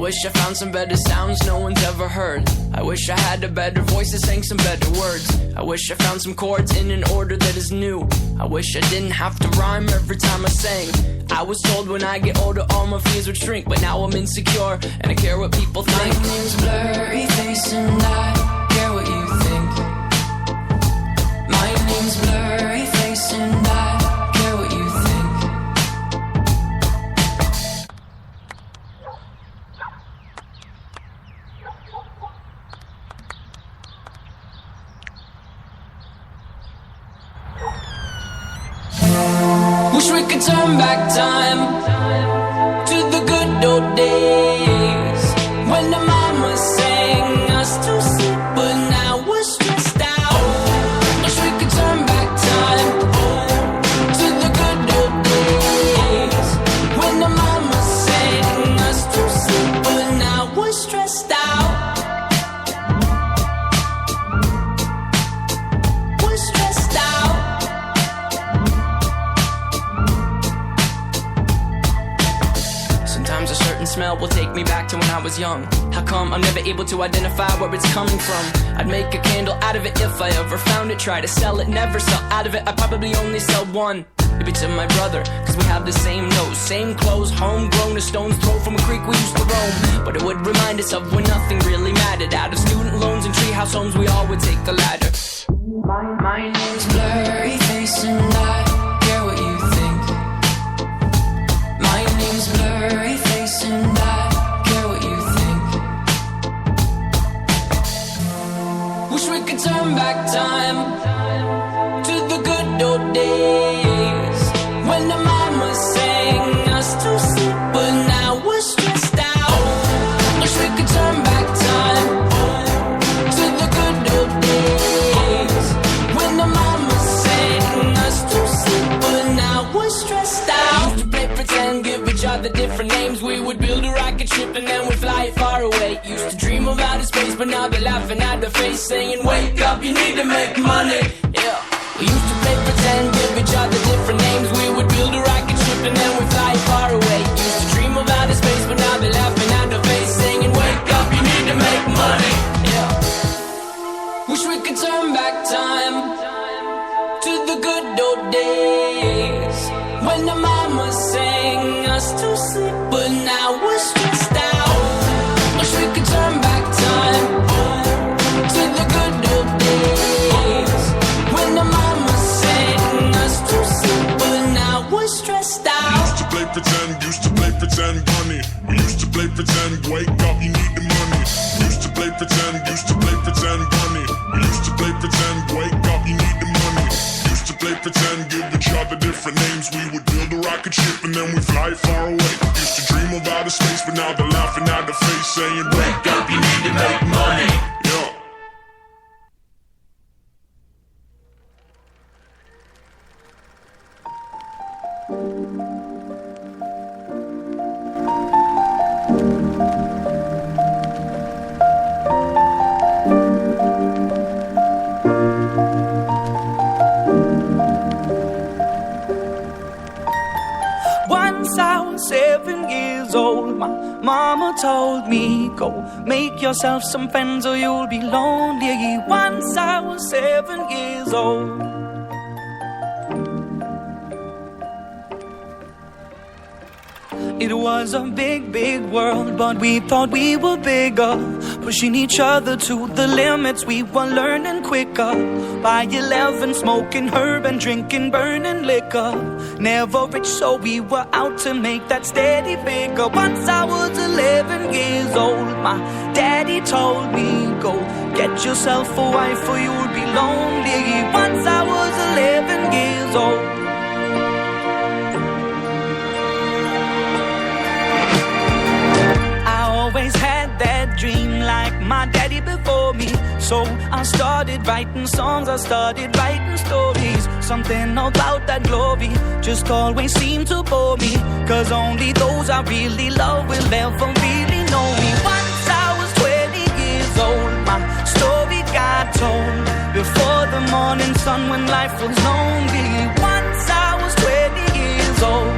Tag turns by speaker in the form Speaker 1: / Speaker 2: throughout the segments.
Speaker 1: wish I found some better sounds no one's ever heard. I wish I had a better voice that sang some better words. I wish I found some chords in an order that is new. I wish I didn't have to rhyme every time I sang. I was told when I get older all my fears would shrink, but now I'm insecure and I care what people think.
Speaker 2: My name's Blurry Face and I care what you think. My name's Blurry Face and I care what you think. Wish we could turn back time to the good old days when the mama sang us to sleep, but now we're stressed out. Wish we could turn back time to the good old days when the mama sang us to sleep, but now we're stressed out. We're stressed out. Sometimes a certain smell will take me back to when I was young. How come I'm never able to identify where it's coming from? I'd make a candle out of it if I ever found it. Try to sell it, never sell out of it. I'd probably only sell one. Maybe to my brother, cause we have the same nose, same clothes, homegrown, a stone's throw from a creek we used to roam. But it would remind us of when nothing really mattered. Out of student loans and treehouse homes, we all would take the ladder. My name's Blurry Face and I care what you think. My name's Blurry Face and I care what you think. Wish we could turn back time to the good old days when the mama sang us to sleep, but now we're stressed out. Wish we could turn back time to the good old days when the mama sang us to sleep, but now we're stressed out. Used to play pretend, give each other different names. We would build a rocket ship and then we'd fly it far away. Used to dream of outer space, but now they're laughing at the face, saying, wake up, you need to make money. Yeah. We used to play pretend, give each other different names. We would build a rocket ship and then we'd fly far away. Used to dream of outer space, but now they're laughing at the face, saying, wake up, you need to make money. Yeah. Wish we could turn back time to the good old days when the mama sang us to sleep, but now we're stressed out. Wish we could turn back time to the good old days when the mama sang us to sleep, but now we're stressed out.
Speaker 3: Used to play pretend, bunny. We used to play pretend, wake up, you need the money. Used to play pretend, bunny. We used to play pretend, wake up, you need the money. Used to play pretend, give each other different names. We would build a rocket ship and then we fly far away. Used to dream of outer space, but now they're laughing at the face, saying, wake up, you need to make money. Yeah.
Speaker 4: Once I was 7 years old, my mama told me, go make yourself some friends or you'll be lonely. Once I was 7 years old. It was a big, big world, but we thought we were bigger, pushing each other to the limits. We were learning quicker. By 11, smoking herb and drinking burning liquor. Never rich, so we were out to make that steady figure. Once I was 11 years old, my daddy told me, go get yourself a wife or you'll be lonely. Once I was 11 years old. Always had that dream like my daddy before me. So I started writing songs, I started writing stories. Something about that glory just always seemed to bore me, cause only those I really love will ever really know me. Once I was 20 years old, my story got told before the morning sun when life was lonely. Once I was 20 years old.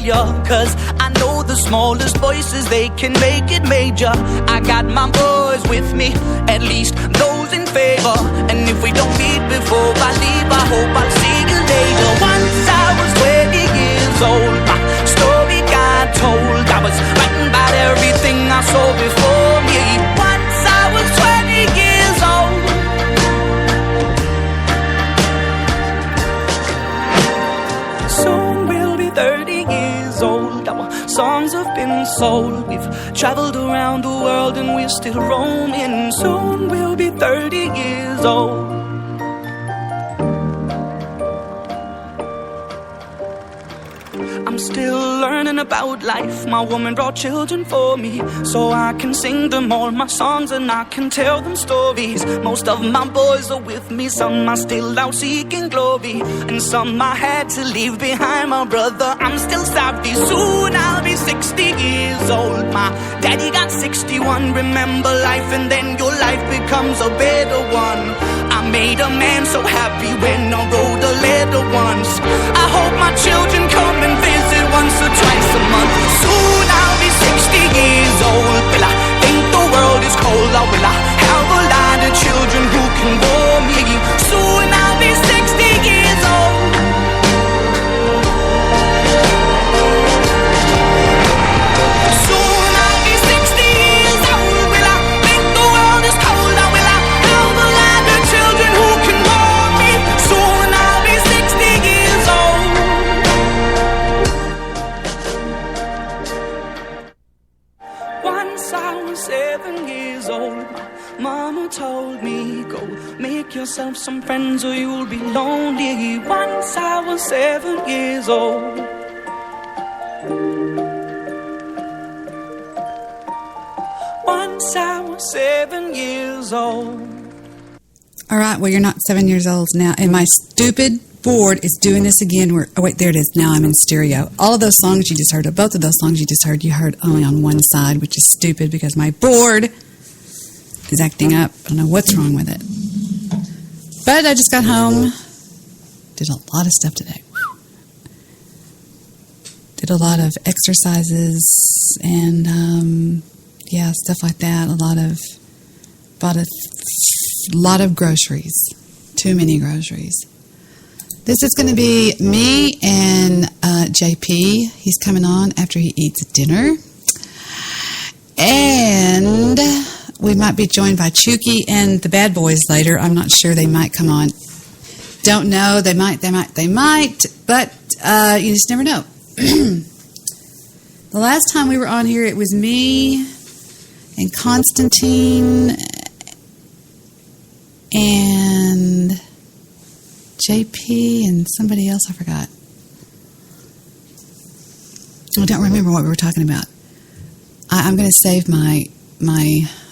Speaker 4: failure, 'cause I know the smallest voices, they can make it major. I got my boys with me, at least those in favor. And if we don't meet before I leave, I hope I'll see you later. Once I was 20 years old, my story got told. I was writing about everything I saw before me. Once I was 20 years old. Soon we'll be 30 years old. Our songs have been sold. We've traveled around the world and we're still roaming. Soon we'll be 30 years old. I'm still learning about life. My woman brought children for me, so I can sing them all my songs and I can tell them stories. Most of my boys are with me, some are still out seeking glory, and some I had to leave behind. My brother, I'm still sorry. Soon I'll be 60 years old. My daddy got 61. Remember life and then your life becomes a better one. I made a man so happy when I wrote a letter once. I hope my children come and visit once or twice a month. Soon I'll be 60 years old. Will I think the world is cold, or will I have a lot of children who can warm me? Soon I'll be 60 years old. Soon I'll be 60 years old. Will I think the world is cold, or will I have a lot of children who can warm me? Soon I'll be 60 years old. Once I was 7 years old, my mama told me, go make yourself some friends or you'll be lonely. Once I was 7 years old. Once I was 7 years old.
Speaker 5: All right, well, you're not 7 years old now, and my stupid board is doing this again. Oh, wait, there it is. Now I'm in stereo. All of those songs you just heard, or both of those songs you heard only on one side, which is stupid because my board is acting up. I don't know what's wrong with it. But I just got home, did a lot of stuff today. Did a lot of exercises and, stuff like that. Bought a lot of groceries. Too many groceries. This is going to be me and JP. He's coming on after he eats dinner. And we might be joined by Chuki and the Bad Boys later. I'm not sure. They might come on. Don't know. They might. But you just never know. The last time we were on here, it was me and Constantine and JP and somebody else. I forgot. I don't remember what we were talking about. I'm going to save my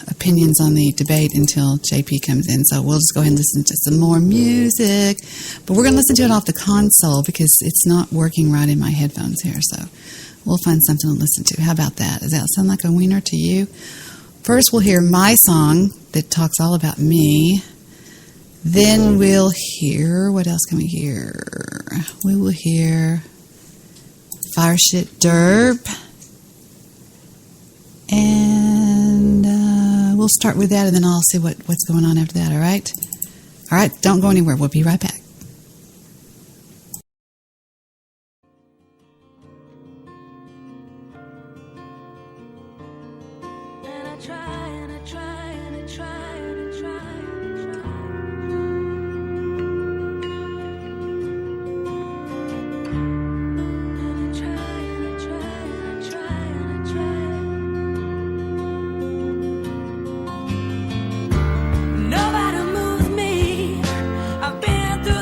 Speaker 5: opinions on the debate until JP comes in. So we'll just go ahead and listen to some more music. But we're going to listen to it off the console because it's not working right in my headphones here. So we'll find something to listen to. How about that? Does that sound like a wiener to you? First, we'll hear my song that talks all about me. Then we'll hear, what else can we hear? We will hear Fire Shit Derp. And we'll start with that, and then I'll see what's going on after that, all right? All right, don't go anywhere. We'll be right back.
Speaker 2: Nobody moves me. I've been through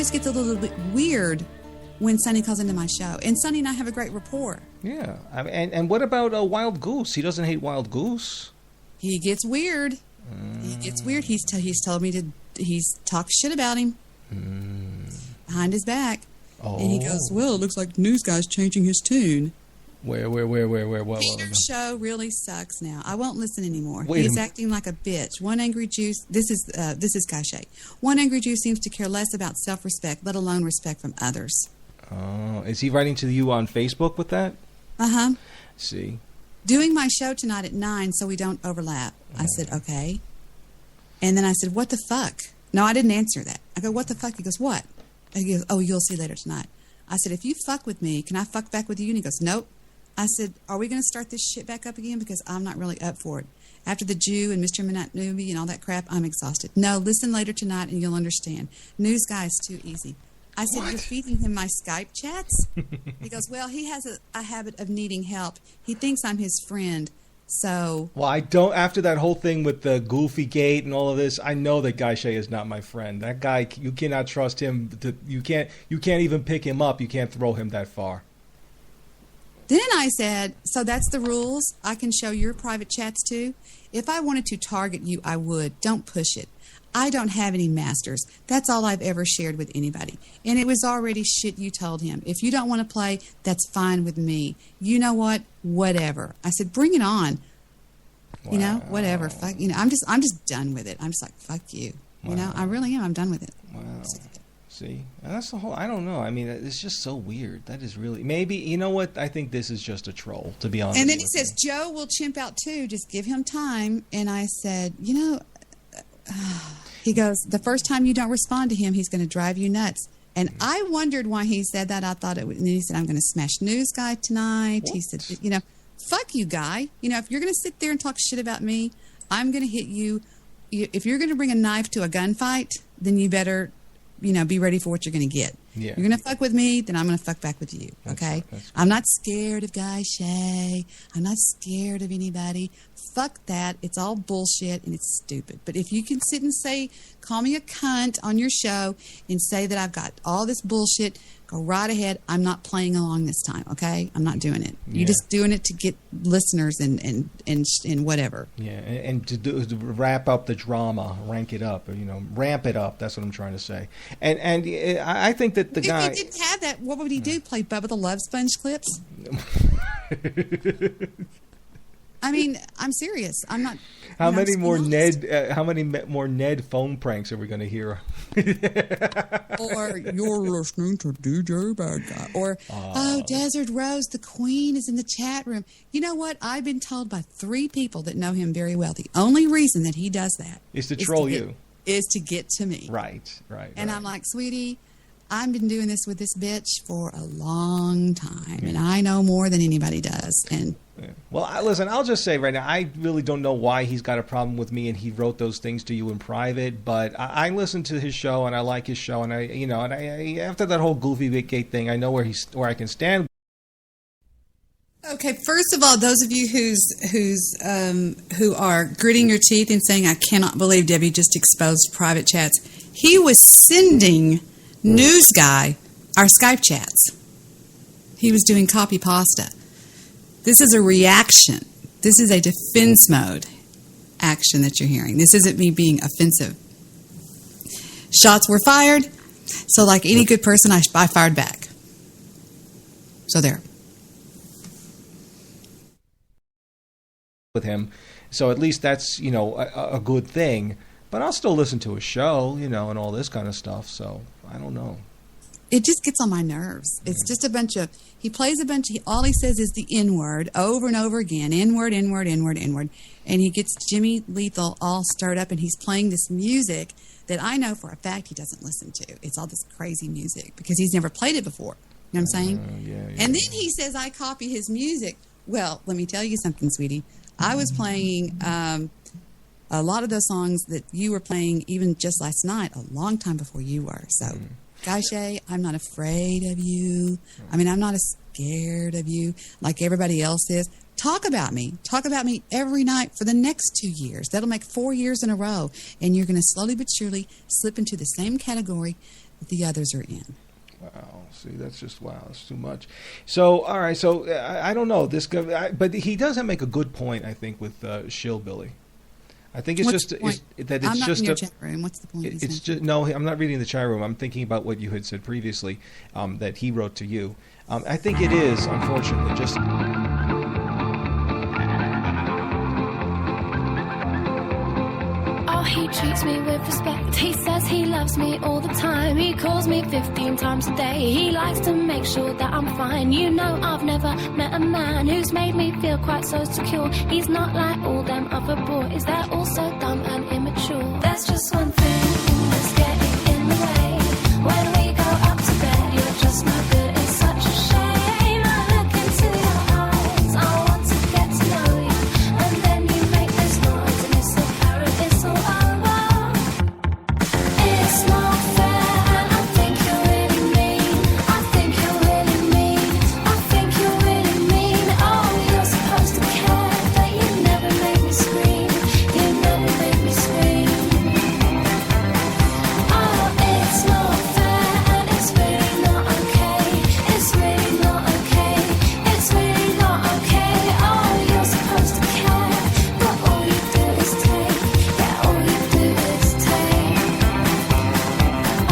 Speaker 5: always gets a little bit weird when Sonny calls into my show. And Sonny and I have a great rapport.
Speaker 6: Yeah. And what about Wild Goose? He doesn't hate Wild Goose.
Speaker 5: He gets weird. He gets weird. He's told me he's talked shit about him behind his back.
Speaker 6: Oh.
Speaker 5: And he goes, well, it looks like the news guy's changing his tune.
Speaker 6: Where?
Speaker 5: Peter's show really sucks now. I won't listen anymore.
Speaker 6: Wait a
Speaker 5: He's
Speaker 6: minute.
Speaker 5: acting like a bitch. One angry Jew. This is Guy Shay. One angry Jew seems to care less about self-respect, let alone respect from others.
Speaker 6: Oh, is he writing to you on Facebook with that?
Speaker 5: Uh-huh.
Speaker 6: See.
Speaker 5: Doing my show tonight at 9 so we don't overlap. I said, okay. And then I said, what the fuck? No, I didn't answer that. I go, what the fuck? He goes, what? He goes, oh, you'll see later tonight. I said, if you fuck with me, can I fuck back with you? And he goes, nope. I said, are we going to start this shit back up again? Because I'm not really up for it. After the Jew and Mr. Minot-Nubi and all that crap, I'm exhausted. No, listen later tonight and you'll understand. News guy is too easy. I said, you're feeding him my Skype chats? He goes, well, he has a habit of needing help. He thinks I'm his friend. So.
Speaker 6: Well, I don't. After that whole thing with the Goofy Gate and all of this, I know that Guy Shay is not my friend. That guy, you cannot trust him. You can't even pick him up. You can't throw him that far.
Speaker 5: Then I said, so that's the rules? I can show your private chats too? If I wanted to target you, I would. Don't push it. I don't have any masters. That's all I've ever shared with anybody. And it was already shit you told him. If you don't want to play, that's fine with me. You know what? Whatever. I said, bring it on.
Speaker 6: Wow.
Speaker 5: You know, whatever. Fuck. You know, I'm just done with it. I'm just like, fuck you.
Speaker 6: Wow.
Speaker 5: You know, I really am. I'm done with it.
Speaker 6: Wow. See, and that's the whole. I don't know. I mean, it's just so weird. That is really maybe. You know what? I think this is just a troll. To be honest.
Speaker 5: And then he says, Joe will chimp out too. Just give him time. And I said, you know. He goes, the first time you don't respond to him, he's going to drive you nuts. And I wondered why he said that. I thought it would. And then he said, I'm going to smash News Guy tonight. What? He said, you know, fuck you, Guy. You know, if you're going to sit there and talk shit about me, I'm going to hit you. If you're going to bring a knife to a gunfight, then you better, you know, be ready for what you're going to get.
Speaker 6: Yeah.
Speaker 5: You're going to fuck with me, then I'm going to fuck back with you. Okay? That's I'm not scared of Guy Shay. I'm not scared of anybody. Fuck that. It's all bullshit and it's stupid. But if you can sit and say, call me a cunt on your show and say that I've got all this bullshit, go right ahead. I'm not playing along this time, okay? I'm not doing it. You're just doing it to get listeners and whatever.
Speaker 6: Yeah, and to wrap up the drama, rank it up, or, you know, ramp it up. That's what I'm trying to say. And I think that the guy.
Speaker 5: If he didn't have that, what would he do? Play Bubba the Love Sponge clips? I mean, I'm serious. I'm not.
Speaker 6: How many more Ned phone pranks are we going to hear?
Speaker 5: Or you're listening to DJ Bad Guy. Or Desert Rose, the Queen is in the chat room. You know what? I've been told by 3 people that know him very well. The only reason that he does that
Speaker 6: is to troll you.
Speaker 5: Is to get to me.
Speaker 6: Right.
Speaker 5: And I'm like, sweetie, I've been doing this with this bitch for a long time, and I know more than anybody does. And
Speaker 6: well, listen, I'll just say right now, I really don't know why he's got a problem with me, and he wrote those things to you in private. But I listened to his show, and I like his show, and I after that whole Goofy Gate thing, I know where I can stand.
Speaker 5: Okay, first of all, those of you who are gritting your teeth and saying, I cannot believe Debbie just exposed private chats. He was sending News Guy our Skype chats. He was doing copy pasta. This is a reaction. This is a defense mode action that you're hearing. This isn't me being offensive. Shots were fired, so like any good person, I fired back. So there.
Speaker 6: With him, so at least that's, you know, a good thing. But I'll still listen to his show, you know, and all this kind of stuff. So I don't know.
Speaker 5: It just gets on my nerves. It's just a bunch of, he plays a bunch of, all he says is the N-word over and over again. N-word, N-word, N-word, N-word. And he gets Jimmy Lethal all stirred up, and he's playing this music that I know for a fact he doesn't listen to. It's all this crazy music because he's never played it before. You know what I'm saying?
Speaker 6: Yeah.
Speaker 5: And then he says, I copy his music. Well, let me tell you something, sweetie. I was playing a lot of those songs that you were playing even just last night, a long time before you were. So, Guy Shay, I'm not afraid of you. I mean, I'm not as scared of you like everybody else is. Talk about me. Talk about me every night for the next 2 years. That'll make 4 years in a row. And you're going to slowly but surely slip into the same category but the others are in.
Speaker 6: Wow, see, that's just, wow, that's too much. So, all right, so I don't know, this guy, but he doesn't make a good point, I think, with Shillbilly. I think it's
Speaker 5: What's
Speaker 6: just
Speaker 5: the point?
Speaker 6: that it's
Speaker 5: I'm not
Speaker 6: just
Speaker 5: in your chat room. What's the point?
Speaker 6: it's just no. I'm not reading the chat room. I'm thinking about what you had said previously that he wrote to you. I think it is, unfortunately, just.
Speaker 7: Oh, he treats me with respect. He says he loves me all the time. He calls me 15 times a day. He likes to make sure that I'm fine. You know, I've never met a man who's made me feel quite so secure. He's not like all them other boys. They're all so dumb and immature. There's just one thing that's getting in the way. When we go up to bed, you're just no good. It's such a shame. I look into your eyes. I want to get to know you. And then you make this noise and it's so apparent it's all over. It's not fair and I think you're really mean. I think you're really mean. I think you're really mean. Oh, you're supposed to care, but you never make me scream. You never make me scream. Oh, it's not fair and it's really not okay. It's really not okay. It's really not okay. Oh, you're supposed to care, but all you do is take. Yeah, all you do is take.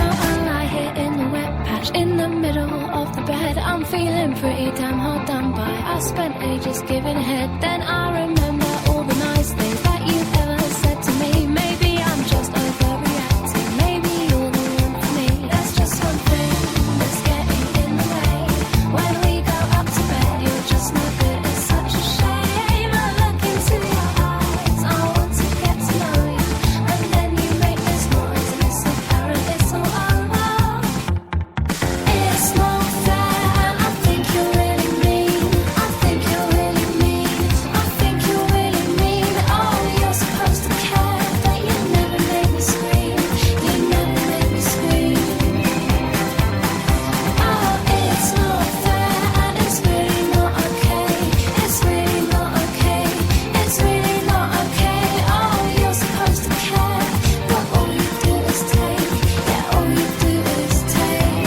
Speaker 7: Oh, I lie here in the wet patch in the middle of the bed. I'm feeling pretty damn hard done by. I spent ages giving head. Then I remember all the nice things that you've ever said to me. Maybe I'm just overreacting. Maybe you're the one for me. There's just one thing that's getting in the way. When we go up to bed, you're just no good. It's such a shame. I look into your eyes. I want to get to know you. And then you make this noise and it's so apparent it's all over. It's not fair and I think you're really mean. I think you're really mean. I think you're really mean. Oh, you're supposed to care, but you never make me scream. You never make me scream. Oh, it's not fair and it's really not okay. It's really not okay. It's really not okay. Oh, you're supposed to care, but all you do is take. Yeah, all you do is take.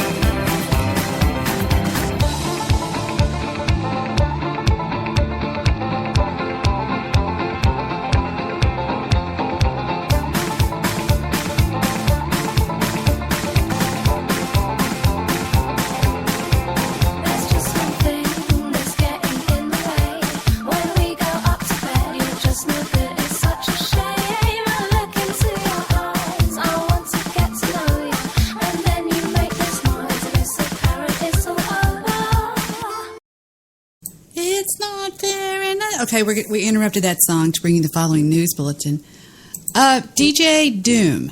Speaker 7: There's just one thing that's getting in the way. When we go up to bed, you're just no good. It's such a shame. I look into your eyes. I want to get to know you. And then you make this noise and it's so apparent it's all over.
Speaker 5: It's not fair and okay. We interrupted that song to bring you the following news bulletin. DJ Doom,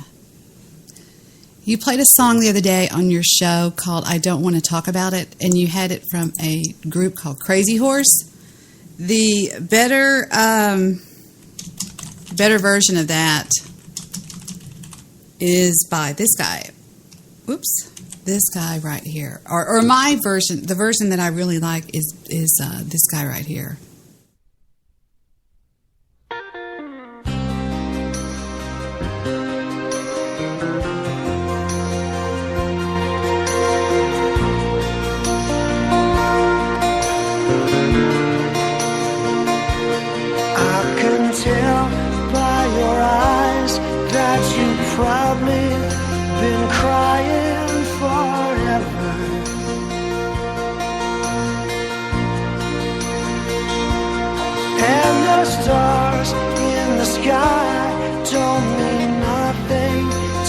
Speaker 5: you played a song the other day on your show called "I Don't Want to Talk About It," and you had it from a group called Crazy Horse. The better version of that is by this guy. Whoops. This guy right here, or my version, the version that I really like is this guy right here.
Speaker 8: I can tell by your eyes that you've probably been crying forever. And the stars in the sky don't mean nothing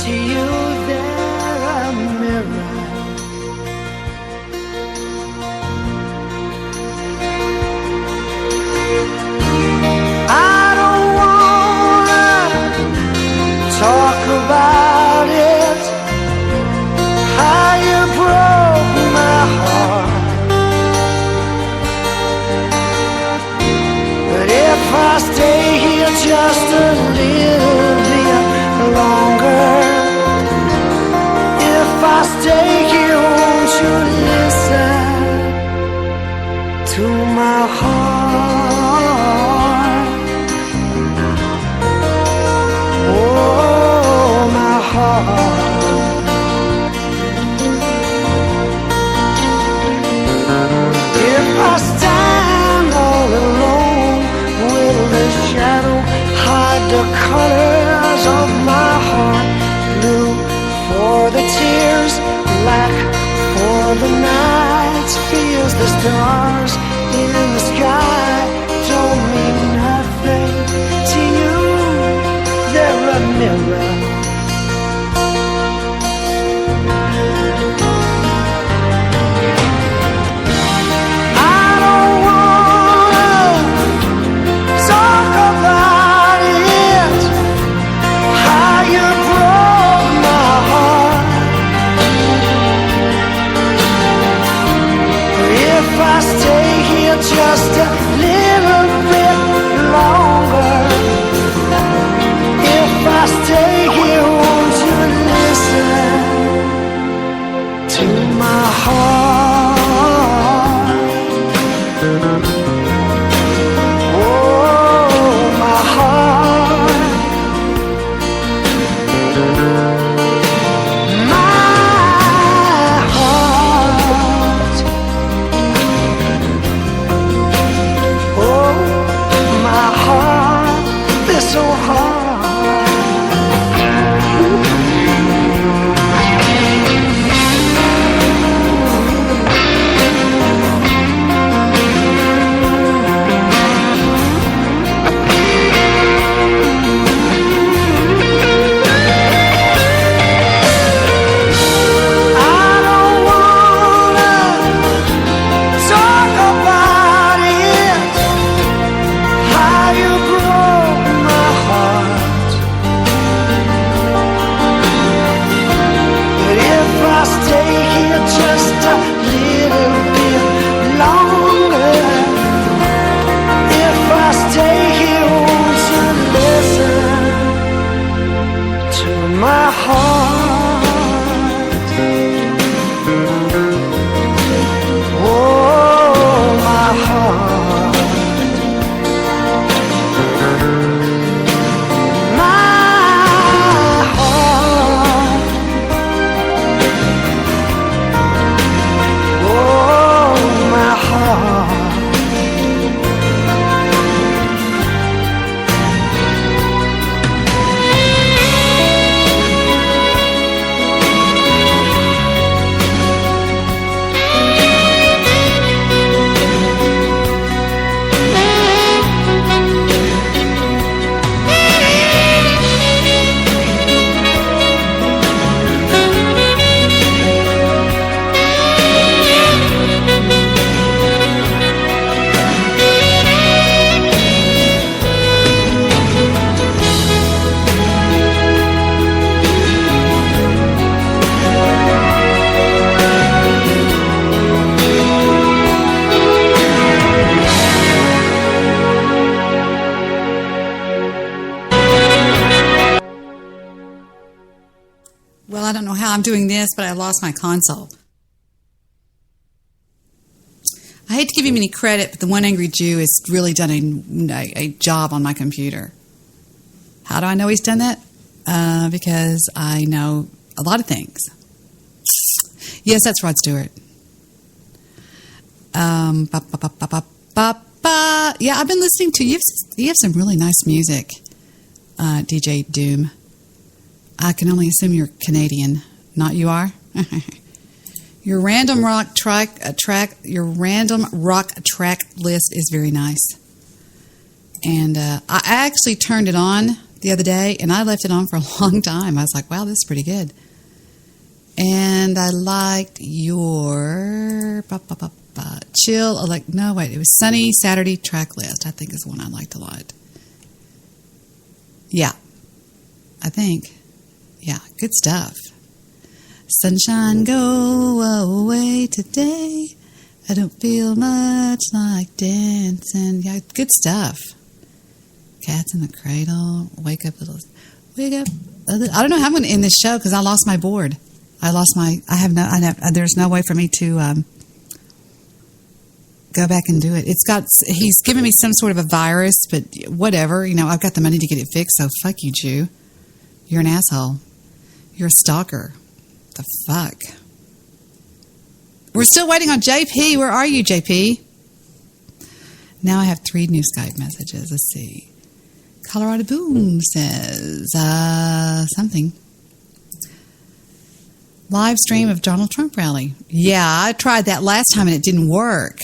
Speaker 8: to you. They're a mirror. I don't wanna talk about it, how you broke my heart. But if I stay here just a little bit longer, if I stay here, won't you listen to my heart? Oh, my heart.
Speaker 5: I don't know how I'm doing this, but I lost my console. I hate to give him any credit, but the One Angry Jew has really done a job on my computer. How do I know he's done that? Because I know a lot of things. Yes, that's Rod Stewart. Yeah, I've been listening to you. You have some really nice music, DJ Doom. I can only assume you're Canadian. Not you are? Your random rock track list is very nice. And I actually turned it on the other day, and I left it on for a long time. I was like, wow, this is pretty good. And I liked your chill, it was Sunny Saturday track list. I think is one I liked a lot. Yeah, I think. Yeah, good stuff. Sunshine, go away today. I don't feel much like dancing. Yeah, good stuff. Cats in the Cradle. Wake up. I don't know how I'm going to end this show because I lost my board. There's no way for me to go back and do it. He's given me some sort of a virus, but whatever. I've got the money to get it fixed, so fuck you, Jew. You're an asshole. You're a stalker. The fuck? We're still waiting on JP. Where are you, JP? Now I have 3 new Skype messages. Let's see. Colorado Boom says something. Live stream of Donald Trump rally. Yeah, I tried that last time and it didn't work.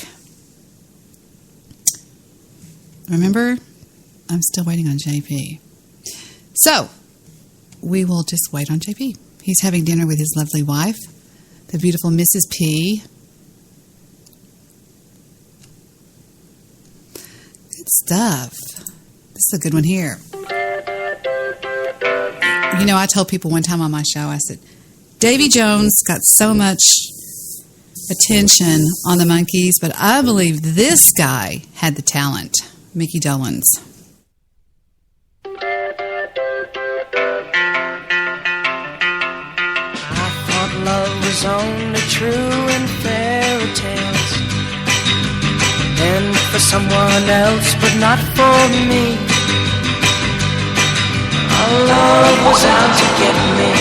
Speaker 5: Remember? I'm still waiting on JP. So, we will just wait on JP. He's having dinner with his lovely wife, the beautiful Mrs. P. Good stuff. This is a good one here. I told people one time on my show, I said, Davy Jones got so much attention on the Monkees, but I believe this guy had the talent. Mickey Dolenz.
Speaker 8: I thought love was only true in fairy tales, and for someone else, but not for me. Our love was out to get me.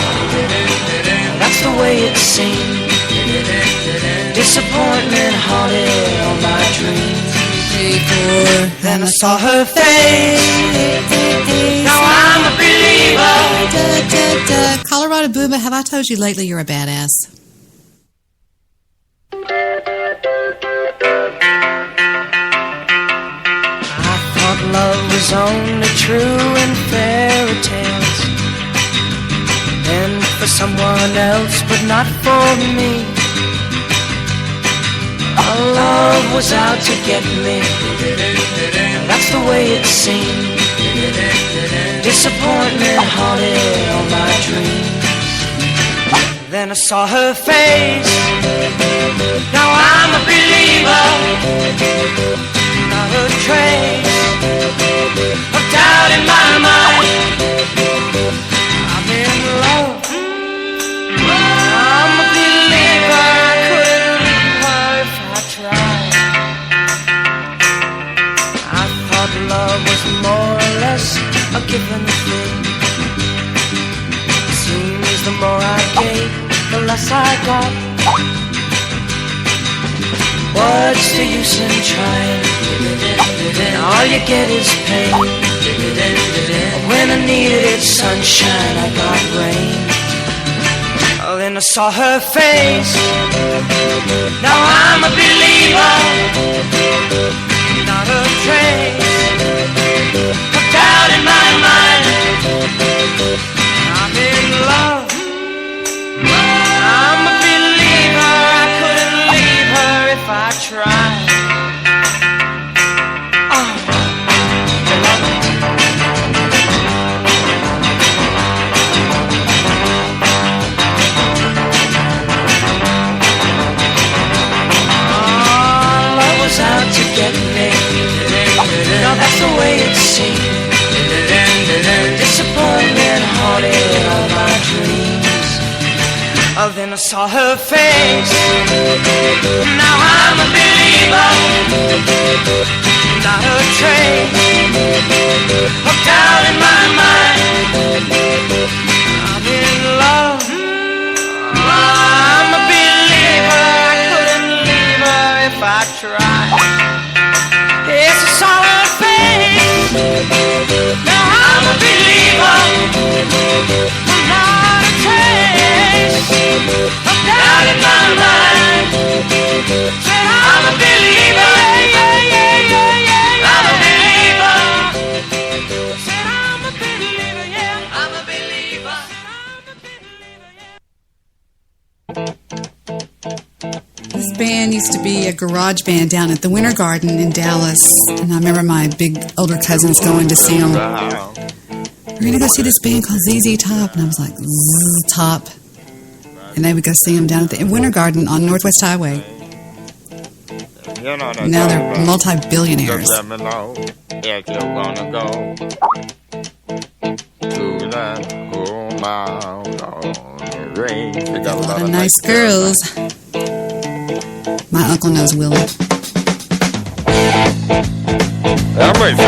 Speaker 8: That's the way it seemed. Disappointment haunted all my dreams. Then I saw her face. Now I'm a believer.
Speaker 5: Colorado Booba, have I told you lately you're a badass?
Speaker 8: I thought love was only true in fairy tales, and for someone else, but not for me. Our love was out to get me. That's the way it seemed. Disappointment haunted all my dreams. Then I saw her face. Now I'm a believer. Not a trace of doubt in my mind. I'm in love. I'm a believer. I couldn't leave her if I tried. I thought love was more or less a given thing. Seems the more I gave, the less I got. What's the use in trying? All you get is pain. When I needed sunshine, I got rain. Oh, then I saw her face. Now I'm a believer. Not a trace of doubt in my mind. I'm in love. I'm a believer. I couldn't leave her if I tried. Out to get me. Now that's the way it seemed. Disappointment haunted all my dreams. Then I saw her face. Now I'm a believer, not a trace of doubt in my mind. I'm in love. I'm a believer. I couldn't leave her if I tried. Yes, I saw her face. Now I'm a believer, not a trace of doubt in my mind. Said I'm a believer, I'm a believer. Said I'm a believer, yeah, I'm a believer.
Speaker 5: This band used to be a garage band down at the Winter Garden in Dallas, and I remember my big older cousins going to see them. We're going to go see this band called ZZ Top, and I was like, ZZ Top. And they would go see them down at the Winter Garden on Northwest Highway. Now they're multi-billionaires.
Speaker 9: Just let me know if you're gonna go to that whole mile long range. They got a lot of
Speaker 5: Nice girls. My uncle knows Willie.
Speaker 9: I'm with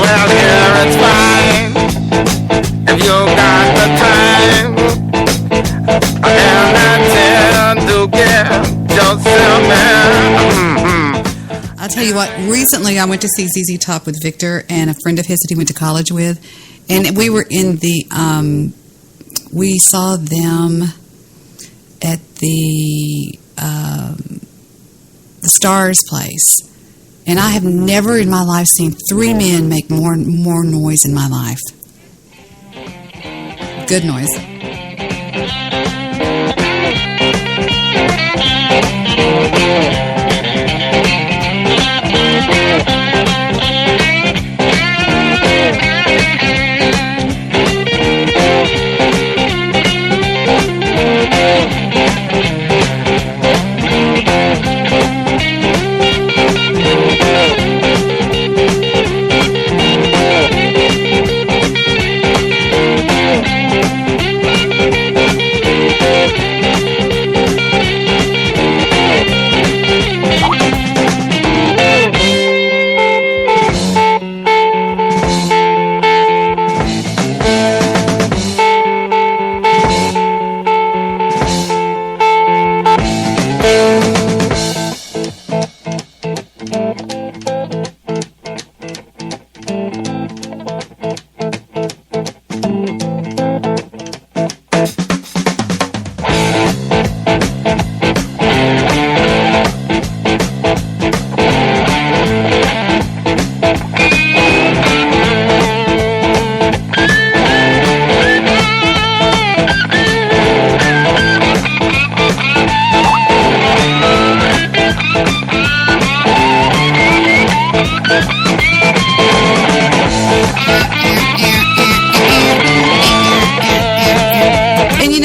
Speaker 9: well, yeah, it's fine if you got the time and I tend to get yourself
Speaker 5: I'll tell you what, recently I went to see ZZ Top with Victor and a friend of his that he went to college with, and we were in the, we saw them at the Stars place, and I have never in my life seen three men make more noise in my life. Good noise.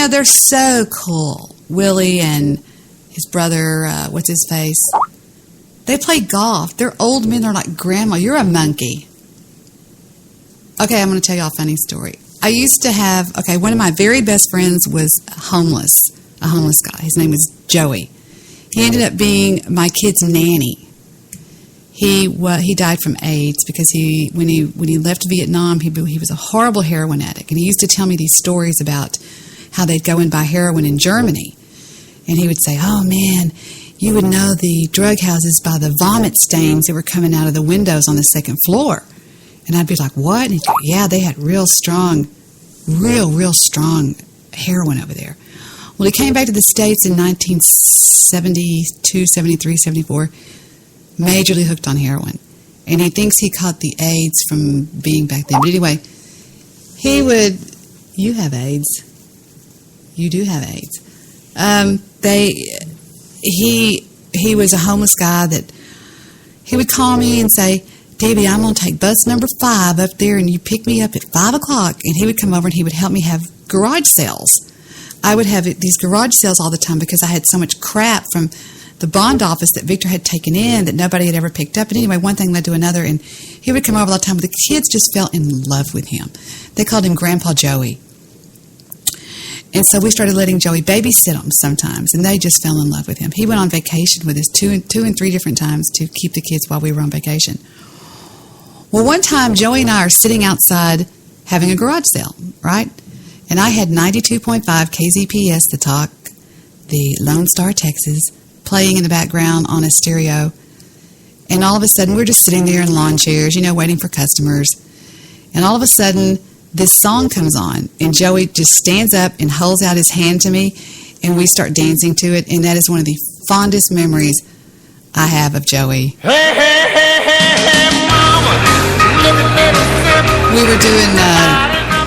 Speaker 5: They're so cool. Willie and his brother, what's his face? They play golf. They're old men. They're like, Grandma, you're a monkey. Okay, I'm going to tell you all a funny story. I used to have, one of my very best friends was a homeless guy. His name was Joey. He ended up being my kid's nanny. He died from AIDS because when he left Vietnam, he was a horrible heroin addict. And he used to tell me these stories about how they'd go and buy heroin in Germany. And he would say, oh, man, you would know the drug houses by the vomit stains that were coming out of the windows on the second floor. And I'd be like, what? And he'd go, yeah, they had real strong heroin over there. Well, he came back to the States in 1972, 73, 74, majorly hooked on heroin. And he thinks he caught the AIDS from being back then. But anyway, you have AIDS. You do have AIDS. He was a homeless guy that he would call me and say, Debbie, I'm going to take bus number 5 up there and you pick me up at 5 o'clock. And he would come over and he would help me have garage sales. I would have these garage sales all the time because I had so much crap from the bond office that Victor had taken in that nobody had ever picked up. And anyway, one thing led to another, and he would come over all the time. But the kids just fell in love with him. They called him Grandpa Joey. And so we started letting Joey babysit them sometimes, and they just fell in love with him. He went on vacation with us two and three different times to keep the kids while we were on vacation. Well, one time, Joey and I are sitting outside having a garage sale, right? And I had 92.5 KZPS, the talk, the Lone Star, Texas, playing in the background on a stereo. And all of a sudden, we're just sitting there in lawn chairs, waiting for customers. And all of a sudden, this song comes on, and Joey just stands up and holds out his hand to me, and we start dancing to it, and that is one of the fondest memories I have of Joey.
Speaker 9: Hey, hey, hey, hey, hey, mama.
Speaker 5: We were doing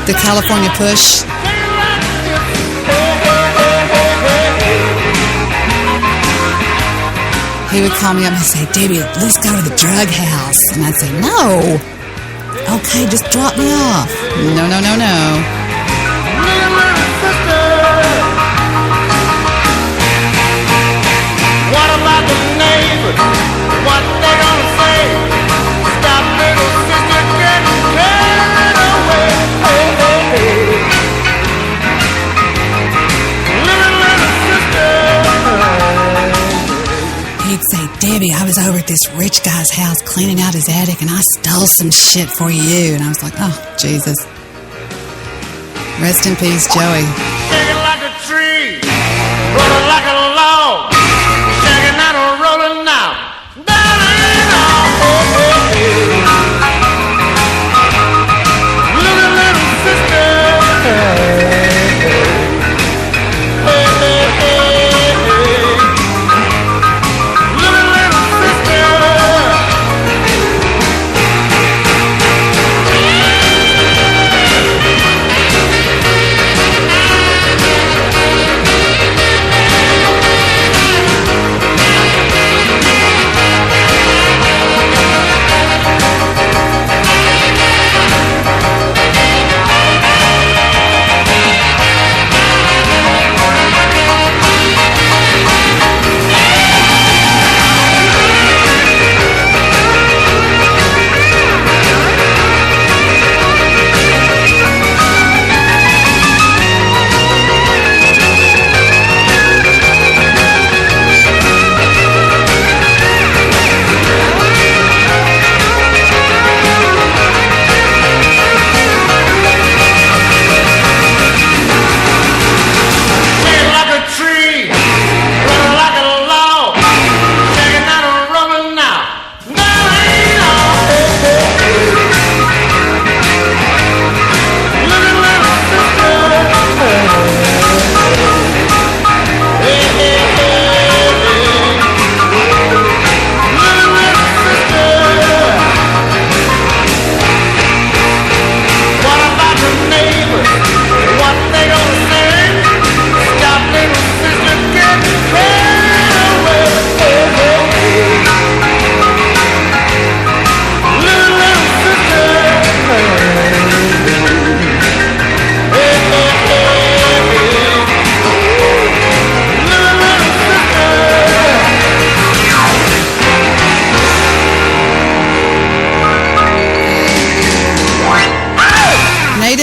Speaker 5: the California Push. He would call me up and say, Debbie, let's go to the drug house. And I'd say, no. Okay, just drop me off. No.
Speaker 9: What about the neighbors? What they gonna say? Stop little sister getting carried away. Hey, hey, hey. Little sister.
Speaker 5: He'd say, Debbie, I was over at this rich guy's house cleaning out his attic, and I stole some shit for you. And I was like, oh, Jesus. Rest in peace, Joey.
Speaker 9: Shaking like a tree, rolling like a log, shaking and a rolling now. That ain't all. Little sister. Hey, hey, hey, hey. Little sister.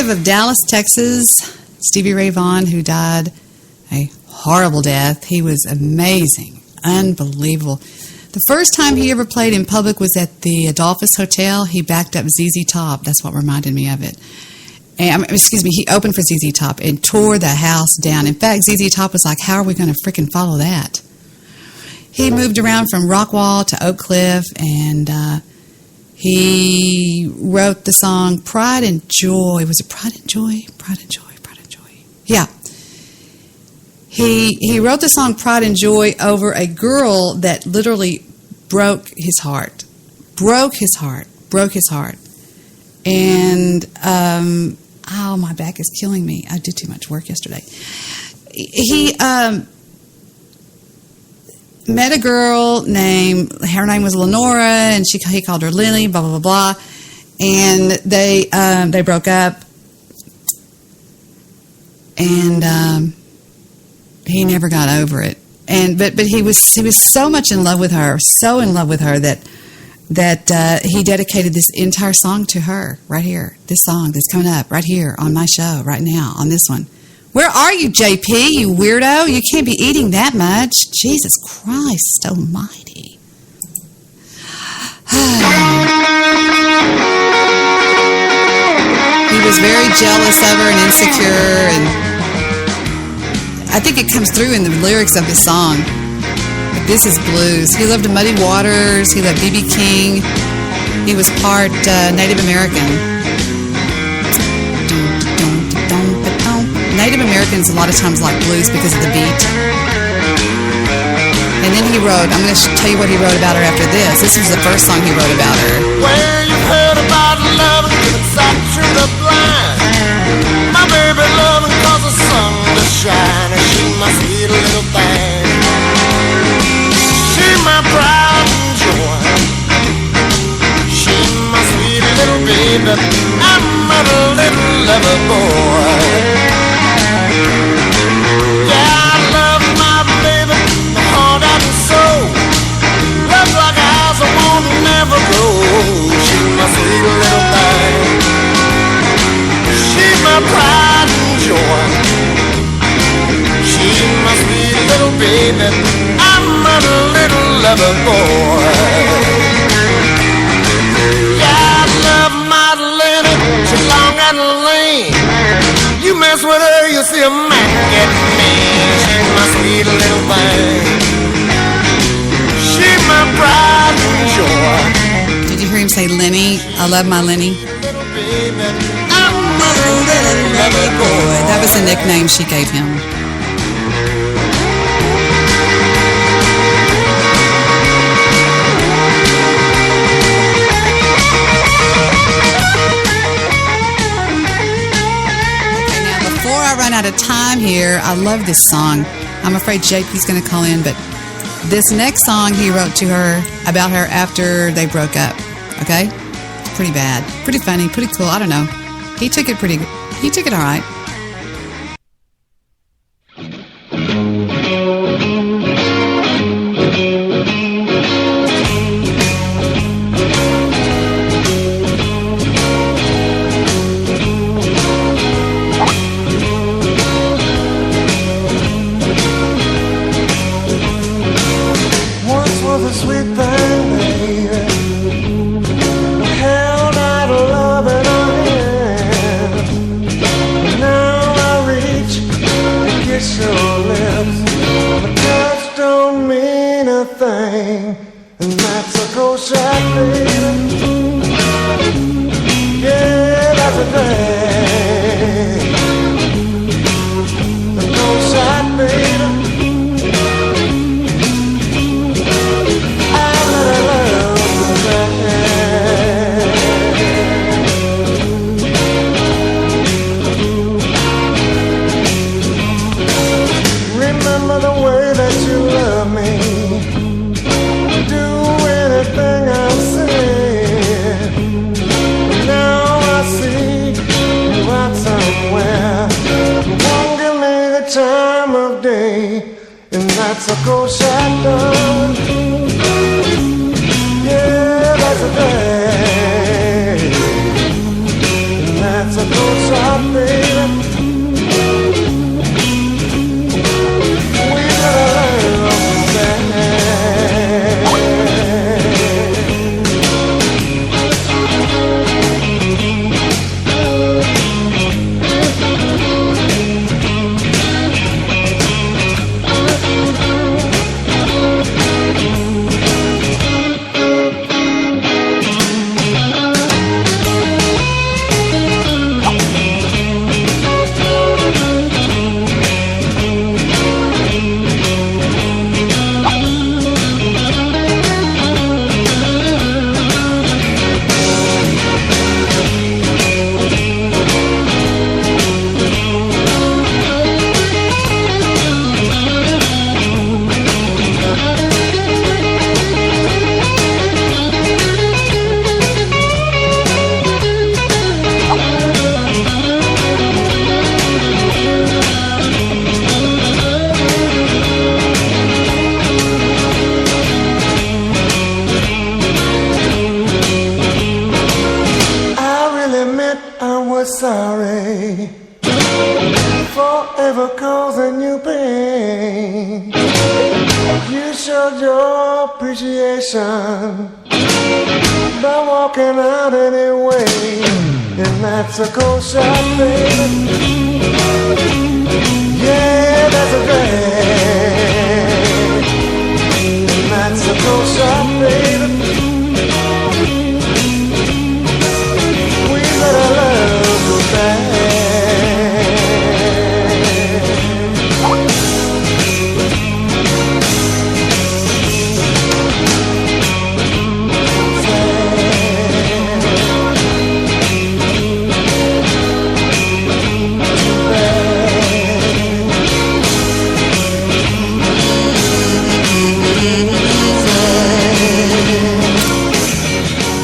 Speaker 5: Of Dallas, Texas, Stevie Ray Vaughan, who died a horrible death. He was amazing, unbelievable. The first time he ever played in public was at the Adolphus Hotel. He backed up ZZ Top. That's what reminded me of it. And, he opened for ZZ Top and tore the house down. In fact, ZZ Top was like, how are we going to freaking follow that? He moved around from Rockwall to Oak Cliff, and he wrote the song Pride and Joy. Was it Pride and Joy? Pride and Joy, Pride and Joy. Yeah. He wrote the song Pride and Joy over a girl that literally broke his heart. Broke his heart. And, my back is killing me. I did too much work yesterday. He met a girl her name was Lenora, and he called her Lily, blah, blah, blah, blah. And they broke up. And he never got over it. but he was so much in love with her, that he dedicated this entire song to her right here. This song that's coming up right here on my show right now on this one. Where are you, JP? You weirdo! You can't be eating that much. Jesus Christ Almighty! He was very jealous of her and insecure, and I think it comes through in the lyrics of his song. But this is blues. He loved Muddy Waters. He loved B.B. King. He was part Native American. Native Americans a lot of times like blues because of the beat. And then he wrote, I'm going to tell you what he wrote about her after this. This was the first song he wrote about her.
Speaker 9: Well, you've heard about love and giving sight to the blind. My baby loving cause the sun to shine, and she my sweet little thing. She my pride and joy. She my sweet little baby. I'm a little lover boy. Yeah, I love my baby, my heart and soul. Love like a house I won't never grow. She my sweet little thing. She my pride and joy. She my sweet little baby. I'm a little lover boy. Yeah, I love my Lenny. She's long and lean. You mess with her, you'll see a man get mean. She's my sweet little thing. She's my pride and joy.
Speaker 5: Did you hear him say Lenny? I love my Lenny.
Speaker 9: Little baby, I'm a little lover boy.
Speaker 5: That was the nickname she gave him. Run out of time here. I love this song. I'm afraid JP's going to call in, but this next song he wrote to her about her after they broke up. Okay? Pretty bad. Pretty funny. Pretty cool. I don't know. He took it pretty good. He took it all right.
Speaker 9: You showed your appreciation by walking out anyway, and that's a cold shot, baby. Yeah, that's a drag, and that's a cold shot, baby. We let our love go back.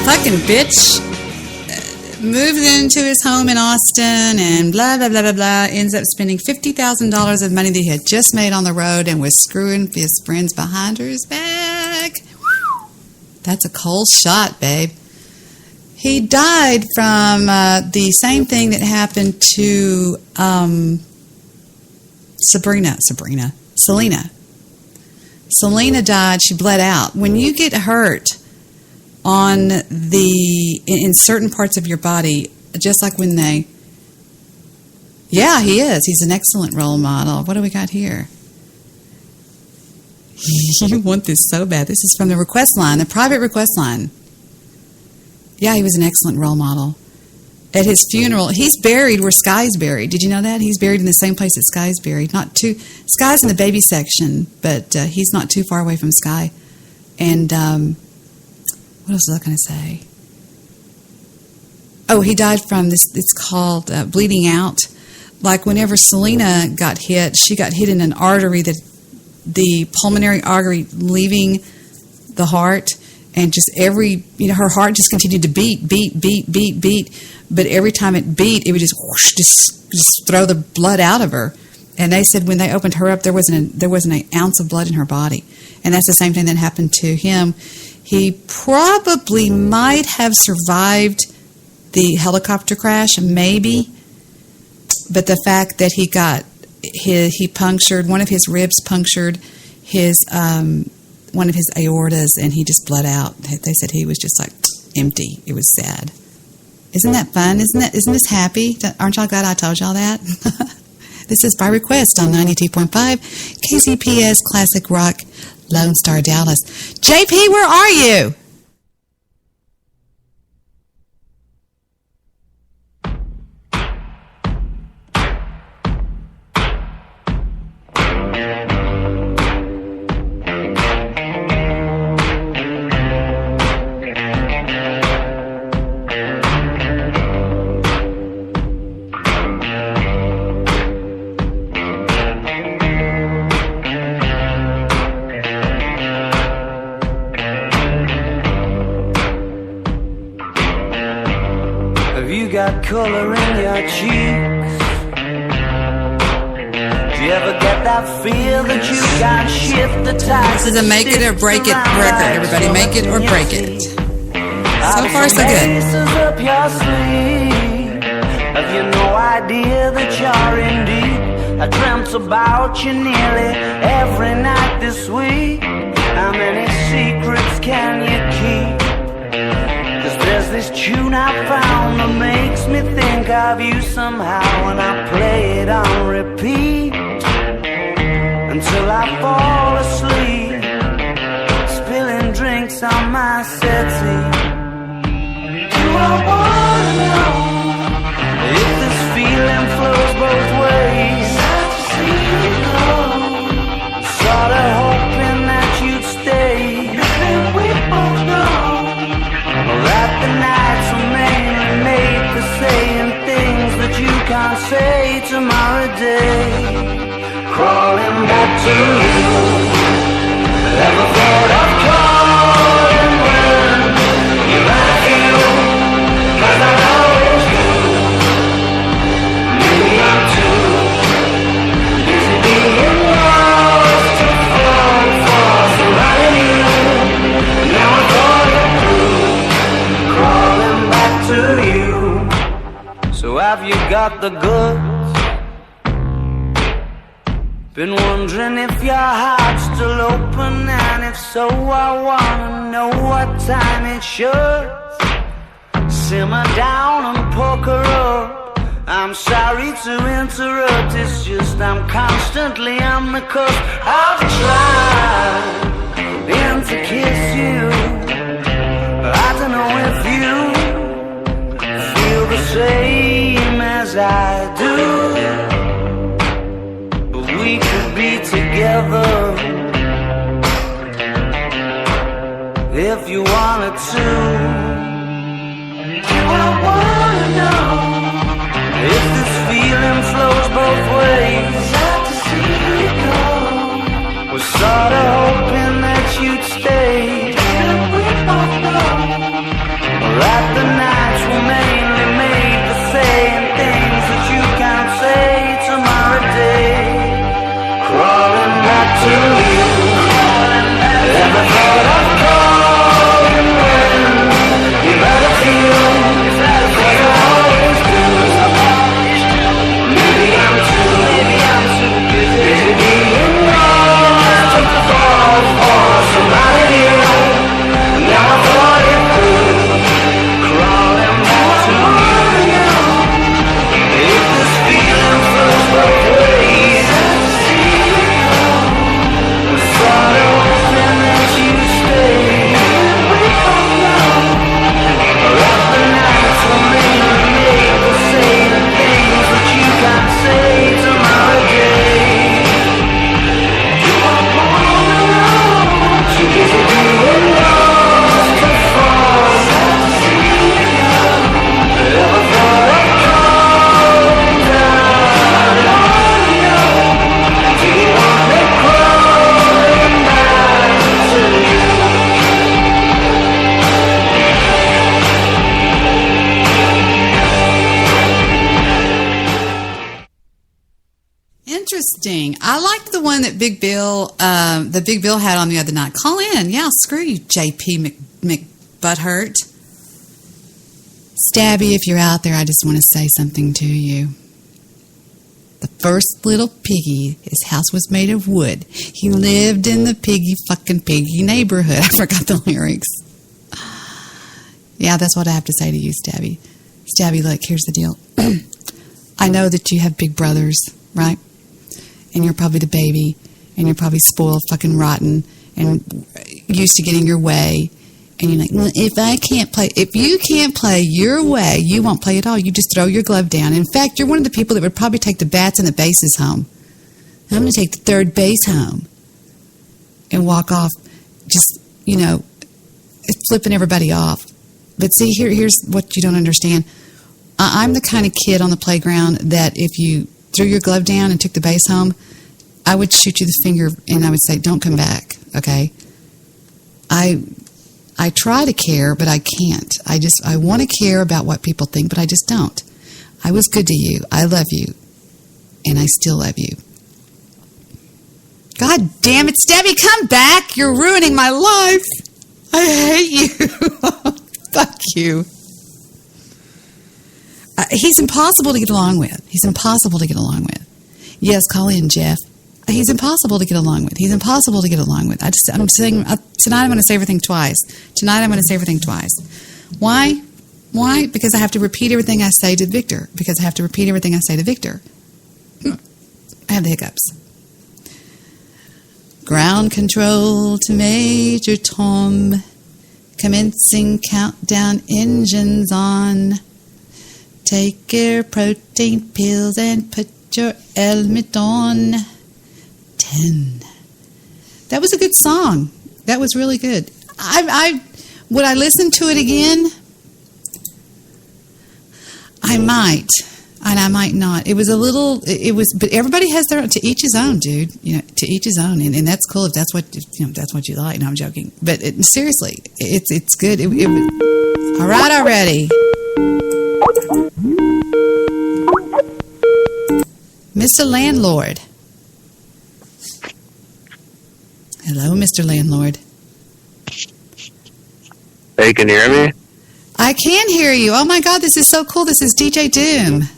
Speaker 5: Fucking bitch moves into his home in Austin and blah, blah, blah, blah, blah. Ends up spending $50,000 of money that he had just made on the road and was screwing his friends behind his back. That's a cold shot, babe. He died from the same thing that happened to Selena. Selena died. She bled out. When you get hurt in certain parts of your body, just like when they... Yeah, he is. He's an excellent role model. What do we got here? You want this so bad. This is from the request line, the private request line. Yeah, he was an excellent role model. At his funeral, he's buried where Sky's buried. Did you know that? He's buried in the same place that Sky's buried. Sky's in the baby section, but he's not too far away from Sky. And what else was I going to say? Oh, he died from this. It's called bleeding out. Like whenever Selena got hit, she got hit in an artery, the pulmonary artery leaving the heart, and just her heart just continued to beat. But every time it beat, it would just whoosh, just throw the blood out of her. And they said when they opened her up, there wasn't an ounce of blood in her body. And that's the same thing that happened to him. He probably might have survived the helicopter crash, maybe. But the fact that he punctured, one of his ribs punctured one of his aortas, and he just bled out. They said he was just like empty. It was sad. Isn't that fun? Isn't this happy? Aren't y'all glad I told y'all that? This is by request on 92.5 KCPS Classic Rock, Lone Star, Dallas. JP, where are you?
Speaker 8: Color in your cheeks. Do you ever get that feel that you can't shift the tide?
Speaker 5: This is a make it or break it record. Everybody, make it or break it. So far, so good.
Speaker 8: Up your sleeve. Have you no idea that you're in deep? I dreamt about you nearly every night this week. How many secrets can you keep? There's this tune I found that makes me think of you somehow, and I play it on repeat until I fall asleep, spilling drinks on my settee. Do I wanna know if this feeling flows both ways? Sad to see you go, sorta hoping that you'd stay. You think we both know that the nights were mainly made for saying things that you can't say tomorrow day. Crawling back to you, never thought of calling when you like you, 'cause I always do. Maybe I'm too busy being lost to fall for somebody new. Now I thought it through, crawling back to you. So have you got the goods? Been wondering if you're still open? And if so, I wanna know what time it should. Simmer down and poker up. I'm sorry to interrupt, it's just I'm constantly on the cusp. I've tried to kiss you. I don't know if you feel the same as I do, but we could be together if you wanted to. I wanna know if this feeling flows both ways. Sad to see you go. Was sorta hoping that you'd stay. And we both know that the nights were mainly made for saying things that you can't say tomorrow day. Crawling back to you. Never thought of calling when you better feel.
Speaker 5: Interesting. I liked the one that Big Bill had on the other night. Call in. Yeah, screw you, JP McButthurt. Stabby, if you're out there, I just want to say something to you. The first little piggy, his house was made of wood. He lived in the piggy neighborhood. I forgot the lyrics. Yeah, that's what I have to say to you, Stabby. Stabby, look, here's the deal. I know that you have big brothers, right? And you're probably the baby, and you're probably spoiled, fucking rotten, and used to getting your way. And you're like, well, if you can't play your way, you won't play at all. You just throw your glove down. In fact, you're one of the people that would probably take the bats and the bases home. I'm going to take the third base home and walk off, just, flipping everybody off. But see, here's what you don't understand. I'm the kind of kid on the playground that if you threw your glove down and took the base home, I would shoot you the finger and I would say, don't come back, okay? I try to care, but I can't. I want to care about what people think, but I just don't. I was good to you. I love you. And I still love you. God damn it, Stabby, come back. You're ruining my life. I hate you. Fuck you. He's impossible to get along with. He's impossible to get along with. Yes, call in, Jeff. He's impossible to get along with. He's impossible to get along with. I'm saying tonight I'm going to say everything twice. Tonight I'm going to say everything twice. Why? Why? Because I have to repeat everything I say to Victor. Because I have to repeat everything I say to Victor. I have the hiccups. Ground control to Major Tom. Commencing countdown, engines on. Take your protein pills and put your helmet on. 10. That was a good song. That was really good. Would I listen to it again? I might, and I might not. But everybody has their own, to each his own, dude. To each his own, and that's cool if that's what that's what you like. No, I'm joking, but seriously, it's good. All right, already. Mr. Landlord. Hello, Mr. Landlord.
Speaker 10: Hey, can you hear me?
Speaker 5: I can hear you. Oh my God, this is so cool. This is DJ Doom.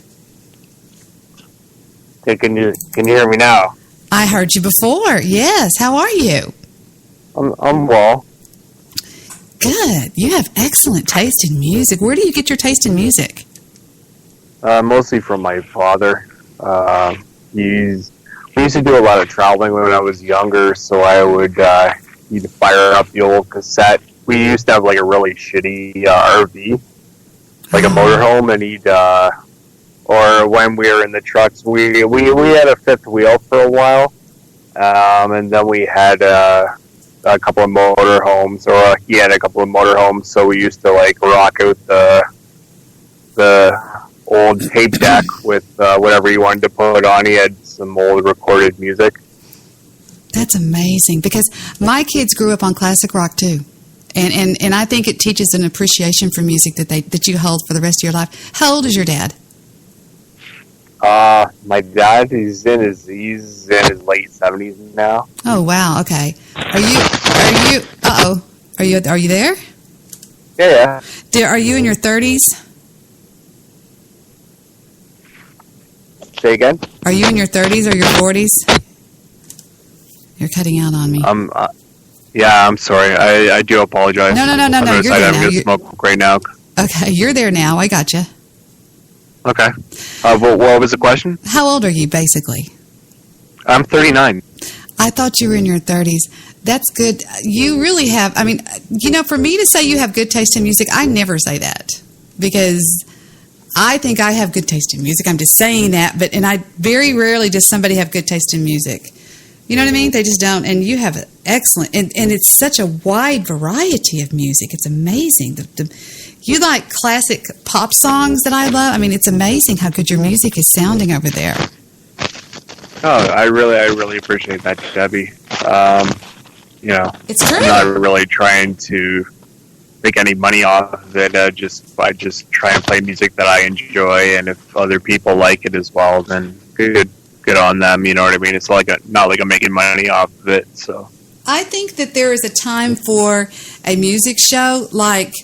Speaker 10: Hey, can you hear me now?
Speaker 5: I heard you before. Yes. How are you?
Speaker 10: I'm well.
Speaker 5: Good. You have excellent taste in music. Where do you get your taste in music?
Speaker 10: Mostly from my father. We used to do a lot of traveling when I was younger, so I would he'd fire up the old cassette. We used to have like a really shitty RV, like a motorhome, and he'd or when we were in the trucks, we had a fifth wheel for a while, and then we had a couple of motorhomes, or he had a couple of motorhomes, so we used to like rock out the old tape deck with whatever he wanted to put on. He had some old recorded music.
Speaker 5: That's amazing, because my kids grew up on classic rock too. And I think it teaches an appreciation for music that you hold for the rest of your life. How old is your dad?
Speaker 10: My dad, he's in his late 70s now.
Speaker 5: Oh wow, okay. Are you there?
Speaker 10: Yeah.
Speaker 5: Are you in your 30s?
Speaker 10: Say again?
Speaker 5: Are you in your 30s or your 40s? You're cutting out on me.
Speaker 10: Yeah, I'm sorry. I do apologize.
Speaker 5: No.
Speaker 10: I'm
Speaker 5: You're
Speaker 10: going
Speaker 5: there now.
Speaker 10: to smoke right now.
Speaker 5: Okay, you're there now. I got you.
Speaker 10: Okay. What was the question?
Speaker 5: How old are you, basically?
Speaker 10: I'm 39.
Speaker 5: I thought you were in your 30s. That's good. You really have, I mean, for me to say you have good taste in music, I never say that, because I think I have good taste in music. I'm just saying that, and I very rarely does somebody have good taste in music. You know what I mean? They just don't. And you have excellent, and it's such a wide variety of music. It's amazing. You like classic pop songs that I love. I mean, it's amazing how good your music is sounding over there.
Speaker 10: Oh, I really appreciate that, Debbie.
Speaker 5: It's true.
Speaker 10: I'm not really trying to make any money off of it. I just try and play music that I enjoy, and if other people like it as well, then good on them. You know what I mean? It's not like I'm making money off of it. So
Speaker 5: I think that there is a time for a music show. Like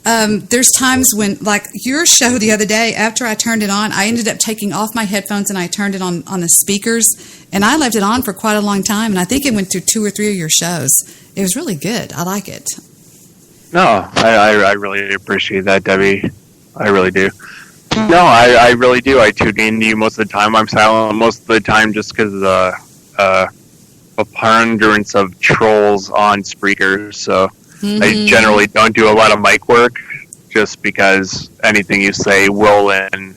Speaker 5: there's times when, like your show the other day, after I turned it on, I ended up taking off my headphones and I turned it on the speakers, and I left it on for quite a long time, and I think it went through 2 or 3 of your shows. It was really good. I like it.
Speaker 10: No, I really appreciate that, Debbie. I really do. No, I really do. I tune in to you most of the time. I'm silent most of the time just because of the preponderance of trolls on Spreaker. So I generally don't do a lot of mic work, just because anything you say will and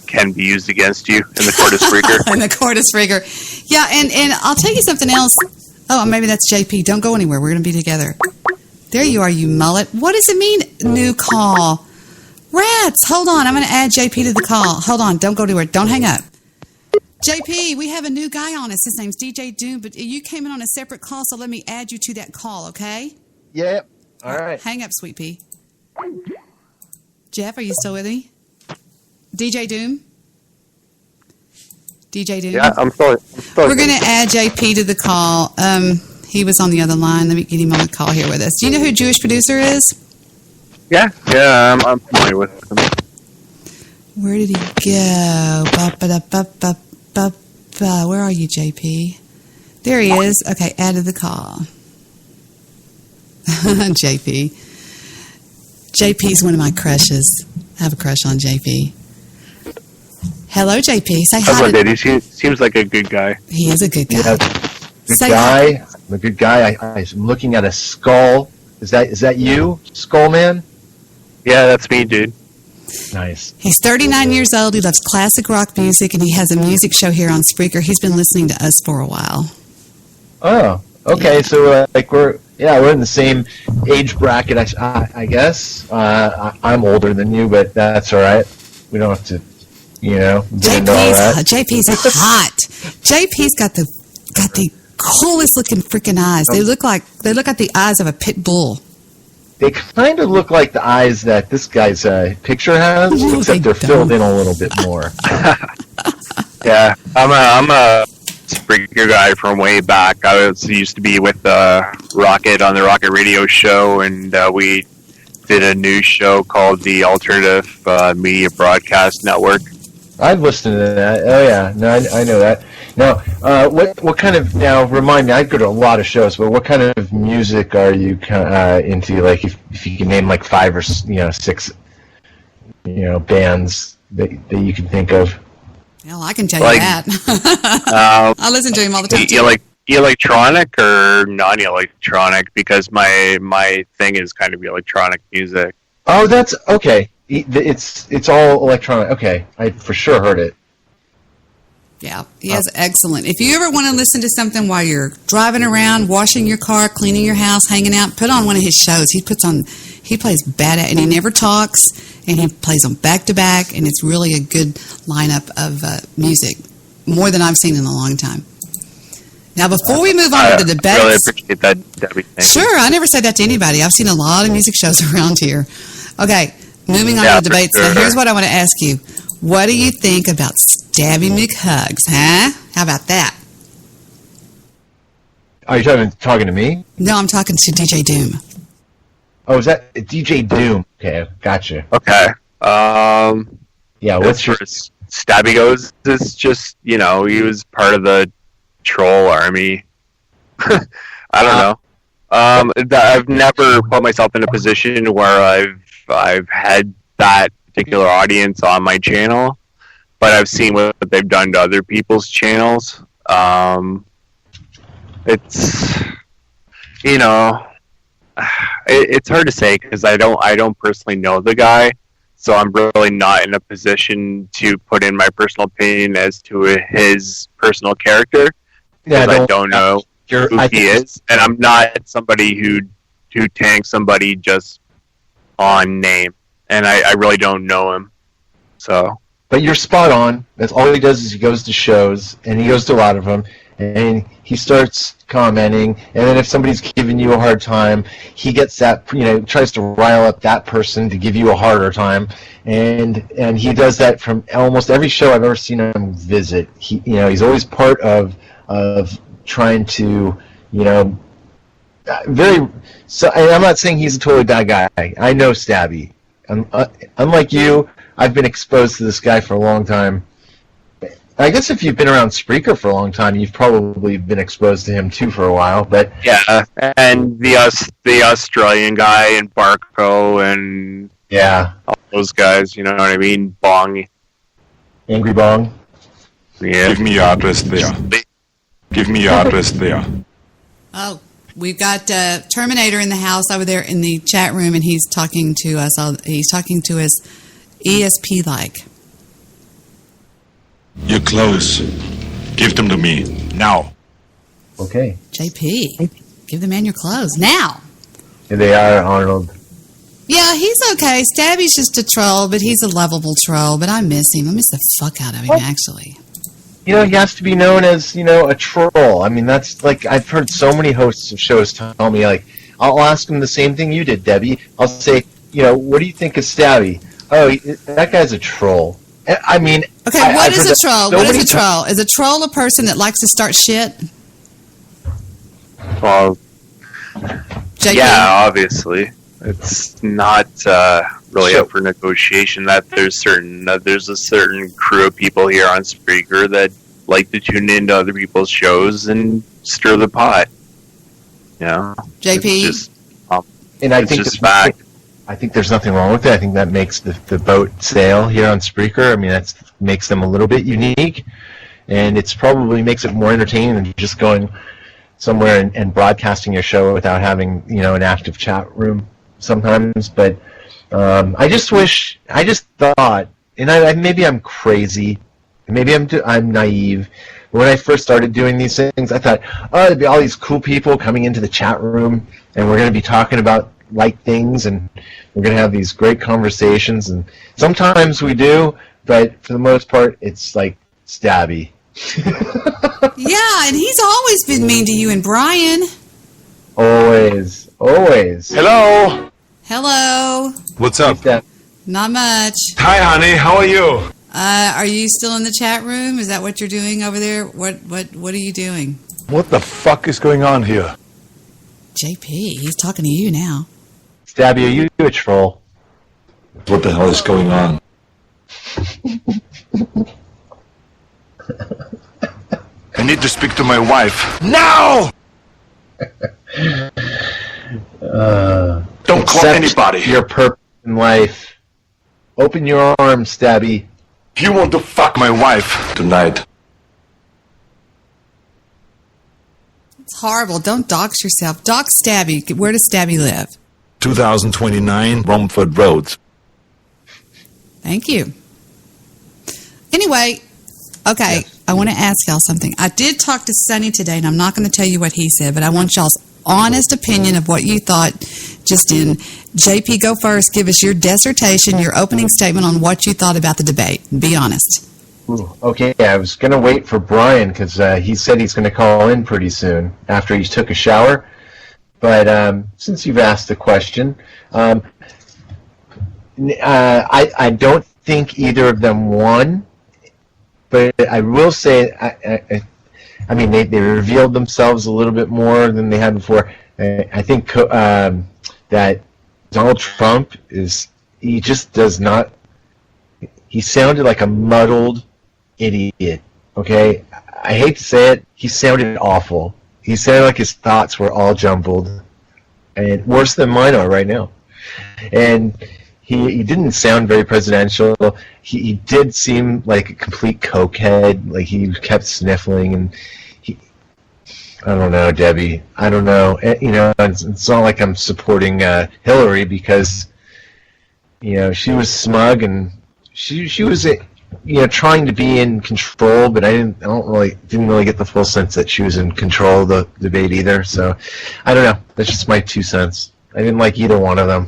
Speaker 10: can be used against you in the court of Spreaker.
Speaker 5: In the court of Spreaker. Yeah, and I'll tell you something else. Oh, maybe that's JP. Don't go anywhere. We're going to be together. There you are, you mullet. What does it mean, new call? Rats, hold on. I'm going to add JP to the call. Hold on. Don't go anywhere. Don't hang up. JP, we have a new guy on us. His name's DJDOOM, but you came in on a separate call, so let me add you to that call, okay?
Speaker 11: Yep. All right.
Speaker 5: Hang up, sweet pea. Jeff, are you still with me? DJDOOM? DJDOOM?
Speaker 10: Yeah, I'm sorry.
Speaker 5: We're going to add JP to the call. He was on the other line. Let me get him on the call here with us. Do you know who Jewish Producer is?
Speaker 10: Yeah, I'm familiar with him.
Speaker 5: Where did he go? Where are you, JP? There he is. Okay, added the call. JP. JP's one of my crushes. I have a crush on JP. Hello, JP. Say hi.
Speaker 10: Hello, Daddy. He seems like a good guy.
Speaker 5: He is a good guy.
Speaker 11: Yeah, good guy. I'm a good guy. I'm looking at a skull. Is that you, Skull Man?
Speaker 10: Yeah, that's me, dude.
Speaker 11: Nice.
Speaker 5: He's 39 years old. He loves classic rock music, and he has a music show here on Spreaker. He's been listening to us for a while.
Speaker 11: Oh, okay. Yeah. So, we're in the same age bracket, I guess. I'm older than you, but that's all right. We don't have to,
Speaker 5: JP's hot. JP's got the coolest looking freaking eyes. They look like the eyes of a pit bull.
Speaker 11: They kind of look like the eyes that this guy's picture has, except they're filled in a little bit more.
Speaker 10: Yeah, I'm a Spreaker guy from way back. I used to be with Rocket on the Rocket Radio show, and we did a news show called the Alternative Media Broadcast Network.
Speaker 11: I've listened to that. Oh yeah, no, I know that. Now, what kind of, now remind me, I go to a lot of shows, but what kind of music are you into? Like, if you can name like 5 or 6, bands that you can think of.
Speaker 5: Well, I can tell you that. I listen to him all the time.
Speaker 10: You like electronic or non-electronic? Because my thing is kind of electronic music.
Speaker 11: Oh, that's okay. It's all electronic. Okay, I for sure heard it.
Speaker 5: Yeah, he has excellent. If you ever want to listen to something while you're driving around, washing your car, cleaning your house, hanging out, put on one of his shows. He plays badass, and he never talks, and he plays them back to back, and it's really a good lineup of music, more than I've seen in a long time. Now, before we move on to the debates,
Speaker 10: I really appreciate that, Debbie.
Speaker 5: Sure, I never said that to anybody. I've seen a lot of music shows around here. Okay, moving on to the debates.
Speaker 10: Sure.
Speaker 5: Now, here's what I want to ask you. What do you think about Stabby McHugs, huh? How about that?
Speaker 11: Are you talking to me?
Speaker 5: No, I'm talking to DJ Doom.
Speaker 11: Oh, is that DJ Doom? Okay, gotcha.
Speaker 10: Okay.
Speaker 11: Yeah, what's your...
Speaker 10: Stabby goes, is just, he was part of the troll army. I don't know. I've never put myself in a position where I've had that particular audience on my channel, but I've seen what they've done to other people's channels. It's it's hard to say because I don't personally know the guy, so I'm really not in a position to put in my personal opinion as to his personal character.
Speaker 11: Yeah,
Speaker 10: I don't know who he is, and I'm not somebody who tanks somebody just on name, and I really don't know him. So,
Speaker 11: but you're spot on. That's all he does is he goes to shows, and he goes to a lot of them, and he starts commenting, and then if somebody's giving you a hard time, he gets that, tries to rile up that person to give you a harder time, and he does that from almost every show I've ever seen him visit. He's always part of trying to, so I'm not saying he's a totally bad guy. I know Stabby. Unlike you, I've been exposed to this guy for a long time. I guess if you've been around Spreaker for a long time, you've probably been exposed to him too for a while. But
Speaker 10: yeah, and the Australian guy and Barco and all those guys, you know what I mean? Bong,
Speaker 11: Angry Bong.
Speaker 10: Yeah.
Speaker 12: Give me your address there. Give me your address there.
Speaker 5: Oh, we've got Terminator in the house over there in the chat room, and he's talking to us. He's talking to us ESP-like.
Speaker 12: Your clothes. Give them to me. Now.
Speaker 11: Okay.
Speaker 5: JP, give the man your clothes. Now.
Speaker 11: Here they are, Arnold.
Speaker 5: Yeah, he's okay. Stabby's just a troll, but he's a lovable troll, but I miss him. I miss the fuck out of him, actually.
Speaker 11: He has to be known as, a troll. I mean, that's like, I've heard so many hosts of shows tell me, like, I'll ask them the same thing you did, Debbie. I'll say, what do you think of Stabby? Oh, that guy's a troll. I mean...
Speaker 5: Okay, what is a troll? What is a troll? Is a troll a person that likes to start shit?
Speaker 10: Well,
Speaker 5: JP?
Speaker 10: yeah, obviously. It's not really up for negotiation that there's a certain crew of people here on Spreaker that like to tune into other people's shows and stir the pot.
Speaker 5: JP?
Speaker 10: It's just,
Speaker 11: and I think
Speaker 10: just fact.
Speaker 11: I think there's nothing wrong with it. I think that makes the boat sail here on Spreaker. I mean, that makes them a little bit unique, and it's probably makes it more entertaining than just going somewhere and broadcasting your show without having an active chat room sometimes. But I just thought, and maybe I'm crazy, maybe I'm naive. When I first started doing these things, I thought, there'd be all these cool people coming into the chat room, and we're going to be talking about like things, and we're going to have these great conversations, and sometimes we do, but for the most part, it's like Stabby.
Speaker 5: Yeah, and he's always been mean to you and Brian.
Speaker 11: Always.
Speaker 12: Hello.
Speaker 5: Hello.
Speaker 12: What's up?
Speaker 5: Not much.
Speaker 12: Hi, honey. How are you?
Speaker 5: Are you still in the chat room? Is that what you're doing over there? What are you doing?
Speaker 12: What the fuck is going on here?
Speaker 5: JP, he's talking to you now.
Speaker 11: Stabby, are you a troll?
Speaker 12: What the hell is going on? I need to speak to my wife. Now! Don't call anybody.
Speaker 11: Your purpose in life. Open your arms, Stabby.
Speaker 12: You want to fuck my wife tonight.
Speaker 5: It's horrible. Don't dox yourself. Dox Stabby. Where does Stabby live?
Speaker 12: 2029 Romford Road.
Speaker 5: Thank you. Anyway, okay, yes. I want to ask y'all something. I did talk to Sonny today, and I'm not going to tell you what he said, but I want y'all's honest opinion of what you thought. Just in JP, go first. Give us your dissertation, your opening statement on what you thought about the debate. Be honest.
Speaker 11: Ooh, okay, I was going to wait for Brian because he said he's going to call in pretty soon after he took a shower. But since you've asked the question, I don't think either of them won. But I will say, I mean, they revealed themselves a little bit more than they had before. I think that Donald Trump he just does not, he sounded like a muddled idiot, okay? I hate to say it, he sounded awful. He sounded like his thoughts were all jumbled, and worse than mine are right now. And he didn't sound very presidential. He did seem like a complete cokehead, like he kept sniffling, and I don't know, Debbie. I don't know. You know, it's not like I'm supporting Hillary because, you know, she was smug and she was, you know, trying to be in control, but I didn't really get the full sense that she was in control of the debate either. So, I don't know. That's just my 2 cents. I didn't like either one of them.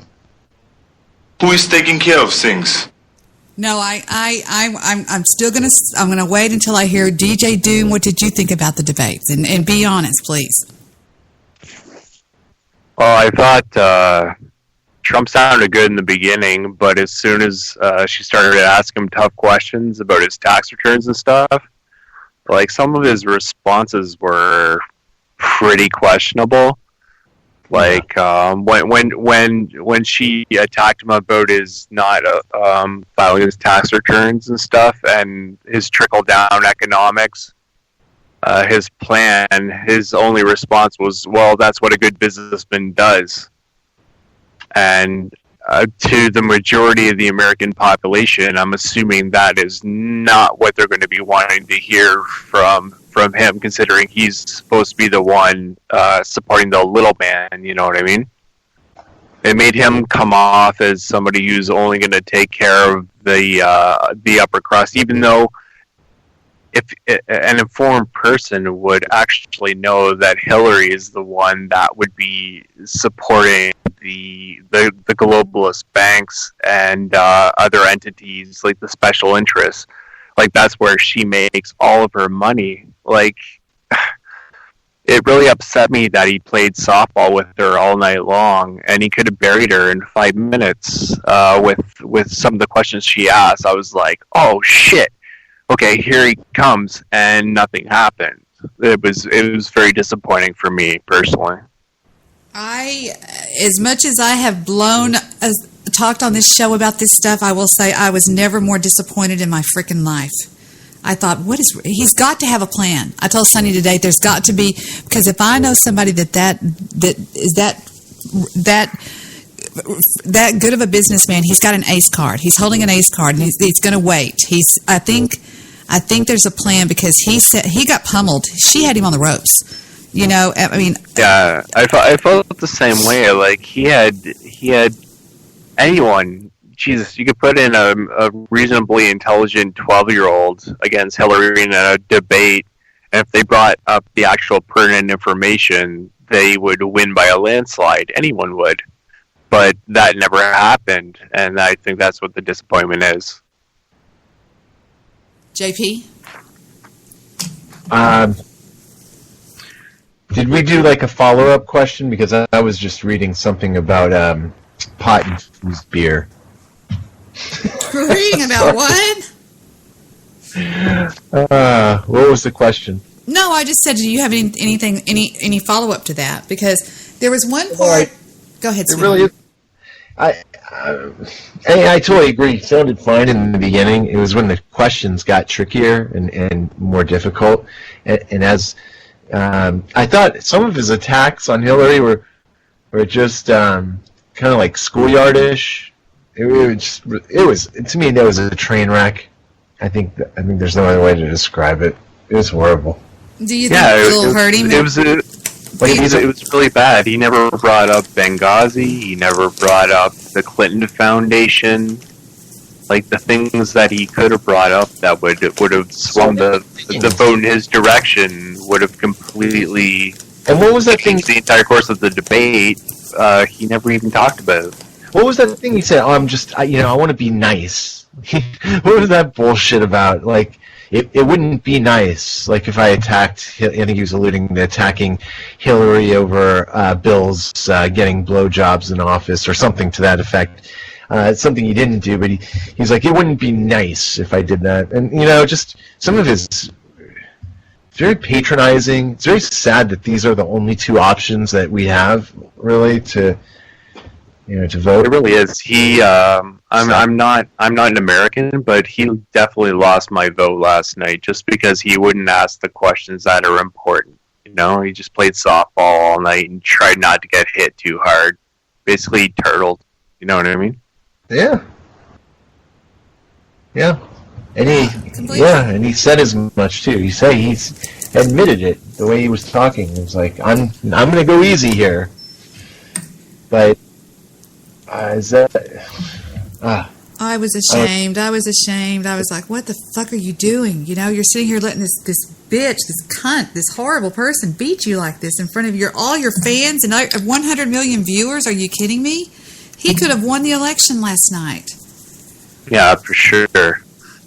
Speaker 12: Who is taking care of things?
Speaker 5: No, I'm still I'm gonna wait until I hear DJ Doom. What did you think about the debates? And be honest, please.
Speaker 10: Well, I thought Trump sounded good in the beginning, but as soon as she started to ask him tough questions about his tax returns and stuff, like some of his responses were pretty questionable. Like when she attacked him about his not filing his tax returns and stuff, and his trickle down economics, his plan, his only response was, "Well, that's what a good businessman does." And to the majority of the American population, I'm assuming that is not what they're going to be wanting to hear from him, considering he's supposed to be the one supporting the little man, you know what I mean? It made him come off as somebody who's only going to take care of the upper crust, even though if an informed person would actually know that Hillary is the one that would be supporting the globalist banks and other entities like the special interests. Like, that's where she makes all of her money. Like, it really upset me that he played softball with her all night long, and he could have buried her in 5 minutes with some of the questions she asked. I was like, oh shit, okay, here he comes, and nothing happened. It was very disappointing for me personally.
Speaker 5: As much as I have talked on this show about this stuff, I will say I was never more disappointed in my freaking life. I thought, he's got to have a plan. I told Sonny today, there's got to be, because if I know somebody that is that good of a businessman, he's got an ace card. He's holding an ace card, and he's going to wait. I think there's a plan, because he got pummeled. She had him on the ropes. You know, I mean.
Speaker 10: Yeah, I felt the same way. Like, he had anyone. Jesus, you could put in a reasonably intelligent 12-year-old against Hillary in a debate, and if they brought up the actual pertinent information, they would win by a landslide. Anyone would. But that never happened, and I think that's what the disappointment is.
Speaker 5: JP?
Speaker 11: Did we do like a follow-up question? Because I was just reading something about pot infused beer.
Speaker 5: Reading about what?
Speaker 11: What was the question?
Speaker 5: No, I just said, do you have any follow-up to that? Because there was one part. Go ahead,
Speaker 11: It really is. I totally agree. It sounded fine in the beginning. It was when the questions got trickier and more difficult. And as I thought some of his attacks on Hillary were just kind of like schoolyardish. It was to me that was a train wreck. I think there's no other way to describe it. It was horrible.
Speaker 5: Do you think it'll hurt him?
Speaker 10: It was really bad. He never brought up Benghazi. He never brought up the Clinton Foundation. Like the things that he could have brought up that would have swung the vote in his direction would have completely.
Speaker 11: And what was that thing?
Speaker 10: The entire course of the debate, he never even talked about.
Speaker 11: What was that thing he said? Oh, I want to be nice. What was that bullshit about? Like, it wouldn't be nice. Like, if I attacked, I think he was alluding to attacking Hillary over Bill's getting blowjobs in office or something to that effect. It's something he didn't do, but he's like, it wouldn't be nice if I did that. And, just some of his very patronizing. It's very sad that these are the only two options that we have, really, to vote.
Speaker 10: It really is. I'm not an American, but he definitely lost my vote last night just because he wouldn't ask the questions that are important. He just played softball all night and tried not to get hit too hard. Basically, he turtled. You know what I mean?
Speaker 11: Yeah. Yeah. And he said as much too. He's admitted it the way he was talking. He was like, I'm gonna go easy here. But is that
Speaker 5: I was ashamed. I was like, what the fuck are you doing? You're sitting here letting this bitch, this cunt, this horrible person beat you like this in front of all your fans and 100 million viewers. Are you kidding me? He could have won the election last night.
Speaker 10: Yeah, for sure.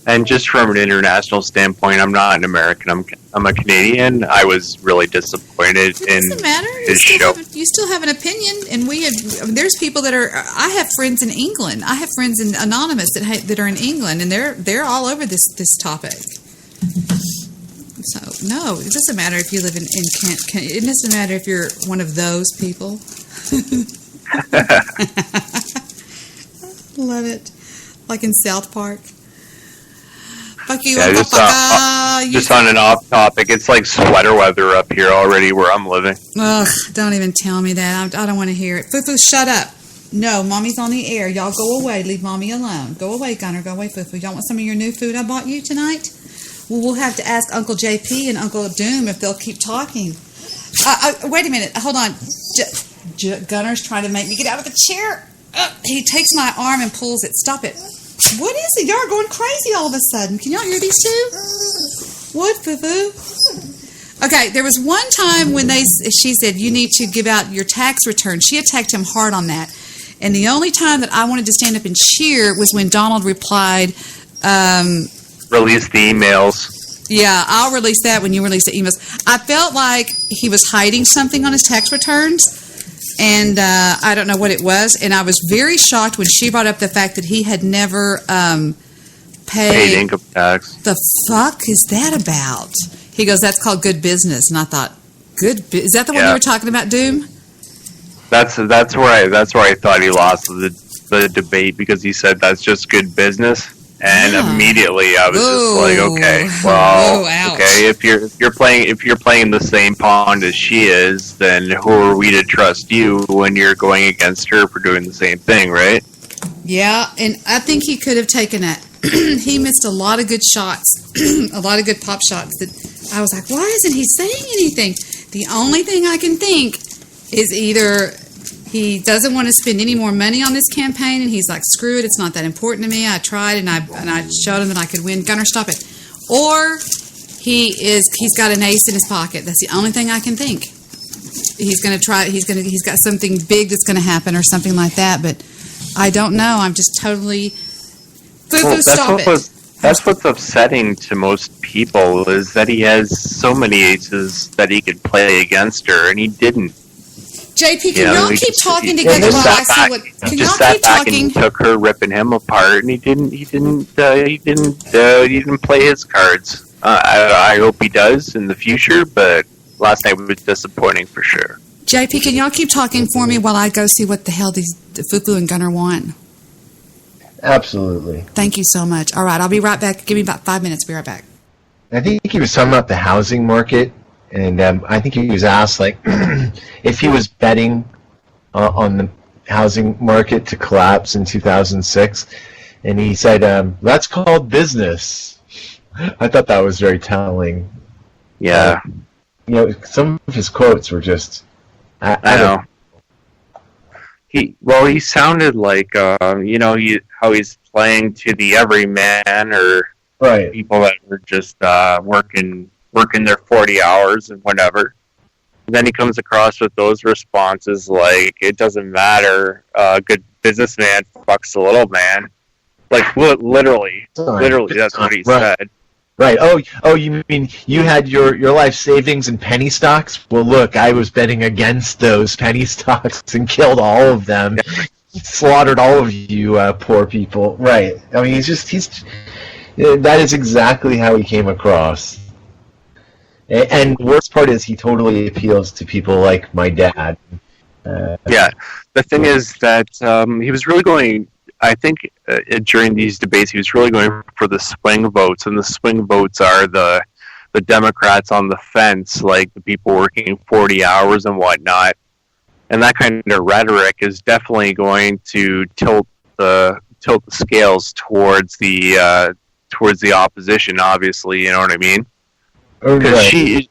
Speaker 10: And just from an international standpoint, I'm not an American. I'm a Canadian. I was really disappointed in his show.
Speaker 5: You still have an opinion, and there's people that are. I have friends in England. I have friends in Anonymous that are in England, and they're all over this topic. So no, it doesn't matter if you live in it doesn't matter if you're one of those people. Love it, like in South Park. Fuck you,
Speaker 10: yeah, just on an off topic, it's like sweater weather up here already where I'm living.
Speaker 5: Ugh, don't even tell me that. I don't want to hear it. Fufu, shut up. No, Mommy's on the air. Y'all go away. Leave Mommy alone. Go away, Gunner. Go away, Fufu. Y'all want some of your new food I bought you tonight? Well, we'll have to ask Uncle JP and Uncle Doom if they'll keep talking. Wait a minute. Hold on. Gunner's trying to make me get out of the chair. He takes my arm and pulls it. Stop it. What is it? Y'all are going crazy all of a sudden. Can y'all hear these two? What, Fufu? Okay, there was one time when she said, you need to give out your tax return. She attacked him hard on that. And the only time that I wanted to stand up and cheer was when Donald replied...
Speaker 10: Release the emails.
Speaker 5: Yeah, I'll release that when you release the emails. I felt like he was hiding something on his tax returns. And I don't know what it was. And I was very shocked when she brought up the fact that he had never paid
Speaker 10: income tax.
Speaker 5: The fuck is that about? He goes, that's called good business. And I thought, is that the one you were talking about, Doom?
Speaker 10: That's where I thought he lost the debate, because he said that's just good business. And immediately I was just like, okay, well, okay, if you're playing the same pond as she is, then who are we to trust you when you're going against her for doing the same thing, right?
Speaker 5: Yeah, and I think he could have taken it. He missed a lot of good shots, a lot of good pop shots that I was like, why isn't he saying anything? The only thing I can think is either he doesn't want to spend any more money on this campaign, and he's like, screw it, it's not that important to me. I tried, and I showed him that I could win. Gunner, stop it. Or he's got an ace in his pocket. That's the only thing I can think. He's going to try. He's got something big that's going to happen or something like that. But I don't know. I'm just totally. Stop it.
Speaker 10: That's what's upsetting to most people, is that he has so many aces that he could play against her, and he didn't.
Speaker 5: JP, can y'all keep talking together while I see what? Can y'all keep talking?
Speaker 10: And took her ripping him apart, and he didn't play his cards. I hope he does in the future, but last night was disappointing for sure.
Speaker 5: JP, can y'all keep talking for me while I go see what the hell these Fufu and Gunnar want?
Speaker 11: Absolutely.
Speaker 5: Thank you so much. All right, I'll be right back. Give me about 5 minutes. Be right back.
Speaker 11: I think he was talking about the housing market, and I think he was asked, like, if he was betting on the housing market to collapse in 2006, and he said, that's called business. I thought that was very telling.
Speaker 10: Yeah.
Speaker 11: Some of his quotes were just... I
Speaker 10: know. He sounded like, how he's playing to the everyman or people that are just working their 40 hours and whatever. And then he comes across with those responses like, it doesn't matter, good businessman fucks the little man. Like, literally, that's what he said.
Speaker 11: Right. Oh, you mean you had your life savings in penny stocks? Well, look, I was betting against those penny stocks and killed all of them. Slaughtered all of you poor people. Right. I mean, that is exactly how he came across. And the worst part is he totally appeals to people like my dad.
Speaker 10: Yeah. The thing is that he was really going... I think during these debates, he was really going for the swing votes, and the swing votes are the Democrats on the fence, like the people working 40 hours and whatnot. And that kind of rhetoric is definitely going to tilt the scales towards the opposition. Obviously, you know what I mean? Because he's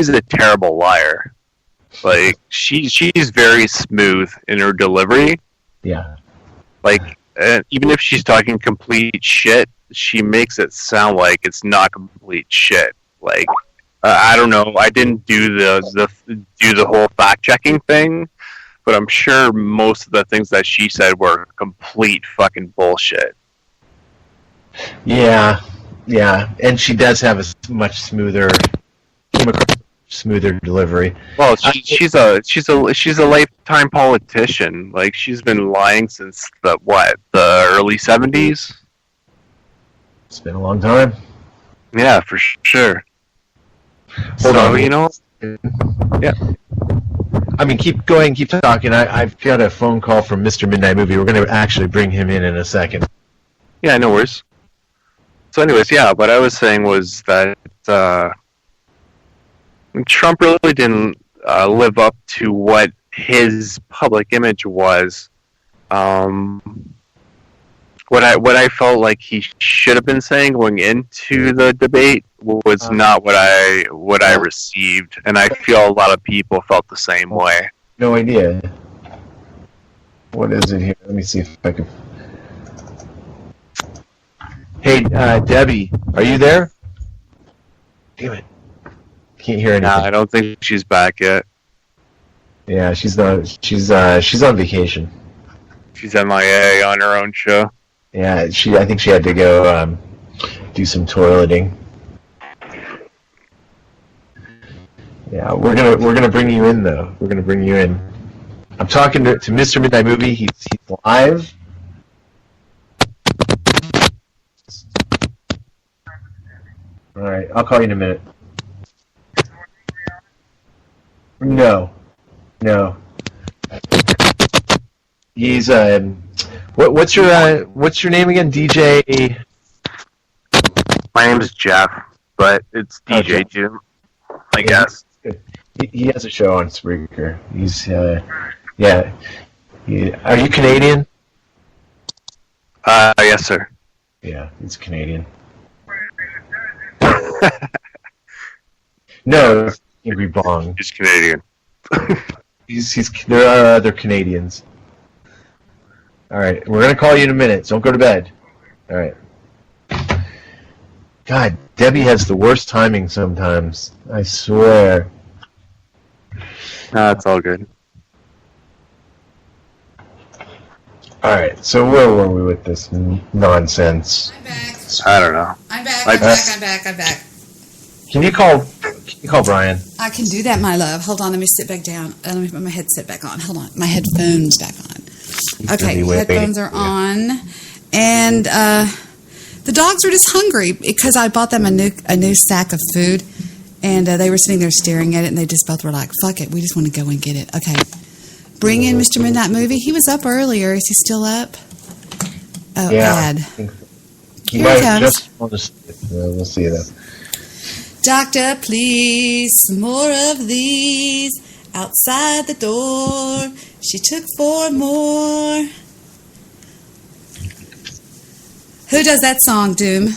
Speaker 10: a terrible liar. Like she's very smooth in her delivery.
Speaker 11: Yeah.
Speaker 10: Like, even if she's talking complete shit, she makes it sound like it's not complete shit. Like, I don't know. I didn't do the whole fact checking thing, but I'm sure most of the things that she said were complete fucking bullshit.
Speaker 11: Yeah, and she does have a much smoother delivery.
Speaker 10: Well, she's a lifetime politician. Like, she's been lying since the early 70s.
Speaker 11: It's been a long time.
Speaker 10: Yeah, for sure.
Speaker 11: Hold on.
Speaker 10: Yeah.
Speaker 11: I mean, keep talking. I've got a phone call from Mr. Midnight Movie. We're going to actually bring him in a second.
Speaker 10: Yeah, no worries. So, anyways, yeah, what I was saying was that Trump really didn't live up to what his public image was. What I felt like he should have been saying going into the debate was not what I received, and I feel a lot of people felt the same way.
Speaker 11: No idea. What is it here? Let me see if I can. Hey, Debbie, are you there? Damn it. Can't hear anything.
Speaker 10: Nah, I don't think she's back yet.
Speaker 11: Yeah, she's not. She's on vacation.
Speaker 10: She's MIA on her own show.
Speaker 11: Yeah, I think she had to go do some toileting. Yeah, we're gonna bring you in though. We're gonna bring you in. I'm talking to Mr. Midnight Movie. He's live. All right, I'll call you in a minute. No. He's what's your name again? DJ.
Speaker 10: My name is Jeff, but it's DJ Jim, I guess.
Speaker 11: He has a show on Spreaker. He's yeah. Are you Canadian?
Speaker 10: Yes, sir.
Speaker 11: Yeah, he's Canadian. No, Angry Bong.
Speaker 10: He's Canadian.
Speaker 11: There are other Canadians. All right, we're gonna call you in a minute. So don't go to bed. All right. God, Debbie has the worst timing sometimes. I swear.
Speaker 10: It's all good.
Speaker 11: All right, so where were we with this nonsense?
Speaker 5: I'm back.
Speaker 10: I don't know.
Speaker 5: I'm back.
Speaker 11: Can you call Brian?
Speaker 5: I can do that, my love. Hold on, let me sit back down. Let me put my headset back on. Hold on, my headphones back on. Okay, headphones are on, and the dogs are just hungry because I bought them a new sack of food, and they were sitting there staring at it, and they just both were like, "Fuck it, we just want to go and get it." Okay, bring in Mr. Midnight Movie? He was up earlier. Is he still up? Oh,
Speaker 11: Yeah,
Speaker 5: Ad.
Speaker 11: I think so. He
Speaker 5: Here
Speaker 11: might
Speaker 5: he
Speaker 11: have
Speaker 5: comes.
Speaker 11: just on the we'll see that.
Speaker 5: Doctor, please, more of these outside the door. She took 4 more. Who does that song, Doom?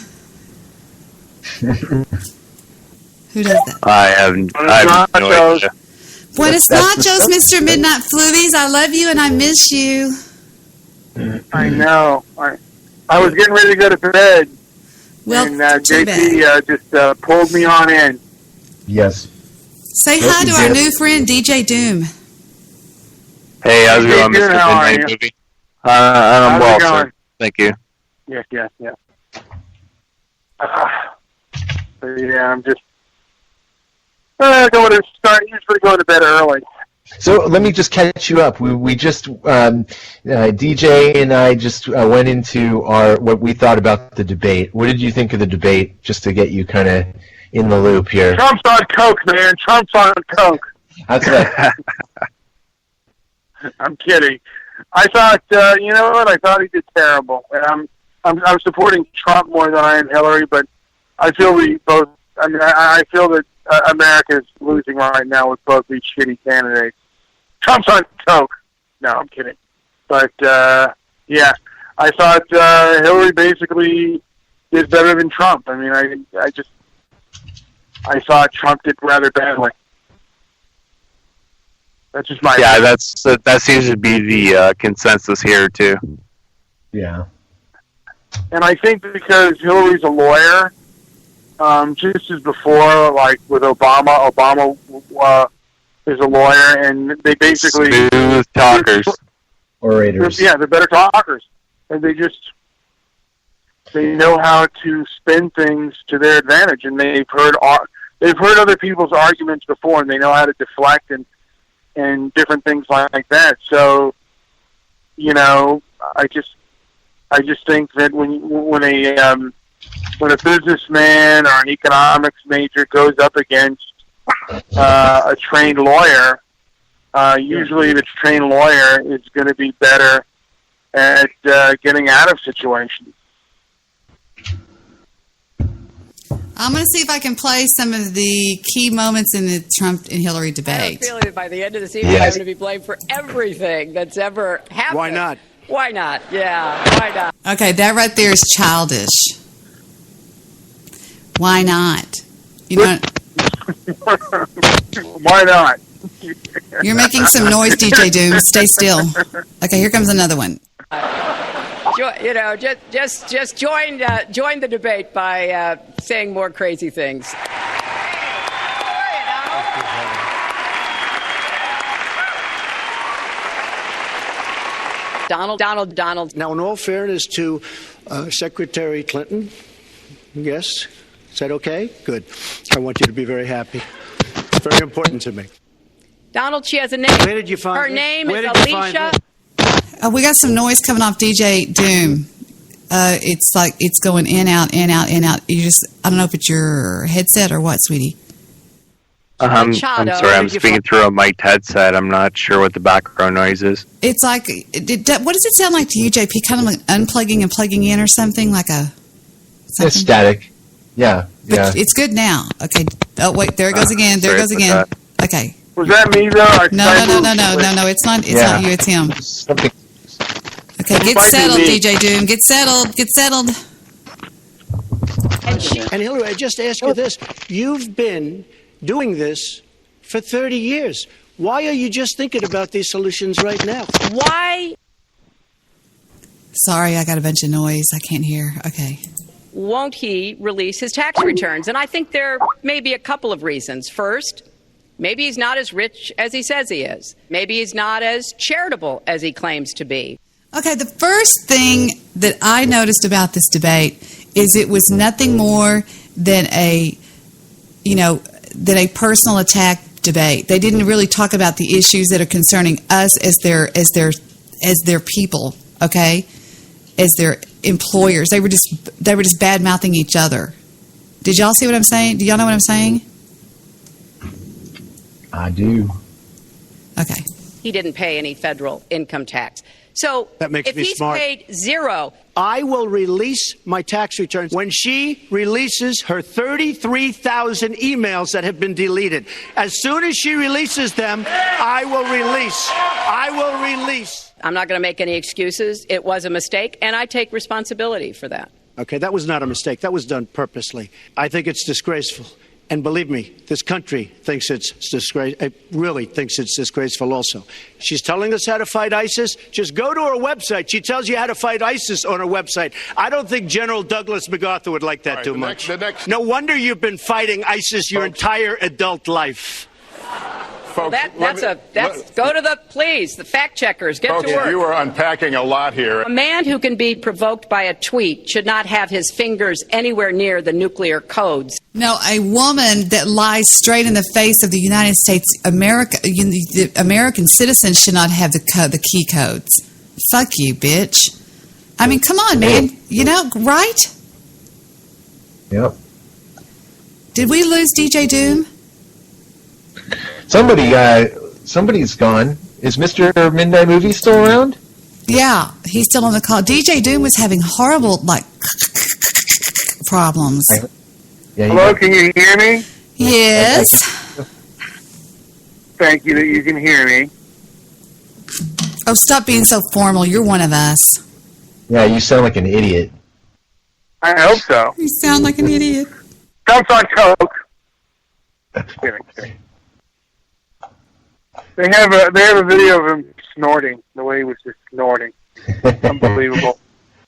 Speaker 5: Who does that?
Speaker 10: I have no idea.
Speaker 5: Buenos
Speaker 11: That's the
Speaker 5: nachos,
Speaker 11: stuff.
Speaker 5: Mr. Midnight Fluvies. I love you and I miss you.
Speaker 13: I know. I was getting ready to go to bed,
Speaker 5: Well,
Speaker 13: and
Speaker 5: too bad.
Speaker 13: JP just pulled me on in.
Speaker 11: Yes.
Speaker 5: Say hi to our new friend, DJ Doom.
Speaker 10: Hey, how's it
Speaker 13: Hey,
Speaker 10: going,
Speaker 13: June,
Speaker 10: Mr.
Speaker 13: how are
Speaker 10: Midnight
Speaker 13: you?
Speaker 10: Movie? I'm
Speaker 13: How's
Speaker 10: well,
Speaker 13: it going?
Speaker 10: sir. Thank you.
Speaker 13: Yes. So, yeah, I'm just going to start. Usually going to bed early.
Speaker 11: So let me just catch you up. We just DJ and I just went into what we thought about the debate. What did you think of the debate? Just to get you kind of in the loop here.
Speaker 13: Trump's on coke, man. Trump's on coke.
Speaker 11: That's right.
Speaker 13: I'm kidding. I thought, you know what? I thought he did terrible. And I'm supporting Trump more than I am Hillary, but I feel we both. I mean, I feel that America is losing right now with both these shitty candidates. Trump's on coke. No, I'm kidding. But yeah, I thought Hillary basically is better than Trump. I mean, I thought Trump did rather badly. That's just my
Speaker 10: Yeah,
Speaker 13: opinion.
Speaker 10: that seems to be the consensus here too.
Speaker 11: Yeah.
Speaker 13: And I think because Hillary's a lawyer, just as before, like with Obama is a lawyer, and they basically
Speaker 10: Smooth talkers.
Speaker 11: Orators.
Speaker 13: Yeah, they're better talkers, and they know how to spin things to their advantage, and they've heard other people's arguments before, and they know how to deflect and different things like that. So, you know, I just think that when a businessman or an economics major goes up against a trained lawyer, usually the trained lawyer is going to be better at getting out of situations.
Speaker 5: I'm going to see if I can play some of the key moments in the Trump and Hillary
Speaker 14: I have a
Speaker 5: debate.
Speaker 14: feeling that by the end of this evening,
Speaker 11: Yes.
Speaker 14: I'm going to be blamed for everything that's ever happened.
Speaker 15: Why not?
Speaker 14: Why not? Yeah, why not?
Speaker 5: Okay, that right there is childish. Why not? You know,
Speaker 13: Why not?
Speaker 5: you're making some noise, DJ Doom. Stay still. Okay, here comes another one.
Speaker 14: You know, just join the debate by saying more crazy things. Donald.
Speaker 15: Now, in all fairness to Secretary Clinton, yes, is that okay? Good. I want you to be very happy. It's very important to me.
Speaker 14: Donald, she has a name.
Speaker 15: Where did you find
Speaker 14: Her
Speaker 15: this?
Speaker 14: name
Speaker 15: Where
Speaker 14: is
Speaker 15: did you find
Speaker 14: Alicia.
Speaker 5: We got some noise coming off DJ Doom. It's like it's going in, out, in, out, in, out. I don't know if it's your headset or what, sweetie.
Speaker 10: I'm sorry, I'm speaking through a mic'd headset. I'm not sure what the background noise is.
Speaker 5: It's like, what does it sound like to you, JP? Kind of like unplugging and plugging in or something? Like a...
Speaker 11: It's static. Yeah.
Speaker 5: But
Speaker 11: Yeah.
Speaker 5: it's good now. Okay. Oh, wait, there it goes again. There it goes
Speaker 10: sorry
Speaker 5: again.
Speaker 10: about
Speaker 5: Okay.
Speaker 13: Was that me though?
Speaker 5: No. It's not. It's not you. It's him.
Speaker 11: Something.
Speaker 5: Okay, get
Speaker 13: might be
Speaker 5: settled,
Speaker 13: me.
Speaker 5: DJ Doom. Get settled. Get settled.
Speaker 15: And Hillary, I just ask you this. You've been doing this for 30 years. Why are you just thinking about these solutions right now?
Speaker 14: Why
Speaker 5: Sorry, I got a bunch of noise. I can't hear. Okay.
Speaker 14: won't he release his tax returns? And I think there may be a couple of reasons. First, maybe he's not as rich as he says he is. Maybe he's not as charitable as he claims to be.
Speaker 5: Okay, the first thing that I noticed about this debate is it was nothing more than a personal attack debate. They didn't really talk about the issues that are concerning us as their people, okay? As their employers. They were just bad-mouthing each other. Did y'all see what I'm saying? Do y'all know what I'm saying?
Speaker 11: I do.
Speaker 5: Okay.
Speaker 14: he didn't pay any federal income tax. So
Speaker 15: That makes
Speaker 14: if
Speaker 15: me
Speaker 14: he's
Speaker 15: smart.
Speaker 14: paid zero,
Speaker 15: I will release my tax returns when she releases her 33,000 emails that have been deleted. As soon as she releases them, I will release.
Speaker 14: I'm not going to make any excuses. It was a mistake, and I take responsibility for that.
Speaker 15: Okay, that was not a mistake. That was done purposely. I think it's disgraceful. And believe me, this country thinks it's disgraceful. It really thinks it's disgraceful also. She's telling us how to fight ISIS. Just go to her website. She tells you how to fight ISIS on her website. I don't think General Douglas MacArthur would like that too much. No wonder you've been fighting ISIS your entire adult life.
Speaker 14: Folks, go to the fact checkers, get to work.
Speaker 16: You are unpacking a lot here.
Speaker 14: A man who can be provoked by a tweet should not have his fingers anywhere near the nuclear codes.
Speaker 5: No, a woman that lies straight in the face of the United States, the American citizens should not have the key codes. Fuck you, bitch. I mean, come on, man. You know, right?
Speaker 11: Yep.
Speaker 5: Did we lose DJ Doom?
Speaker 11: Somebody's gone. Is Mr. Midnight Movie still around?
Speaker 5: Yeah, he's still on the call. DJ Doom was having horrible, problems.
Speaker 13: Hello, can you hear me?
Speaker 5: Yes.
Speaker 13: Thank you that you can hear me.
Speaker 5: Oh, stop being so formal. You're one of us.
Speaker 11: Yeah, you sound like an idiot.
Speaker 13: I hope so.
Speaker 5: You sound like an idiot.
Speaker 13: Dumps on Coke. Kidding. They have a video of him snorting, the way he was just snorting. Unbelievable.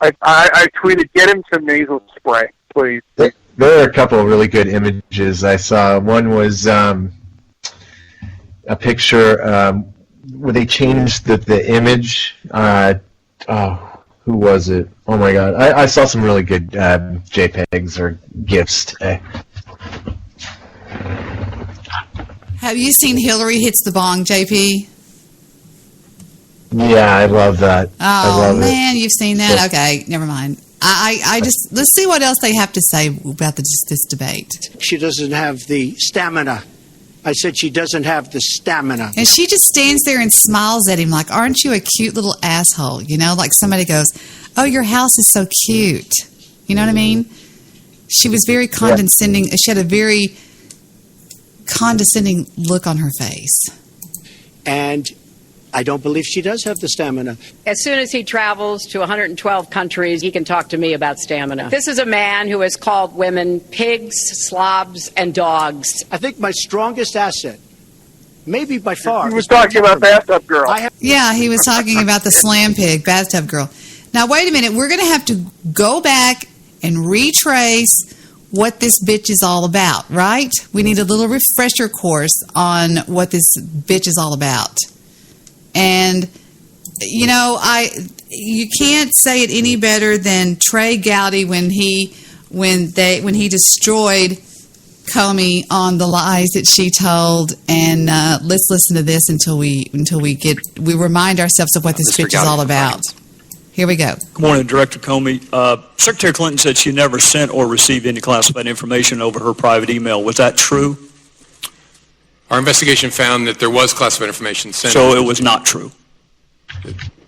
Speaker 13: I tweeted, get him some nasal spray, please.
Speaker 11: There are a couple of really good images I saw. One was a picture where they changed the image. Who was it? Oh my God. I saw some really good JPEGs or GIFs today.
Speaker 5: Have you seen Hillary Hits the Bong, JP?
Speaker 11: Yeah, I love that.
Speaker 5: Oh, man, you've seen that? Okay, never mind. I just, let's see what else they have to say about this debate.
Speaker 15: She doesn't have the stamina. I said she doesn't have the stamina.
Speaker 5: And she just stands there and smiles at him like, aren't you a cute little asshole? You know, like somebody goes, oh, your house is so cute. You know what I mean? She was very condescending. She had a very condescending look on her face.
Speaker 15: And I don't believe she does have the stamina.
Speaker 14: As soon as he travels to 112 countries, he can talk to me about stamina. This is a man who has called women pigs, slobs, and dogs.
Speaker 15: I think my strongest asset, maybe by far.
Speaker 13: He was talking about Bathtub Girl.
Speaker 5: Yeah, he was talking about the slam pig, Bathtub Girl. Now, wait a minute. We're going to have to go back and retrace what this bitch is all about, right? We need a little refresher course on what this bitch is all about. And, you know, you can't say it any better than Trey Gowdy when he destroyed Comey on the lies that she told. And let's listen to this until we remind ourselves of what this bitch is all about. Here we go.
Speaker 17: Good morning, Director Comey. Secretary Clinton said she never sent or received any classified information over her private email. Was that true?
Speaker 18: Our investigation found that there was classified information sent.
Speaker 17: So it was not true?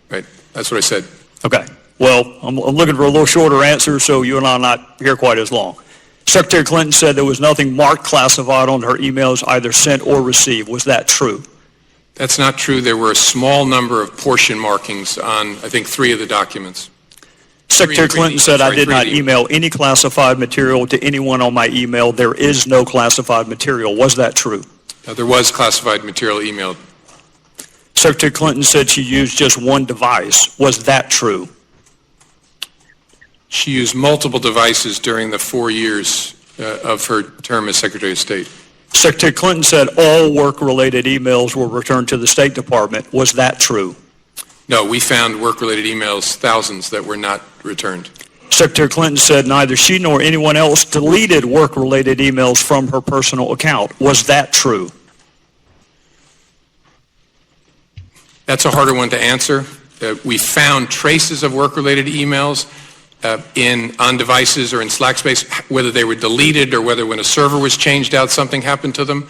Speaker 18: Right. That's what I said.
Speaker 17: Okay. Well, I'm looking for a little shorter answer, so you and I are not here quite as long. Secretary Clinton said there was nothing marked classified on her emails, either sent or received. Was that true?
Speaker 18: That's not true. There were a small number of portion markings on, I think, 3 of the documents.
Speaker 17: Secretary Clinton said I did not email any classified material to anyone on my email. There is no classified material. Was that true?
Speaker 18: There was classified material emailed.
Speaker 17: Secretary Clinton said she used just one device. Was that true?
Speaker 18: She used multiple devices during the 4 years of her term as Secretary of State.
Speaker 17: Secretary Clinton said all work-related emails were returned to the State Department. Was that true?
Speaker 18: No, we found work-related emails, thousands, that were not returned.
Speaker 17: Secretary Clinton said neither she nor anyone else deleted work-related emails from her personal account. Was that true?
Speaker 18: That's a harder one to answer. We found traces of work-related emails on devices or in Slack space, whether they were deleted or whether when a server was changed out something happened to them.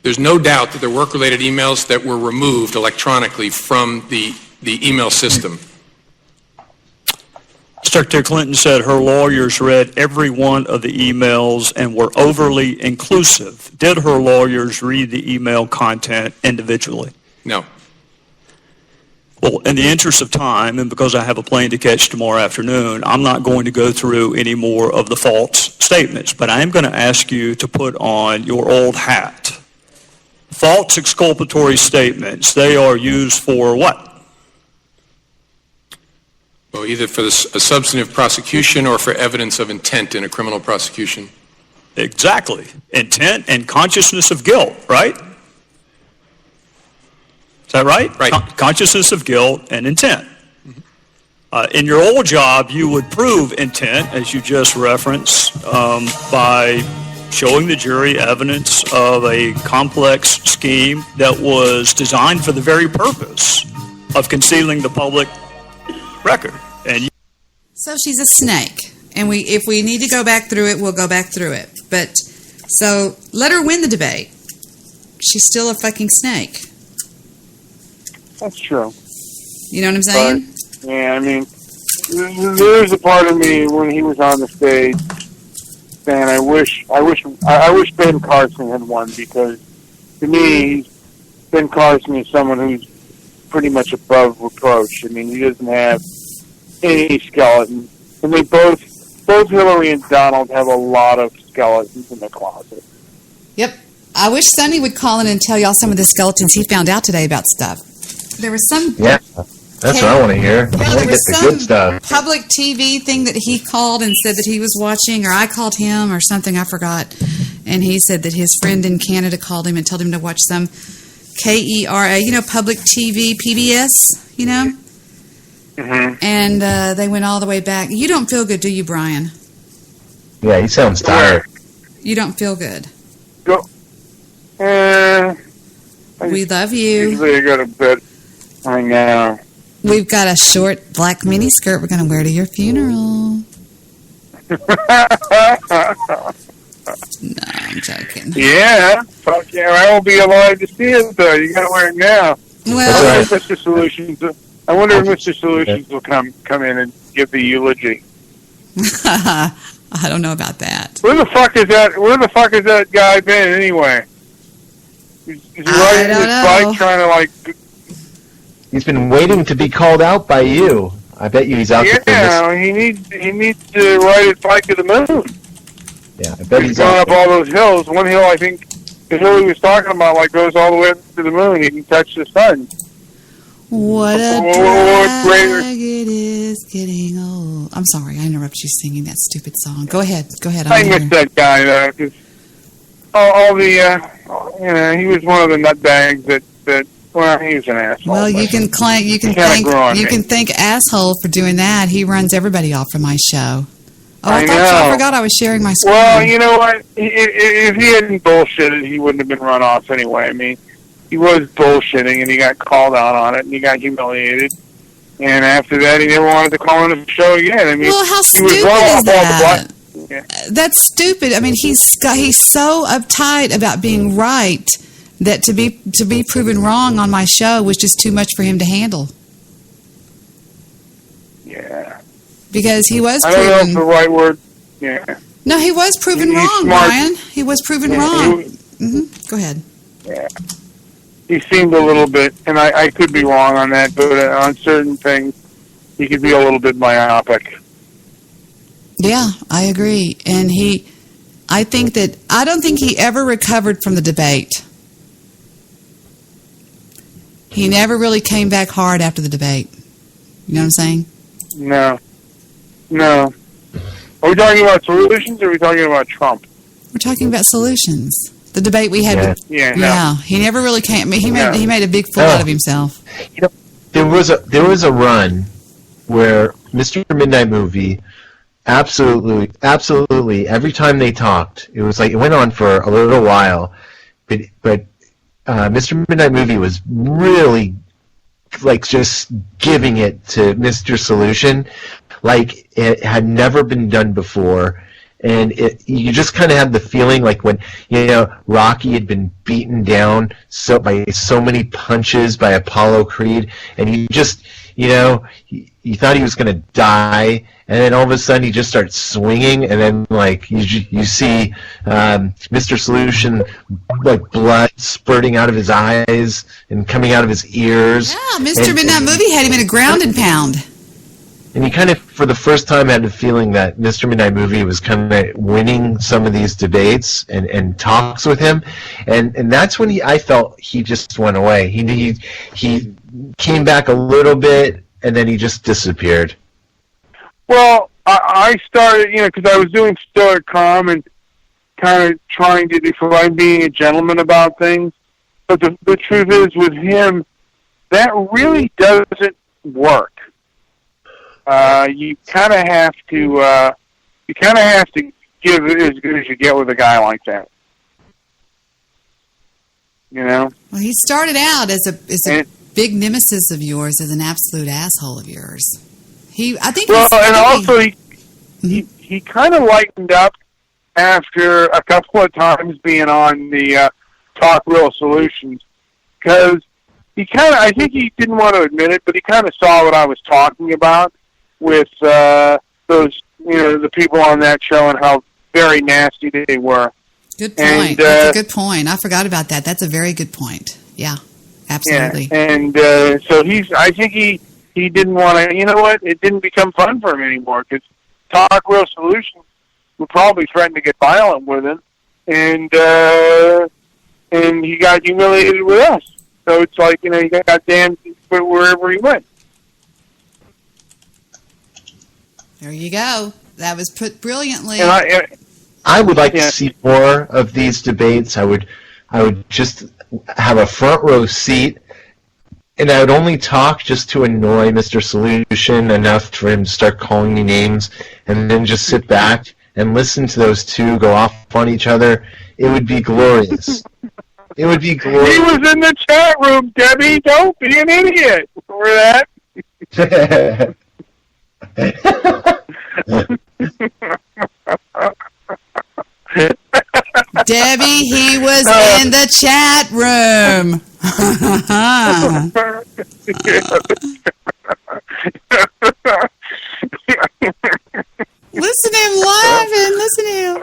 Speaker 18: There's no doubt that there were work-related emails that were removed electronically from the email system.
Speaker 17: Secretary Clinton said her lawyers read every one of the emails and were overly inclusive. Did her lawyers read the email content individually?
Speaker 18: No.
Speaker 17: Well, in the interest of time, and because I have a plane to catch tomorrow afternoon, I'm not going to go through any more of the false statements, but I am going to ask you to put on your old hat. False exculpatory statements, they are used for what?
Speaker 18: Well, either for a substantive prosecution or for evidence of intent in a criminal prosecution.
Speaker 17: Exactly. Intent and consciousness of guilt, right? Is that right?
Speaker 18: Right.
Speaker 17: Consciousness of guilt and intent. In your old job, you would prove intent, as you just referenced, by showing the jury evidence of a complex scheme that was designed for the very purpose of concealing the public record. And
Speaker 5: So she's a snake, and if we need to go back through it, we'll go back through it. But so let her win the debate. She's still a fucking snake.
Speaker 13: That's true.
Speaker 5: You know what I'm saying?
Speaker 13: But, yeah, I mean, there's a part of me when he was on the stage saying, I wish Ben Carson had won, because to me, Ben Carson is someone who's pretty much above reproach. I mean, he doesn't have any skeleton, and they both Hillary and Donald have a lot of skeletons in the closet.
Speaker 5: Yep. I wish Sonny would call in and tell y'all some of the skeletons he found out today about stuff. There was some...
Speaker 11: Yeah, that's what I want to hear. I want to get the good stuff.
Speaker 5: Public TV thing that he called and said that he was watching, or I called him or something, I forgot. And he said that his friend in Canada called him and told him to watch some KERA, public TV, PBS,
Speaker 13: Mm-hmm.
Speaker 5: And they went all the way back. You don't feel good, do you, Brian?
Speaker 11: Yeah, he sounds tired.
Speaker 5: You don't feel good.
Speaker 13: We
Speaker 5: love you.
Speaker 13: Usually I go to bed. I know.
Speaker 5: We've got a short black mini skirt we're going to wear to your funeral. No, I'm joking.
Speaker 13: Yeah. Fuck yeah. I won't be alive to see it, though. You got to wear it now.
Speaker 5: Well,
Speaker 13: I wonder if Mr. Solutions will come in and give the eulogy.
Speaker 5: I don't know about that.
Speaker 13: Where the fuck is that guy been anyway? Is he riding his bike trying to
Speaker 11: He's been waiting to be called out by you. I bet you he's out there.
Speaker 13: Yeah, he needs to ride his bike to the moon.
Speaker 11: Yeah, I bet he's
Speaker 13: going
Speaker 11: out
Speaker 13: up all those hills. One hill, I think, the hill he was talking about, goes all the way up to the moon. He can touch the sun.
Speaker 5: What a drag it is getting old. I'm sorry, I interrupted you singing that stupid song. Go ahead.
Speaker 13: I miss that guy, though, because he was one of the nutbags that well, he was an asshole.
Speaker 5: Well, you can thank asshole for doing that. He runs everybody off from my show. Oh, I forgot I was sharing my screen.
Speaker 13: Well, you know what? If he hadn't bullshitted, he wouldn't have been run off anyway. I mean, he was bullshitting, and he got called out on it, and he got humiliated. And after that, he never wanted to call in the show again. I mean,
Speaker 5: well, how stupid is that? That's stupid. I mean, he's so uptight about being right that to be proven wrong on my show was just too much for him to handle.
Speaker 13: Yeah.
Speaker 5: Because he was
Speaker 13: proven... I don't know if the right word... Yeah.
Speaker 5: No, he was proven wrong,
Speaker 13: smart.
Speaker 5: Brian. He was proven wrong. Go ahead.
Speaker 13: Yeah. He seemed a little bit, and I could be wrong on that, but on certain things, he could be a little bit myopic.
Speaker 5: Yeah, I agree. And I don't think he ever recovered from the debate. He never really came back hard after the debate. You know what I'm saying?
Speaker 13: No. Are we talking about solutions or are we talking about Trump?
Speaker 5: We're talking about solutions. The debate we had.
Speaker 13: Yeah.
Speaker 5: He never really came. I mean, he made a big fool out of himself.
Speaker 11: There was a run where Mr. Midnight Movie absolutely every time they talked, it was like it went on for a little while, but Mr. Midnight Movie was really just giving it to Mr. Solution like it had never been done before, And you just kind of had the feeling like when, Rocky had been beaten down by so many punches by Apollo Creed, and he just, you thought he was going to die, and then all of a sudden he just starts swinging, and then like you see Mr. Solution, like blood spurting out of his eyes and coming out of his ears.
Speaker 5: Yeah, Mr. Midnight Movie had him in a ground and pound.
Speaker 11: And you kind of, for the first time, had the feeling that Mr. Midnight Movie was kind of winning some of these debates and talks with him, and that's when I felt he just went away. He came back a little bit, and then he just disappeared.
Speaker 13: Well, I started, because I was doing Stoic.com and kind of trying to define being a gentleman about things. But the truth is, with him, that really doesn't work. You kind of have to give as good as you get with a guy like that.
Speaker 5: Well, he started out as a big nemesis of yours, as an absolute asshole of yours. He kind of lightened up after a couple of times being on the Talk Real Solutions, because I think he didn't want to admit it, but he kind of saw what I was talking about with those, the people on that show and how very nasty they were. Good point. That's a good point. I forgot about that. That's a very good point. Yeah, absolutely.
Speaker 13: Yeah. And so I think he didn't want to, it didn't become fun for him anymore, because Talk Real Solutions would probably threaten to get violent with him, and he got humiliated with us. So it's like, he got damned wherever he went.
Speaker 5: There you go. That was put brilliantly.
Speaker 11: I would like to see more of these debates. I would just have a front row seat, and I would only talk just to annoy Mr. Solution enough for him to start calling me names, and then just sit back and listen to those two go off on each other. It would be glorious. It would be glorious.
Speaker 13: He was in the chat room, Debbie. Don't be an idiot. Remember that?
Speaker 5: Debbie, he was in the chat room. Listen to him laughing. Listen to him.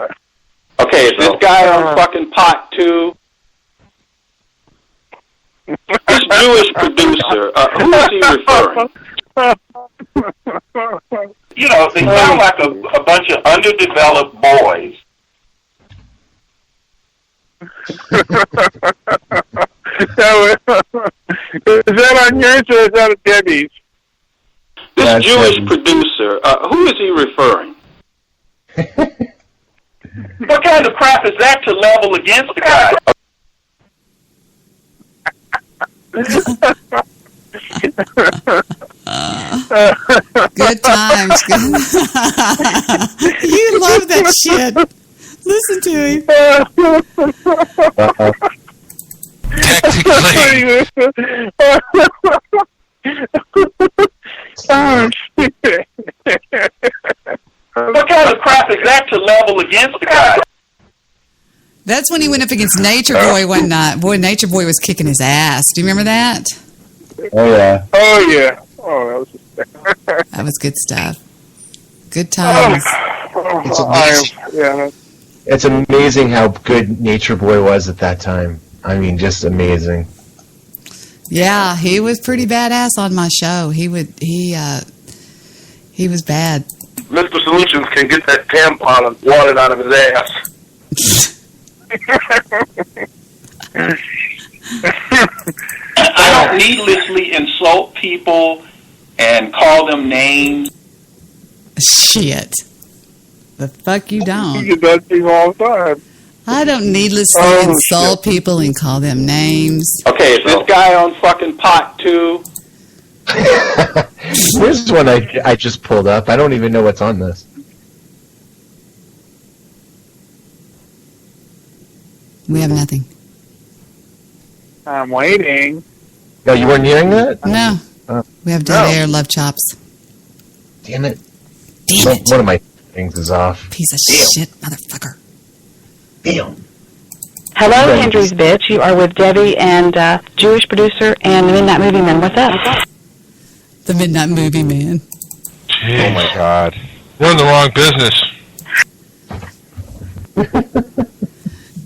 Speaker 16: Okay, is this guy on fucking pot too? This Jewish producer, who is he referring? They sound like a bunch of underdeveloped boys.
Speaker 13: Is that on yours or is that a Debbie's?
Speaker 16: This Jewish producer, who is he referring? What kind of crap is that to level against the guy?
Speaker 5: Good times. You love that shit. Listen to him.
Speaker 16: What kind of crap is that to level against the guy?
Speaker 5: That's when he went up against Nature Boy one night. Boy, Nature Boy was kicking his ass. Do you remember that?
Speaker 11: Oh, yeah.
Speaker 13: Oh, yeah. Oh,
Speaker 5: that was good stuff. Good times.
Speaker 11: It's amazing how good Nature Boy was at that time. I mean, just amazing.
Speaker 5: Yeah, he was pretty badass on my show. He was bad.
Speaker 16: Mr. Solutions can get that tampon and wad it out of his ass. I don't needlessly insult people and call them names.
Speaker 5: Shit. The fuck you don't.
Speaker 13: You get that thing all the time.
Speaker 5: I don't needlessly insult people and call them names.
Speaker 16: Okay, is this guy on fucking pot too?
Speaker 11: Where's one I just pulled up? I don't even know what's on this.
Speaker 5: We have nothing.
Speaker 13: I'm waiting.
Speaker 11: No, you weren't hearing that?
Speaker 5: No. We have dead air, love chops.
Speaker 11: Damn it.
Speaker 5: Damn it.
Speaker 11: What am I Things is off.
Speaker 5: Piece of shit, motherfucker.
Speaker 11: Damn.
Speaker 19: Hello, Henry's Bitch. You are with Debbie and Jewish producer and the Midnight Movie Man. What's up?
Speaker 5: The Midnight Movie Man.
Speaker 20: Jeez. Oh, my God. We're in the wrong business.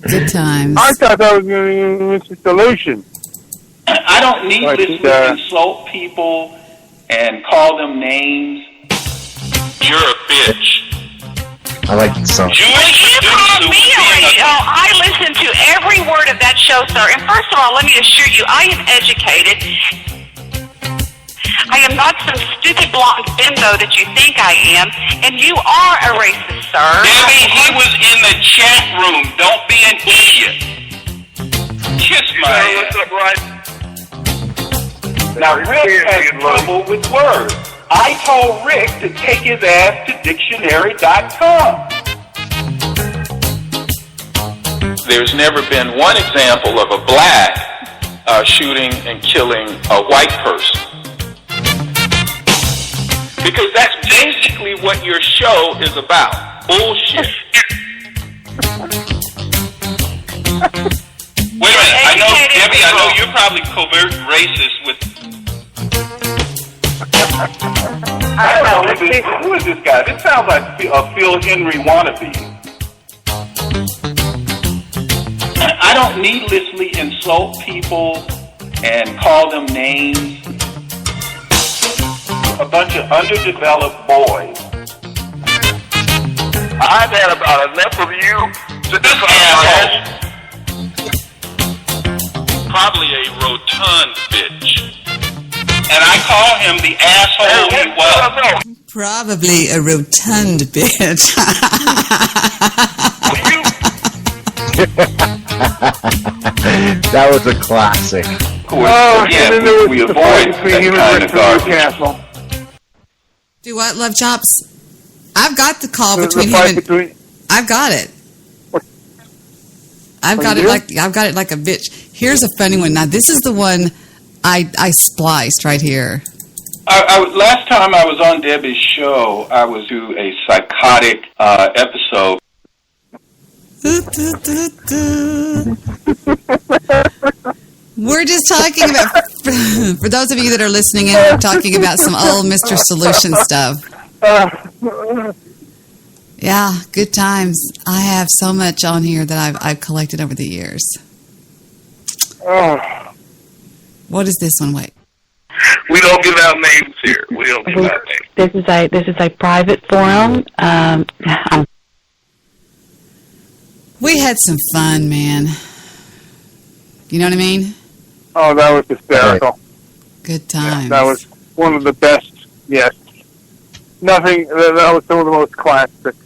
Speaker 5: Good times.
Speaker 13: I thought that was going to be Mr. Solution.
Speaker 16: I don't needlessly insult people and call them names. You're a bitch.
Speaker 11: I like the song.
Speaker 21: You called me a radio. I listen to every word of that show, sir. And first of all, let me assure you, I am educated. I am not some stupid blonde bimbo that you think I am. And you are a racist, sir.
Speaker 16: Debbie, he was in the chat room. Don't be an idiot. Kiss my ass. What's up, right? Now, Rick has trouble with words. I told Rick to take his ass to dictionary.com. There's never been one example of a black shooting and killing a white person. Because that's basically what your show is about. Bullshit. Wait a minute. I know, Debbie, I know you're probably covert racist with... I don't know. Who is this guy? This sounds like a Phil Henry wannabe. I don't needlessly insult people and call them names. A bunch of underdeveloped boys. I've had about enough of you to this asshole. Probably a rotund bitch. And I call him the asshole he was.
Speaker 5: Probably a rotund bitch.
Speaker 11: That was a classic.
Speaker 13: Oh, and then there was the fight between him and Rick Newcastle.
Speaker 5: Do what, Love Chops? I've got the call between him and... I've got it. I've got it like a bitch. Here's a funny one. Now, this is the one I spliced right here.
Speaker 16: Last time I was on Debbie's show, I was to a psychotic episode.
Speaker 5: We're just talking about, for those of you that are listening in, we're talking about some old Mr. Solution stuff. Yeah, good times. I have so much on here that I've collected over the years. What is this one? Wait.
Speaker 16: We don't give out names here. We don't give out names.
Speaker 19: This is a private forum.
Speaker 5: We had some fun, man. You know what I mean?
Speaker 13: Oh, that was hysterical.
Speaker 5: Good times.
Speaker 13: Yeah, that was one of the best. Yes. Nothing. That was some of the most classic.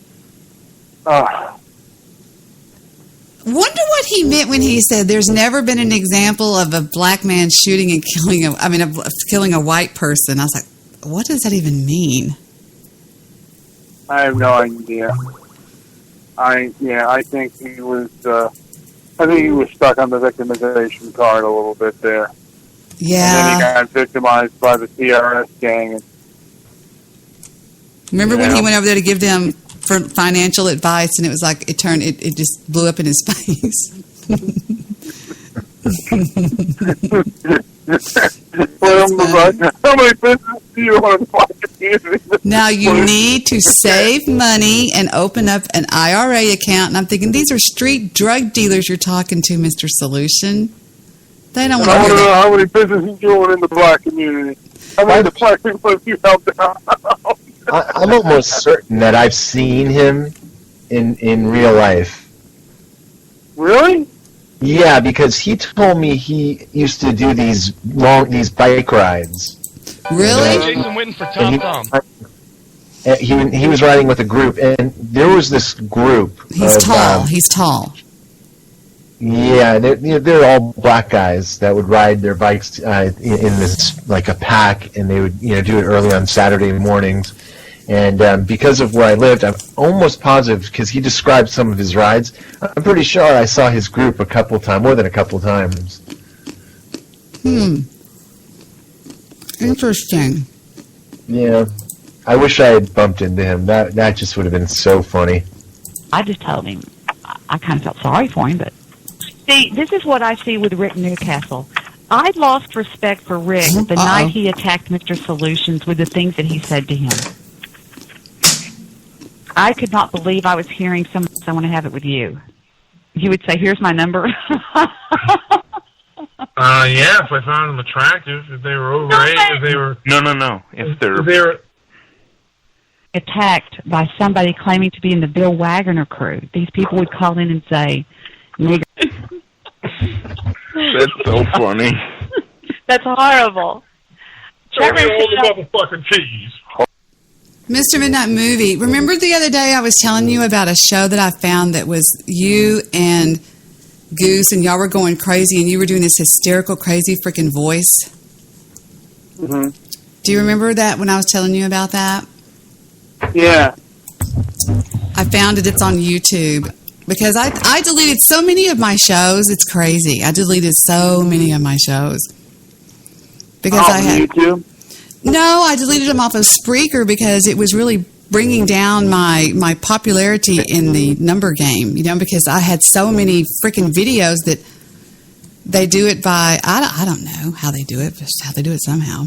Speaker 5: Wonder what he meant when he said there's never been an example of a black man shooting and killing a white person. I was like, what does that even mean?
Speaker 13: I have no idea. I think he was stuck on the victimization card a little bit there.
Speaker 5: Yeah.
Speaker 13: And then he got victimized by the TRS gang.
Speaker 5: Remember when he went over there to give them for financial advice, and it was like it just blew up in his face.
Speaker 13: How many businesses do you want to buy?
Speaker 5: Now you need to save money and open up an IRA account. And I'm thinking, these are street drug dealers you're talking to, Mr. Solution. They don't want to
Speaker 13: know how many businesses you want in the black community. How many black people have you helped out?
Speaker 11: I'm almost certain that I've seen him in real life.
Speaker 13: Really?
Speaker 11: Yeah, because he told me he used to do these bike rides.
Speaker 5: Really?
Speaker 20: Jason Witten for Tom.
Speaker 11: He was riding with a group, and there was this group.
Speaker 5: He's tall. He's tall.
Speaker 11: Yeah, they're all black guys that would ride their bikes in this like a pack, and they would do it early on Saturday mornings. And because of where I lived, I'm almost positive, because he described some of his rides, I'm pretty sure I saw his group more than a couple times.
Speaker 5: Interesting.
Speaker 11: Yeah. I wish I had bumped into him. That just would have been so funny.
Speaker 1: I just told him I kind of felt sorry for him, but see, this is what I see with Rick Newcastle. I lost respect for Rick the night he attacked Mr. Solutions with the things that he said to him. I could not believe I was hearing someone have it with you. He would say, "Here's my number."
Speaker 22: Yeah, if I found them attractive, if they were overweight, if they were...
Speaker 23: No. If they're
Speaker 1: attacked by somebody claiming to be in the Bill Wagner crew, these people would call in and say, "Nigger."
Speaker 23: That's so funny.
Speaker 24: That's horrible.
Speaker 22: Show me all the motherfucking cheese.
Speaker 5: Mr. Midnight Movie, remember the other day I was telling you about a show that I found that was you and Goose, and y'all were going crazy, and you were doing this hysterical, crazy freaking voice?
Speaker 13: Mm-hmm.
Speaker 5: Do you remember that when I was telling you about that?
Speaker 13: Yeah.
Speaker 5: I found it. It's on YouTube. Because I deleted so many of my shows. It's crazy. I deleted so many of my shows. Because I had
Speaker 13: YouTube?
Speaker 5: No, I deleted them off of Spreaker because it was really bringing down my popularity in the number game, because I had so many freaking videos that they do it by, I don't know how they do it, just how they do it somehow.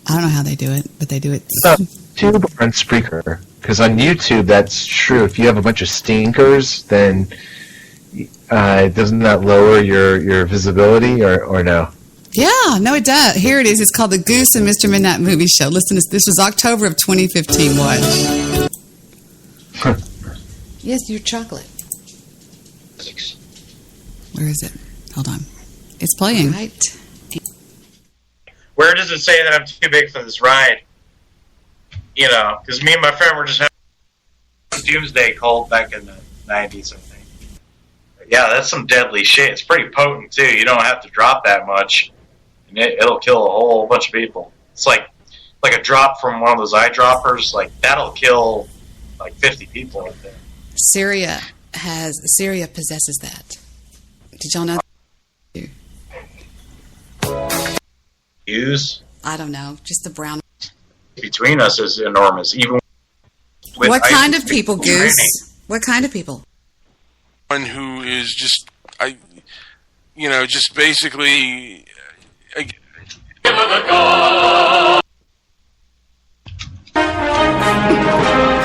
Speaker 5: I don't know how they do it, but they do it.
Speaker 11: YouTube or on Spreaker? Because on YouTube, that's true. If you have a bunch of stinkers, then doesn't that lower your visibility or no?
Speaker 5: Yeah, no, it does. Here it is. It's called the Goose and Mr. Midnight Movie Show. Listen, this was October of 2015. Watch. Yes, your chocolate. Where is it? Hold on. It's playing. Right.
Speaker 25: Where does it say that I'm too big for this ride? Because me and my friend were just having a doomsday cult back in the 90s, I think. Yeah, that's some deadly shit. It's pretty potent, too. You don't have to drop that much. It'll kill a whole bunch of people. It's like a drop from one of those eyedroppers. Like, that'll kill, 50 people right there.
Speaker 5: Syria possesses that. Did y'all know?
Speaker 25: Use?
Speaker 5: I don't know. Just the brown.
Speaker 25: Between us is enormous. Even with
Speaker 5: what kind of people, Goose? What kind of people?
Speaker 22: One who is just, just basically...
Speaker 5: This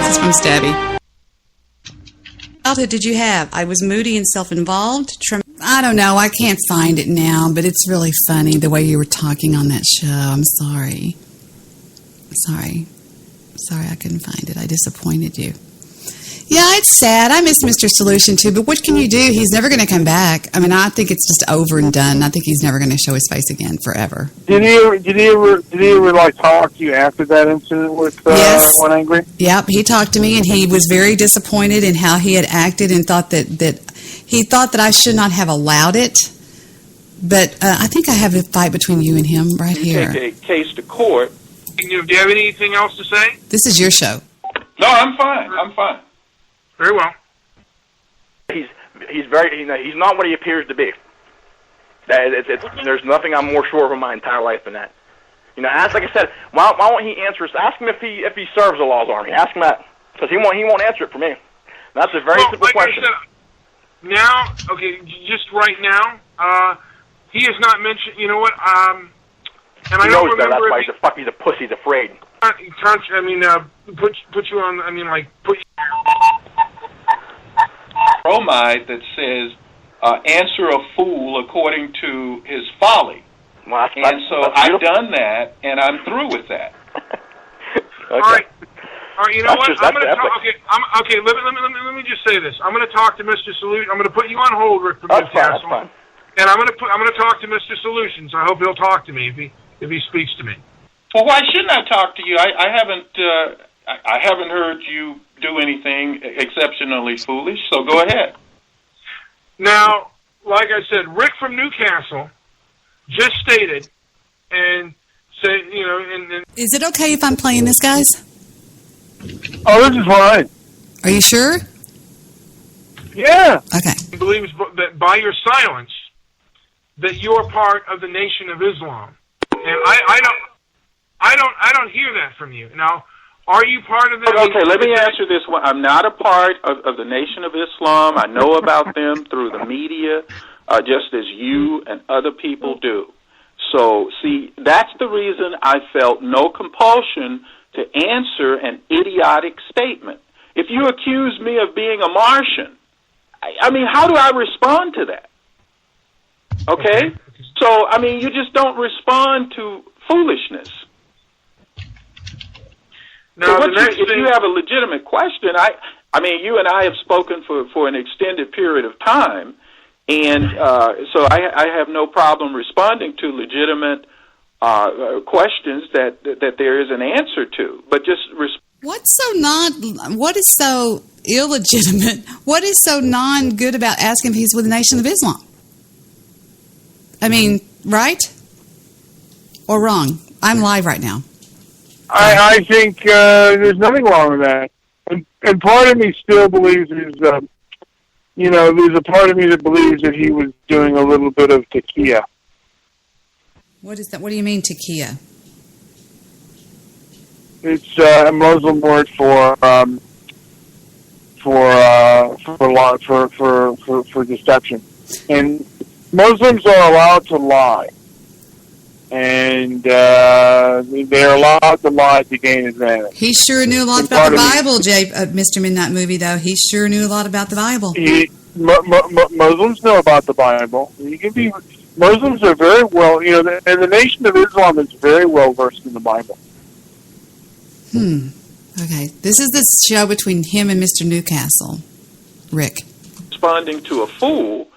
Speaker 5: is from Stabby. Childhood did you have? I was moody and self-involved. I don't know. I can't find it now, but it's really funny the way you were talking on that show. I'm sorry. Sorry, I couldn't find it. I disappointed you. Yeah, it's sad. I miss Mr. Solution too, but what can you do? He's never going to come back. I mean, I think it's just over and done. I think he's never going to show his face again forever.
Speaker 13: Did he ever talk to you after that incident with One Angry?
Speaker 5: Yep, he talked to me, and he was very disappointed in how he had acted, and thought that he thought that I should not have allowed it. But I think I have a fight between you and him right here.
Speaker 26: Take a case to court.
Speaker 22: Do you have anything else to say?
Speaker 5: This is your show.
Speaker 26: No, I'm fine.
Speaker 22: Very well.
Speaker 23: He's not what he appears to be. There's nothing I'm more sure of in my entire life than that. Ask, like I said, why won't he answer us? Ask him if he serves the law's army. Ask him that, because he won't answer it for me. That's a very simple question.
Speaker 22: Now, okay, just right now, he has not mentioned. You know what? And I don't remember.
Speaker 23: That's why he's a pussy. He's afraid.
Speaker 22: Put you on. Put.
Speaker 26: Bromide that says, answer a fool according to his folly.
Speaker 23: Well,
Speaker 26: I've done that, and I'm through with that.
Speaker 22: Okay. All right, you know what? I'm going to talk. Okay, let me just say this. I'm going to talk to Mr. Solution. I'm going to put you on hold, Rick, from Newcastle.
Speaker 23: That's fine.
Speaker 22: And I'm going to talk to Mr. Solutions. I hope he'll talk to me if he speaks to me.
Speaker 26: Well, why shouldn't I talk to you? I haven't heard you do anything exceptionally foolish, so go ahead.
Speaker 22: Now, like I said, Rick from Newcastle just stated and said, and
Speaker 5: is it okay if I'm playing this, guys?
Speaker 13: Oh, this is fine.
Speaker 5: Are you sure?
Speaker 13: Yeah.
Speaker 5: Okay.
Speaker 22: He believes that by your silence that you're part of the Nation of Islam. And I don't... I don't hear that from you. Now, are you part of the...
Speaker 26: Okay, let me answer this one. I'm not a part of the Nation of Islam. I know about them through the media, just as you and other people do. So, see, that's the reason I felt no compulsion to answer an idiotic statement. If you accuse me of being a Martian, I mean, how do I respond to that? Okay? So, I mean, you just don't respond to foolishness.
Speaker 22: Now,
Speaker 26: So if you have a legitimate question, I mean, you and I have spoken for an extended period of time, and so I have no problem responding to legitimate questions that there is an answer to. But just
Speaker 5: what is so illegitimate? What is so non-good about asking if he's with the Nation of Islam? I mean, right or wrong? I'm live right now.
Speaker 13: I think there's nothing wrong with that. And part of me still believes there's a part of me that believes that he was doing a little bit of taqiyya.
Speaker 5: What is that? What do you mean taqiyya?
Speaker 13: It's a Muslim word for deception. And Muslims are allowed to lie. And they're allowed to lie to gain advantage.
Speaker 5: He sure knew a lot about the Bible, Mr. Midnight Movie, though. He sure knew a lot about the Bible.
Speaker 13: Muslims know about the Bible. Muslims are very well, and the Nation of Islam is very well versed in the Bible.
Speaker 5: Okay. This is the show between him and Mr. Newcastle. Rick.
Speaker 26: responding to a fool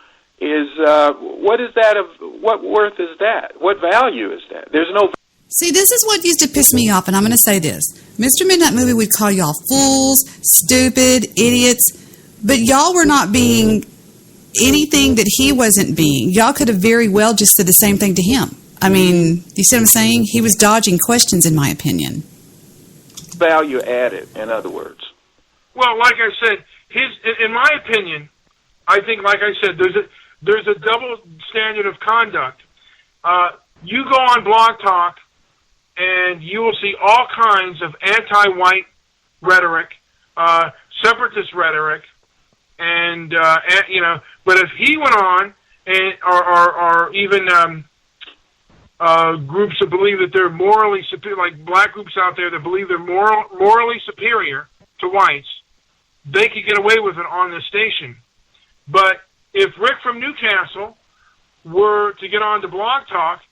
Speaker 26: is what is that of what worth is that? What value is that? There's no.
Speaker 5: See, this is what used to piss me off, and I'm going to say this. Mr. Midnight Movie would call y'all fools, stupid, idiots, but y'all were not being anything that he wasn't being. Y'all could have very well just said the same thing to him. I mean, you see what I'm saying? He was dodging questions, in my opinion.
Speaker 26: Value added, in other words.
Speaker 22: Well, like I said, in my opinion, I think, like I said, there's a double standard of conduct. You go on Blog Talk, and you will see all kinds of anti-white rhetoric, separatist rhetoric, and But if he went on, and or even groups that believe that they're morally superior, like black groups out there that believe they're morally superior to whites, they could get away with it on this station. But if Rick from Newcastle were to get on to Blog Talk,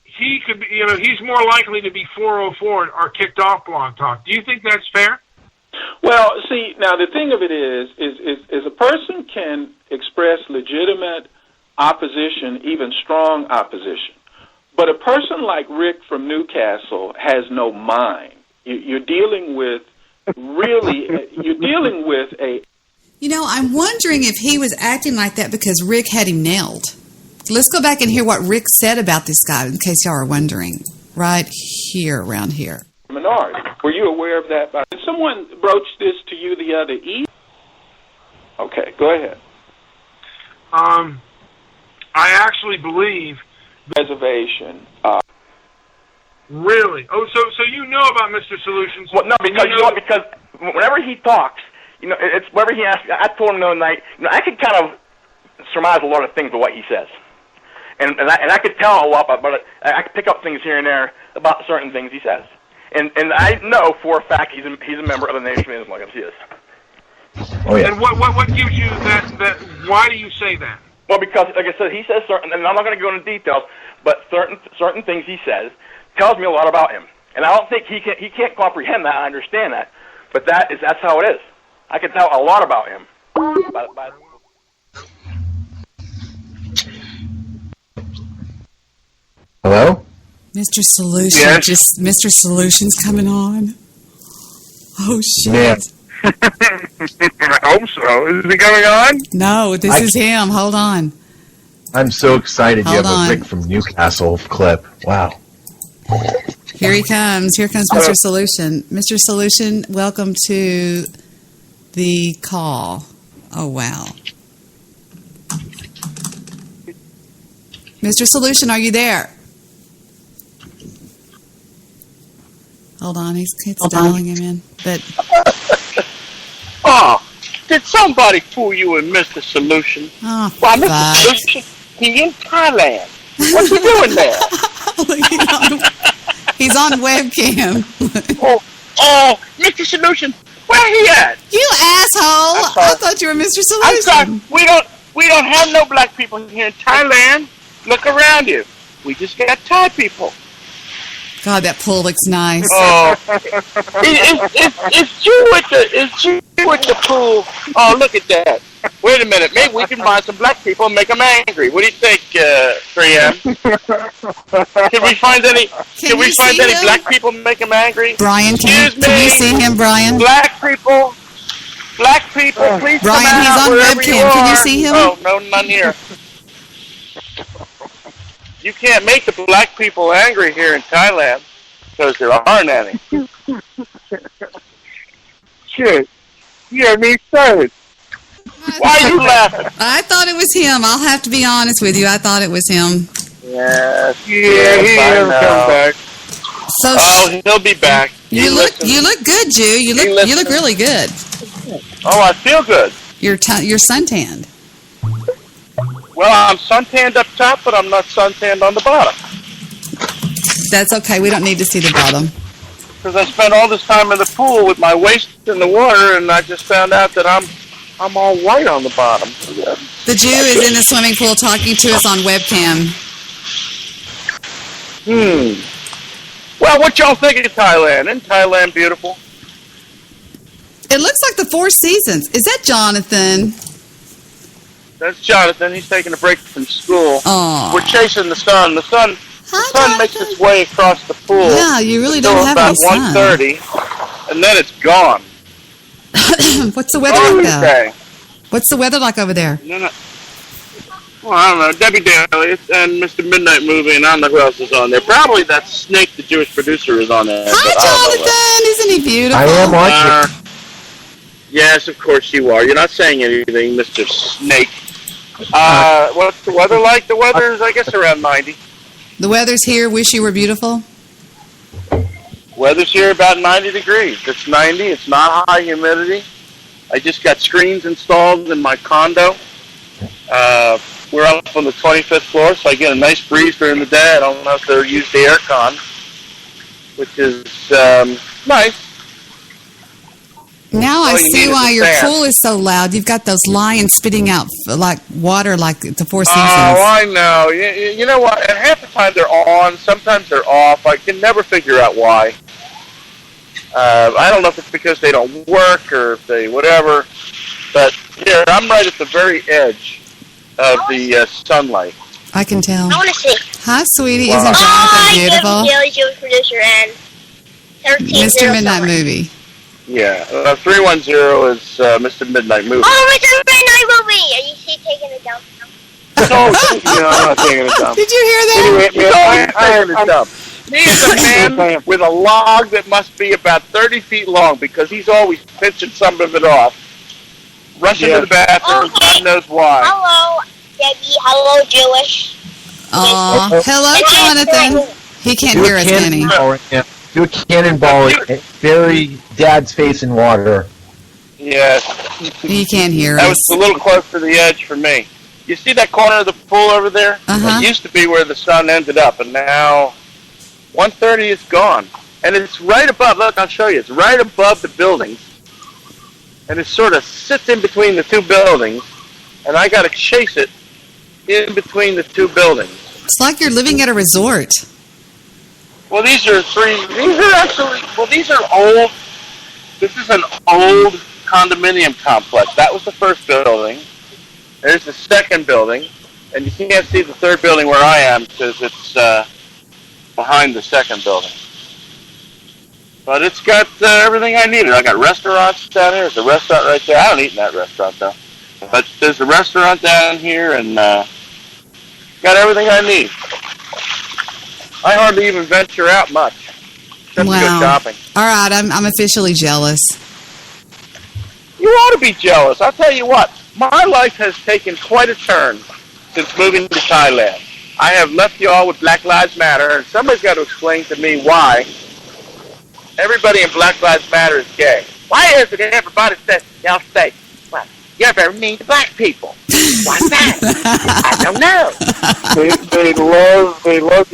Speaker 22: he could be, he's more likely to be 404 or kicked off Blog Talk. Do you think that's fair?
Speaker 26: Well, see, now the thing of it is a person can express legitimate opposition, even strong opposition. But a person like Rick from Newcastle has no mind. You're dealing with a...
Speaker 5: I'm wondering if he was acting like that because Rick had him nailed. Let's go back and hear what Rick said about this guy, in case y'all are wondering. Right here, around here.
Speaker 26: Minority. Were you aware of that? Did someone broach this to you the other evening? Okay, go ahead.
Speaker 22: I actually believe...
Speaker 26: Reservation.
Speaker 22: Really? Oh, so you know about Mr. Solutions?
Speaker 23: Well, no, because because whenever he talks, it's whenever he asks. I told him the other night, I could kind of surmise a lot of things by what he says, and I could tell a lot about it. I could pick up things here and there about certain things he says, and I know for a fact he's a member of the Nation of Islam. Yes, he is.
Speaker 11: Oh yeah.
Speaker 22: And what gives you that? Why do you say that?
Speaker 23: Well, because, like I said, he says certain, and I'm not going to go into details, but certain things he says tells me a lot about him. And I don't think he can't comprehend that. I understand that, but that's how it is. I can tell a lot about him.
Speaker 11: Hello?
Speaker 5: Mr. Solution.
Speaker 13: Yes?
Speaker 5: Mr. Solution's coming on. Oh, shit.
Speaker 11: Yeah.
Speaker 13: I hope so. Is it going on?
Speaker 5: No, this is him. Hold on.
Speaker 11: I'm so excited you
Speaker 5: Hold
Speaker 11: have
Speaker 5: on.
Speaker 11: a Rick from Newcastle clip. Wow.
Speaker 5: Here he comes. Here comes Mr. Solution. Mr. Solution, welcome to the call. Oh, wow. Mr. Solution, are you there? Hold on, he's dialing him in. But
Speaker 2: Oh, did somebody fool you and Mr. Solution?
Speaker 5: oh,
Speaker 2: Why, Mr. Solution, he's in Thailand. What's he doing there?
Speaker 5: he's on webcam.
Speaker 2: Oh, Mr. Solution, where he at?
Speaker 5: You asshole! I thought you were Mr. Solution.
Speaker 2: I'm sorry, we don't have no black people here in Thailand. Look around you. We just got Thai people.
Speaker 5: God, that pool looks nice.
Speaker 2: Oh, it's you with the pool. Oh, look at that. Wait a minute. Maybe we can find some black people and make them angry. What do you think, 3M? Can we find any black people and make them angry?
Speaker 5: Brian, can you see him, Brian?
Speaker 2: Black people, please
Speaker 5: Brian,
Speaker 2: come out.
Speaker 5: he's on webcam. Can you see him?
Speaker 2: Oh, no, none here. You can't make the black people angry here in Thailand because there aren't any. Shit. Yeah, me too. Why are you laughing?
Speaker 5: I thought it was him. I'll have to be honest with you. I thought it was him.
Speaker 2: Yes, he never comes back.
Speaker 5: So
Speaker 2: he'll be back.
Speaker 5: You look good, Jew. You look really good.
Speaker 2: Oh, I feel good.
Speaker 5: You're suntanned.
Speaker 2: Well, I'm suntanned up top, but I'm not suntanned on the bottom.
Speaker 5: That's okay. We don't need to see the bottom.
Speaker 2: Because I spent all this time in the pool with my waist in the water, and I just found out that I'm all white on the bottom.
Speaker 5: The Jew is in the swimming pool talking to us on webcam.
Speaker 2: Well, what y'all think of Thailand? Isn't Thailand beautiful?
Speaker 5: It looks like the Four Seasons. Is that Jonathan?
Speaker 2: That's Jonathan. He's taking a break from school.
Speaker 5: Aww.
Speaker 2: We're chasing the sun. The sun makes its way across the pool.
Speaker 5: Yeah, you really don't have any sun.
Speaker 2: About 1:30, and then it's gone.
Speaker 5: What's the weather like there? What's the weather like over there?
Speaker 2: Well, I don't know. Debbie Daly and Mr. Midnight Movie, and I don't know who else is on there. Probably that Snake, the Jewish producer, is on there.
Speaker 5: Hi, Jonathan. Isn't he beautiful?
Speaker 11: I am watching.
Speaker 2: Yes, of course you are. You're not saying anything, Mr. Snake. What's the weather like? The weather is, I guess, around 90.
Speaker 5: The weather's here. Wish you were beautiful.
Speaker 2: Weather's here about 90 degrees. It's 90. It's not high humidity. I just got screens installed in my condo. We're up on the 25th floor, so I get a nice breeze during the day. I don't have to use the air con, which is nice.
Speaker 5: Now I see why your pool is so loud. You've got those lions spitting out like water like the Four Seasons.
Speaker 2: Oh, I know. You know what? And half the time they're on, sometimes they're off. I can never figure out why. I don't know if it's because they don't work or if they whatever. But here, I'm right at the very edge of the sunlight.
Speaker 5: I can tell.
Speaker 3: I want to see.
Speaker 5: Hi, sweetie. Isn't Jonathan beautiful?
Speaker 3: Jewish producer and
Speaker 5: Mr. Midnight Movie.
Speaker 2: Yeah, 310 is Mr. Midnight Movie.
Speaker 3: Oh, Mr. Midnight Movie! Are you taking it down?
Speaker 2: No, I'm not taking it down.
Speaker 5: Did you hear that?
Speaker 2: Anyway, I heard it down. He's a man with a log that must be about 30 feet long because he's always pinching some of it off. Rushing to the bathroom, God knows why.
Speaker 3: Hello, Debbie. Hello, Jewish.
Speaker 5: Hello, Jonathan. He can't hear us, Danny.
Speaker 11: Do a cannonball and bury Dad's face in water.
Speaker 2: Yes.
Speaker 5: He can't hear
Speaker 2: us.
Speaker 5: us.
Speaker 2: That was a little close to the edge for me. You see that corner of the pool over there?
Speaker 5: Uh-huh.
Speaker 2: It used to be where the sun ended up, and now 1:30 is gone. And it's right above, look, I'll show you. It's right above the buildings. And it sort of sits in between the two buildings, and I got to chase it in between the two buildings.
Speaker 5: It's like you're living at a resort.
Speaker 2: Well, these are old. This is an old condominium complex. That was the first building. There's the second building, and you can't see the third building where I am because it's behind the second building. But it's got everything I needed. I got restaurants down here. There's a restaurant right there. I don't eat in that restaurant, though. But there's a restaurant down here, and got everything I need. I hardly even venture out much. Except to go shopping.
Speaker 5: All right, I'm officially jealous.
Speaker 2: You ought to be jealous. I'll tell you what. My life has taken quite a turn since moving to Thailand. I have left y'all with Black Lives Matter, and somebody's got to explain to me why everybody in Black Lives Matter is gay. Why is it that everybody says, y'all say, well, you're very mean to black people? Why's that? I don't know.
Speaker 13: They love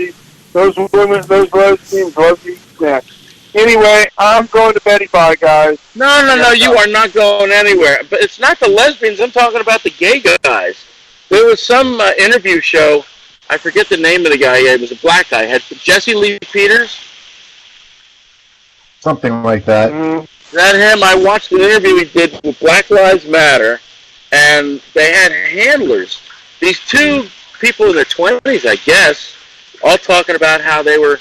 Speaker 13: those women, those lesbians love these snacks. Anyway, I'm going to Betty Bye, guys.
Speaker 2: No, you are not going anywhere. But it's not the lesbians. I'm talking about the gay guys. There was some interview show. I forget the name of the guy. It was a black guy. Had Jesse Lee Peters.
Speaker 11: Something like that.
Speaker 2: Is that him? I watched an interview he did with Black Lives Matter, and they had handlers. These two people in their 20s, I guess, all talking about how they were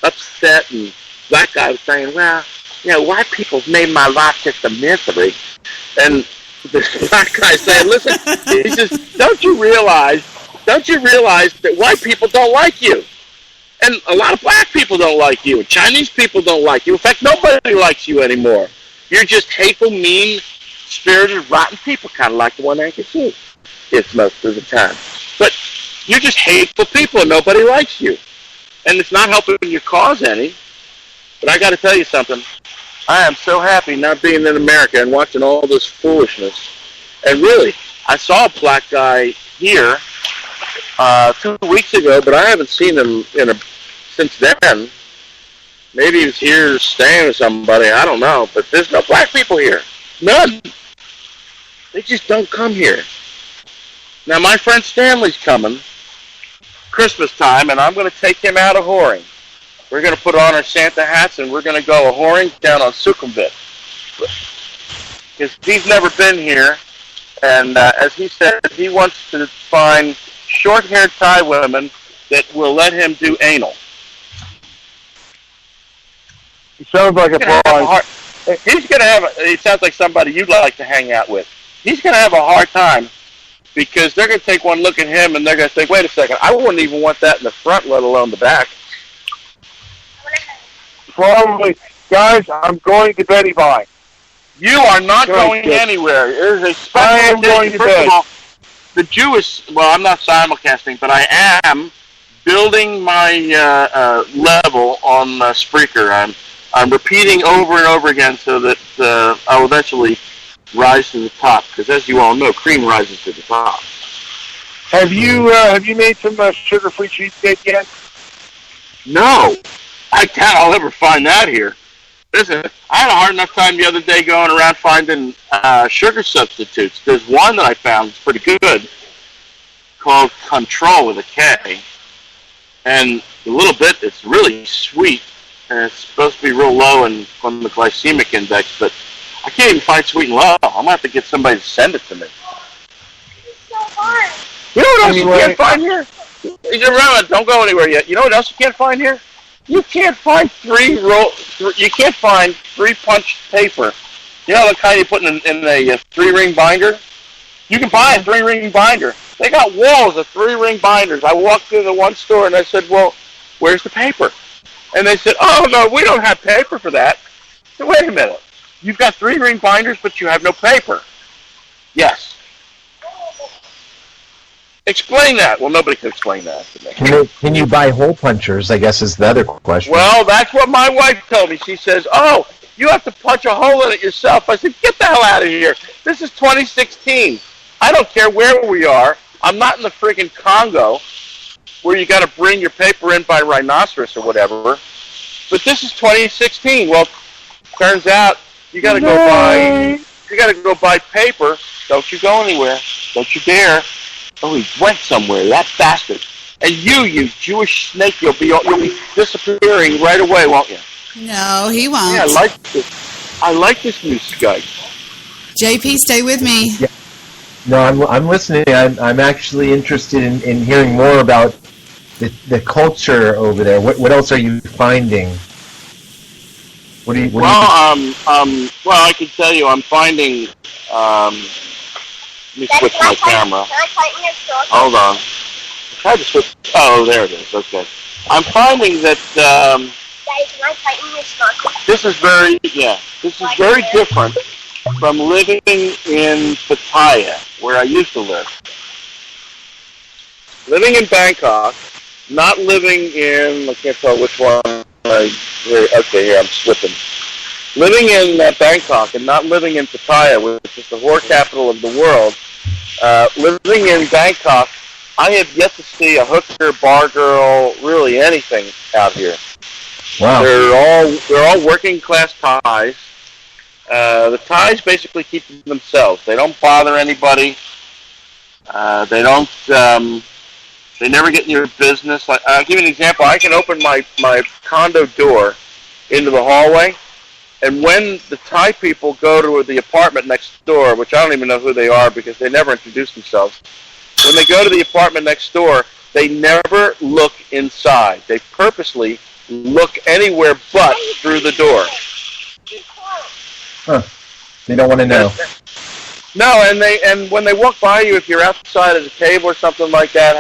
Speaker 2: upset, and black guy was saying, well, you know, white people made my life just a misery. And this black guy saying, listen, he says, don't you realize that white people don't like you? And a lot of black people don't like you. Chinese people don't like you. In fact, nobody likes you anymore. You're just hateful, mean-spirited, rotten people, kind of like the one I can see. It's most of the time. But you're just hateful people, and nobody likes you. And it's not helping your cause any. But I got to tell you something. I am so happy not being in America and watching all this foolishness. And really, I saw a black guy here 2 weeks ago, but I haven't seen him since then. Maybe he was here staying with somebody. I don't know. But there's no black people here. None. They just don't come here. Now, my friend Stanley's coming Christmas time, and I'm going to take him out of whoring. We're going to put on our Santa hats, and we're going to go whoring down on Sukhumvit. Because he's never been here, and as he said, he wants to find short-haired Thai women that will let him do anal.
Speaker 13: He sounds like a prize.
Speaker 2: He's going to have he sounds like somebody you'd like to hang out with. He's going to have a hard time because they're going to take one look at him and they're going to think, wait a second, I wouldn't even want that in the front, let alone the back.
Speaker 13: Probably. Guys, I'm going to Betty Bye.
Speaker 2: You are not going anywhere. There's a special
Speaker 13: I am going to
Speaker 2: First
Speaker 13: bed.
Speaker 2: of all, the Jewish, well, I'm not simulcasting, but I am building my level on Spreaker. I'm repeating over and over again so that I'll eventually rise to the top. Because as you all know, cream rises to the top.
Speaker 13: Have you made some sugar-free cheesecake yet?
Speaker 2: No. I doubt I'll ever find that here. Listen, I had a hard enough time the other day going around finding sugar substitutes. There's one that I found that's pretty good called Control with a K. And a little bit, it's really sweet. And it's supposed to be real low on the glycemic index, but I can't even find sweet and low. I'm going to have to get somebody to send it to me.
Speaker 3: It's so hard.
Speaker 2: You know what else you can't find here? Remember, don't go anywhere yet. You know what else you can't find here? You can't find you can't find 3-punch paper. You know the kind you put in a 3-ring binder? You can buy a 3-ring binder. They got walls of 3-ring binders. I walked into one store and I said, well, where's the paper? And they said, oh, no, we don't have paper for that. I said, wait a minute. You've got 3-ring binders, but you have no paper. Yes. Explain that. Well, nobody can explain that to me.
Speaker 11: Can you buy hole punchers, I guess is the other question.
Speaker 2: Well, that's what my wife told me. She says, oh, you have to punch a hole in it yourself. I said, get the hell out of here. This is 2016. I don't care where we are. I'm not in the freaking Congo where you got to bring your paper in by rhinoceros or whatever. But this is 2016. Well, turns out you got to go buy paper. Don't you go anywhere. Don't you dare. Oh, he went somewhere, that bastard. And you Jewish snake, you'll be disappearing right away, won't you?
Speaker 5: No, he won't.
Speaker 2: Yeah, I like this new Skype.
Speaker 5: JP, stay with me.
Speaker 11: Yeah. No, I'm listening. I'm actually interested in hearing more about the culture over there. What else are you finding?
Speaker 2: Well, I can tell you, I'm finding. Let me switch my camera.
Speaker 3: Can I tighten your stroke?
Speaker 2: Hold on. Try to switch. Oh, there it is. Okay. I'm finding that.
Speaker 3: Daddy, can I tighten your stroke?
Speaker 2: This is very different from living in Pattaya, where I used to live. Living in Bangkok, not living in, I can't tell which one Here, I'm slipping. Living in Bangkok and not living in Pattaya, which is the whore capital of the world, living in Bangkok, I have yet to see a hooker, bar girl, really anything out here.
Speaker 11: Wow.
Speaker 2: They're all working class Thais. The Thais basically keep to themselves. They don't bother anybody. They don't. They never get in your business. I'll give you an example. I can open my condo door into the hallway, and when the Thai people go to the apartment next door, which I don't even know who they are because they never introduce themselves, when they go to the apartment next door, they never look inside. They purposely look anywhere but through the door.
Speaker 11: Huh. They don't want to know.
Speaker 2: No, and when they walk by you, if you're outside at a table or something like that,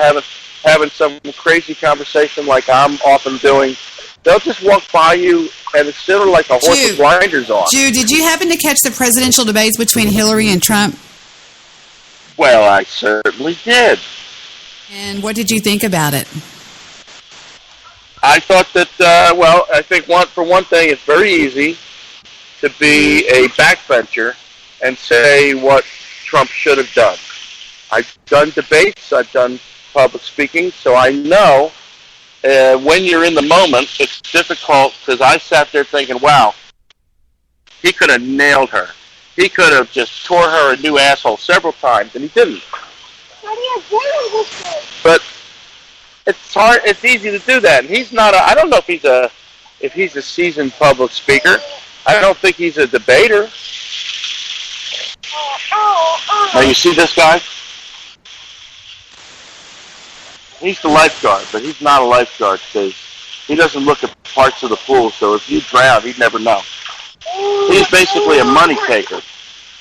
Speaker 2: having some crazy conversation like I'm often doing, they'll just walk by you, and it's sort of like a horse with blinders on.
Speaker 5: Jude, did you happen to catch the presidential debates between Hillary and Trump?
Speaker 2: Well, I certainly did.
Speaker 5: And what did you think about it?
Speaker 2: I thought that, I think for one thing, it's very easy to be a backbencher and say what Trump should have done. I've done debates, I've done public speaking, so I know when you're in the moment, it's difficult, because I sat there thinking, wow, he could have nailed her. He could have just tore her a new asshole several times, and he didn't.
Speaker 3: What are you doing with this?
Speaker 2: But it's hard. It's easy to do that, and he's not. I don't know if he's a seasoned public speaker. I don't think he's a debater. Now you see this guy? He's the lifeguard, but he's not a lifeguard because he doesn't look at parts of the pool. So if you drown, he'd never know. He's basically a money taker.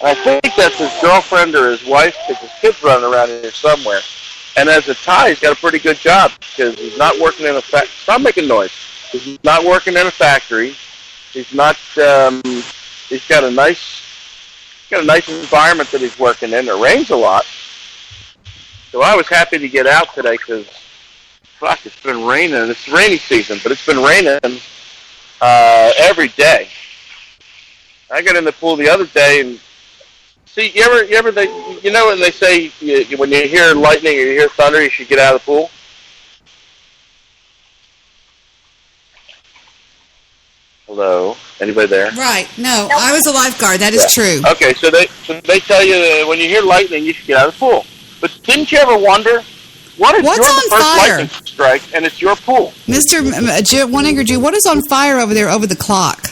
Speaker 2: And I think that's his girlfriend or his wife, because his kid's running around here somewhere. And as a Thai, he's got a pretty good job because he's not working in a factory. Stop making noise. He's not working in a factory. He's not. He's got a nice environment that he's working in. It rains a lot, so I was happy to get out today because, fuck, it's been raining. It's rainy season, but it's been raining every day. I got in the pool the other day and see. You ever when they say when you hear lightning or you hear thunder, you should get out of the pool. Hello, anybody there?
Speaker 5: Right. No, I was a lifeguard. That is true.
Speaker 2: Okay, so they tell you that when you hear lightning, you should get out of the pool. But didn't you ever wonder what if you're the first lightning strike and it's your pool?
Speaker 5: Mr. One-Egger Jew, what is on fire over there over the clock?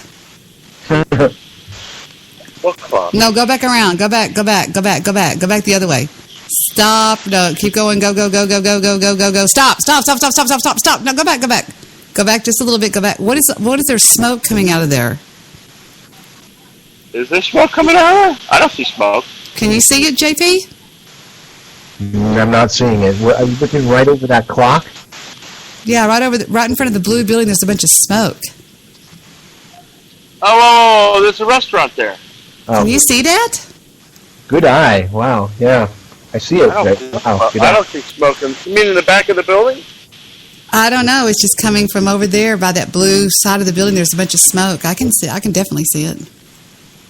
Speaker 2: What clock?
Speaker 5: No, go back around. Go back the other way. Stop. No, keep going. Go. Stop. No, go back. Go back just a little bit. Go back. What is there smoke coming out of there?
Speaker 2: Is there smoke coming out of there? I don't see smoke.
Speaker 5: Can you see it, JP?
Speaker 11: I'm not seeing it. Are you looking right over that clock?
Speaker 5: Yeah, right in front of the blue building. There's a bunch of smoke.
Speaker 2: Oh, there's a restaurant there.
Speaker 11: Oh.
Speaker 5: Can you see that?
Speaker 11: Good eye. Wow. Yeah, I see it.
Speaker 2: I don't see smoke. You mean in the back of the building?
Speaker 5: I don't know. It's just coming from over there by that blue side of the building. There's a bunch of smoke. I can definitely see it.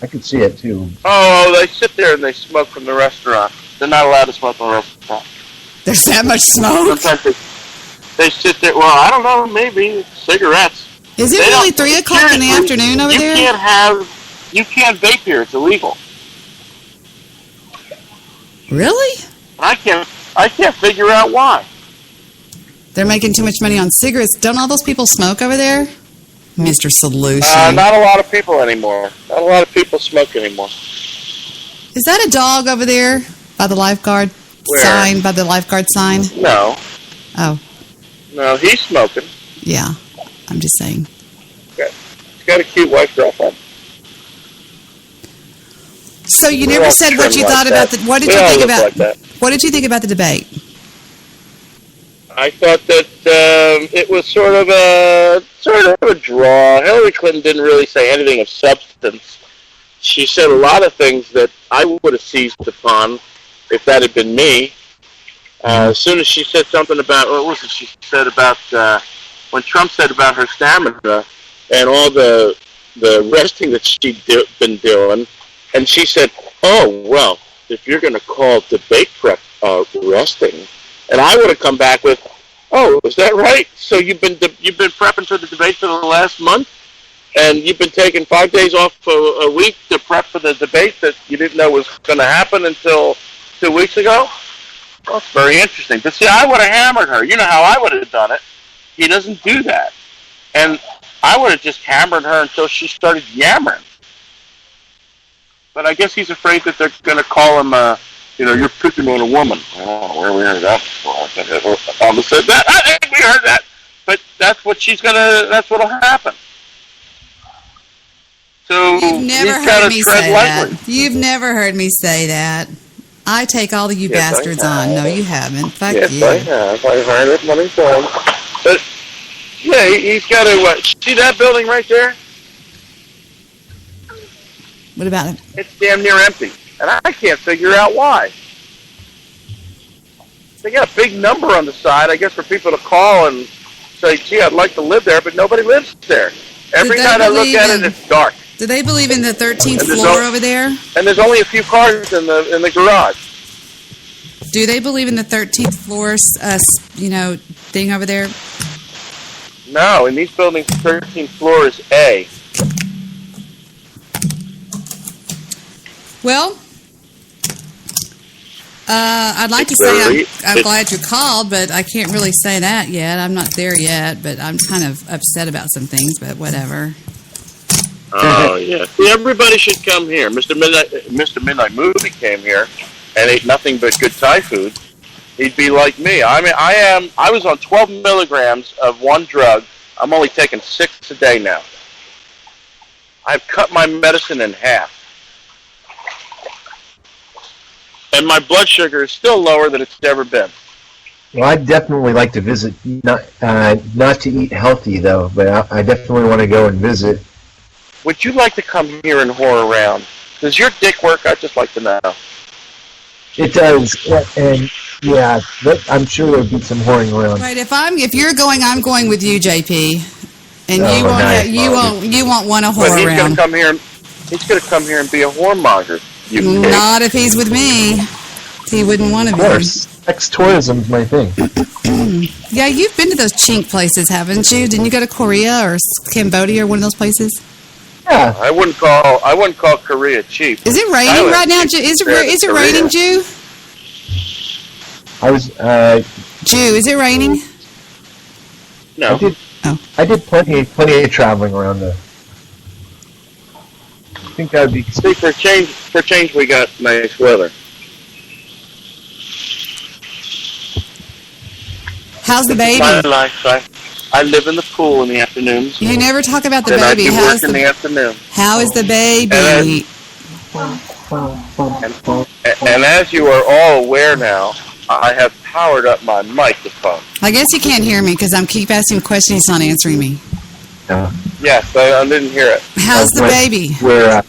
Speaker 11: I can see it too.
Speaker 2: Oh, they sit there and they smoke from the restaurant. They're not allowed to smoke in the restaurant.
Speaker 5: There's that much smoke?
Speaker 2: Sometimes they sit there. Well, I don't know. Maybe cigarettes.
Speaker 5: Is it really 3 o'clock in the afternoon over there?
Speaker 2: You can't vape here. It's illegal.
Speaker 5: Really?
Speaker 2: I can't figure out why.
Speaker 5: They're making too much money on cigarettes. Don't all those people smoke over there? Mr. Solution.
Speaker 2: Not a lot of people anymore. Not a lot of people smoke anymore.
Speaker 5: Is that a dog over there by the lifeguard sign? By the lifeguard sign?
Speaker 2: No.
Speaker 5: Oh.
Speaker 2: No, he's smoking.
Speaker 5: Yeah, I'm just saying.
Speaker 2: He's got a cute wife girlfriend.
Speaker 5: So you never said what you thought about the. What did you think about? What did you think about the debate?
Speaker 2: I thought that it was sort of a draw. Hillary Clinton didn't really say anything of substance. She said a lot of things that I would have seized upon if that had been me. As soon as she said something about, what was it she said about when Trump said about her stamina and all the resting that she'd been doing, and she said, "Oh well, if you're going to call debate prep resting," and I would have come back with, "Oh, is that right? So you've been prepping for the debate for the last month, and you've been taking 5 days off a week to prep for the debate that you didn't know was going to happen until 2 weeks ago?" Well, it's very interesting. But see, I would have hammered her. You know how I would have done it. He doesn't do that. And I would have just hammered her until she started yammering. But I guess he's afraid that they're going to call him, you're picking on a woman. Oh, where we heard that before? I said that. I think we heard that. But that's what'll happen. So
Speaker 5: You've never heard me say that. You've never heard me say that. I take all of you bastards on. No, you haven't. Fuck you.
Speaker 2: Yes, I have. I've heard it many times. But, yeah, he's got to, see that building right there?
Speaker 5: What about it?
Speaker 2: It's damn near empty. And I can't figure out why. They got a big number on the side, I guess, for people to call and say, gee, I'd like to live there, but nobody lives there. Every night I look at it, it's dark.
Speaker 5: Do they believe in the 13th floor over there?
Speaker 2: And there's only a few cars in the garage.
Speaker 5: Do they believe in the 13th floor, thing over there?
Speaker 2: No, in these buildings, the 13th floor is A.
Speaker 5: Well, I'd like to say I'm glad you called, but I can't really say that yet. I'm not there yet, but I'm kind of upset about some things, but whatever.
Speaker 2: Oh, yeah. See, everybody should come here. Mr. Midnight Movie came here and ate nothing but good Thai food. He'd be like me. I mean, I was on 12 milligrams of one drug. I'm only taking 6 a day now. I've cut my medicine in half. And my blood sugar is still lower than it's ever been.
Speaker 11: Well, I'd definitely like to visit, not to eat healthy, though, but I definitely want to go and visit.
Speaker 2: Would you like to come here and whore around? Does your dick work? I'd just like to know.
Speaker 11: It does, and yeah, I'm sure there'll be some whoring around.
Speaker 5: Right, if you're going, I'm going with you, JP, and you won't want to whore
Speaker 2: but
Speaker 5: around.
Speaker 2: He's going to come here and be a whoremonger.
Speaker 5: Not if he's with me. He wouldn't want to be.
Speaker 11: Of course, sex tourism's my thing.
Speaker 5: Yeah, you've been to those chink places, haven't you? Didn't you go to Korea or Cambodia or one of those places?
Speaker 11: Yeah.
Speaker 2: I wouldn't call Korea cheap.
Speaker 5: Is it raining right now? Is it raining, Jew? Jew, is it raining?
Speaker 2: No.
Speaker 11: I did plenty of traveling around there. I think that would be.
Speaker 2: See, for change, we got nice weather.
Speaker 5: How's the baby?
Speaker 2: My life, I live in the pool in the afternoons.
Speaker 5: You never talk about the
Speaker 2: baby. I do
Speaker 5: How's
Speaker 2: work in the afternoon.
Speaker 5: How is the baby?
Speaker 2: And as you are all aware now, I have powered up my microphone.
Speaker 5: I guess you can't hear me because I keep asking questions. He's not answering me.
Speaker 2: Yes, I didn't hear it.
Speaker 5: How's the baby?
Speaker 11: Where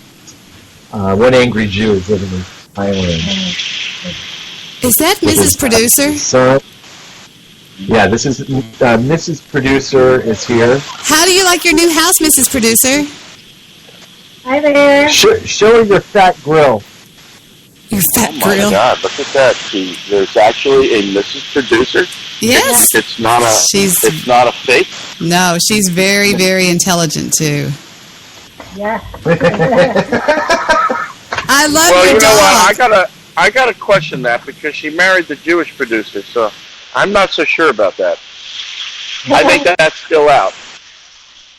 Speaker 11: one angry Jew is living in Thailand.
Speaker 5: Is that Mrs. Producer?
Speaker 11: Son. Yeah, this is Mrs. Producer is here.
Speaker 5: How do you like your new house, Mrs. Producer?
Speaker 3: Hi there.
Speaker 11: Show her your fat grill.
Speaker 5: Your fat grill.
Speaker 2: Oh my God! Look at that. There's actually a Mrs. Producer.
Speaker 5: Yes.
Speaker 2: It's not a fake.
Speaker 5: No, she's very, very intelligent too.
Speaker 3: Yeah.
Speaker 5: I love
Speaker 2: your
Speaker 5: dog.
Speaker 2: Know what? I gotta question that because she married the Jewish producer, so I'm not so sure about that. I think that's still out.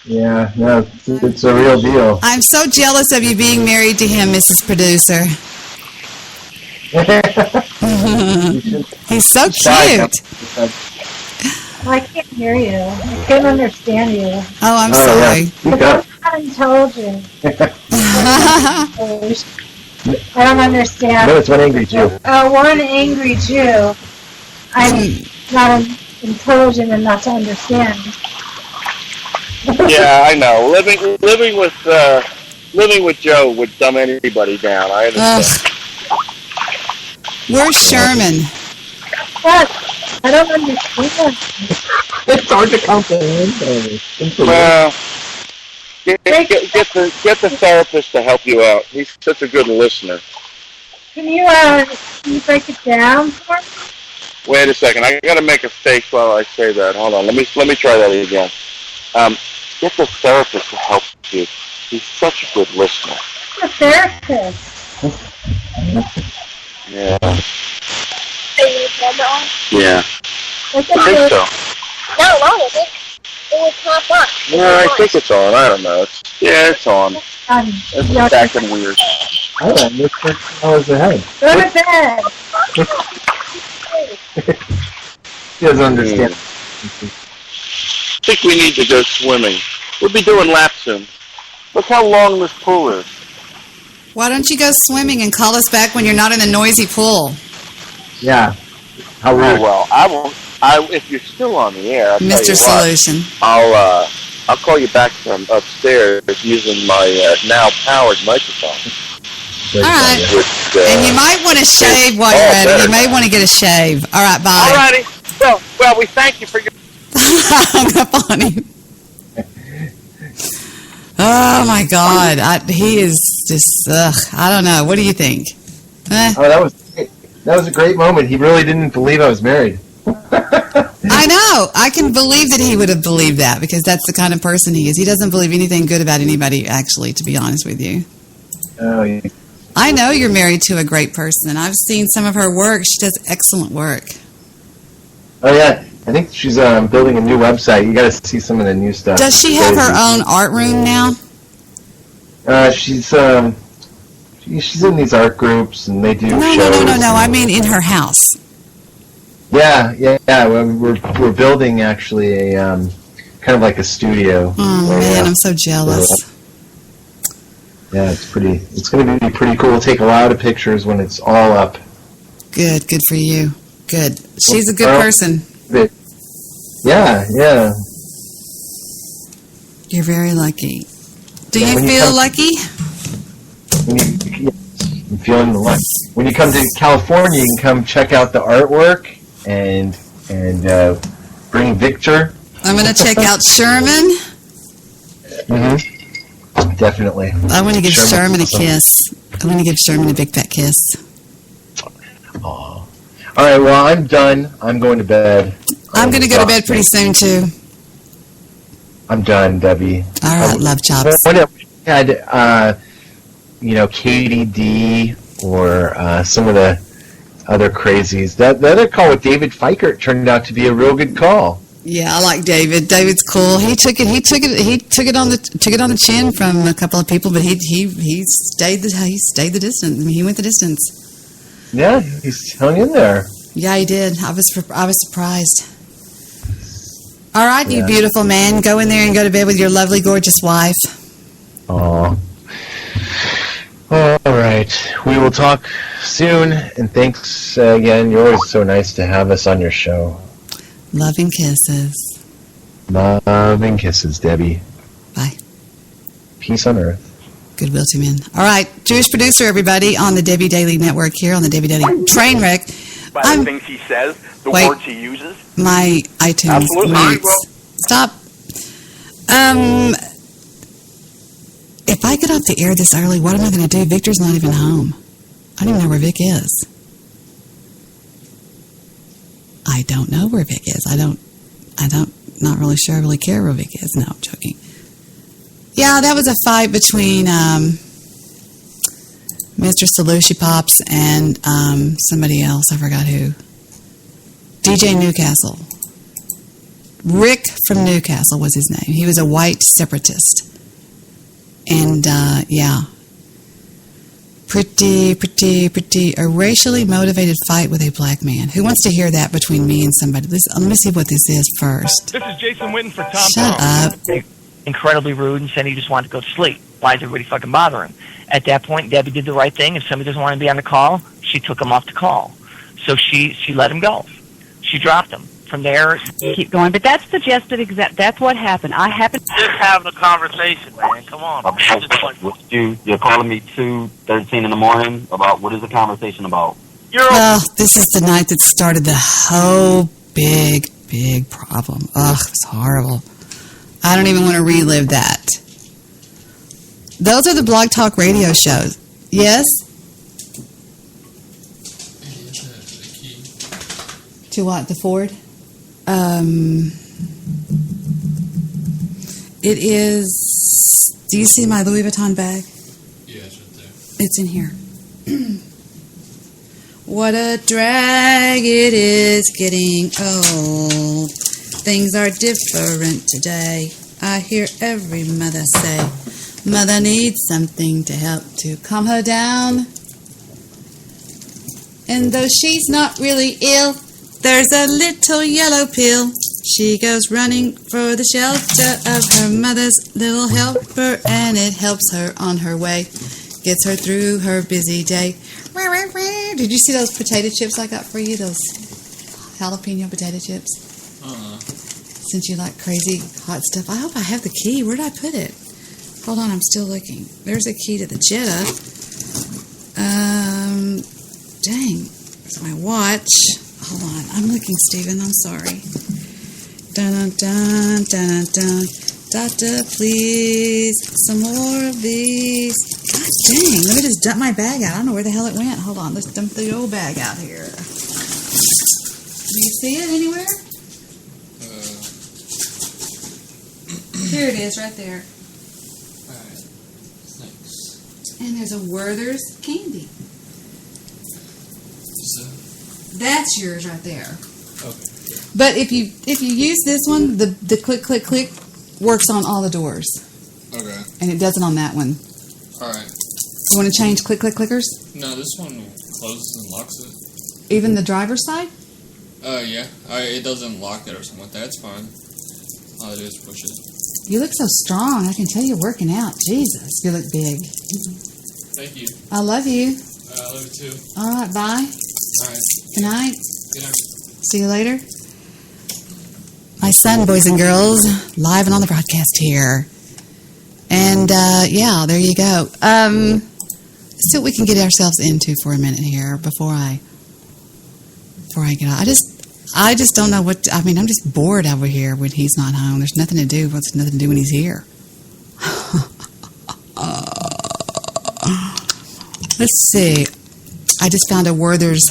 Speaker 11: Yeah, no, it's a real deal.
Speaker 5: I'm so jealous of you being married to him, Mrs. Producer. He's so cute.
Speaker 3: I can't hear you. I can't understand you.
Speaker 5: Oh, I'm sorry.
Speaker 3: Yeah. I'm not intelligent. I don't understand.
Speaker 11: No, it's one angry Jew.
Speaker 3: One angry Jew. I'm not intelligent enough to understand.
Speaker 2: Yeah, I know. Living with Joe would dumb anybody down. I understand.
Speaker 5: Where's Sherman?
Speaker 3: What? I don't understand.
Speaker 10: It's hard to comprehend.
Speaker 2: Well, get the therapist to help you out. He's such a good listener.
Speaker 3: Can you break it down for me?
Speaker 2: Wait a second. I got to make a face while I say that. Hold on. Let me try that again. Get the therapist to help you. He's such a good listener.
Speaker 3: A therapist.
Speaker 2: Yeah.
Speaker 3: Yeah.
Speaker 2: I think so.
Speaker 4: No, it was not on.
Speaker 2: Yeah, I think it's on. I don't know. It's on. It's acting weird.
Speaker 10: Oh, I missed 6 hours ahead.
Speaker 3: Go to bed.
Speaker 10: He doesn't understand.
Speaker 2: I think we need to go swimming. We'll be doing laps soon. Look how long this pool is.
Speaker 5: Why don't you go swimming and call us back when you're not in the noisy pool?
Speaker 10: Yeah.
Speaker 2: How weird. Well, I won't. If you're still on the air, I'll
Speaker 5: Mr. Solution.
Speaker 2: I'll call you back from upstairs using my now powered microphone.
Speaker 5: All right. And you might want to shave while you're at it. You may want to get a shave. All right, bye.
Speaker 2: All righty. Well, we thank you for your...
Speaker 5: hung up on him. Oh, my God. He is just, I don't know. What do you think?
Speaker 11: Oh, that was a great moment. He really didn't believe I was married.
Speaker 5: I know. I can believe that he would have believed that because that's the kind of person he is. He doesn't believe anything good about anybody, actually, to be honest with you.
Speaker 11: Oh, yeah.
Speaker 5: I know you're married to a great person. I've seen some of her work. She does excellent work.
Speaker 11: Oh, yeah. I think she's building a new website. You got to see some of the new stuff.
Speaker 5: Does she have her own art room now?
Speaker 11: She's in these art groups, and they do shows.
Speaker 5: No. I mean in her house.
Speaker 11: Yeah. We're building actually a kind of like a studio.
Speaker 5: Oh man, I'm so jealous.
Speaker 11: Yeah, it's going to be pretty cool. We'll take a lot of pictures when it's all up.
Speaker 5: Good for you. Good. She's a good person.
Speaker 11: Yeah.
Speaker 5: You're very lucky. Do you feel lucky?
Speaker 11: I'm feeling the luck. When you come to California, you can come check out the artwork and bring Victor.
Speaker 5: I'm going to check out Sherman.
Speaker 11: Mm-hmm. Definitely.
Speaker 5: I want to give Sherman a kiss. I want to give Sherman a big fat kiss.
Speaker 11: Aww. All right, well, I'm done. I'm going to bed.
Speaker 5: I'm going to go to bed pretty soon, too.
Speaker 11: I'm done, Debbie.
Speaker 5: All right, love chops.
Speaker 11: What if we had, Katie D or some of the other crazies? The other call with David Fikert turned out to be a real good call.
Speaker 5: Yeah, I like David. David's cool. He took it on the chin from a couple of people, but he stayed the distance. I mean, he went the distance.
Speaker 11: Yeah, he's hung in there.
Speaker 5: Yeah, he did. I was surprised. All right, you beautiful man, go in there and go to bed with your lovely, gorgeous wife.
Speaker 11: Aw. All right, we will talk soon, and thanks again. You're always so nice to have us on your show.
Speaker 5: Love and kisses.
Speaker 11: Love and kisses, Debbie.
Speaker 5: Bye.
Speaker 11: Peace on earth.
Speaker 5: Goodwill to men. All right, Jewish producer, everybody, on the Debbie Daily Network here on the Debbie Daily Train Wreck.
Speaker 23: By the things he says, the words he uses.
Speaker 5: My iTunes mates. Stop. If I get off the air this early, what am I going to do? Victor's not even home. I don't even know where Vic is. I don't know where Vic is. Not really sure I really care where Vic is. No, I'm joking. Yeah, that was a fight between Mr. Salushi Pops and somebody else. I forgot who. DJ Newcastle. Rick from Newcastle was his name. He was a white separatist. And, pretty, a racially motivated fight with a black man. Who wants to hear that between me and somebody? Let me see what this is first.
Speaker 6: This is Jason Witten for Tom.
Speaker 5: Shut up.
Speaker 6: Incredibly rude and said he just wanted to go to sleep. Why is everybody fucking bothering? At that point, Debbie did the right thing. If somebody doesn't want to be on the call, she took him off the call. So she let him go. She dropped him. From there,
Speaker 1: keep going. But that's the gist of that's what happened. I happened
Speaker 7: just having a conversation, man. Come on.
Speaker 8: You're calling me 2:13 in the morning about what is the conversation about?
Speaker 5: Well, this is the night that started the whole Big, big problem. Ugh, it's horrible. I don't even want to relive that. Those are the Blog Talk radio shows. Yes? To what? The Ford? It is... Do you see my Louis Vuitton bag?
Speaker 9: Yeah, it's right there.
Speaker 5: It's in here. What a drag it is getting old. Things are different today. I hear every mother say, mother needs something to help to calm her down. And though she's not really ill, there's a little yellow pill. She goes running for the shelter of her mother's little helper, and it helps her on her way. Gets her through her busy day. Did you see those potato chips I got for you? Those jalapeno potato chips? Since you like crazy hot stuff. I hope I have the key. Where did I put it? Hold on, I'm still looking. There's a key to the Jetta. Dang. There's my watch. Hold on. I'm looking, Stephen. I'm sorry. Dun dun dun dun. Doctor, please. Some more of these. God dang. Let me just dump my bag out. I don't know where the hell it went. Hold on. Let's dump the old bag out here. Do you see it anywhere? Here it is, right there.
Speaker 9: Alright. Thanks.
Speaker 5: And there's a Werther's candy. That's yours right there.
Speaker 9: Okay.
Speaker 5: But if you use this one, the click click click works on all the doors.
Speaker 9: Okay.
Speaker 5: And it doesn't on that one.
Speaker 9: Alright.
Speaker 5: You want to change click click clickers?
Speaker 9: No, this one closes and locks it.
Speaker 5: Even the driver's side?
Speaker 9: Yeah. It doesn't lock it or something like that. It's fine. All I do is push it.
Speaker 5: You look so strong. I can tell you're working out. Jesus, you look big.
Speaker 9: Thank you.
Speaker 5: I love you.
Speaker 9: I love you too.
Speaker 5: All right, bye.
Speaker 9: Alright.
Speaker 5: Good night.
Speaker 9: Good night.
Speaker 5: See you later. My son, boys and girls, live and on the broadcast here. And, yeah, there you go. Let's see what we can get ourselves into for a minute here before I get out. I just don't know what... I'm just bored over here when he's not home. There's nothing to do. There's nothing to do when he's here. Let's see. I just found a Werther's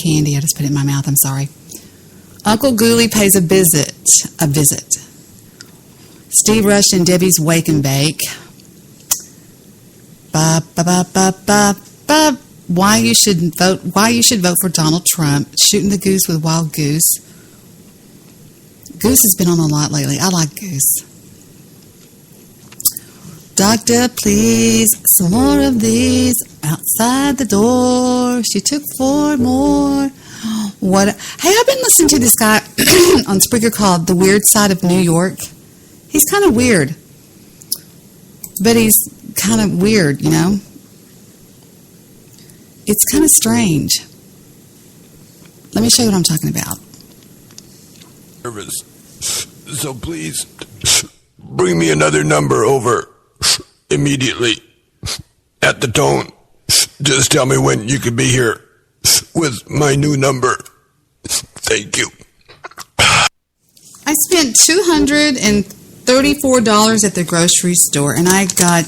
Speaker 5: candy. I just put it in my mouth. I'm sorry. Uncle Ghoulie pays a visit. Steve Rush and Debbie's Wake and Bake. Ba ba ba ba ba ba. Why you should vote for Donald Trump. Shooting the Goose with Wild Goose. Goose has been on a lot lately. I like Goose. Doctor, please, some more of these outside the door. She took 4 more. What? Hey, I've been listening to this guy on Spreaker called The Weird Side of New York. He's kind of weird. But he's kind of weird, you know? It's kind of strange. Let me show you what I'm talking about.
Speaker 12: Nervous. So please, bring me another number over immediately. At the tone. Just tell me when you could be here with my new number. Thank you.
Speaker 5: I spent $234 at the grocery store, and I got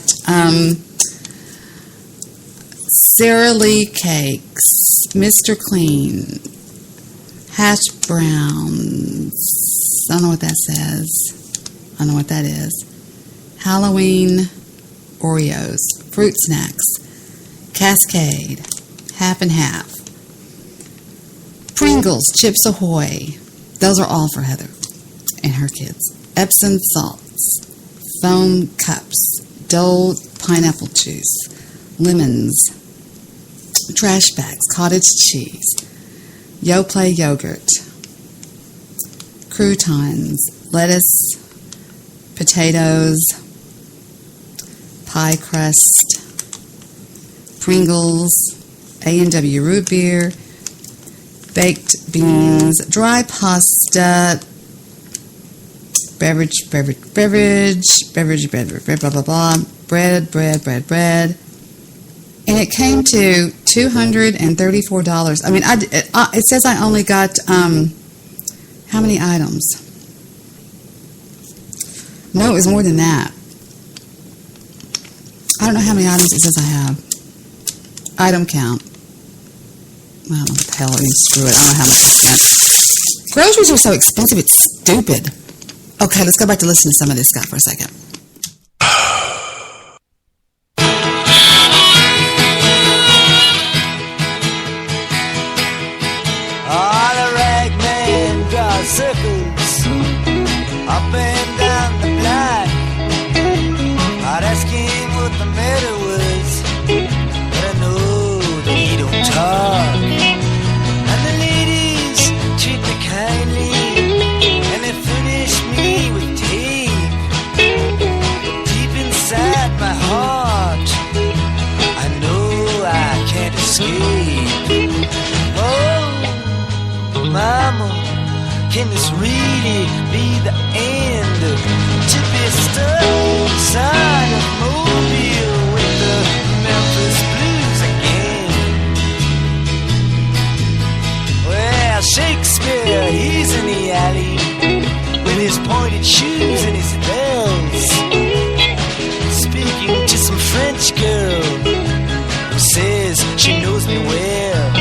Speaker 5: Sara Lee cakes, Mr. Clean, hash browns. I don't know what that says. I don't know what that is. Halloween Oreos, fruit snacks, Cascade, half and half. Pringles, Chips Ahoy. Those are all for Heather and her kids. Epsom salts, foam cups, Dole pineapple juice, lemons, trash bags, cottage cheese, Yoplait yogurt, croutons, lettuce, potatoes, pie crust, Pringles, A&W root beer, baked beans, dry pasta, beverage, blah, blah, blah, bread. And it came to $234. I mean, it says I only got How many items? No, it was more than that. I don't know how many items it says I have. Item count. I don't know what the hell. I mean, screw it. I don't know how much I spent. Groceries are so expensive. It's stupid. Okay, let's go back to listening to some of this stuff for a second.
Speaker 14: All the ragman draws circles up and down the block. I'd ask him what the matter was, but I know that he don't talk. And the ladies treat me kindly, and they furnish me with tea. But deep inside my heart, I know I can't escape. Oh, Mama, can this really be the end? To be stuck inside a mobile with the Memphis Blues again. Well, Shakespeare, he's in the alley with his pointed shoes and his bells, speaking to some French girl who says she knows me well.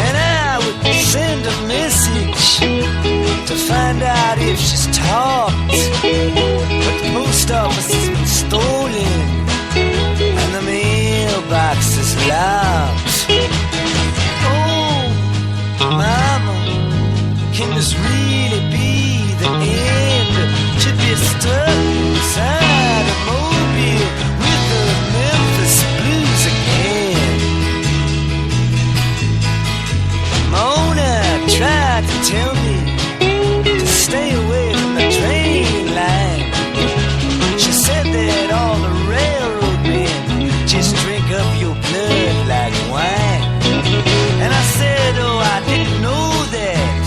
Speaker 14: And I would send a message to find out if she's talked, but the post office has been stolen and the mailbox is locked. Oh, Mama, can this really be the end? To be stuck inside a mobile with the Memphis Blues again. Mona tried to tell me to stay away from the train line. She said that all the railroad men just drink up your blood like wine. And I said, oh, I didn't know that.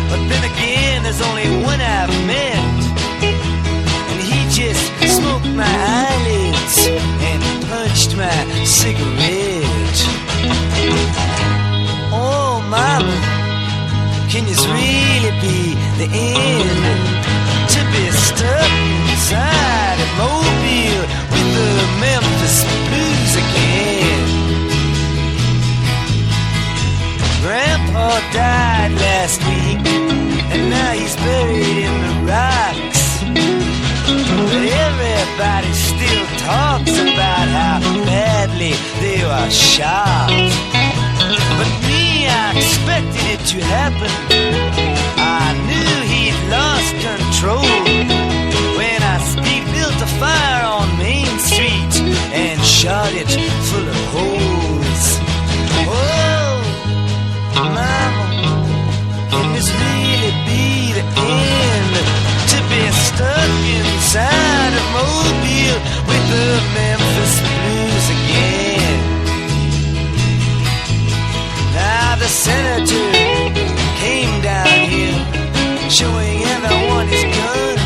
Speaker 14: But then again, there's only one I've met, and he just smoked my eyelids and punched my cigarette. Oh, Mama, can this really be the end? To be stuck inside a mobile with the Memphis Blues again. Grandpa died last week, and now he's buried in the rocks. But everybody still talks about how badly they were shot. But me, I expected it to happen. I knew he'd lost control when he built a fire on Main Street and shot it full of holes. Oh, Mama, can this really be the end? To be stuck inside a mobile with the Memphis Blues again. Now the senator came down here showing everyone his gun.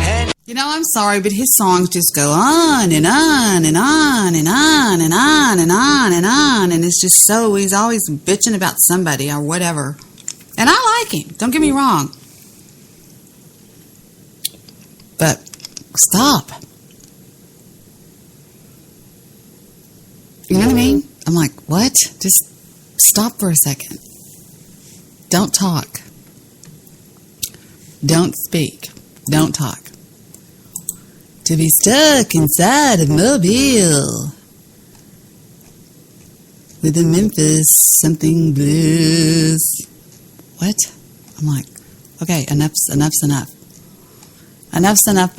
Speaker 14: And
Speaker 5: You know, I'm sorry, but his songs just go on and on and on and on and on and on and on, and it's just so, he's always bitching about somebody or whatever. And I like him, don't get me wrong. But stop. You know what I mean? I'm like, what? Just stop for a second. Don't talk. Don't speak. Don't talk. To be stuck inside a mobile with the Memphis something blues. What? I'm like, okay, enough's enough. Enough's enough.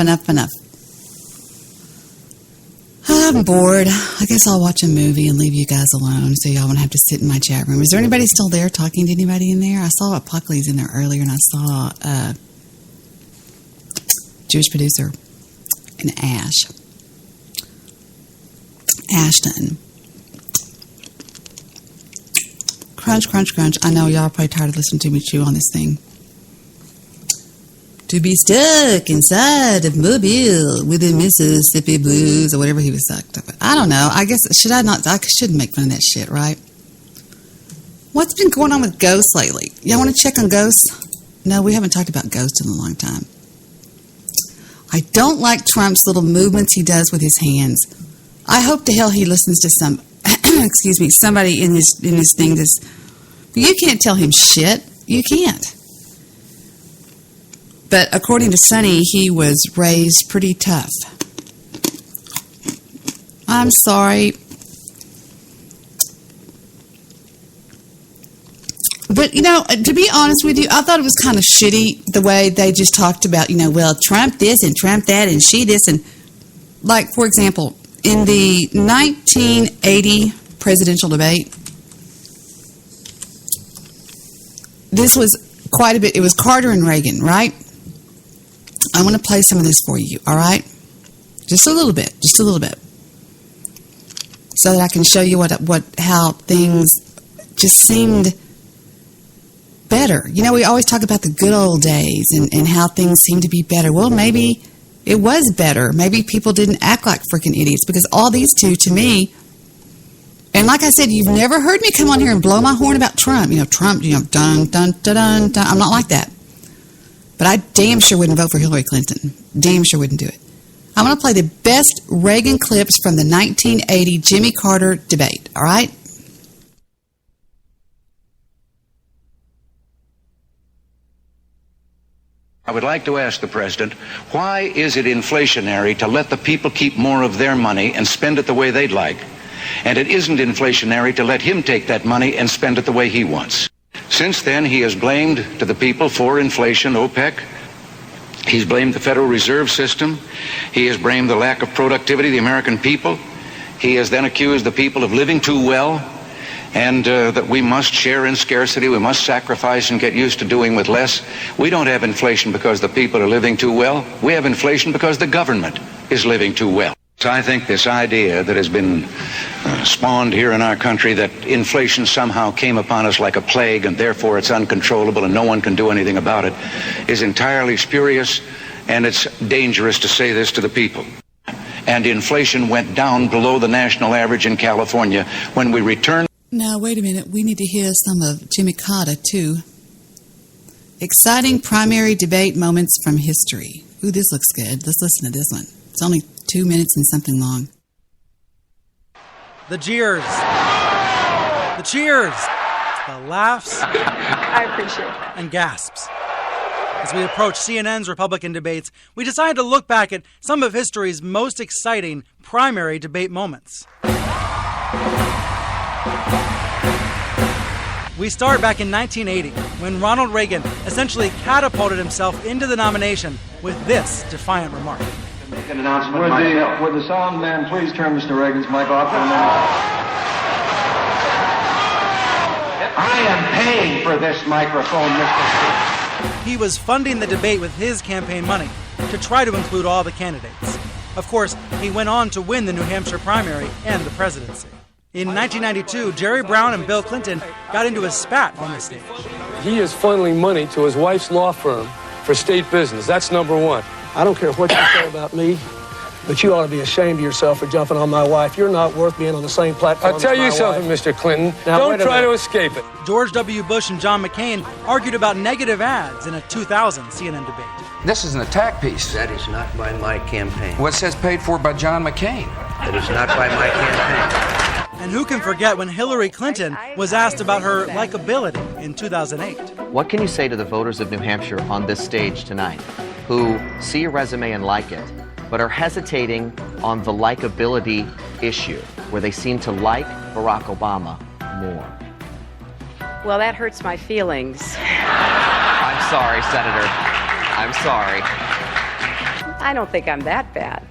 Speaker 5: I'm bored. I guess I'll watch a movie and leave you guys alone so y'all won't have to sit in my chat room. Is there anybody still there talking to anybody in there? I saw Apocalypse in there earlier, and I saw Jewish producer and Ashton. Crunch. I know y'all are probably tired of listening to me chew on this thing. To be stuck inside of mobile with the Mississippi Blues or whatever he was sucked up. I don't know. I guess I shouldn't make fun of that shit, right? What's been going on with ghosts lately? Y'all want to check on ghosts? No, we haven't talked about ghosts in a long time. I don't like Trump's little movements he does with his hands. I hope to hell he listens to somebody in his thing. You can't tell him shit. You can't. But according to Sonny, he was raised pretty tough. I'm sorry. But, to be honest with you, I thought it was kind of shitty the way they just talked about, well, Trump this and Trump that and she this. And, like, for example, in the 1980 presidential debate, this was quite a bit. It was Carter and Reagan, right? I want to play some of this for you, all right? Just a little bit, so that I can show you how things just seemed better. We always talk about the good old days and how things seem to be better. Well, maybe it was better. Maybe people didn't act like freaking idiots, because all these two, to me, and like I said, you've never heard me come on here and blow my horn about Trump. Trump, dun, dun, dun, dun, dun. I'm not like that. But I damn sure wouldn't vote for Hillary Clinton. Damn sure wouldn't do it. I'm going to play the best Reagan clips from the 1980 Jimmy Carter debate, all right?
Speaker 15: I would like to ask the President, why is it inflationary to let the people keep more of their money and spend it the way they'd like? And it isn't inflationary to let him take that money and spend it the way he wants. Since then, he has blamed to the people for inflation OPEC. He's blamed the Federal Reserve System. He has blamed the lack of productivity of the American people. He has then accused the people of living too well, and that we must share in scarcity, we must sacrifice and get used to doing with less. We don't have inflation because the people are living too well. We have inflation because the government is living too well. So I think this idea that has been spawned here in our country, that inflation somehow came upon us like a plague and therefore it's uncontrollable and no one can do anything about it, is entirely spurious, and it's dangerous to say this to the people. And inflation went down below the national average in California when we returned.
Speaker 5: Now, wait a minute. We need to hear some of Jimmy Carter, too. Exciting primary debate moments from history. Ooh, this looks good. Let's listen to this one. It's only 2 minutes and something long.
Speaker 16: The jeers. The cheers. The laughs.
Speaker 24: I appreciate that.
Speaker 16: And gasps. As we approach CNN's Republican debates, we decided to look back at some of history's most exciting primary debate moments. We start back in 1980, when Ronald Reagan essentially catapulted himself into the nomination with this defiant remark.
Speaker 17: Would the sound man please turn Mr. Reagan's mic off for a minute? I am paying for this microphone, Mr. Speaker.
Speaker 16: He was funding the debate with his campaign money to try to include all the candidates. Of course, he went on to win the New Hampshire primary and the presidency. In 1992, Jerry Brown and Bill Clinton got into a spat on the stage.
Speaker 18: He is funneling money to his wife's law firm for state business. That's number one.
Speaker 19: I don't care what you say about me, but you ought to be ashamed of yourself for jumping on my wife. You're not worth being on the same platform
Speaker 18: I'll tell
Speaker 19: as my
Speaker 18: you something,
Speaker 19: wife.
Speaker 18: Mr. Clinton.
Speaker 19: Now,
Speaker 18: don't try to escape it.
Speaker 16: George W. Bush and John McCain argued about negative ads in a 2000 CNN debate.
Speaker 21: This is an attack piece.
Speaker 27: That is not by my campaign.
Speaker 21: What says paid for by John McCain?
Speaker 27: That is not by my campaign.
Speaker 16: And who can forget when Hillary Clinton was asked about her likability in 2008?
Speaker 28: What can you say to the voters of New Hampshire on this stage tonight who see your resume and like it, but are hesitating on the likability issue, where they seem to like Barack Obama more?
Speaker 29: Well, that hurts my feelings.
Speaker 28: I'm sorry, Senator. I'm sorry.
Speaker 29: I don't think I'm that bad.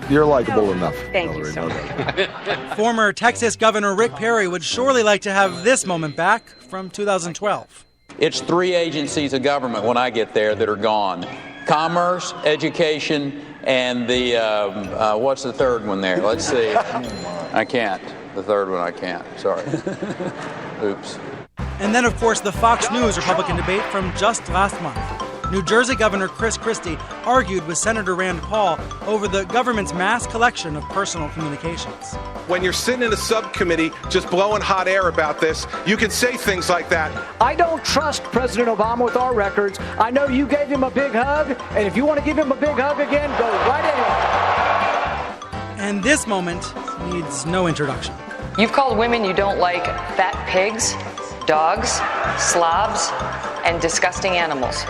Speaker 30: You're likable enough.
Speaker 29: Thank you so much.
Speaker 16: Former Texas Governor Rick Perry would surely like to have this moment back from 2012.
Speaker 31: It's 3 agencies of government when I get there that are gone. Commerce, education, and the, what's the third one there? Let's see. I can't. The third one I can't. Sorry. Oops.
Speaker 16: And then, of course, the Fox News Republican debate from just last month. New Jersey Governor Chris Christie argued with Senator Rand Paul over the government's mass collection of personal communications.
Speaker 2: When you're sitting in a subcommittee just blowing hot air about this, you can say things like that.
Speaker 3: I don't trust President Obama with our records. I know you gave him a big hug, and if you want to give him a big hug again, go right ahead.
Speaker 16: And this moment needs no introduction.
Speaker 4: You've called women you don't like fat pigs, dogs, slobs, and disgusting animals.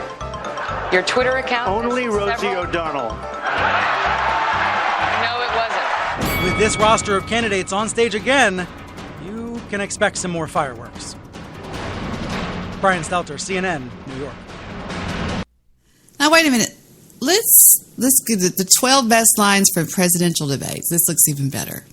Speaker 4: Your Twitter account...
Speaker 10: Only Rosie O'Donnell.
Speaker 4: No, it wasn't.
Speaker 16: With this roster of candidates on stage again, you can expect some more fireworks. Brian Stelter, CNN, New York.
Speaker 5: Now, wait a minute. Let's get the 12 best lines for presidential debates. This looks even better.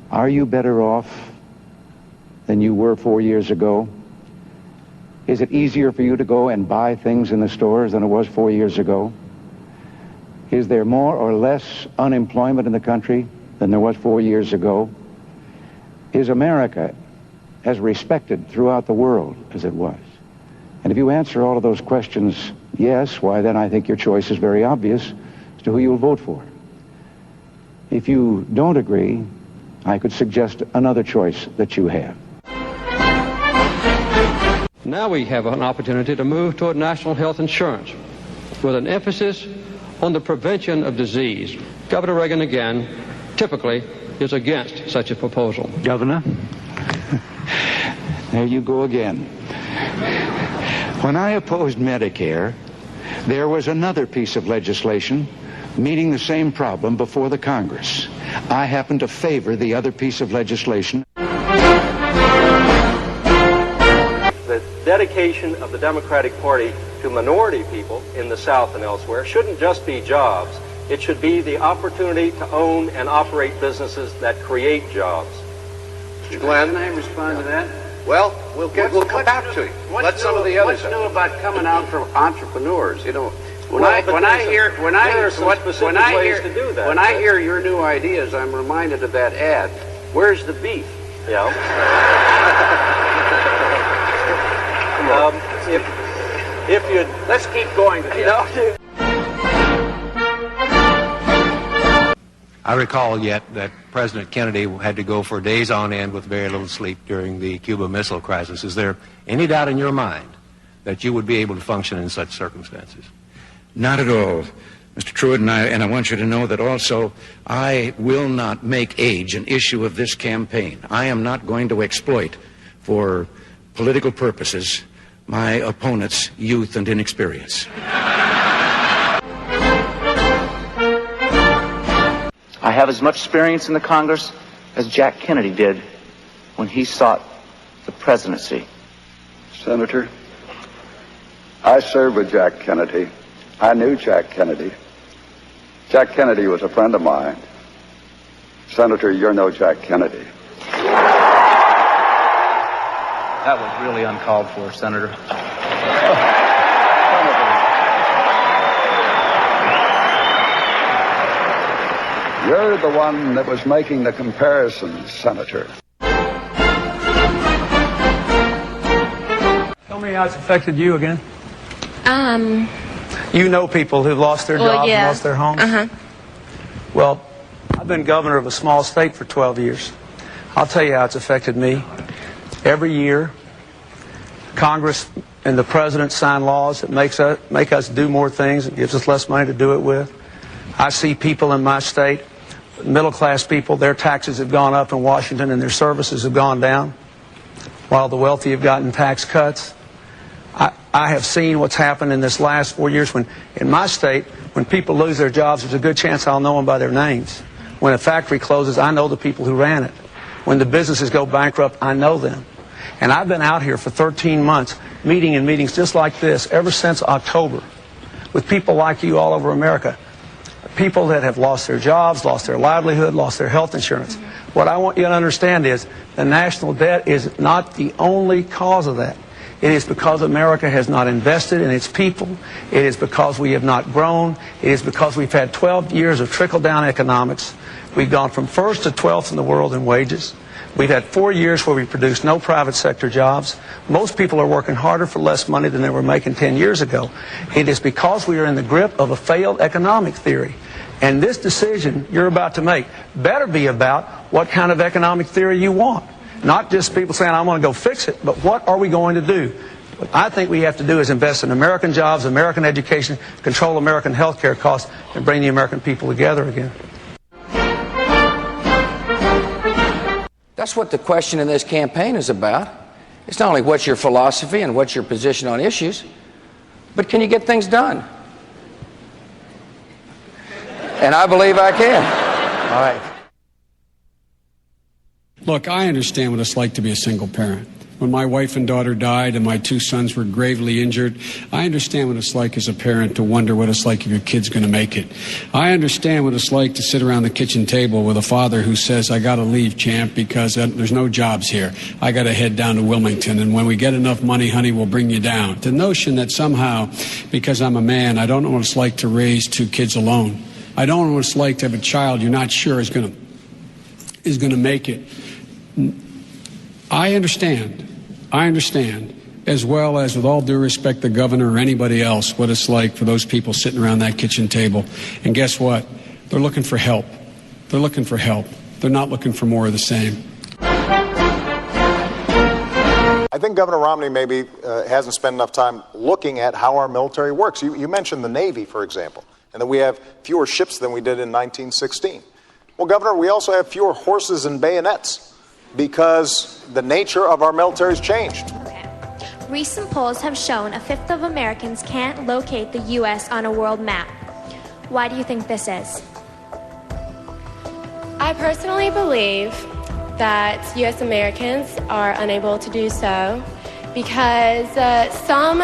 Speaker 15: Are you better off than you were 4 years ago? Is it easier for you to go and buy things in the stores than it was 4 years ago? Is there more or less unemployment in the country than there was 4 years ago? Is America as respected throughout the world as it was? And if you answer all of those questions yes, why then I think your choice is very obvious as to who you'll vote for. If you don't agree, I could suggest another choice that you have.
Speaker 18: Now we have an opportunity to move toward national health insurance with an emphasis on the prevention of disease. Governor Reagan, again, typically is against such a proposal.
Speaker 15: Governor, there you go again. When I opposed Medicare, there was another piece of legislation meeting the same problem before the Congress. I happen to favor the other piece of legislation.
Speaker 11: The dedication of the Democratic Party to minority people in the South and elsewhere shouldn't just be jobs. It should be the opportunity to own and operate businesses that create jobs.
Speaker 27: Mr. Glenn, can I respond to that? Well, we'll come back to it. Let some of the others. What's new about coming out from entrepreneurs? You know, when I hear your new ideas, I'm reminded of that ad. Where's the beef?
Speaker 11: Yeah. If you'd
Speaker 27: let's keep going.
Speaker 13: I recall yet that President Kennedy had to go for days on end with very little sleep during the Cuba Missile Crisis. Is there any doubt in your mind that you would be able to function in such circumstances?
Speaker 15: Not at all, Mr. Truitt, and I want you to know that also I will not make age an issue of this campaign. I am not going to exploit for political purposes my opponent's youth and inexperience.
Speaker 20: I have as much experience in the Congress as Jack Kennedy did when he sought the presidency.
Speaker 22: Senator, I served with Jack Kennedy. I knew Jack Kennedy. Jack Kennedy was a friend of mine. Senator, you're no Jack Kennedy.
Speaker 20: That was really uncalled for, Senator.
Speaker 22: You're the one that was making the comparisons, Senator.
Speaker 19: Tell me how it's affected you again. You know people who've lost their jobs and lost their homes? Well, I've been governor of a small state for 12 years. I'll tell you how it's affected me. Every year, Congress and the President sign laws that make us do more things and gives us less money to do it with. I see people in my state, middle-class people, their taxes have gone up in Washington and their services have gone down, while the wealthy have gotten tax cuts. I have seen what's happened in this last 4 years when, in my state, when people lose their jobs, there's a good chance I'll know them by their names. When a factory closes, I know the people who ran it. When the businesses go bankrupt, I know them. And I've been out here for 13 months, meeting in meetings just like this, ever since October, with people like you all over America. People that have lost their jobs, lost their livelihood, lost their health insurance. What I want you to understand is the national debt is not the only cause of that. It is because America has not invested in its people. It is because we have not grown. It is because we've had 12 years of trickle-down economics We've gone from 1st to 12th in the world in wages. We've had 4 years where we produced no private sector jobs. Most people are working harder for less money than they were making 10 years ago. It is because we are in the grip of a failed economic theory. And this decision you're about to make better be about what kind of economic theory you want. Not just people saying, I want to go fix it, but what are we going to do? What I think we have to do is invest in American jobs, American education, control American health care costs, and bring the American people together again.
Speaker 21: That's what the question in this campaign is about. It's not only what's your philosophy and what's your position on issues, but can you get things done? And I believe I can.
Speaker 19: All right.
Speaker 1: Look, I understand what it's like to be a single parent. When my wife and daughter died and my 2 sons were gravely injured, I understand what it's like as a parent to wonder what it's like if your kid's going to make it. I understand what it's like to sit around the kitchen table with a father who says, I got to leave, champ, because there's no jobs here. I got to head down to Wilmington, and when we get enough money, honey, we'll bring you down. The notion that somehow, because I'm a man, I don't know what it's like to raise 2 kids alone. I don't know what it's like to have a child you're not sure is going to make it. I understand, as well as, with all due respect, the governor or anybody else, what it's like for those people sitting around that kitchen table. And guess what? They're looking for help. They're looking for help. They're not looking for more of the same.
Speaker 6: I think Governor Romney maybe hasn't spent enough time looking at how our military works. You mentioned the Navy, for example, and that we have fewer ships than we did in 1916. Well, Governor, we also have fewer horses and bayonets, because the nature of our military has changed.
Speaker 7: Okay. Recent polls have shown a fifth of Americans can't locate the U.S. on a world map. Why do you think this is?
Speaker 8: I personally believe that U.S. Americans are unable to do so because some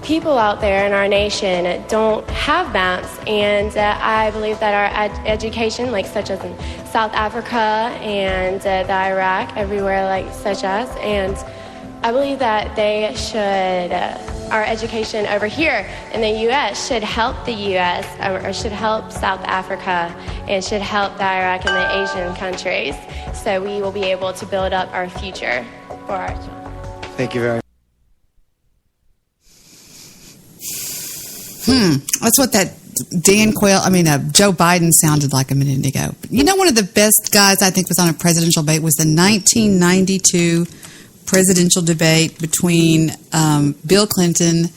Speaker 8: people out there in our nation don't have maps, and I believe that our education, like such as in South Africa and the Iraq, everywhere like such as, and I believe that they should, our education over here in the U.S. should help the U.S. or should help South Africa and should help the Iraq and the Asian countries, so we will be able to build up our future for our children.
Speaker 19: Thank you very much.
Speaker 5: That's what that Joe Biden sounded like a minute ago. You know, one of the best guys I think was on a presidential debate was the 1992 presidential debate between Bill Clinton,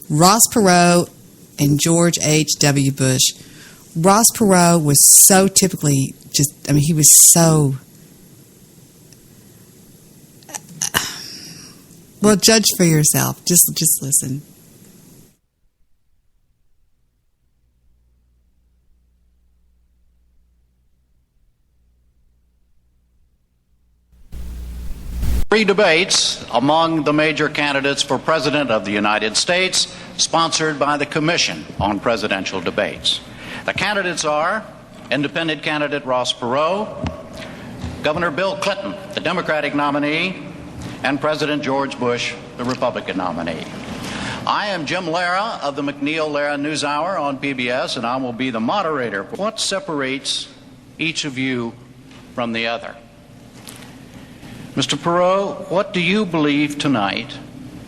Speaker 5: Ross Perot, and George H.W. Bush. Ross Perot was so typically he was so... Well, judge for yourself. Just listen.
Speaker 9: Three debates among the major candidates for President of the United States, sponsored by the Commission on Presidential Debates. The candidates are independent candidate Ross Perot, Governor Bill Clinton, the Democratic nominee, and President George Bush, the Republican nominee. I am Jim Lara of the McNeil-Lara NewsHour on PBS, and I will be the moderator. What separates each of you from the other? Mr. Perot, what do you believe tonight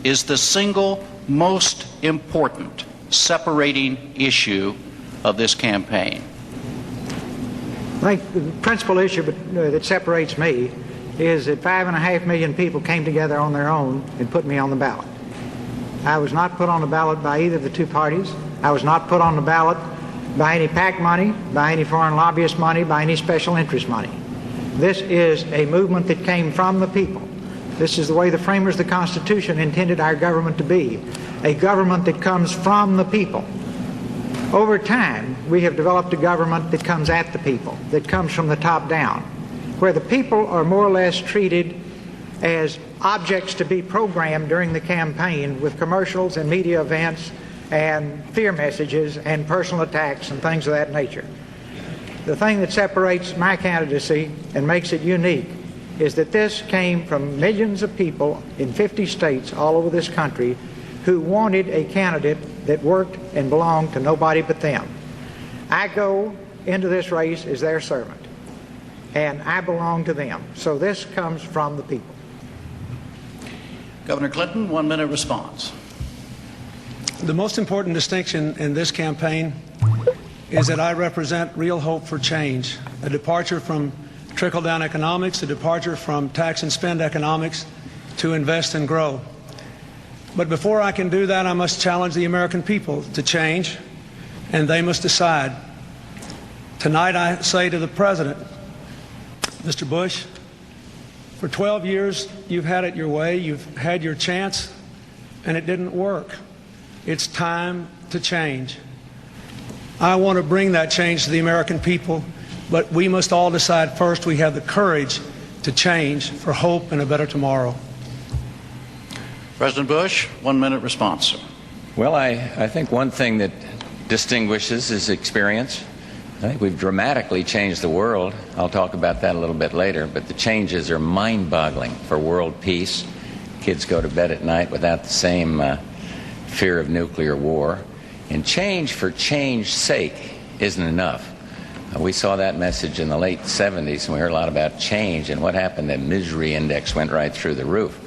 Speaker 9: is the single most important separating issue of this campaign?
Speaker 12: I think the principal issue that separates me is that 5.5 million people came together on their own and put me on the ballot. I was not put on the ballot by either of the two parties. I was not put on the ballot by any PAC money, by any foreign lobbyist money, by any special interest money. This is a movement that came from the people. This is the way the framers of the Constitution intended our government to be, a government that comes from the people. Over time, we have developed a government that comes at the people, that comes from the top down, where the people are more or less treated as objects to be programmed during the campaign with commercials and media events and fear messages and personal attacks and things of that nature. The thing that separates my candidacy and makes it unique is that this came from millions of people in 50 states all over this country who wanted a candidate that worked and belonged to nobody but them. I go into this race as their servant, and I belong to them. So this comes from the people.
Speaker 9: Governor Clinton, 1 minute response.
Speaker 19: The most important distinction in this campaign is that I represent real hope for change, a departure from trickle-down economics, a departure from tax and spend economics to invest and grow. But before I can do that, I must challenge the American people to change, and they must decide. Tonight I say to the President, Mr. Bush, for 12 years you've had it your way, you've had your chance, and it didn't work. It's time to change. I want to bring that change to the American people, but we must all decide first we have the courage to change for hope and a better tomorrow.
Speaker 9: President Bush, 1 minute response, sir.
Speaker 2: Well, I think one thing that distinguishes is experience. I think we've dramatically changed the world. I'll talk about that a little bit later, but the changes are mind-boggling for world peace. Kids go to bed at night without the same fear of nuclear war. And change for change's sake isn't enough. We saw that message in the late 70s, and we heard a lot about change, and what happened, the misery index went right through the roof.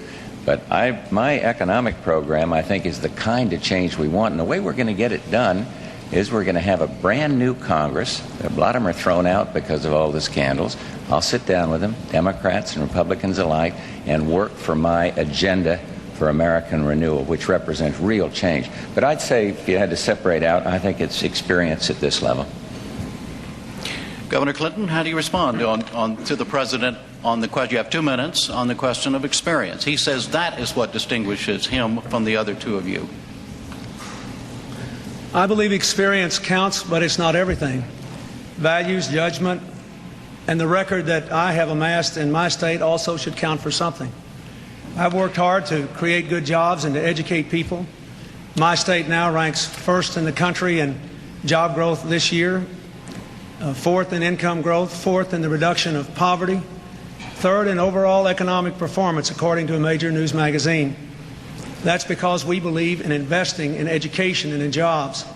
Speaker 2: But my economic program, I think, is the kind of change we want, and the way we're going to get it done is we're going to have a brand new Congress. A lot of them are thrown out because of all the scandals. I'll sit down with them, Democrats and Republicans alike, and work for my agenda for American renewal, which represents real change. But I'd say if you had to separate out, I think it's experience at this level.
Speaker 9: Governor Clinton, how do you respond to the President on the question? You have 2 minutes on the question of experience. He says that is what distinguishes him from the other two of you.
Speaker 19: I believe experience counts, but it's not everything. Values, judgment, and the record that I have amassed in my state also should count for something. I've worked hard to create good jobs and to educate people. My state now ranks first in the country in job growth this year, fourth in income growth, fourth in the reduction of poverty, third in overall economic performance, according to a major news magazine. That's because we believe in investing in education and in jobs.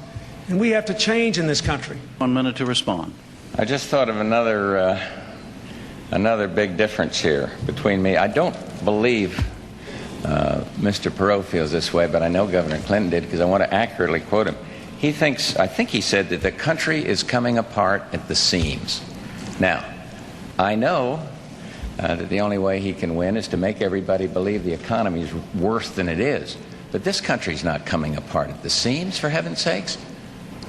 Speaker 19: And we have to change in this country. 1 minute to respond.
Speaker 2: I just thought of another big difference here between me. I don't believe Mr. Perot feels this way, but I know Governor Clinton did because I want to accurately quote him. I think he said that the country is coming apart at the seams. Now, I know that the only way he can win is to make everybody believe the economy is worse than it is. But this country's not coming apart at the seams, for heaven's sakes.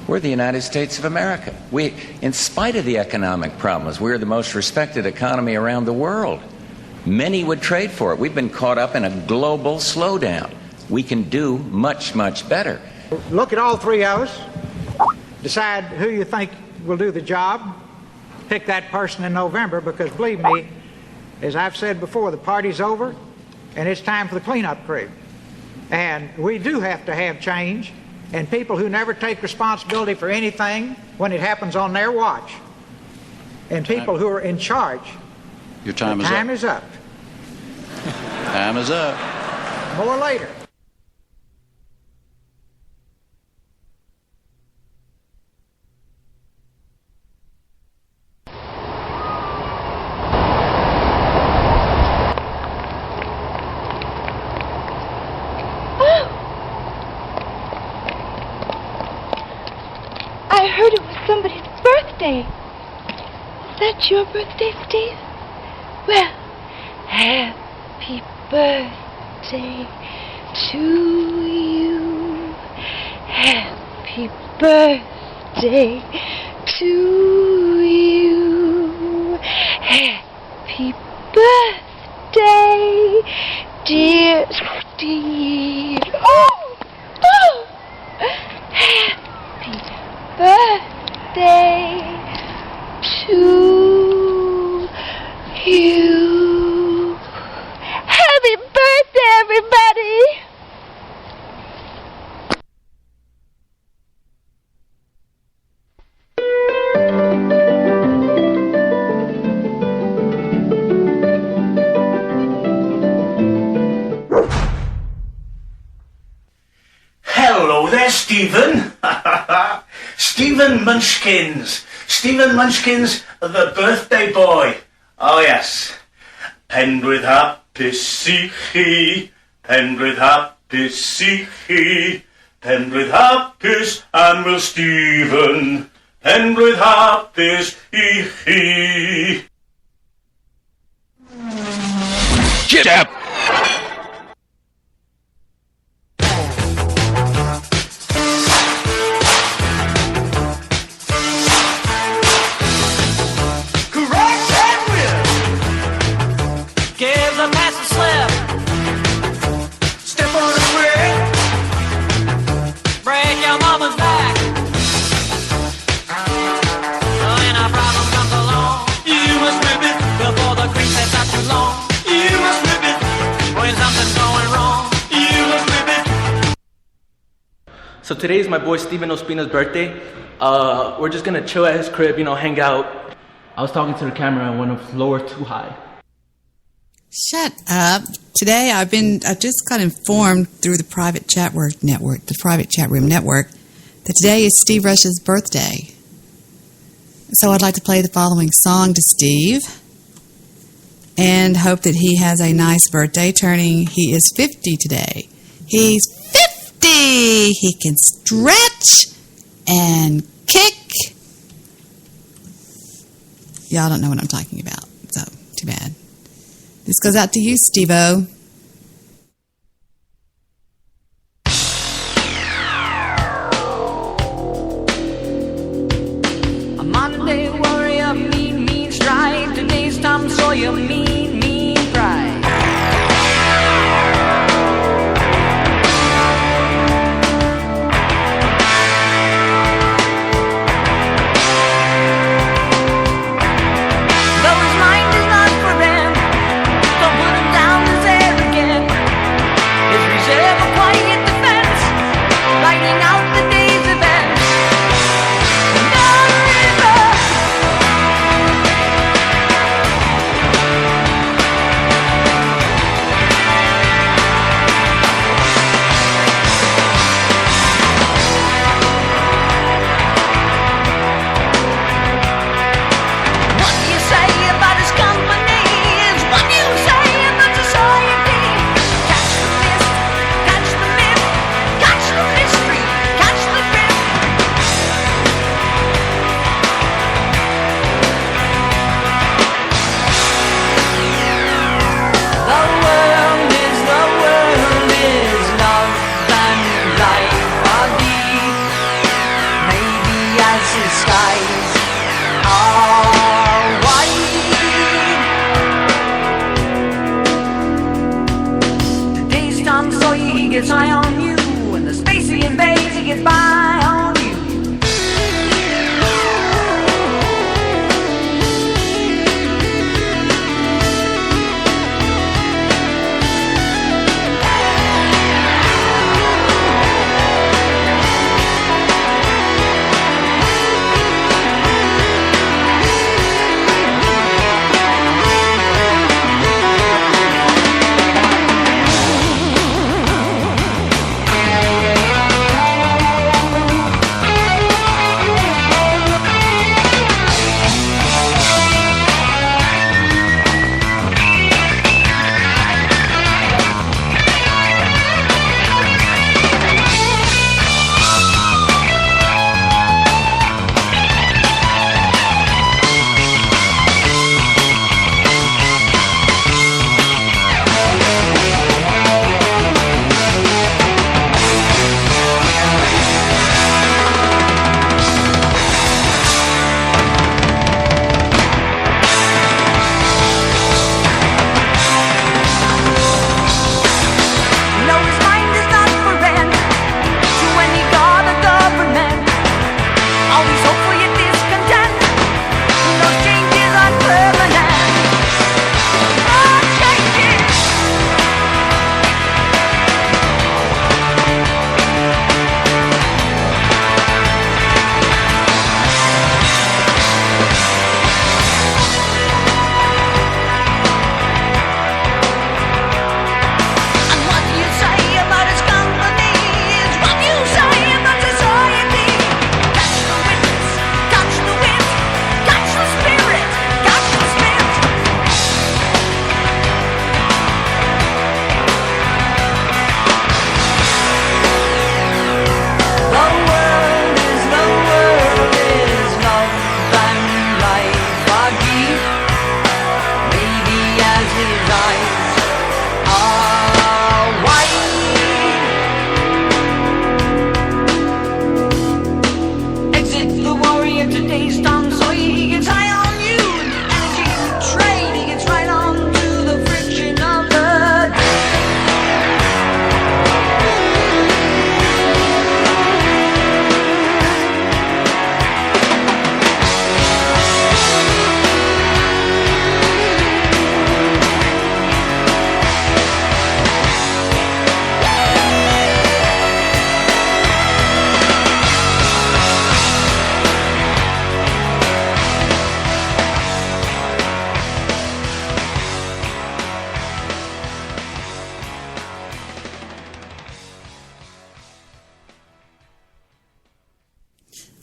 Speaker 2: We're the United States of America. We, in spite of the economic problems, we're the most respected economy around the world. Many would trade for it. We've been caught up in a global slowdown. We can do much, much better.
Speaker 12: Look at all three of us, decide who you think will do the job, pick that person in November, because believe me, as I've said before, the party's over and it's time for the cleanup crew. And we do have to have change, and people who never take responsibility for anything when it happens on their watch, and people who are in charge.
Speaker 9: Your time
Speaker 12: is up.
Speaker 9: Time is up.
Speaker 12: More later.
Speaker 14: I heard it was somebody's birthday. Is that your birthday, Steve? Well, happy birthday to you. Happy birthday to you. Happy birthday, dear Steve. Oh! Happy birthday to you. Happy birthday, everybody!
Speaker 17: Hello there, Stephen. Stephen Munchkins.
Speaker 3: Stephen Munchkin's The Birthday Boy. Oh, yes. Penrith happy see he, Penrith happy see he, Penrith happy's and will Stephen, Penrith happy's he.
Speaker 15: Get up!
Speaker 10: So today's my boy Steven Ospina's birthday. We're just gonna chill at his crib, hang out. I was talking to the camera and went a floor too high.
Speaker 5: Shut up. Today I've just got informed through the private chat room network, that today is Steve Rush's birthday. So I'd like to play the following song to Steve and hope that he has a nice birthday. He is 50 today. He's 50! He can stretch and kick. Y'all don't know what I'm talking about, so too bad. This goes out to you, Steve-O.
Speaker 17: A Monday warrior, mean stride. Today's Tom Sawyer, mean pride.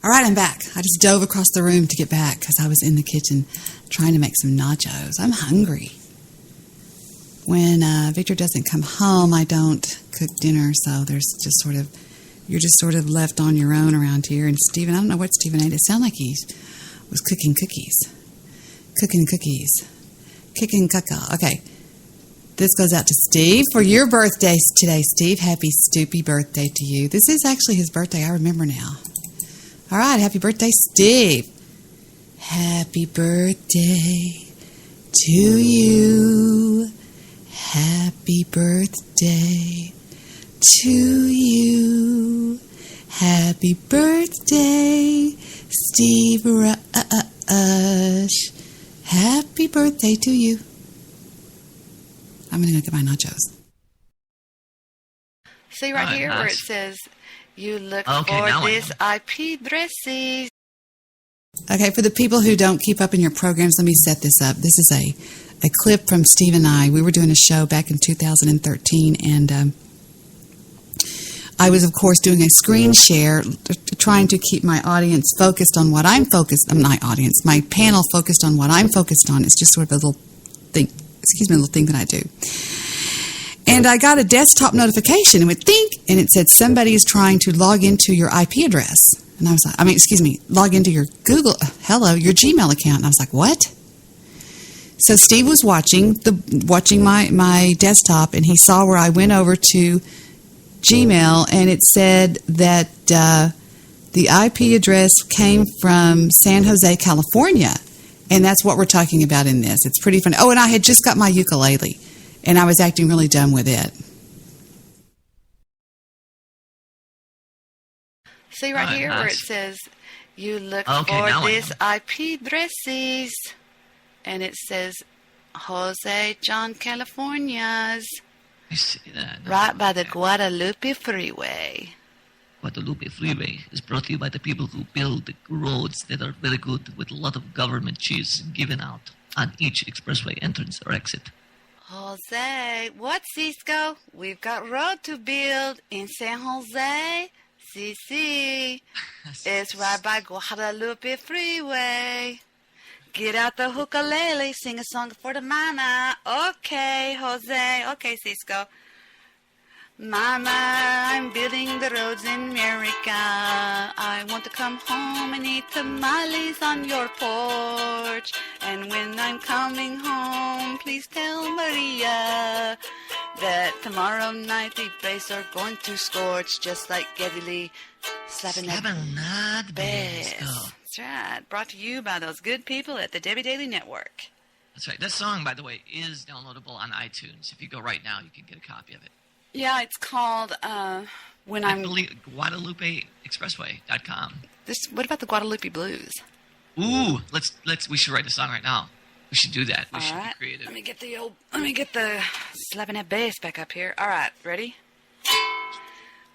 Speaker 5: All right, I'm back. I just dove across the room to get back because I was in the kitchen trying to make some nachos. I'm hungry. When Victor doesn't come home, I don't cook dinner, so you're just sort of left on your own around here. And Stephen, I don't know what Stephen ate. It sounded like he was cooking cookies. Cooking cookie. Okay. This goes out to Steve for your birthday today, Steve. Happy Stoopy birthday to you. This is actually his birthday. I remember now. All right. Happy birthday, Steve. Happy birthday to you. Happy birthday to you. Happy birthday, Steve Rush. Happy birthday to you. I'm going to go get my nachos.
Speaker 4: See right here where it says, you look for this IP addresses.
Speaker 5: Okay, for the people who don't keep up in your programs, let me set this up. This is a clip from Steve and I. We were doing a show back in 2013, and I was, of course, doing a screen share, trying to keep my audience focused on what I'm focused on. My audience, my panel focused on what I'm focused on. It's just sort of a little thing. A little thing that I do. And I got a desktop notification. It went think, and it said somebody is trying to log into your IP address. And I was like, log into your your Gmail account. And I was like, what? So Steve was watching my desktop, and he saw where I went over to Gmail, and it said that the IP address came from San Jose, California. And that's what we're talking about in this. It's pretty funny. Oh, and I had just got my ukulele, and I was acting really dumb with it.
Speaker 4: See right here where it says, you look for this IP addresses, and it says Jose John, California's, right by the Guadalupe Freeway.
Speaker 16: Guadalupe Freeway is brought to you by the people who build the roads that are very good with a lot of government cheese given out on each expressway entrance or exit.
Speaker 4: Jose, what, Cisco? We've got road to build in San Jose. CC. It's right by Guadalupe Freeway. Get out the ukulele, sing a song for the mama. Okay, Jose. Okay, Cisco. Mama, I'm building the roads in America. I want to come home and eat tamales on your porch. And when I'm coming home, please tell Maria that tomorrow night the place are going to scorch just like Geddy Lee slapping that bass. That's right. Brought to you by those good people at the Debbie Daily Network.
Speaker 16: That's right. That song, by the way, is downloadable on iTunes. If you go right now, you can get a copy of it.
Speaker 4: Yeah, it's called When I'm...
Speaker 16: GuadalupeExpressway.com.
Speaker 4: What about the Guadalupe Blues?
Speaker 16: Ooh, we should write a song right now. We should do that. We should be creative.
Speaker 4: Let me get the slapping that bass back up here. All right, ready?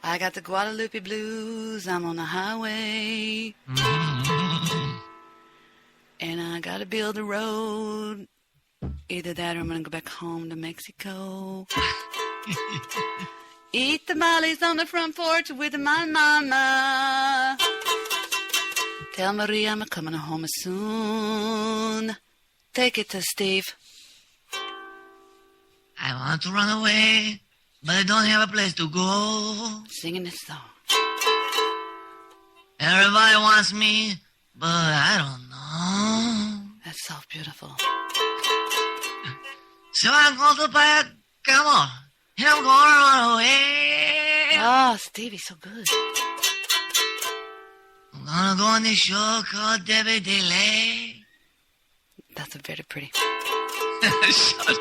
Speaker 4: I got the Guadalupe Blues. I'm on the highway.
Speaker 16: Mm-hmm.
Speaker 4: And I gotta build a road. Either that or I'm gonna go back home to Mexico. Eat tamales on the front porch with my mama. Tell Maria I'm coming home soon. Take it to Steve.
Speaker 16: I want to run away, but I don't have a place to go.
Speaker 4: Singing this song.
Speaker 16: Everybody wants me, but I don't know.
Speaker 4: That's so beautiful.
Speaker 16: So I'm going to buy a camel. And I'm going to run away.
Speaker 4: Oh, Stevie's so good.
Speaker 16: I'm going to go on this show called Debbie Daily.
Speaker 4: That's very pretty.
Speaker 16: Shut up.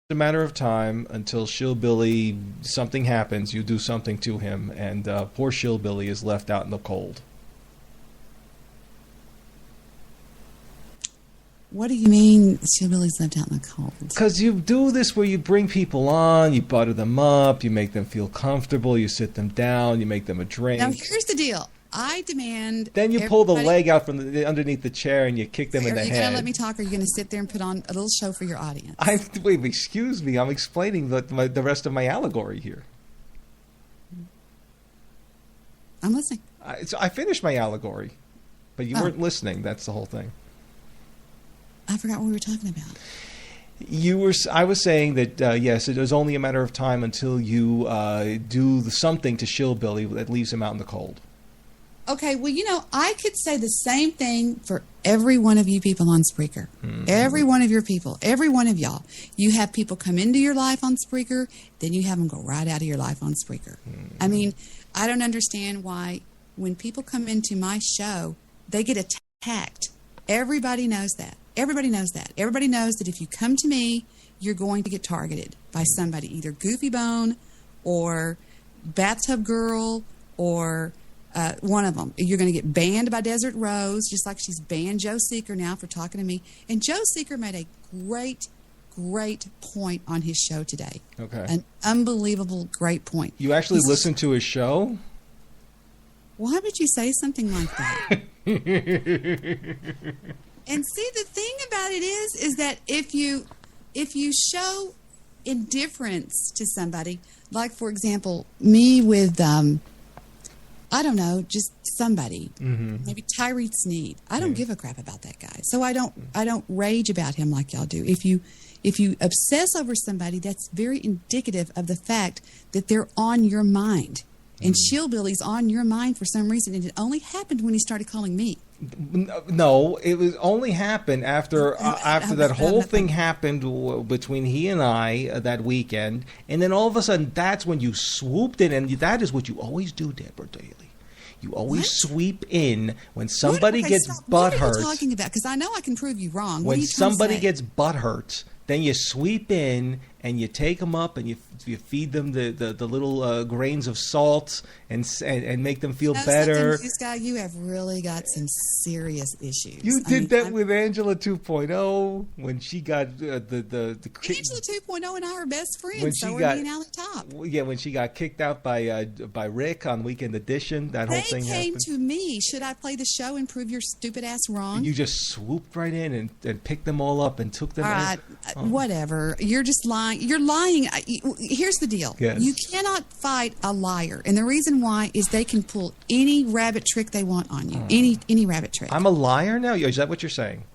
Speaker 18: It's a matter of time until Shillbilly, something happens, you do something to him, and poor Shillbilly is left out in the cold.
Speaker 5: What do you mean Shillbilly's left out in the cold?
Speaker 18: Because you do this where you bring people on, you butter them up, you make them feel comfortable, you sit them down, you make them a drink.
Speaker 5: Now, here's the deal. I demand...
Speaker 18: Then you pull the leg out from underneath the chair and you kick them in the head.
Speaker 5: Are you going to let me talk, or are you going to sit there and put on a little show for your audience?
Speaker 18: Wait, excuse me. I'm explaining the rest of my allegory here.
Speaker 5: I'm listening.
Speaker 18: So I finished my allegory, but you weren't listening. That's the whole thing.
Speaker 5: I forgot what we were talking about.
Speaker 18: I was saying that yes, it was only a matter of time until you do something to Shillbilly that leaves him out in the cold.
Speaker 5: Okay, well, I could say the same thing for every one of you people on Spreaker. Mm-hmm. Every one of your people, every one of y'all. You have people come into your life on Spreaker, then you have them go right out of your life on Spreaker. Mm-hmm. I mean, I don't understand why when people come into my show, they get attacked. Everybody knows that. Everybody knows that. Everybody knows that if you come to me, you're going to get targeted by somebody, either Goofy Bone or Bathtub Girl or... one of them. You're going to get banned by Desert Rose, just like she's banned Joe Seeker now for talking to me. And Joe Seeker made a great, great point on his show today.
Speaker 18: Okay.
Speaker 5: An unbelievable, great point.
Speaker 18: You actually listened to his show?
Speaker 5: Why would you say something like that? And see, the thing about it is that if you show indifference to somebody, like, for example, me with... I don't know, just somebody, maybe Tyree Sneed. I don't give a crap about that guy, so I don't rage about him like y'all do. If you obsess over somebody, that's very indicative of the fact that they're on your mind, and Shillbilly's on your mind for some reason, and it only happened when he started calling me.
Speaker 18: No, it was only happened after that whole thing happened between he and I that weekend, and then all of a sudden that's when you swooped in, and that is what you always do, Deborah Daly. You always sweep in when somebody gets butthurt.
Speaker 5: What are you talking about? Because I know I can prove you wrong.
Speaker 18: When somebody gets butthurt, then you sweep in and you take them up and you feed them the little grains of salt and make them feel better.
Speaker 5: This guy, you have really got some serious issues.
Speaker 18: You did that with Angela 2.0 when she got the
Speaker 5: Angela 2.0 and I are best friends.
Speaker 18: When
Speaker 5: so are me and Allie Top.
Speaker 18: Yeah, when she got kicked out by Rick on Weekend Edition, that whole thing happened.
Speaker 5: They came to me. Should I play the show and prove your stupid ass wrong?
Speaker 18: You just swooped right in and picked them all up and took them.
Speaker 5: All right, whatever. You're just lying. You're lying. Here's the deal.
Speaker 18: Yes.
Speaker 5: You cannot fight a liar, and the reason why is they can pull any rabbit trick they want on you. Any rabbit trick.
Speaker 18: I'm a liar now? Is that what you're saying?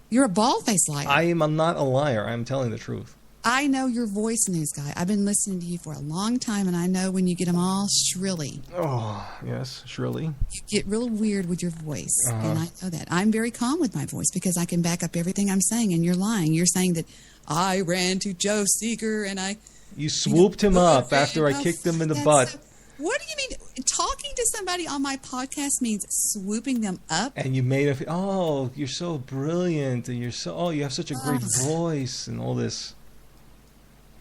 Speaker 5: You're a bald-faced liar.
Speaker 18: I'm not a liar. I'm telling the truth.
Speaker 5: I know your voice, news guy. I've been listening to you for a long time, and I know when you get them all shrilly.
Speaker 18: Oh, yes, shrilly.
Speaker 5: You get real weird with your voice, and I know that. I'm very calm with my voice because I can back up everything I'm saying, and you're lying. You're saying that I ran to Joe Seeker, and
Speaker 18: You swooped him up after I kicked him in the butt.
Speaker 5: What do you mean? Talking to somebody on my podcast means swooping them up?
Speaker 18: And you made it. Oh, you're so brilliant, and you have such a great voice, and all this.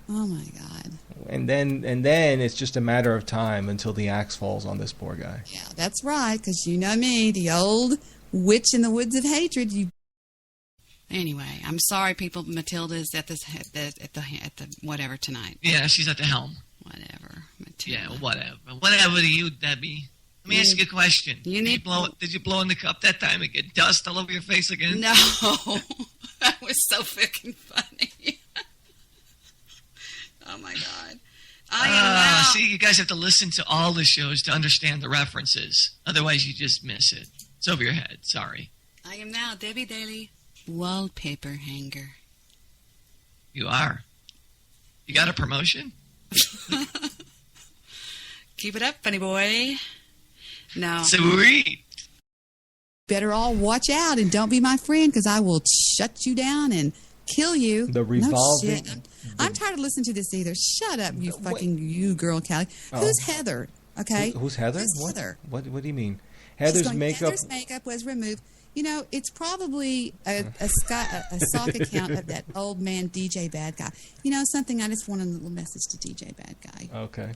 Speaker 5: Oh my God!
Speaker 18: And then it's just a matter of time until the axe falls on this poor guy.
Speaker 5: Yeah, that's right. Because you know me, the old witch in the woods of hatred. Anyway, I'm sorry, people. Matilda's at the whatever tonight.
Speaker 16: Yeah, she's at the helm.
Speaker 5: Whatever, Matilda.
Speaker 16: Yeah, whatever. Whatever to you, Debbie. Let me ask you a question. Did you blow in the cup that time and get dust all over your face again?
Speaker 5: No, that was so freaking funny. Oh my God!
Speaker 16: See, you guys have to listen to all the shows to understand the references. Otherwise, you just miss it. It's over your head. Sorry.
Speaker 5: I am now Debbie Daly, wallpaper hanger.
Speaker 16: You are. You got a promotion?
Speaker 5: Keep it up, funny boy. No.
Speaker 16: Sweet.
Speaker 5: Better all watch out and don't be my friend because I will shut you down and kill you.
Speaker 18: The revolving.
Speaker 5: No shit. I'm tired of listening to this either. Shut up, you girl, Callie. Who's Heather? Okay.
Speaker 18: Who's Heather?
Speaker 5: Who's Heather?
Speaker 18: What do you mean? Heather's makeup
Speaker 5: was removed. You know, it's probably a sock account of that old man DJ Bad Guy. You know something? I just want a little message to DJ Bad Guy.
Speaker 18: Okay.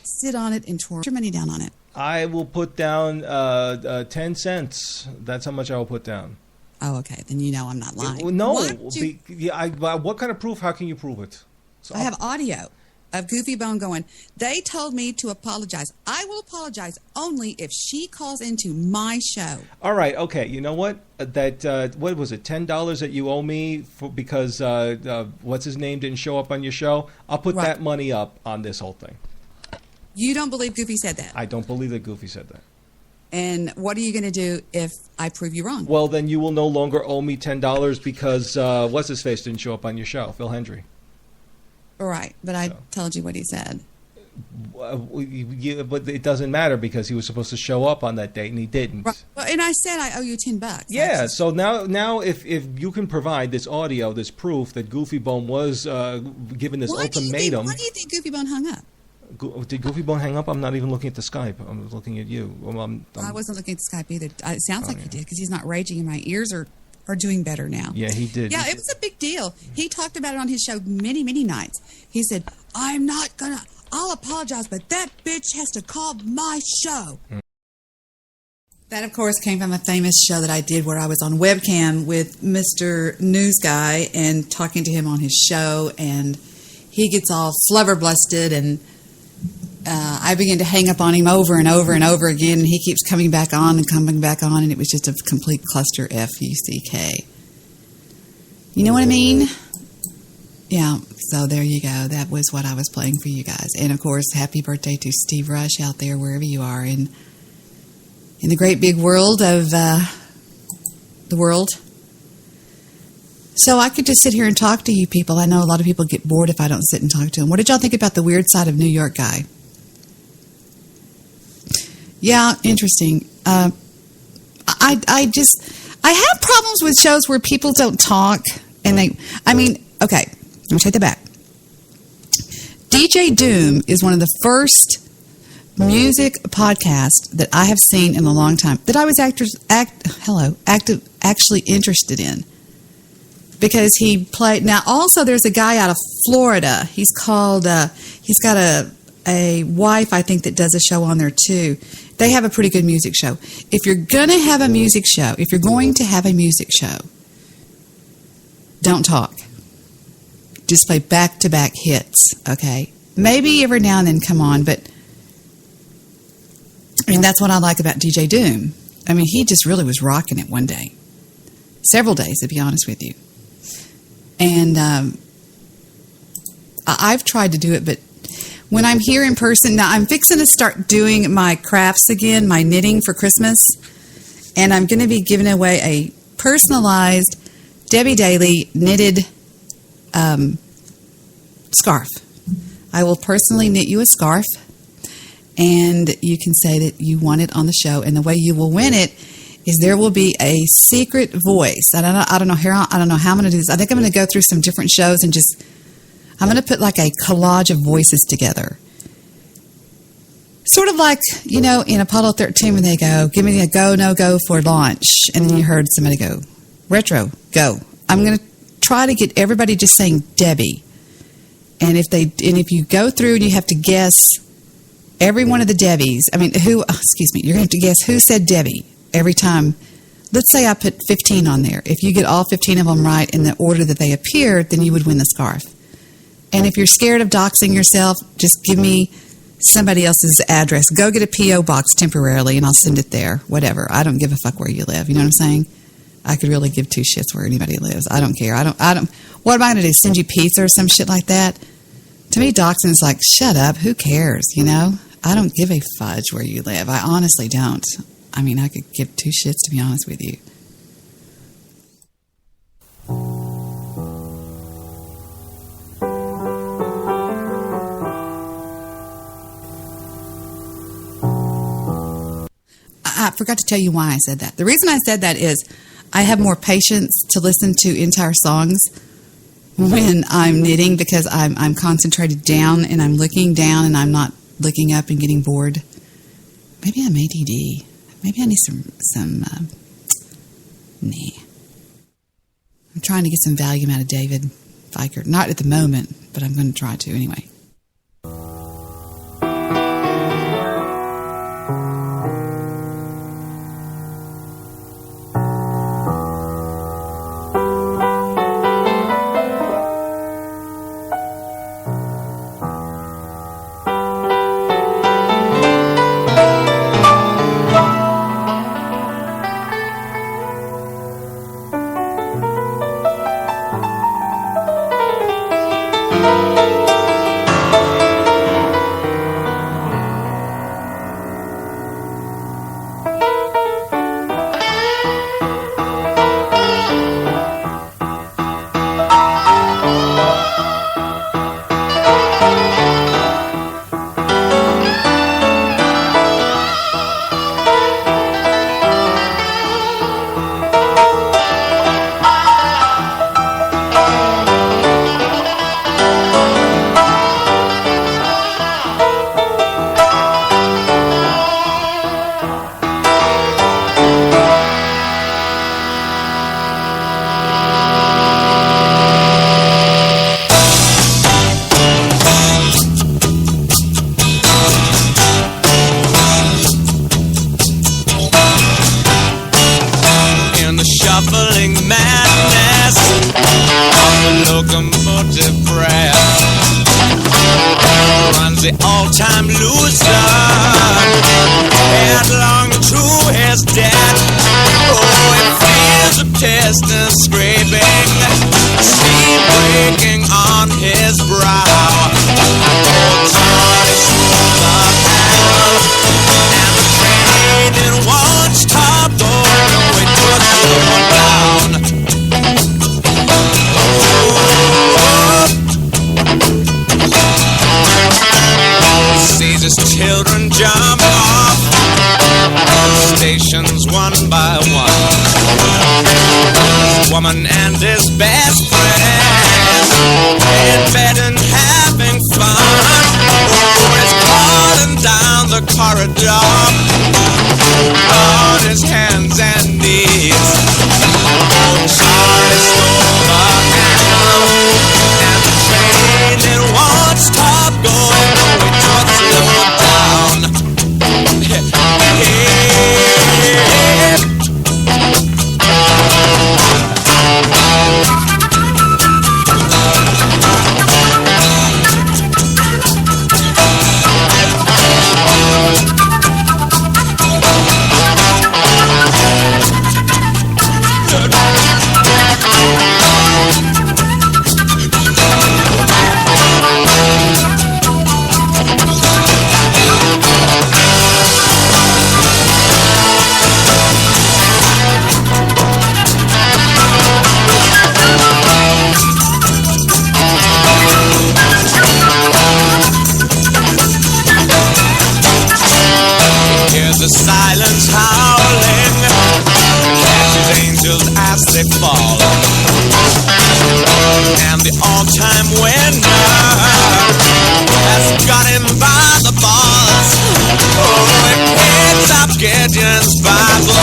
Speaker 5: Sit on it and put your money down on it.
Speaker 18: I will put down 10 cents. That's how much I will put down.
Speaker 5: Oh, okay. Then you know I'm not lying.
Speaker 18: No. What kind of proof? How can you prove it?
Speaker 5: I have audio of Goofy Bone going, they told me to apologize. I will apologize only if she calls into my show.
Speaker 18: All right. Okay. You know what? What was it? $10 that you owe me because what's his name didn't show up on your show? I'll put that money up on this whole thing.
Speaker 5: You don't believe Goofy said that?
Speaker 18: I don't believe that Goofy said that.
Speaker 5: And what are you going to do if I prove you wrong?
Speaker 18: Well, then you will no longer owe me $10 because what's-his-face didn't show up on your show, Phil Hendry.
Speaker 5: Right, but I told you what he said.
Speaker 18: But it doesn't matter because he was supposed to show up on that date and he didn't.
Speaker 5: Right. Well, and I said I owe you $10.
Speaker 18: Yeah, so now if you can provide this audio, this proof that Goofy Bone was given this ultimatum.
Speaker 5: Why do you think Goofy Bone hung up?
Speaker 18: Did Goofy Bone hang up? I'm not even looking at the Skype. I'm looking at you.
Speaker 5: I wasn't looking at the Skype either. It sounds like he did because he's not raging and my ears are doing better now.
Speaker 18: Yeah, he did.
Speaker 5: Yeah, it was a big deal. He talked about it on his show many, many nights. He said, I'll apologize, but that bitch has to call my show. That, of course, came from a famous show that I did where I was on webcam with Mr. News Guy and talking to him on his show, and he gets all flubber-blusted, and I began to hang up on him over and over and over again, and he keeps coming back on, and it was just a complete cluster F-U-C-K. You know what I mean? Yeah, so there you go. That was what I was playing for you guys. And, of course, happy birthday to Steve Rush out there, wherever you are, in the great big world of the world. So I could just sit here and talk to you people. I know a lot of people get bored if I don't sit and talk to them. What did y'all think about the Weird Side of New York guy? Yeah, interesting. I have problems with shows where people don't talk. And okay, let me take that back. DJ Doom is one of the first music podcasts that I have seen in a long time that I was actually interested in. Because he played. Now, also, there's a guy out of Florida. He's called. He's got a wife, I think, that does a show on there too. They have a pretty good music show. If you're going to have a music show, don't talk. Just play back-to-back hits. Okay, maybe every now and then come on, but that's what I like about DJ Doom. I mean, he just really was rocking it one day, several days, to be honest with you. And I've tried to do it, but when I'm here in person, now I'm fixing to start doing my crafts again, my knitting for Christmas, and I'm going to be giving away a personalized Debbie Daly knitted scarf. I will personally knit you a scarf, and you can say that you want it on the show, and the way you will win it is there will be a secret voice. I don't know how I'm going to do this. I think I'm going to go through some different shows and I'm going to put like a collage of voices together. Sort of like, in Apollo 13 when they go, give me a go, no go for launch. And then you heard somebody go, retro, go. I'm going to try to get everybody just saying Debbie. And if you go through and you have to guess every one of the Debbies, you're going to have to guess who said Debbie. Every time, let's say I put 15 on there. If you get all 15 of them right in the order that they appeared, then you would win the scarf. And if you're scared of doxing yourself, just give me somebody else's address. Go get a P.O. box temporarily, and I'll send it there. Whatever. I don't give a fuck where you live. You know what I'm saying? I could really give two shits where anybody lives. I don't care. I don't. What am I going to do? Send you pizza or some shit like that? To me, doxing is like, shut up. Who cares? I don't give a fudge where you live. I honestly don't. I could give two shits, to be honest with you. I forgot to tell you why I said that. The reason I said that is I have more patience to listen to entire songs when I'm knitting because I'm concentrated down and I'm looking down and I'm not looking up and getting bored. Maybe I'm ADD. Maybe I need some I'm trying to get some Valium out of David Fikert. Not at the moment, but I'm going to try to anyway.
Speaker 11: motive breath runs the all-time loser headlong to his death. Oh, it feels a piston scraping, steam breaking on his brow. Oh, Charlie swore the hell, and the train it won't stop going. No, it would slow down. Sees his children jump off stations one by one. His woman and his best friend in bed and having fun. Oh, he's crawling down the corridor on his hands and knees. Oh, Charlie stole the handle, and the train it won't stop going. No, it don't slow down. The silence howling catches angels as they fall, and the all-time winner has got him by the balls. Oh, it picks up Gideon's Bible,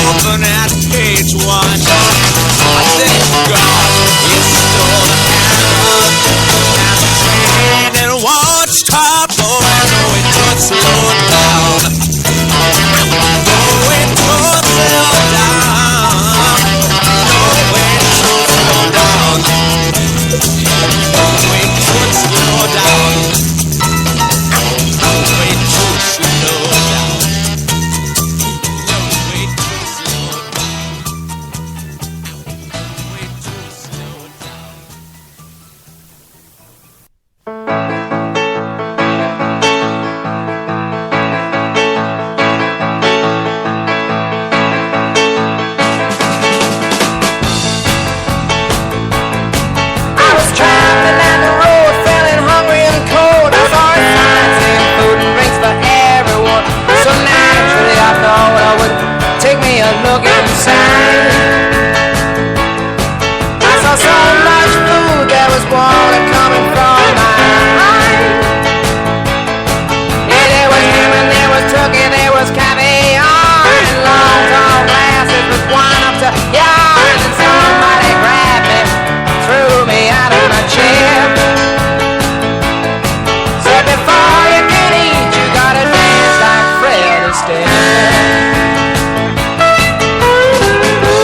Speaker 11: open at page 1. I think God, he stole the handle, and the train it won't stop. Oh, I know it don't slow down. Oh, it don't slow down. Oh, it don't slow down. Oh, it don't slow down. Oh, it don't slow down. Oh, it don't slow down. Oh, it don't slow down. Look inside. I saw so much food, there was water coming from my eye. Yeah, there was ham and there was turkey, there was caviar, and long tall glasses with wine up to yard. And somebody grabbed me, threw me out of my chair. Said before you can eat, you gotta dance like Fred Astaire.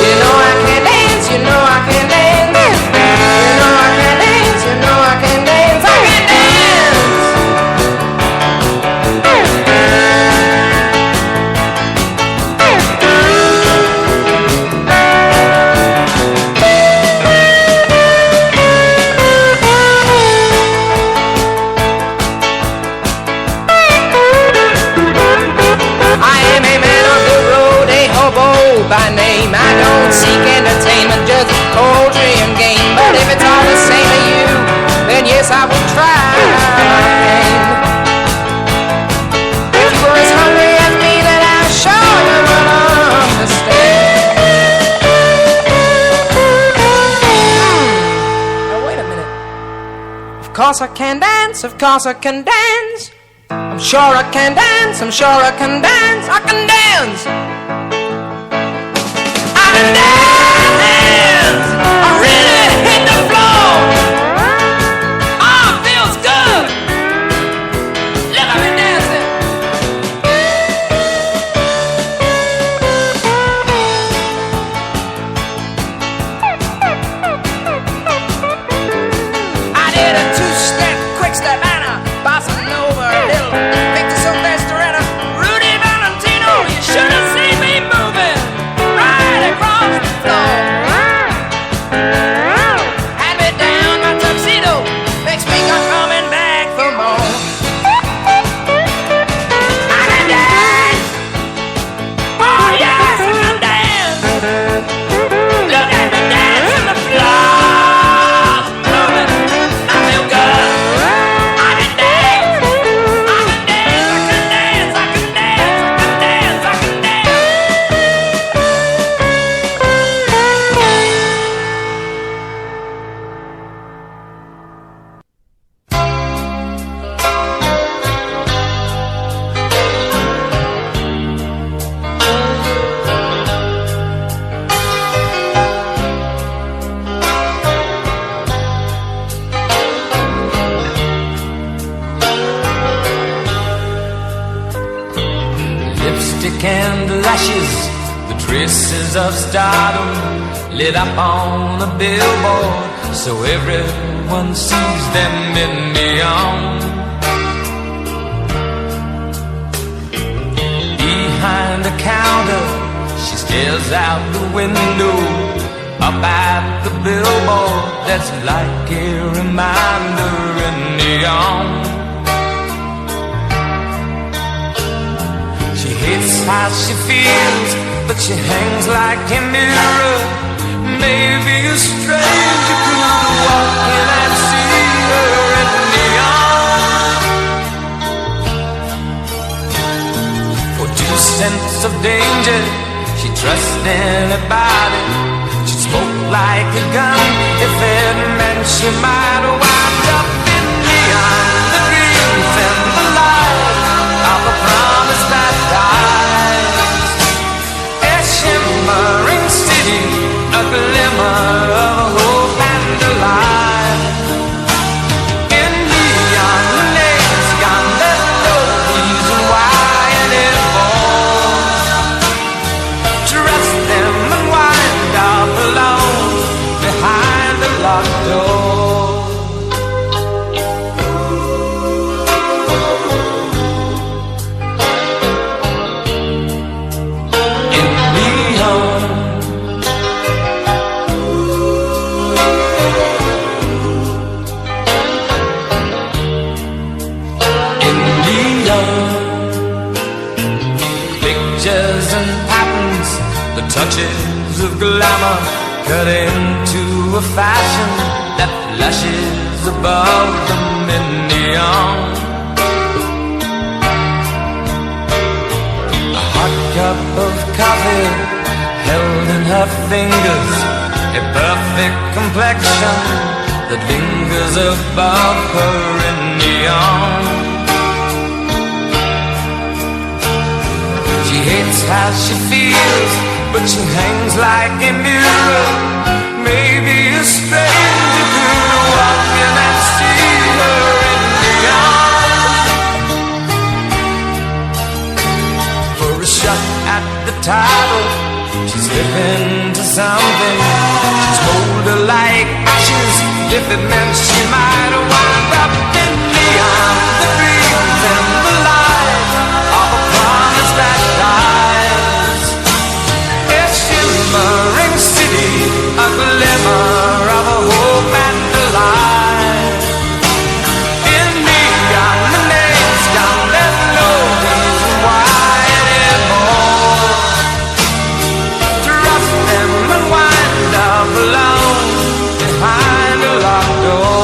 Speaker 11: You know I can dance. You know I can dance. You know I can dance. I can dance. I am a man of the road, a hobo by name. I don't seek entertainment, just poetry and game. But if it's all the same to you, then yes, I will try my pain. If you were as hungry as me, then I'm sure you will understand. Now wait a minute. Of course I can dance, of course I can dance. I'm sure I can dance, I'm sure I can dance, I can dance. I can dance. I really hit the floor. Oh, it feels good. Look at me dancing.
Speaker 17: did a two-step, quick step, and a bossa nova, a little Victor Sylvester and a Rudy Valentino. You should have seen me moving right across the floor. Had me down my tuxedo, makes me come coming back for more. I can dance, oh yes, I can dance. Look at me dance on the floor, moving, I feel good. I can dance, I can dance, I can dance, I can dance, I can dance, I can dance. Lipstick and lashes, the traces of stardom lit up on a billboard so everyone sees them in neon. Behind the counter, she stares out the window up at the billboard that's like a reminder in neon. She hates how she feels, but she hangs like a mirror. Maybe a stranger could walk in and see her in neon. For 2 cents of danger, she trusts anybody. She spoke like a gun if it meant she might wind up in neon. The dreams and the light of a promise that dies. A shimmering city, a glimmer of hope and a light. In neon, the name's gone, there's no reason why anymore. Trust them and wind up alone behind the locked door. Pictures and patterns, the touches of glamour cut into a fashion that flashes above them in neon. A hot cup of coffee held in her fingers, a perfect complexion that lingers above her in neon. She hates how she feels, but she hangs like a mirror. Maybe a stranger could walk in and see her in neon. For a shot at the title, she's slipping to something. She's older like ashes, if it meant she might wind up in neon. The dreams and the light of a promise that dies. A shimmering city, a glimmer of a hope and a light. In neon, the name's gone, there's no reason why anymore. Trust them and wind up alone behind a locked door.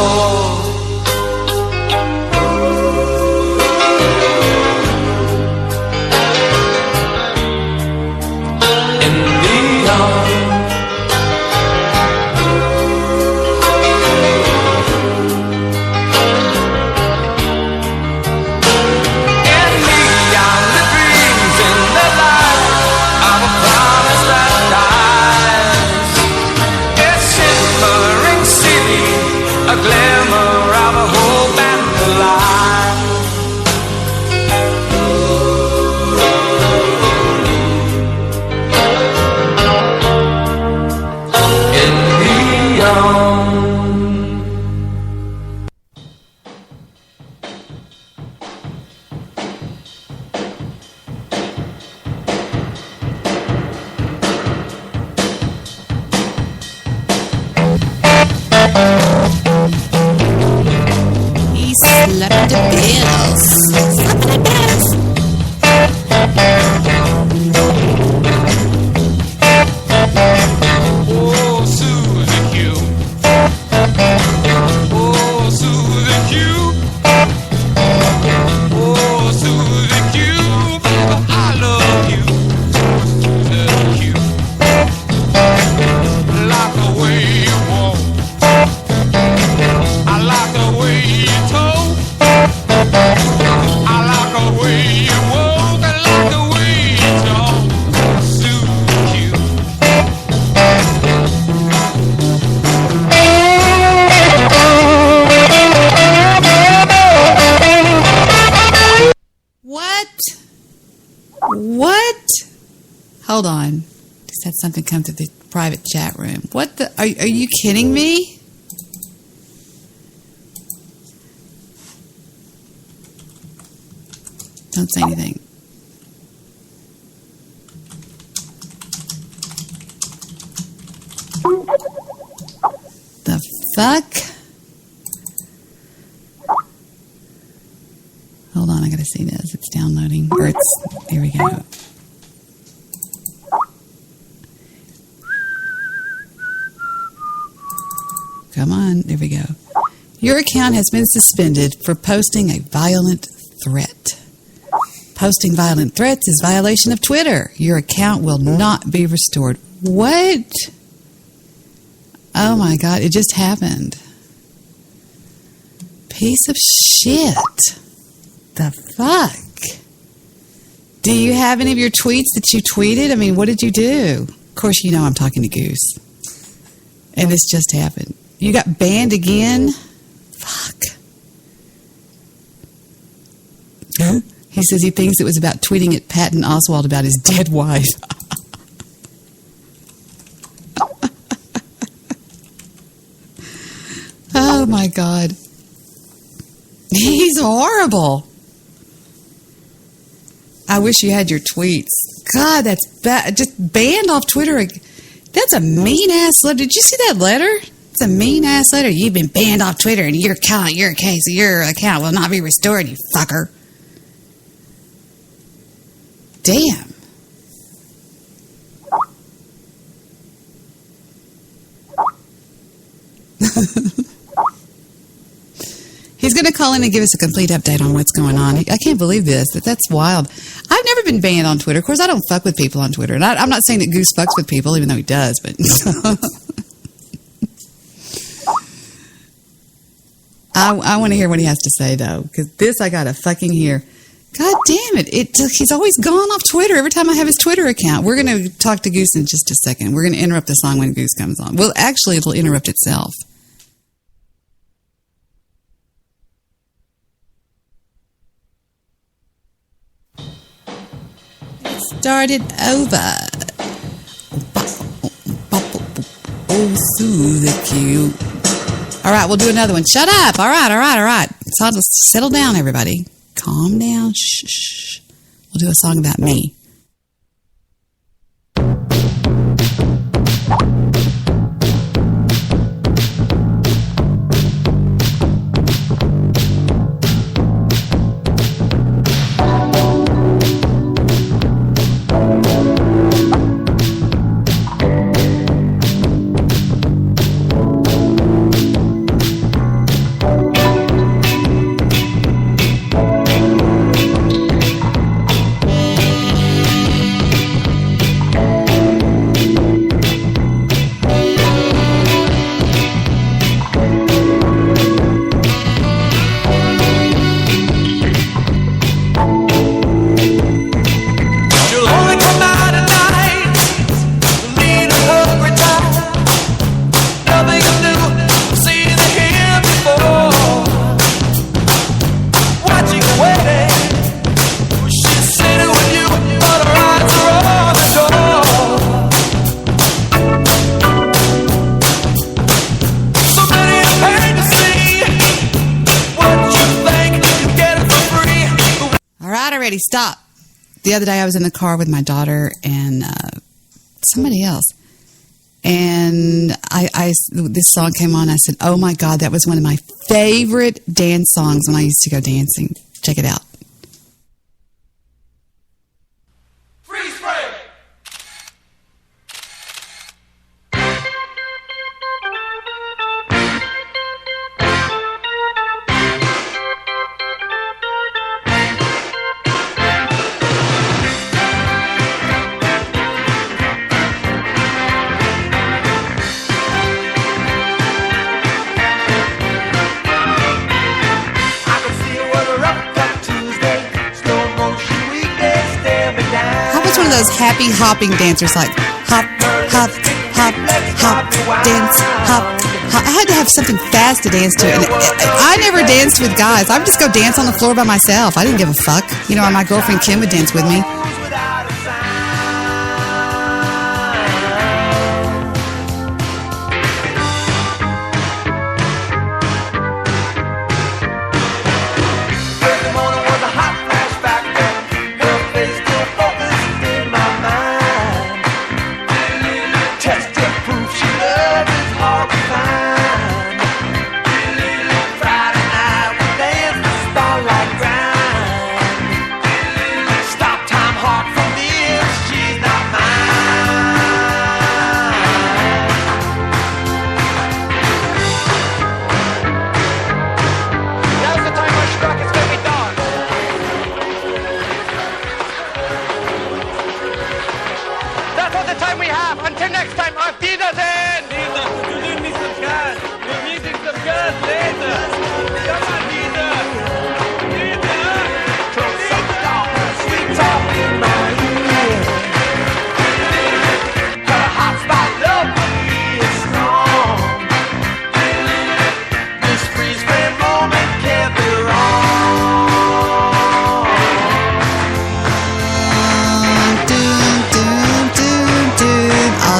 Speaker 5: Slap the bills. Slap the bills.
Speaker 11: Oh, Susie Q. Oh, Susie Q. Oh, Susie Q. Baby, I love you. Susie Q. I like the way you walk. I like the way you talk. I like the way you walk. I like the way you talk. Susie Q.
Speaker 5: What? What? Hold on. Just had something come to the private chat room. What the? Are you kidding me? Don't say anything. The fuck? Hold on, I gotta see this. It's downloading. Or it's, here we go. Come on, there we go. Your account has been suspended for posting a violent threat. Posting violent threats is violation of Twitter. Your account will not be restored. What? Oh my God, it just happened. Piece of shit. The fuck? Do you have any of your tweets that you tweeted? I mean, what did you do? Of course, you know I'm talking to Goose. And this just happened. You got banned again? Fuck. He says he thinks it was about tweeting at Patton Oswalt about his dead wife. Oh my God. He's horrible. I wish you had your tweets. God, that's bad. Just banned off Twitter. That's a mean ass letter. Did you see that letter? It's a mean ass letter. You've been banned off Twitter and your account will not be restored, you fucker. Damn. He's going to call in and give us a complete update on what's going on. I can't believe this. That's wild. I've never been banned on Twitter. Of course, I don't fuck with people on Twitter. And I'm not saying that Goose fucks with people, even though he does. But I want to hear what he has to say, though. Because this I got to fucking hear. God damn it. He's always gone off Twitter every time I have his Twitter account. We're going to talk to Goose in just a second. We're going to interrupt the song when Goose comes on. Well, actually, it'll interrupt itself. Started over. Oh, Susie Q. All right, we'll do another one. Shut up. All right. Settle down, everybody. Calm down. Shh. We'll do a song about me. Stop. The other day I was in the car with my daughter and somebody else. And this song came on. I said, oh, my God, that was one of my favorite dance songs when I used to go dancing. Check it out. Those happy hopping dancers, like hop, hop, hop, hop, dance, hop, hop. I had to have something fast to dance to, and I never danced with guys. I would just go dance on the floor by myself. I didn't give a fuck. You know, my girlfriend Kim would dance with me.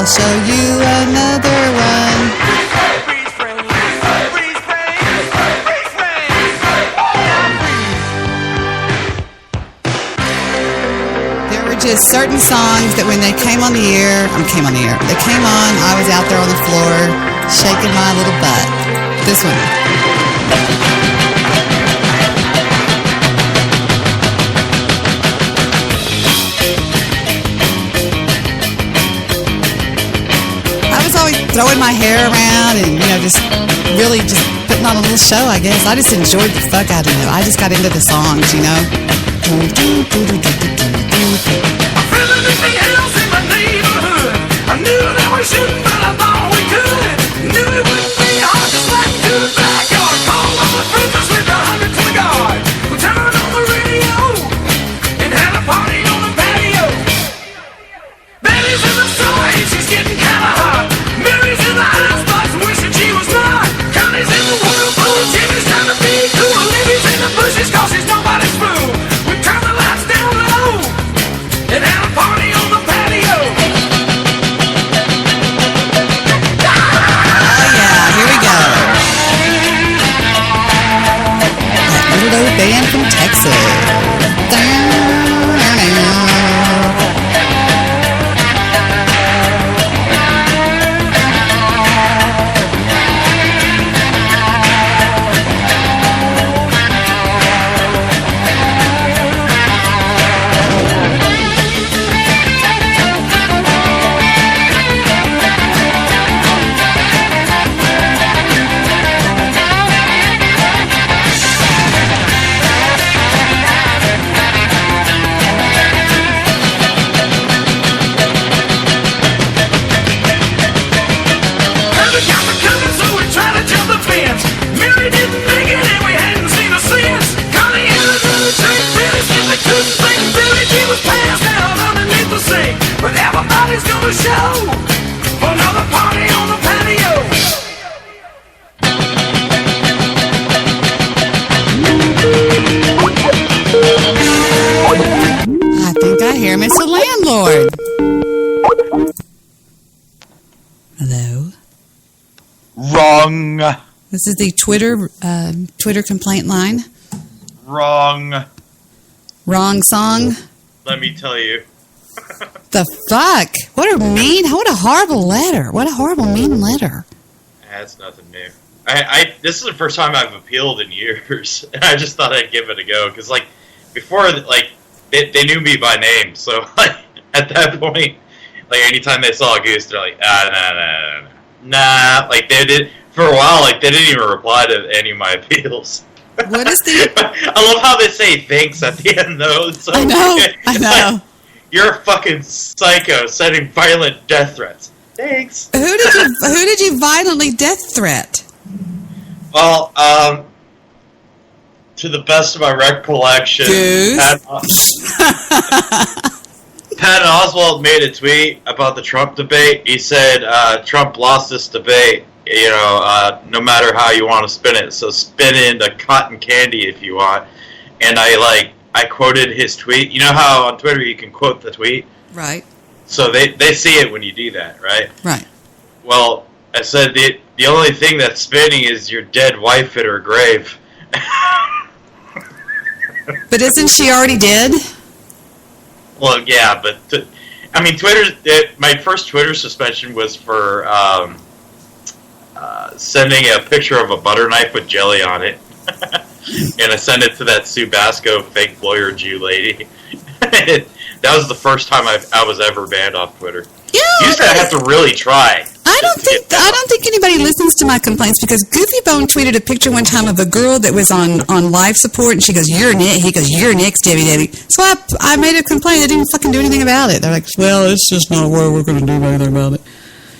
Speaker 5: Show you another one. There were just certain songs that when they came on the air, they came on, I was out there on the floor shaking my little butt. This one. Throwing my hair around and, you know, just really just putting on a little show, I guess. I just enjoyed the fuck out of it. I just got into the songs, you know. I'm feeling anything else in my neighborhood. I knew that we shouldn't, but I thought we could. Knew it wouldn't be hard to slap to the backyard. Call all the fruiters with 100 to the guard. We'll turn on the radio and have a party on the patio. Betty's in the store and she's getting kind of hot. Mary's in the icebox wishing she was not. Connie's in the whirlpool, Jimmy's trying to be cool. Libby's in the bushes cause she's nobody's fool. We turn the lights down low and have a party on the patio. Oh yeah, here we go. That little old band from Texas. But everybody's gonna show for another party on the patio. I think I hear Mr. Landlord. Hello.
Speaker 13: Wrong.
Speaker 5: This is the Twitter complaint line.
Speaker 13: Wrong.
Speaker 5: Wrong song.
Speaker 13: Let me tell you.
Speaker 5: The fuck? What a horrible letter. What a horrible, mean letter.
Speaker 13: That's nothing new. This is the first time I've appealed in years. And I just thought I'd give it a go. Because, like, before, like, they knew me by name. So, like, at that point, like, anytime they saw a goose, they're like, nah. Like, they did, for a while, like, they didn't even reply to any of my appeals.
Speaker 5: What is the...
Speaker 13: I love how they say thanks at the end, though. So,
Speaker 5: I know.
Speaker 13: Like, you're a fucking psycho sending violent death threats. Thanks.
Speaker 5: Who did you violently death threat?
Speaker 13: Well, to the best of my recollection, Pat Oswalt made a tweet about the Trump debate. He said, Trump lost this debate, you know, no matter how you want to spin it. So spin in the cotton candy if you want. And I quoted his tweet. You know how on Twitter you can quote the tweet?
Speaker 5: Right.
Speaker 13: So they see it when you do that, right?
Speaker 5: Right.
Speaker 13: Well, I said the only thing that's spinning is your dead wife at her grave.
Speaker 5: But isn't she already dead?
Speaker 13: Well, yeah, but I mean, my first Twitter suspension was for sending a picture of a butter knife with jelly on it, and I sent it to that Sue Basco fake lawyer Jew lady. That was the first time I was ever banned off Twitter.
Speaker 5: Yeah,
Speaker 13: usually I have to really try.
Speaker 5: I don't think anybody listens to my complaints because Goofy Bone tweeted a picture one time of a girl that was on life support, and she goes, "You're next." He goes, "You're next, Debbie." So I made a complaint. They didn't fucking do anything about it. They're like, "Well, it's just not where we're going to do anything about it."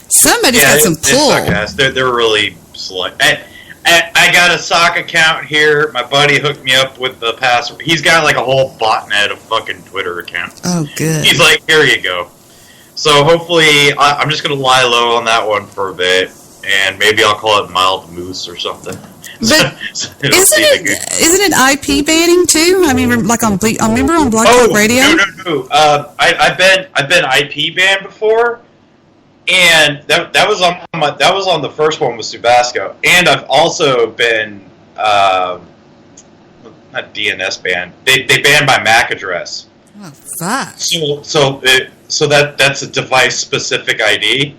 Speaker 5: Somebody's got some pull.
Speaker 13: They're really slow. I got a sock account here. My buddy hooked me up with the password. He's got like a whole botnet of fucking Twitter accounts.
Speaker 5: Oh, good.
Speaker 13: He's like, here you go. So hopefully, I'm just going to lie low on that one for a bit, and maybe I'll call it Mild Moose or something.
Speaker 5: But isn't it IP banning too? I mean, like remember on Blog Talk Radio?
Speaker 13: No. I've been IP banned before. And that was on the first one with Subasco, and I've also been not DNS banned. They banned my MAC address.
Speaker 5: Oh fuck!
Speaker 13: So that's a device specific ID.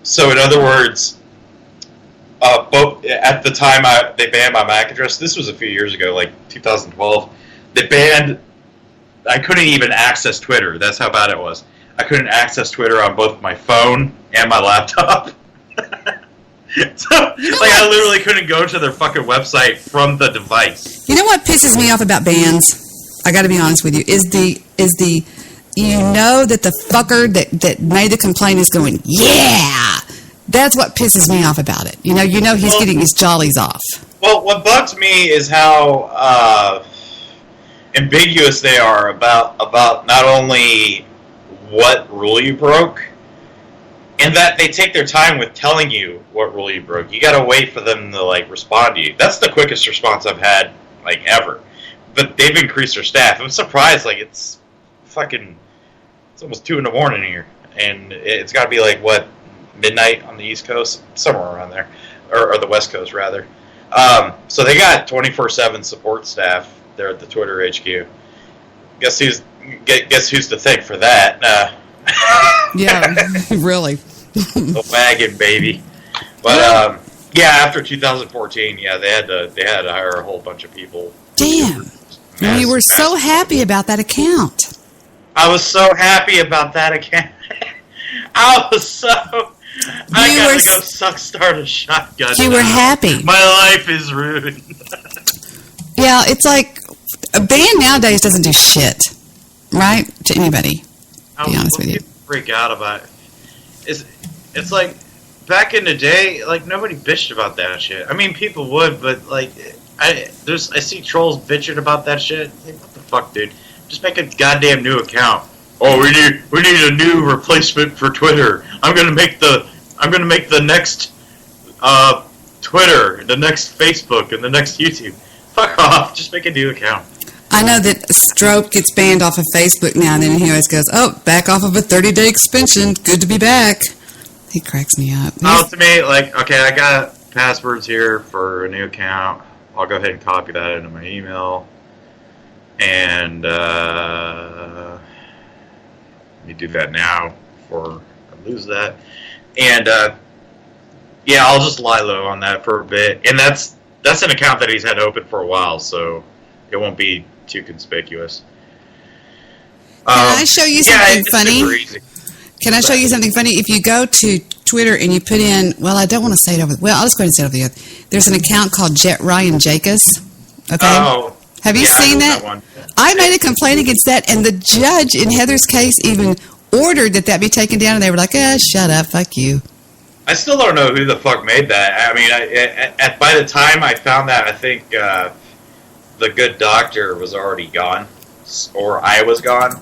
Speaker 13: So in other words, both at the time they banned my MAC address. This was a few years ago, like 2012. They banned. I couldn't even access Twitter. That's how bad it was. I couldn't access Twitter on both my phone and my laptop. I literally couldn't go to their fucking website from the device.
Speaker 5: You know what pisses me off about bans? I got to be honest with you. Is the you know that the fucker that made the complaint is going, yeah. That's what pisses me off about it. You know he's getting his jollies off.
Speaker 13: Well, what bugs me is how ambiguous they are about not only what rule you broke, and that they take their time with telling you what rule you broke. You gotta wait for them to respond to you. That's the quickest response I've had ever. But they've increased their staff. I'm surprised. It's almost 2 a.m. here, and it's got to be midnight on the East Coast, somewhere around there, or the West Coast rather. So they got 24/7 support staff there at the Twitter HQ. Guess who's to thank for that?
Speaker 5: Yeah, really.
Speaker 13: The wagon, baby. But after 2014, they had to hire a whole bunch of people.
Speaker 5: Damn. You were so happy about that account.
Speaker 13: I was so happy about that account. I gotta go start a shotgun.
Speaker 5: You were happy.
Speaker 13: My life is ruined.
Speaker 5: Yeah, it's like a band nowadays doesn't do shit, right? To anybody. To be honest with you.
Speaker 13: Freak out about it. It's like back in the day, nobody bitched about that shit. I mean, people would, but I see trolls bitching about that shit. What the fuck, dude? Just make a goddamn new account. Oh, we need a new replacement for Twitter. I'm gonna make the next Twitter, the next Facebook, and the next YouTube. Fuck off. Just make a new account.
Speaker 5: I know that Strope gets banned off of Facebook now, and then he always goes, "Oh, back off of a 30-day extension. Good to be back." He cracks me up.
Speaker 13: Oh, to me, okay, I got passwords here for a new account. I'll go ahead and copy that into my email. And Let me do that now before I lose that. And yeah, I'll just lie low on that for a bit. And that's an account that he's had open for a while, so it won't be too conspicuous.
Speaker 5: Can I show you something funny? Can I show you something funny? If you go to Twitter and you put in, well, I don't want to say it over. Well, I'll just go ahead and say it over the other. There's an account called Ryan Jacobs. Okay.
Speaker 13: Oh.
Speaker 5: Have you seen that?
Speaker 13: One.
Speaker 5: I made a complaint against that, and the judge in Heather's case even ordered that be taken down, and they were like, shut up, fuck you.
Speaker 13: I still don't know who the fuck made that. I mean, by the time I found that, I think the good doctor was already gone, or I was gone.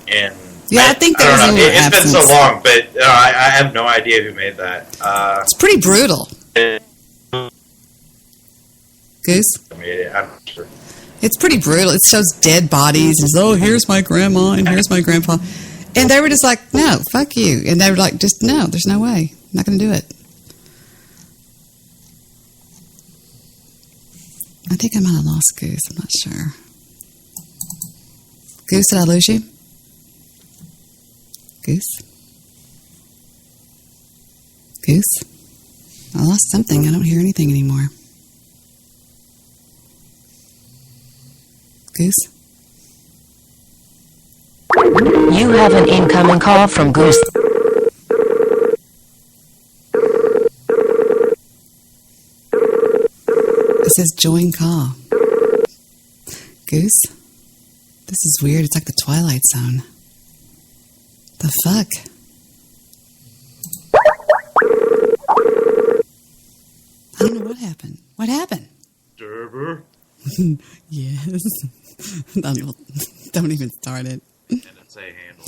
Speaker 13: And
Speaker 5: yeah, I think that was in your absence.
Speaker 13: It's been so long, but I have no idea who made that.
Speaker 5: It's pretty brutal. Goose?
Speaker 13: I'm not sure.
Speaker 5: It's pretty brutal. It shows dead bodies. It's, here's my grandma and here's my grandpa. And they were just like, no, fuck you. And they were like, just, no, there's no way. I'm not going to do it. I think I might have lost Goose. I'm not sure. Goose, did I lose you? Goose? Goose? I lost something. I don't hear anything anymore. Goose?
Speaker 20: You have an incoming call from Goose.
Speaker 5: It says join call. Goose? This is weird. It's like the Twilight Zone. The fuck? I don't know what happened. What happened?
Speaker 13: Derber?
Speaker 5: Yes. Don't even start it.
Speaker 13: NSA handle.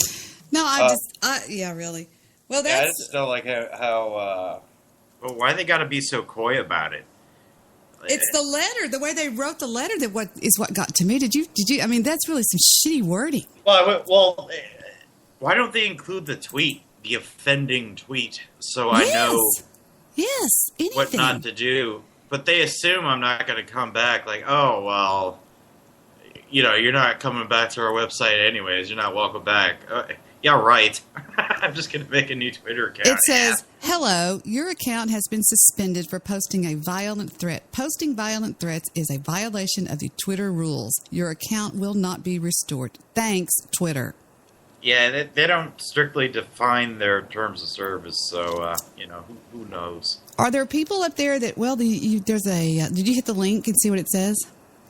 Speaker 5: No, yeah, really. Well, that's...
Speaker 13: Yeah, I just don't like how well, why they gotta be so coy about it?
Speaker 5: It's the letter, the way they wrote the letter that what got to me. Did you, I mean, that's really some shitty wording.
Speaker 13: Well, why don't they include the tweet, the offending tweet, so I know
Speaker 5: anything.
Speaker 13: What not to do? But they assume I'm not going to come back. Like, oh, well, you're not coming back to our website anyways. You're not welcome back. Yeah, right. I'm just going to make a new Twitter account.
Speaker 5: It says, hello, your account has been suspended for posting a violent threat. Posting violent threats is a violation of the Twitter rules. Your account will not be restored. Thanks, Twitter.
Speaker 13: Yeah, they don't strictly define their terms of service, so, who knows?
Speaker 5: Are there people up there that, there's a, did you hit the link and see what it says?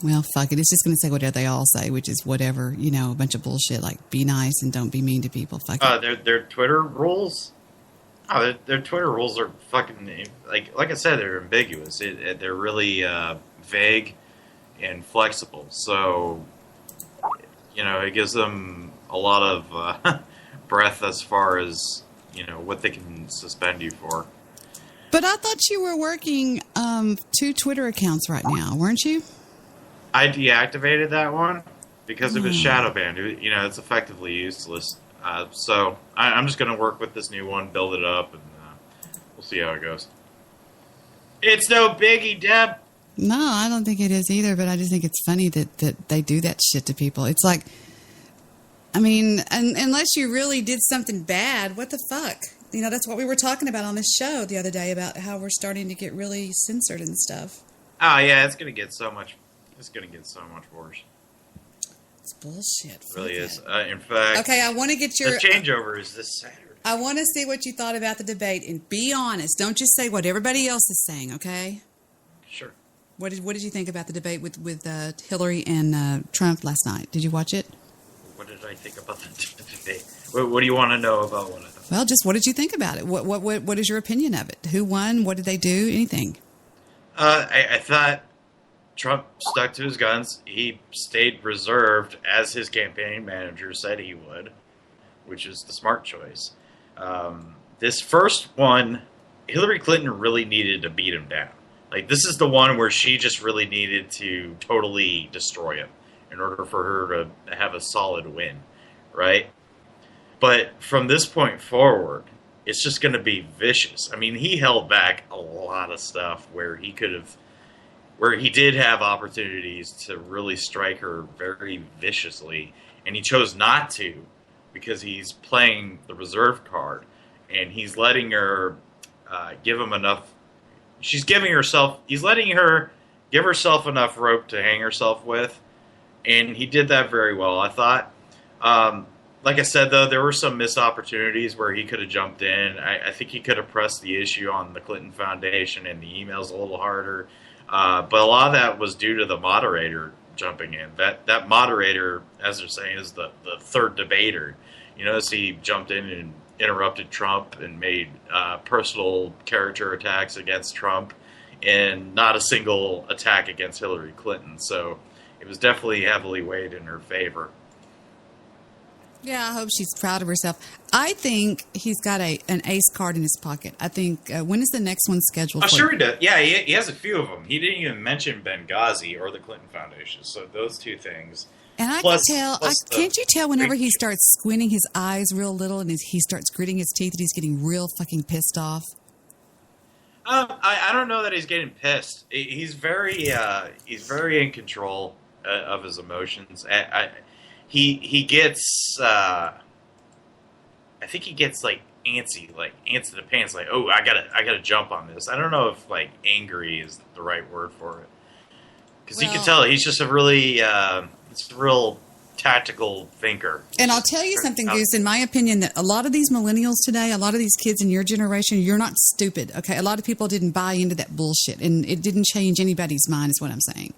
Speaker 5: Well, fuck it. It's just going to say whatever they all say, which is whatever, a bunch of bullshit, like be nice and don't be mean to people. Fuck it.
Speaker 13: Their Twitter rules? Oh, their Twitter rules are fucking, like I said, they're ambiguous. They're really vague and flexible. So, it gives them a lot of breath as far as, what they can suspend you for.
Speaker 5: But I thought you were working 2 Twitter accounts right now, weren't you?
Speaker 13: I deactivated that one because it was shadow banned. It's effectively useless. So I'm just going to work with this new one, build it up, and we'll see how it goes. It's no biggie, Deb.
Speaker 5: No, I don't think it is either, but I just think it's funny that they do that shit to people. It's like, I mean, unless you really did something bad, what the fuck? That's what we were talking about on this show the other day about how we're starting to get really censored and stuff.
Speaker 13: Oh, yeah, it's going to get so much worse.
Speaker 5: It's bullshit.
Speaker 13: It really is. In fact,
Speaker 5: okay, I want to get your...
Speaker 13: The changeover is this Saturday.
Speaker 5: I want to see what you thought about the debate, and be honest. Don't just say what everybody else is saying, okay?
Speaker 13: Sure.
Speaker 5: What did you think about the debate with Hillary and Trump last night? Did you watch it?
Speaker 13: What did I think about the debate? What do you want to know about what I thought?
Speaker 5: Well, just what did you think about it? What is your opinion of it? Who won? What did they do? Anything?
Speaker 13: I thought Trump stuck to his guns. He stayed reserved, as his campaign manager said he would, which is the smart choice. This first one, Hillary Clinton really needed to beat him down. Like, this is the one where she just really needed to totally destroy him in order for her to have a solid win, right? But from this point forward, it's just going to be vicious. I mean, he held back a lot of stuff where he did have opportunities to really strike her very viciously, and he chose not to because he's playing the reserve card, and he's letting her give him enough. He's letting her give herself enough rope to hang herself with, and he did that very well, I thought. Like I said, though, there were some missed opportunities where he could have jumped in. I think he could have pressed the issue on the Clinton Foundation and the emails a little harder. But a lot of that was due to the moderator jumping in. That moderator, as they're saying, is the third debater. You notice he jumped in and interrupted Trump and made personal character attacks against Trump and not a single attack against Hillary Clinton. So it was definitely heavily weighed in her favor.
Speaker 5: Yeah, I hope she's proud of herself. I think he's got an ace card in his pocket. I think, when is the next one scheduled for?
Speaker 13: Sure he does. Yeah, he has a few of them. He didn't even mention Benghazi or the Clinton Foundation. So those two things.
Speaker 5: And I can tell, can't you tell whenever he starts squinting his eyes real little and he starts gritting his teeth that he's getting real fucking pissed off?
Speaker 13: I don't know that he's getting pissed. He's very in control of his emotions. He gets, I think he gets like antsy to the pants, like, oh, I gotta jump on this. I don't know if like angry is the right word for it, because you can tell he's just a really, it's a real tactical thinker.
Speaker 5: And I'll tell you something, Goose, in my opinion, that a lot of these millennials today, a lot of these kids in your generation, you're not stupid, okay? A lot of people didn't buy into that bullshit, and it didn't change anybody's mind, is what I'm saying.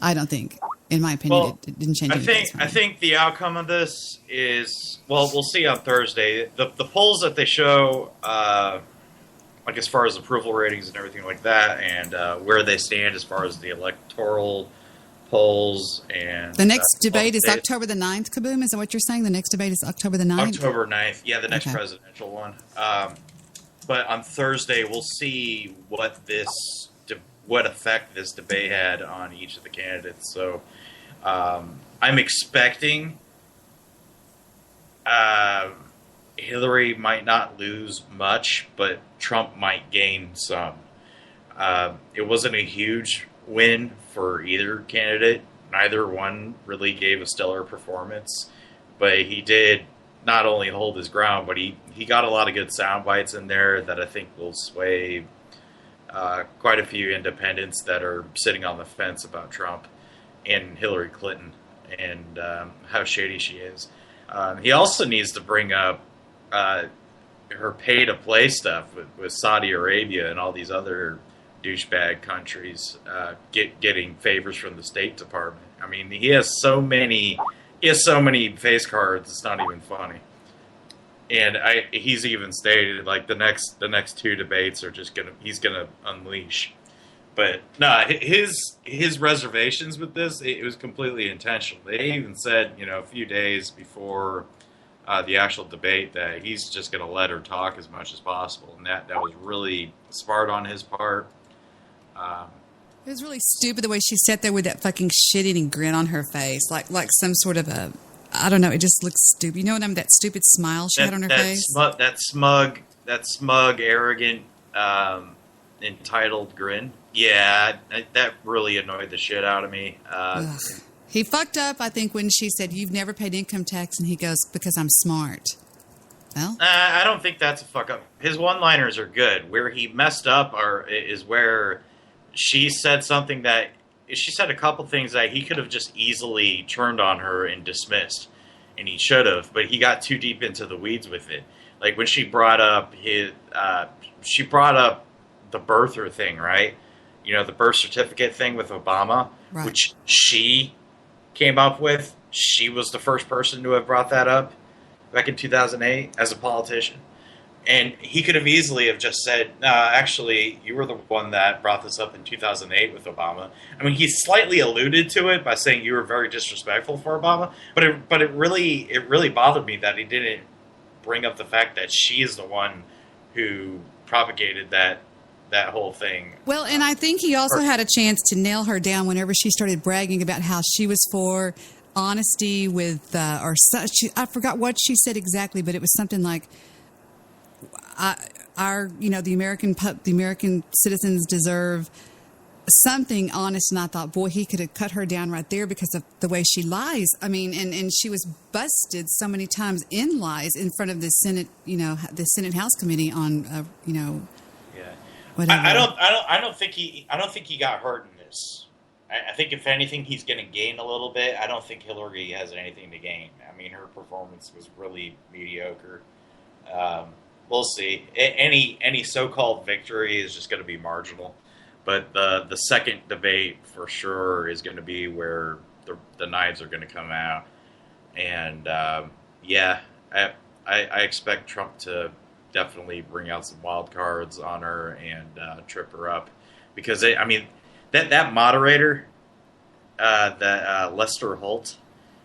Speaker 5: I don't think. In my opinion, it didn't change anything.
Speaker 13: I think the outcome of this is, well, we'll see on Thursday. The polls that they show, like as far as approval ratings and everything like that, and where they stand as far as the electoral polls. And
Speaker 5: the next debate is October the 9th, Kaboom? Is that what you're saying? The next debate is October the 9th?
Speaker 13: October 9th. Yeah, the next presidential one. But on Thursday, we'll see what effect this debate had on each of the candidates. So I'm expecting Hillary might not lose much, but Trump might gain some. It wasn't a huge win for either candidate. Neither one really gave a stellar performance, but he did not only hold his ground, but he got a lot of good sound bites in there that I think will sway quite a few independents that are sitting on the fence about Trump and Hillary Clinton and how shady she is. He also needs to bring up her pay-to-play stuff with Saudi Arabia and all these other douchebag countries getting favors from the State Department. I mean, he has so many face cards. It's not even funny. And he's even stated like the next two debates are he's gonna unleash. But no, his reservations with this, it was completely intentional. They even said, a few days before the actual debate that he's just gonna let her talk as much as possible, and that was really smart on his part.
Speaker 5: It was really stupid the way she sat there with that fucking shit-eating grin on her face, like some sort of a, I don't know, it just looks stupid. You know what I mean? That stupid smile she had on her face? That
Speaker 13: smug, arrogant, entitled grin. Yeah, that really annoyed the shit out of me.
Speaker 5: He fucked up, I think, when she said, "You've never paid income tax," and he goes, "Because I'm smart." Well,
Speaker 13: I don't think that's a fuck up. His one-liners are good. Where he messed up is where she said something that she said a couple things that he could have just easily turned on her and dismissed, and he should have, but he got too deep into the weeds with it. Like when she brought up the birther thing, right? The birth certificate thing with Obama, right, which she came up with. She was the first person to have brought that up back in 2008 as a politician. And he could have easily have just said, "No, actually, you were the one that brought this up in 2008 with Obama." I mean, he slightly alluded to it by saying you were very disrespectful for Obama, but it really bothered me that he didn't bring up the fact that she is the one who propagated that whole thing.
Speaker 5: Well, and I think he also had a chance to nail her down whenever she started bragging about how she was for honesty with, or such. I forgot what she said exactly, but it was something like, the American citizens deserve something honest, and I thought, boy, he could have cut her down right there because of the way she lies. I mean, and she was busted so many times in lies in front of the Senate, the Senate House Committee on,
Speaker 13: Yeah.
Speaker 5: whatever.
Speaker 13: I don't think he got hurt in this. I think if anything, he's going to gain a little bit. I don't think Hillary has anything to gain. I mean, her performance was really mediocre. We'll see. Any so-called victory is just going to be marginal. But the second debate for sure is going to be where the knives are going to come out. And I expect Trump to definitely bring out some wild cards on her and trip her up, because that moderator, that Lester Holt,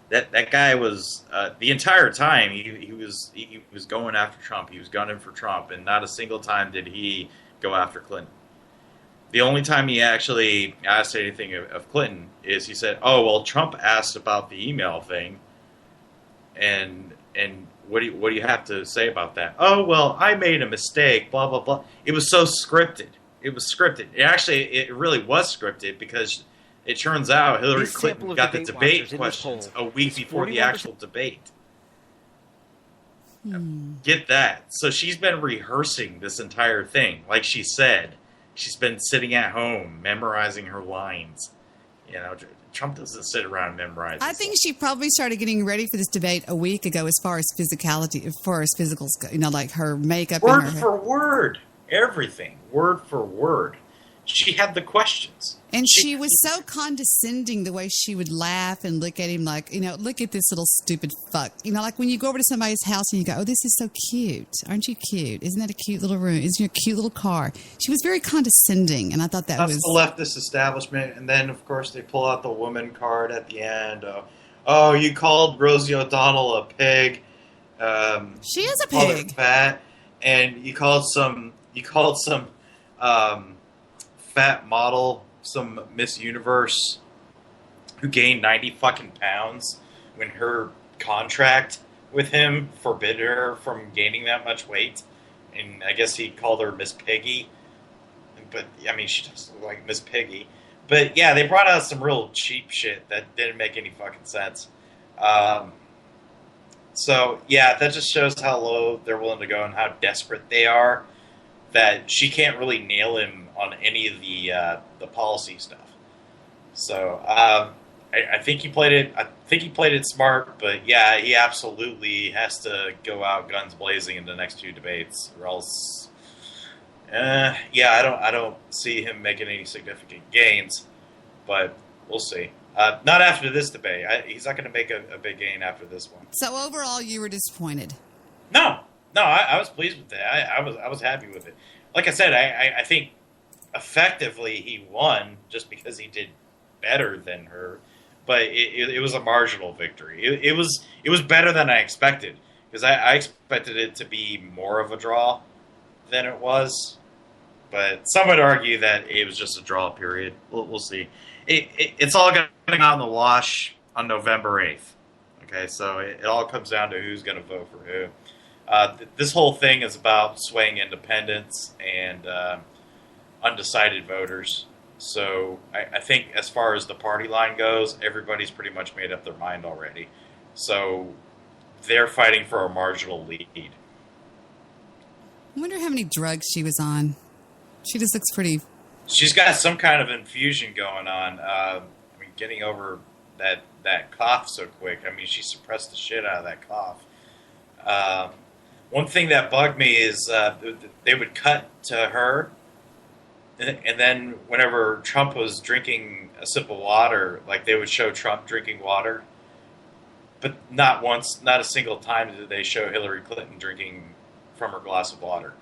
Speaker 13: that guy was the entire time he was going after Trump. He was gunning for Trump, and not a single time did he go after Clinton. The only time he actually asked anything of Clinton is he said, "Oh, well, Trump asked about the email thing, and what do you have to say about that?" "Oh, well, I made a mistake, blah, blah, blah." It was so scripted. It was scripted. It really was scripted, because it turns out Hillary Clinton got the debate questions a week before the actual debate. Get that. So she's been rehearsing this entire thing. Like she said, she's been sitting at home memorizing her lines. Trump doesn't sit around and memorize.
Speaker 5: I think she probably started getting ready for this debate a week ago, as far as physicality, as far as physicals go, like her makeup.
Speaker 13: Word
Speaker 5: and her
Speaker 13: for word. Everything. Word for word. She had the questions.
Speaker 5: And she was so condescending, the way she would laugh and look at him like, look at this little stupid fuck. Like when you go over to somebody's house and you go, "Oh, this is so cute. Aren't you cute? Isn't that a cute little room? Isn't your cute little car?" She was very condescending, and I thought that's
Speaker 13: the leftist establishment. And then, of course, they pull out the woman card at the end. Oh, you called Rosie O'Donnell a pig.
Speaker 5: She is a
Speaker 13: called her
Speaker 5: pig.
Speaker 13: Fat, and you called some fat model, some Miss Universe, who gained 90 fucking pounds when her contract with him forbid her from gaining that much weight. And I guess he called her Miss Piggy. But, she doesn't look like Miss Piggy. But, yeah, they brought out some real cheap shit that didn't make any fucking sense. So, yeah, that just shows how low they're willing to go and how desperate they are, that she can't really nail him on any of the policy stuff. So I think he played it. I think he played it smart, but yeah, he absolutely has to go out guns blazing in the next two debates, or else. I don't see him making any significant gains, but we'll see. Not after this debate. He's not going to make a big gain after this one.
Speaker 5: So overall, you were disappointed.
Speaker 13: No, I was pleased with that. I was happy with it. Like I said, I think effectively he won just because he did better than her, but it was a marginal victory. It was better than I expected, because I expected it to be more of a draw than it was. But some would argue that it was just a draw period. We'll see. It's all going to go in the wash on November 8th. Okay, so it all comes down to who's going to vote for who. This whole thing is about swaying independents and undecided voters. So I think as far as the party line goes, everybody's pretty much made up their mind already. So they're fighting for a marginal lead.
Speaker 5: I wonder how many drugs she was on. She just looks pretty...
Speaker 13: She's got some kind of infusion going on. Getting over that cough so quick. She suppressed the shit out of that cough. One thing that bugged me is they would cut to her, and then whenever Trump was drinking a sip of water, like they would show Trump drinking water, but not once, not a single time did they show Hillary Clinton drinking from her glass of water,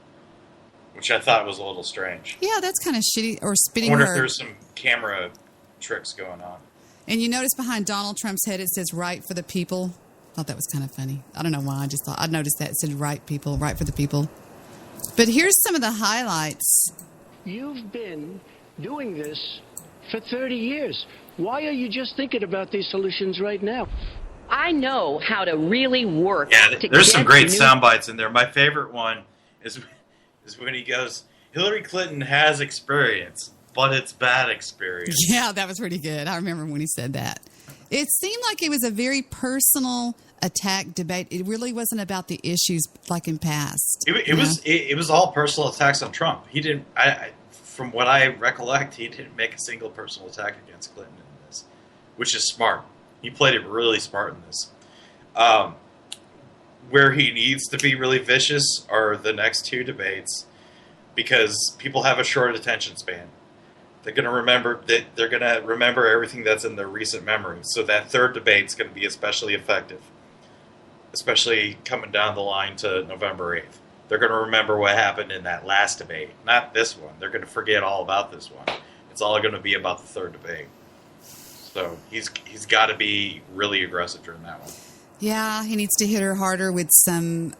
Speaker 13: which I thought was a little strange.
Speaker 5: Yeah, that's kind of shitty. Or spitting
Speaker 13: I wonder
Speaker 5: her.
Speaker 13: if there's some camera tricks going on.
Speaker 5: And you notice behind Donald Trump's head it says "Right for the People." I thought that was kind of funny. I don't know why. I noticed that it said "Right people, right for the people." But here's some of the highlights.
Speaker 21: You've been doing this for 30 years. Why are you just thinking about these solutions right now?
Speaker 22: I know how to really work.
Speaker 13: Yeah, there's some great sound bites in there. My favorite one is when he goes, "Hillary Clinton has experience." but it's bad experience.
Speaker 5: Yeah, that was pretty good. I remember when he said that. It seemed like it was a very personal attack debate. It really wasn't about the issues like in past.
Speaker 13: It was all personal attacks on Trump. He didn't. From what I recollect, he didn't make a single personal attack against Clinton in this, which is smart. He played it really smart in this. Where he needs to be really vicious are the next two debates, because people have a short attention span. They're going to remember everything that's in their recent memory. So that third debate's going to be especially effective, especially coming down the line to November 8th. They're going to remember what happened in that last debate, not this one. They're going to forget all about this one. It's all going to be about the third debate. So he's got to be really aggressive during that one.
Speaker 5: Yeah, he needs to hit her harder with some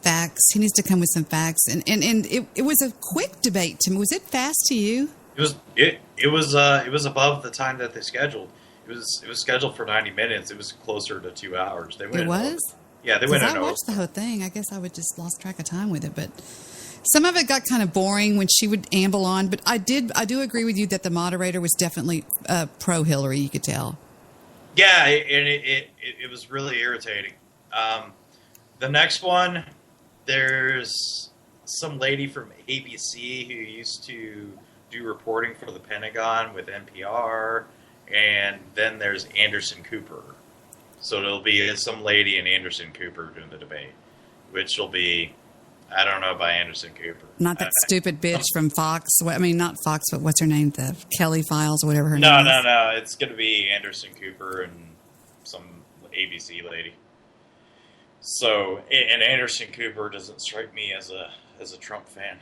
Speaker 5: facts. He needs to come with some facts. And it was a quick debate to me. Was it fast to you?
Speaker 13: It was above the time that they scheduled. It was scheduled for 90 minutes. It was closer to 2 hours. They went.
Speaker 5: It was?
Speaker 13: Yeah, they went.
Speaker 5: I watched the whole thing. I guess I would just lost track of time with it, but some of it got kind of boring when she would amble on. But I do agree with you that the moderator was definitely pro Hillary. You could tell.
Speaker 13: Yeah, it was really irritating. The next one, there's some lady from ABC who used to do reporting for the Pentagon with NPR, and then there's Anderson Cooper. So there'll be some lady and Anderson Cooper doing the debate, which will be, I don't know about Anderson Cooper.
Speaker 5: Not that stupid bitch from Fox. I mean, not Fox, but what's her name? The Kelly Files or whatever her name is.
Speaker 13: No. It's going to be Anderson Cooper and some ABC lady. So, and Anderson Cooper doesn't strike me as a Trump fan.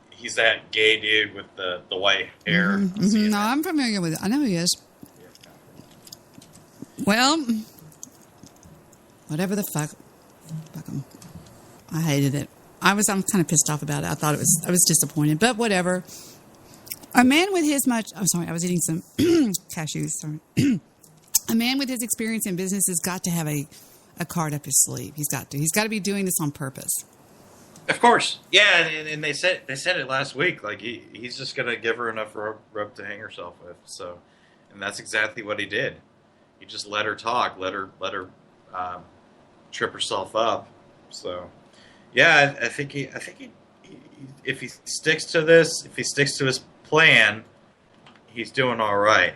Speaker 13: He's that gay dude with the white hair.
Speaker 5: Mm-hmm. No, I'm familiar with it. I know who he is. Well, whatever the fuck him. I hated it. I'm kind of pissed off about it. I was disappointed, but whatever. A man with his much, I'm sorry, I was eating some cashews. Sorry. A man with his experience in business has got to have a card up his sleeve. He's got to be doing this on purpose.
Speaker 13: Of course. Yeah, and they said it last week. Like he's just going to give her enough rope to hang herself with. So, and that's exactly what he did. He just let her talk, let her trip herself up. So, yeah, I think he if he sticks to this, if he sticks to his plan, he's doing all right.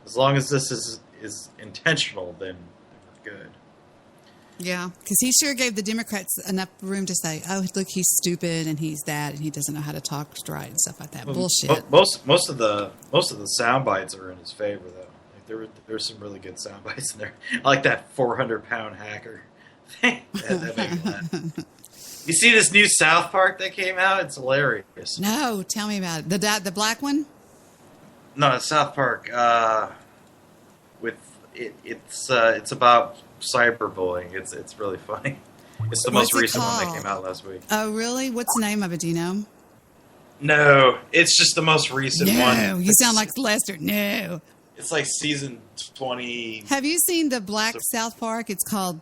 Speaker 13: As long as this is intentional, then we're good.
Speaker 5: Yeah, because he sure gave the Democrats enough room to say, "Oh, look, he's stupid and he's that and he doesn't know how to talk right and stuff like that."
Speaker 13: Well,
Speaker 5: bullshit.
Speaker 13: Most of the sound bites are in his favor, though. Like there's some really good sound bites in there. I like that 400-pound hacker. that made me laugh. You see this new South Park that came out? It's hilarious.
Speaker 5: No, tell me about it. The black one?
Speaker 13: No, South Park. It's about cyberbullying. It's really funny. It's the most recent one that came out last week.
Speaker 5: Oh, really? What's the name of it? Do you know?
Speaker 13: No, it's just the most recent one.
Speaker 5: No, you sound like Lester. No.
Speaker 13: It's like season 20.
Speaker 5: Have you seen the Black South Park? It's called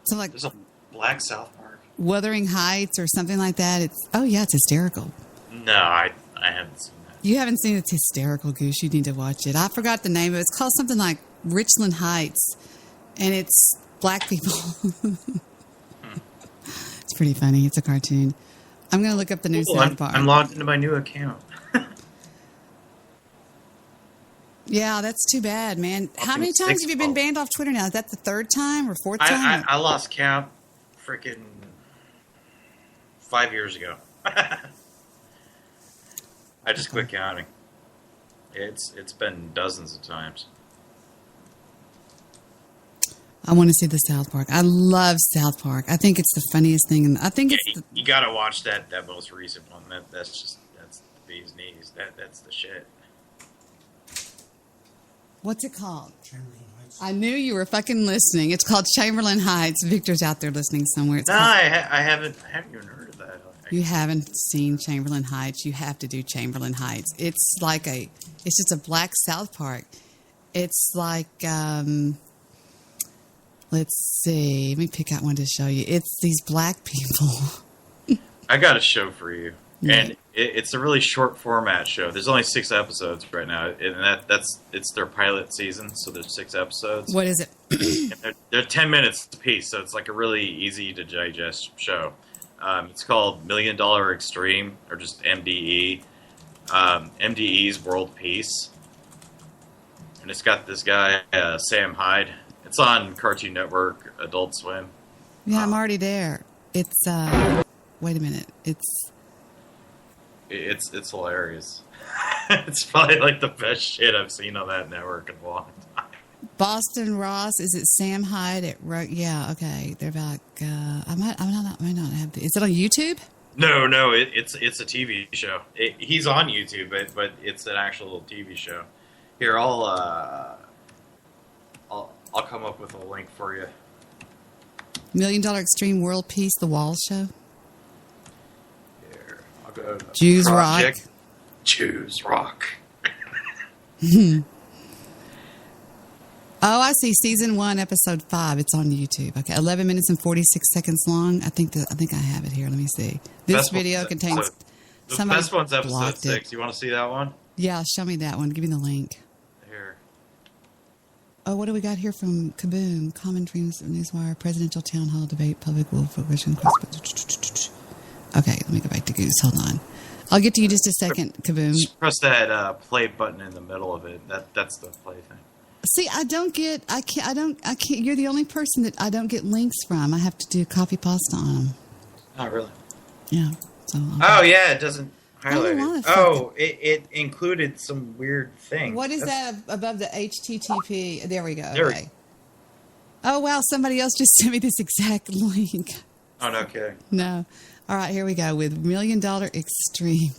Speaker 13: There's a Black South Park.
Speaker 5: Wuthering Heights or something like that. It's hysterical.
Speaker 13: No, I haven't seen that.
Speaker 5: You haven't seen it? It's hysterical, Goose. You need to watch it. I forgot the name of it. It's called something like Richland Heights, and it's black people. It's pretty funny. It's a cartoon. I'm going to look up the new South Park.
Speaker 13: I'm logged into my new account.
Speaker 5: Yeah, that's too bad, man. How many times have you been banned off Twitter now? Is that the third time or fourth time?
Speaker 13: I lost count freaking 5 years ago. I just quit counting. It's been dozens of times.
Speaker 5: I want to see the South Park. I love South Park. I think it's the funniest thing, and I think
Speaker 13: you got to watch that most recent one. That's the bee's knees. That's the shit.
Speaker 5: What's it called? I knew you were fucking listening. It's called Chamberlain Heights. Victor's out there listening somewhere.
Speaker 13: I haven't even heard of that.
Speaker 5: You haven't seen Chamberlain Heights. You have to do Chamberlain Heights. It's just a black South Park. It's like, let's see. Let me pick out one to show you. It's these black people.
Speaker 13: I got a show for you.
Speaker 5: Yeah.
Speaker 13: And It's a really short format show. There's only 6 episodes right now, and it's their pilot season, so there's 6 episodes.
Speaker 5: What is it?
Speaker 13: And they're 10 minutes a piece, so it's like a really easy to digest show. It's called $1 Million Extreme, or just MDE. MDE's World Peace. And it's got this guy, Sam Hyde. It's on Cartoon Network, Adult Swim.
Speaker 5: Yeah, I'm already there. It's, wait a minute.
Speaker 13: It's hilarious. It's probably like the best shit I've seen on that network in a long time.
Speaker 5: Boston Ross, is it Sam Hyde? Yeah, okay. They're back. I might not have is it on YouTube?
Speaker 13: No, it's a TV show. He's on YouTube, but it's an actual TV show. Here, I'll come up with a link for you.
Speaker 5: $1 Million Extreme World Peace, The Wall Show.
Speaker 13: Here, I'll go to
Speaker 5: Jews
Speaker 13: Project.
Speaker 5: Rock.
Speaker 13: Jews Rock.
Speaker 5: Oh, I see. Season 1, episode 5. It's on YouTube. Okay, 11 minutes and 46 seconds long. I think I have it here. Let me see. This video contains.
Speaker 13: The best one's episode 6. You want to see that one?
Speaker 5: Yeah, show me that one. Give me the link.
Speaker 13: Here.
Speaker 5: Oh, what do we got here from Kaboom? Common Dreams Newswire, Presidential Town Hall Debate, Public Will for Question. Okay, let me go back to Goose. Hold on. I'll get to you just a second, Kaboom.
Speaker 13: Just press that play button in the middle of it. That's the play thing.
Speaker 5: See, I can't. You're the only person that I don't get links from. I have to do copy pasta on them.
Speaker 13: Oh, really?
Speaker 5: Yeah. So,
Speaker 13: oh, yeah, it doesn't highlight it.
Speaker 5: Oh,
Speaker 13: it included some weird thing.
Speaker 5: What is that above the HTTP? There we go.
Speaker 13: There
Speaker 5: Okay. Oh, wow, somebody else just sent me this exact link.
Speaker 13: Oh, no kidding.
Speaker 5: No. All right, here we go with $1 Million Extreme.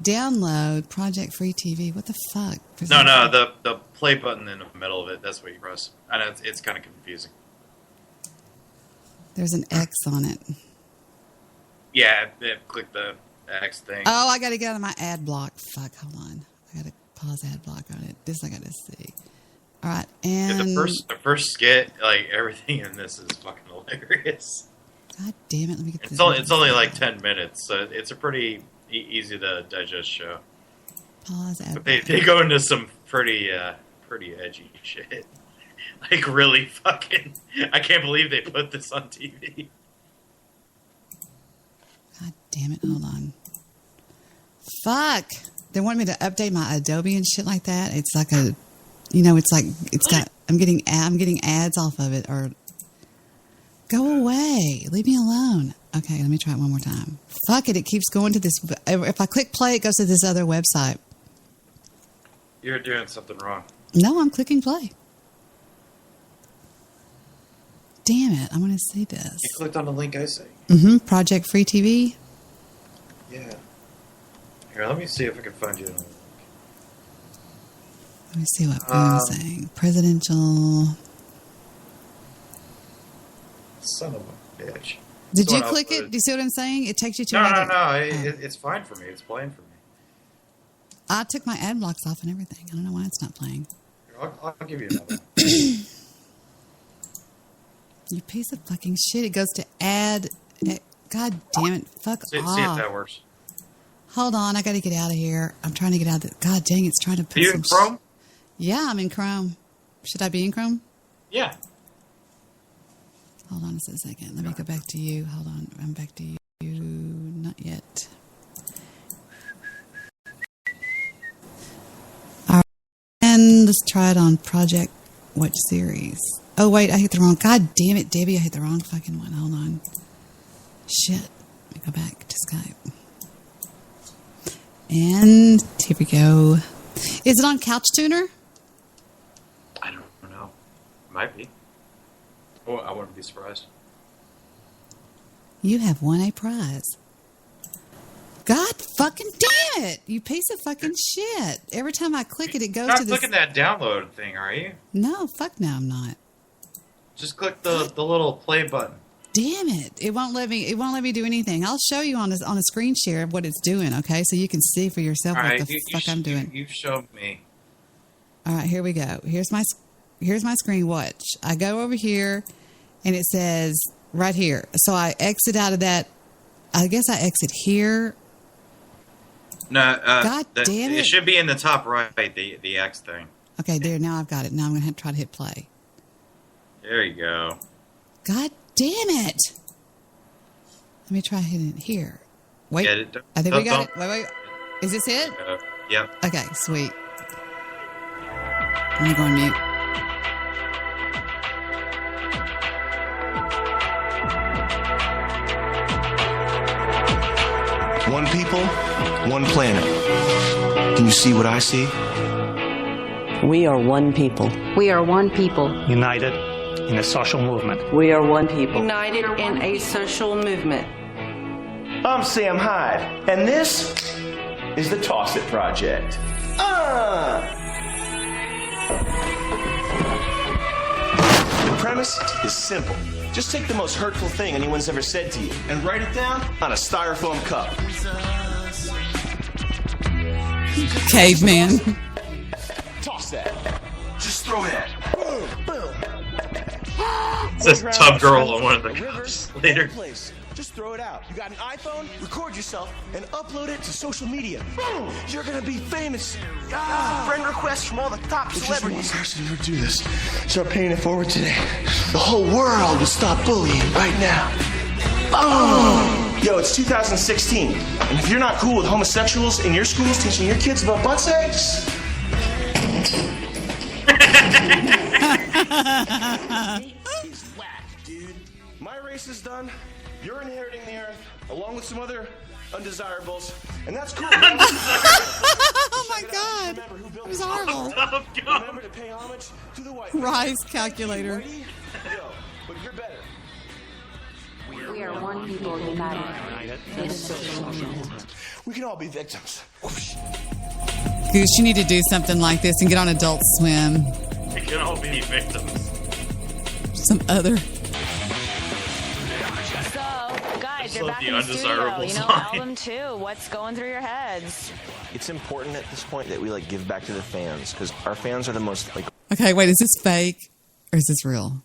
Speaker 5: Download Project Free TV. What the fuck?
Speaker 13: No, the play button in the middle of it. That's what you press. I know it's kind of confusing.
Speaker 5: There's an X on it.
Speaker 13: Yeah, click the X thing.
Speaker 5: Oh, I got to get out of my ad block. Fuck, hold on. I got to pause ad block on it. This I got to see. All right, and
Speaker 13: the first skit, like everything in this is fucking hilarious.
Speaker 5: God damn it! Let me get this.
Speaker 13: It's only like 10 minutes, so it's a pretty easy to digest show.
Speaker 5: Pause ad.
Speaker 13: But they go into some pretty edgy shit. Like really fucking. I can't believe they put this on TV.
Speaker 5: God damn it! Hold on. Fuck! They want me to update my Adobe and shit like that. It's like a, it's got. I'm getting ads off of it. Or go away! Leave me alone. Okay, let me try it one more time. Fuck it! It keeps going to this. If I click play, it goes to this other website.
Speaker 13: You're doing something wrong.
Speaker 5: No, I'm clicking play. Damn it! I want to see this.
Speaker 13: You clicked on the link I say.
Speaker 5: Project Free TV.
Speaker 13: Yeah. Here, let me see if I can find you.
Speaker 5: Let me see what Boom's saying. Presidential.
Speaker 13: Son of a bitch.
Speaker 5: Did you click it? Do you see what I'm saying? It takes you to
Speaker 13: No. It's fine for me. It's playing for me.
Speaker 5: I took my ad blocks off and everything. I don't know why it's not playing.
Speaker 13: Here, I'll give you another.
Speaker 5: You piece of fucking shit. It goes to ad. God damn it. Fuck off.
Speaker 13: See if that works.
Speaker 5: Hold on. I got to get out of here. I'm trying to get out of the... God dang, it's trying to put
Speaker 13: Are you in Chrome?
Speaker 5: Yeah, I'm in Chrome. Should I be in Chrome?
Speaker 13: Yeah.
Speaker 5: Hold on a second. Let me go back to you. Hold on. I'm back to you. Not yet. All right. And let's try it on Project... What series? Oh, wait. I hit the wrong... God damn it, Debbie. I hit the wrong fucking one. Hold on. Shit. Let me go back to Skype. And here we go. Is it on Couch Tuner?
Speaker 13: I don't know. Might be. Oh, I wouldn't be surprised.
Speaker 5: You have won a prize. God fucking damn it! You piece of fucking shit. Every time I click it, it goes to this...
Speaker 13: You're not clicking that download thing, are you?
Speaker 5: No, fuck no, I'm not.
Speaker 13: Just click the little play button.
Speaker 5: Damn it! It won't let me do anything. I'll show you on a screen share what it's doing, okay? So you can see for yourself what the fuck I'm doing.
Speaker 13: You showed me.
Speaker 5: All right, here we go. Here's my screen. Watch. I go over here, and it says right here. So I exit out of that. I guess I exit here,
Speaker 1: No,
Speaker 5: God damn it.
Speaker 1: It should be in the top right, the X thing.
Speaker 5: Okay, there. Now I've got it. Now I'm going to try to hit play.
Speaker 1: There you go.
Speaker 5: God damn it. Let me try hitting it here. Wait. I think we got it. Wait. Is this it?
Speaker 1: Yep.
Speaker 5: Okay, sweet. Let me go on mute.
Speaker 6: One people, one planet. Can you see what I see?
Speaker 23: We are one people.
Speaker 24: We are one people.
Speaker 25: United in a social movement.
Speaker 23: We are one people.
Speaker 24: United in a social movement.
Speaker 6: I'm Sam Hyde, and this is the Toss It Project. The premise is simple. Just take the most hurtful thing anyone's ever said to you and write it down on a styrofoam cup.
Speaker 5: Caveman.
Speaker 6: Toss that. Just throw that. Boom, boom.
Speaker 1: It says Tub Girl on one of the cups later.
Speaker 6: Just throw it out. You got an iPhone? Record yourself and upload it to social media. Boom! You're gonna be famous. Friend requests from all the top celebrities. Just one person who would do this. Start paying it forward today. The whole world will stop bullying right now. Boom! Yo, it's 2016, and if you're not cool with homosexuals in your schools teaching your kids about butt sex, he's whack, dude. My race is done. You're inheriting the earth, along with some other undesirables, and that's cool.
Speaker 5: Oh my God. It was horrible.
Speaker 6: Remember to pay homage to the white
Speaker 5: Rise calculator.
Speaker 6: Yo, but you're better.
Speaker 24: We are one people united in a social movement.
Speaker 6: We can all be victims.
Speaker 5: Goose, you need to do something like this and get on Adult Swim.
Speaker 1: We can all be victims.
Speaker 5: Some other.
Speaker 26: Guys, you're back in the studio. You know, album 2. What's going through your heads?
Speaker 6: It's important at this point that we give back to the fans because our fans are the most
Speaker 5: Okay, wait, is this fake or is this real?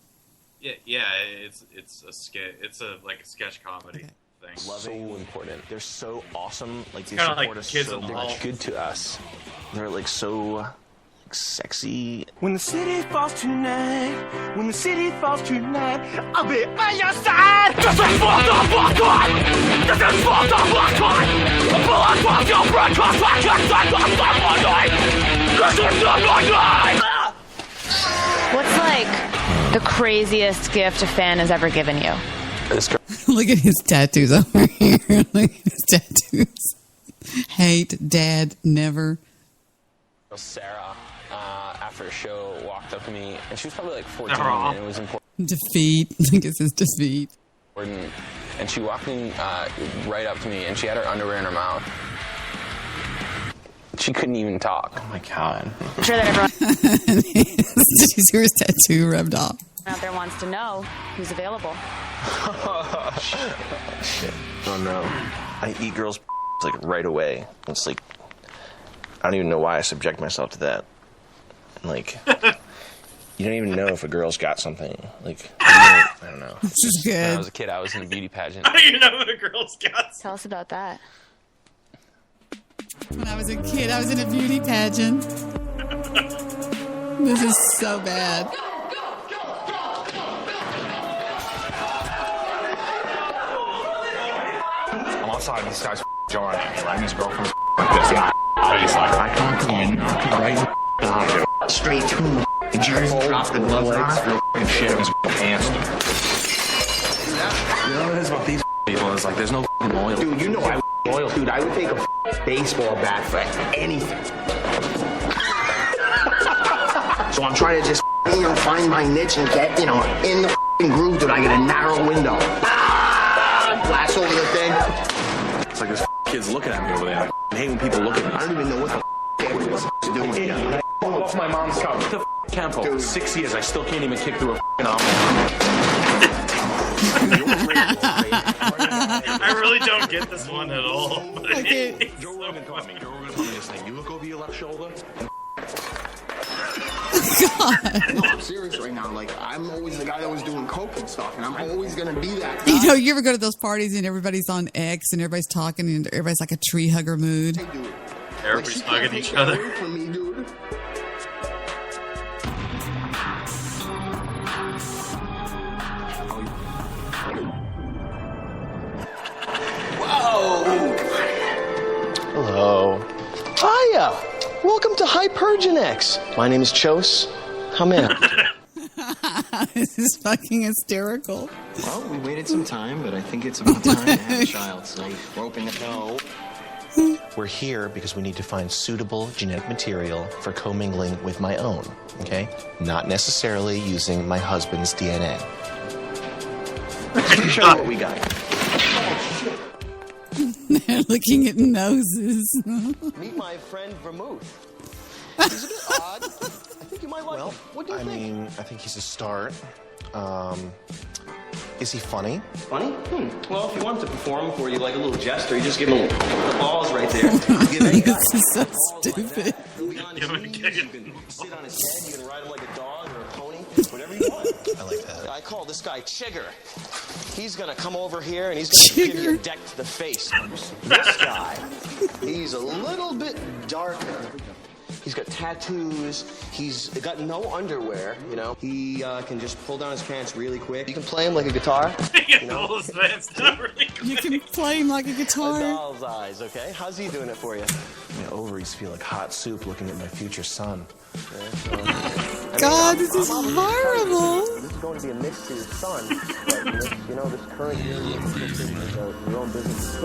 Speaker 1: Yeah, it's a sketch. It's a sketch comedy thing.
Speaker 6: So important. They're so awesome. They
Speaker 1: kinda
Speaker 6: support
Speaker 1: like
Speaker 6: us
Speaker 1: Kids
Speaker 6: so
Speaker 1: in the
Speaker 6: much.
Speaker 1: Hall.
Speaker 6: Good to us. They're so sexy.
Speaker 11: When the city falls tonight, when the city falls tonight, I'll be on your side. This is for the black one. This is for the black one. Blood from your breath, this is the night.
Speaker 26: What's the craziest gift a fan has ever given you?
Speaker 5: Look at his tattoos over here. Look at his tattoos. Hate, dad, never.
Speaker 27: Sarah, after a show, walked up to me, and she was probably 14, and it was important.
Speaker 5: Defeat. I think it says defeat.
Speaker 27: And she walked in right up to me, and she had her underwear in her mouth. She couldn't even talk. Oh my God.
Speaker 26: I'm sure that everyone
Speaker 5: She's her tattoo rubbed off.
Speaker 26: out there wants to know who's available.
Speaker 6: Shit. Oh no. I eat girls' right away. It's I don't even know why I subject myself to that. You don't even know if a girl's got something. I don't know.
Speaker 5: This is good.
Speaker 27: When I was a kid, I was in a beauty pageant.
Speaker 1: How do you know what a girl's got?
Speaker 26: Tell us about that.
Speaker 5: When I was a kid, I was in a beauty pageant. This is so bad.
Speaker 28: I'm outside and this guy's yelling at me, right? And his girlfriend's like this. And he's like, I can't come in. I can right now. Straight to him. Jersey drop the gloves on. Real shit in his pants. You know what it is about these people? It's there's no loyalty.
Speaker 29: Dude, you know I loyal. Dude, I would take a baseball bat for anything. So I'm trying to just find my niche and get, in the groove, dude. I get a narrow window. Glass over the thing.
Speaker 28: It's this kid's looking at me over there. I hate when people look at me.
Speaker 29: I don't even know what the was doing.
Speaker 28: Yeah. Off my mom's couch. What the Campo? For 6 years, I still can't even kick through a omelet.
Speaker 1: I really don't get this one at all.
Speaker 28: Joe Rogan told me this thing. You look over your left shoulder.
Speaker 5: God.
Speaker 29: No, I'm serious right now. Like, I'm always the guy that was doing coke and stuff, and I'm always going to be that guy.
Speaker 5: You know, you ever go to those parties and everybody's on X and everybody's talking and everybody's like a tree hugger mood?
Speaker 29: Hey, dude.
Speaker 1: Everybody's
Speaker 29: Like,
Speaker 1: hugging each other.
Speaker 29: away from me, dude.
Speaker 6: Hello. Hiya. Welcome to Hypergenex. My name is Chos. How may I help you?
Speaker 5: This is fucking hysterical.
Speaker 2: Well, we waited some time, but I think it's about time to have a child, so we're open to know.
Speaker 6: We're here because we need to find suitable genetic material for commingling with my own, okay? Not necessarily using my husband's DNA. Let me show you what we got.
Speaker 5: They're looking at noses.
Speaker 6: Meet my friend Vermouth. He's a bit odd. I think you might like him. What do you think? I mean, I think he's a start. Is he funny?
Speaker 2: Funny? Well, if you want to perform for you like a little jester, you just give him the balls right there.
Speaker 5: This is so stupid.
Speaker 2: You can sit on his head, you can ride him like a dog or a pony, whatever you want.
Speaker 6: I like that.
Speaker 2: I call this guy Chigger. He's gonna come over here and he's gonna give you a deck to the face. This guy, he's a little bit darker. He's got tattoos. He's got no underwear, you know. He can just pull down his pants really quick. You can play him like a guitar. You know?
Speaker 1: Pull his pants down really quick.
Speaker 5: You can play him like a guitar.
Speaker 2: A doll's eyes, okay? How's he doing it for you?
Speaker 6: My ovaries feel like hot soup looking at my future son.
Speaker 5: God, this is horrible.
Speaker 2: This is going to be a mix to your son. But, you know, this current year, your own business.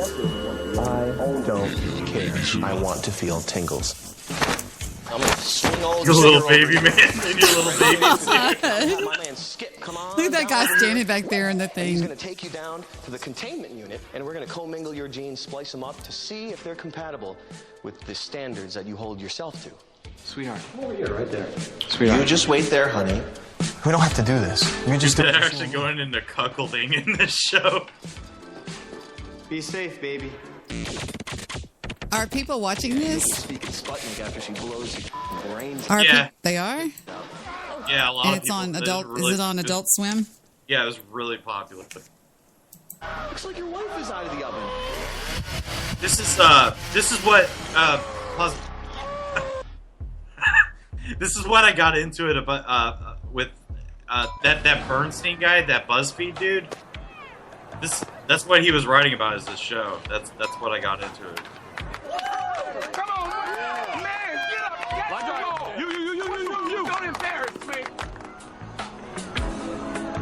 Speaker 6: I don't care. I want to feel tingles.
Speaker 2: I'm gonna swing old
Speaker 1: Your little
Speaker 2: Chigger
Speaker 1: baby
Speaker 2: over
Speaker 1: man and your little baby.
Speaker 2: My man Skip, come on.
Speaker 5: Look at that guy standing back there in the thing.
Speaker 2: He's gonna take you down to the containment unit, and we're gonna commingle your genes, splice them up to see if they're compatible with the standards that you hold yourself to. Sweetheart.
Speaker 6: Come over here, right there.
Speaker 2: Sweetheart.
Speaker 6: You just wait there, honey. We don't have to do this. You just do
Speaker 1: They're
Speaker 6: it.
Speaker 1: actually going into cuckolding in this show.
Speaker 2: Be safe, baby.
Speaker 5: Are people watching this?
Speaker 2: Speaking Sputnik after she blows your brains.
Speaker 5: Are
Speaker 1: Yeah.
Speaker 5: they are?
Speaker 1: Yeah, a lot
Speaker 5: And
Speaker 1: of
Speaker 5: it's
Speaker 1: people.
Speaker 5: on
Speaker 1: It
Speaker 5: adult.
Speaker 1: really-
Speaker 5: Is it on Adult Swim?
Speaker 1: Yeah, it was really popular.
Speaker 2: Looks like your wife is out of the oven.
Speaker 1: This is what this is what I got into it about with that Bernstein guy, that BuzzFeed dude. That's what he was writing about is this show. That's what I got into it.
Speaker 3: Come on, man! Get up! Get you! Don't embarrass me!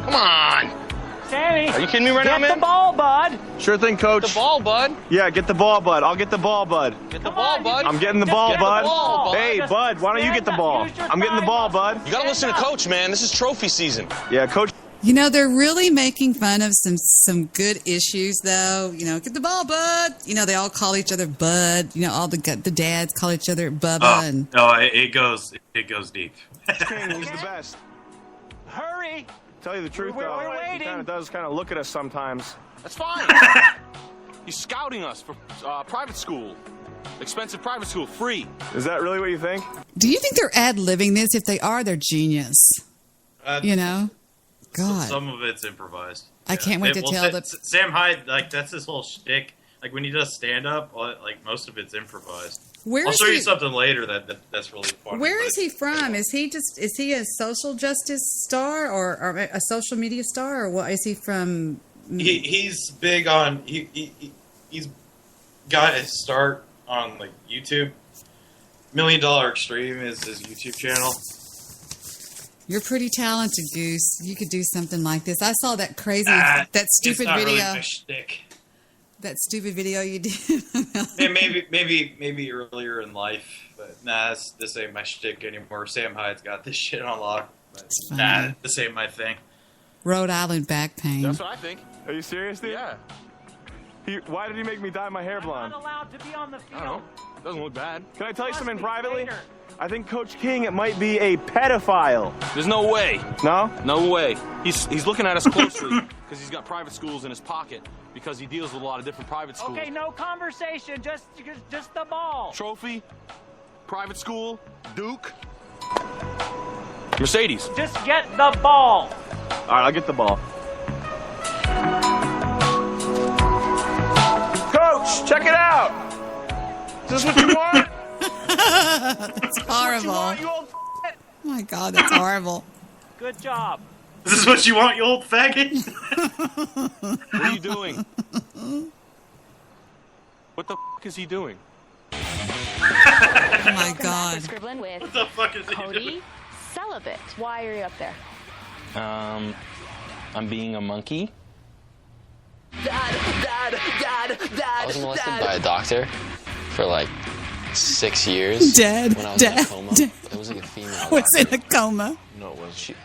Speaker 2: Come on!
Speaker 3: Sammy!
Speaker 2: Are you kidding me right now, man?
Speaker 3: Get the ball, bud!
Speaker 2: Sure thing, coach.
Speaker 3: The ball, bud!
Speaker 2: Yeah, get the ball, bud. I'll get the ball, bud.
Speaker 3: Get the ball, bud!
Speaker 2: I'm getting the ball, bud. Hey, bud, why don't you get the ball? I'm getting the ball, bud.
Speaker 3: You gotta listen to
Speaker 2: Coach, man. This is trophy season. Yeah, Coach.
Speaker 5: You know, they're really making fun of some good issues, though. You know, get the ball, bud. You know, they all call each other bud. You know, all the dads call each other Bubba. And
Speaker 1: No, it goes deep.
Speaker 2: King, he's the best.
Speaker 3: Hurry!
Speaker 2: Tell you the truth,
Speaker 3: We're
Speaker 2: though,
Speaker 3: waiting.
Speaker 2: he kind of does look at us sometimes.
Speaker 3: That's fine! He's scouting us for private school. Expensive private school, free.
Speaker 2: Is that really what you think?
Speaker 5: do you think they're ad-libbing this? If they are, they're genius. You know? God.
Speaker 1: Some of it's improvised.
Speaker 5: I can't wait to tell the...
Speaker 1: Sam Hyde, like, that's his whole shtick. Like, when he does stand-up, like, most of it's improvised. I'll show you something later that's really fun.
Speaker 5: Where is he from? Is he a social justice star or a social media star, or what? Is he from?
Speaker 1: He's big on he's got his start on like YouTube. $1 Million Extreme is his YouTube channel.
Speaker 5: You're pretty talented, Goose. You could do something like this. I saw that crazy, that stupid
Speaker 1: it's not
Speaker 5: video.
Speaker 1: Really my shtick.
Speaker 5: That stupid video you did.
Speaker 1: maybe earlier in life, but nah, this ain't my shtick anymore. Sam Hyde's got this shit on lock. But nah, this ain't my thing.
Speaker 5: Rhode Island back pain.
Speaker 2: That's what I think. Are you serious, dude? Yeah. Why did he make me dye my hair blonde?
Speaker 3: Not allowed to be on the field.
Speaker 2: I don't know. Doesn't look bad. Can I tell you something privately? I think Coach King might be a pedophile.
Speaker 3: There's no way.
Speaker 2: No?
Speaker 3: No way. He's looking at us closely because he's got private schools in his pocket because he deals with a lot of different private schools. Okay, no conversation. Just the ball.
Speaker 2: Trophy, private school, Duke.
Speaker 3: Mercedes.
Speaker 4: Just get the ball.
Speaker 3: All right, I'll get the ball. Coach, check it out. Is this what you want?
Speaker 5: That's horrible. Oh my God, that's horrible.
Speaker 4: Good job.
Speaker 1: Is this what you want, you old faggot?
Speaker 3: What are you doing? What the f*** is he doing?
Speaker 5: Oh my God.
Speaker 22: Scribbling with
Speaker 1: What the fuck is he
Speaker 22: Cody
Speaker 1: doing?
Speaker 22: Celibate. Why are you up there?
Speaker 27: I'm being a monkey.
Speaker 7: I was molested by a doctor for like 6 years.
Speaker 5: Dead.
Speaker 7: When I was in a coma. It was like a female.
Speaker 5: Was in a coma.
Speaker 8: No, it wasn't.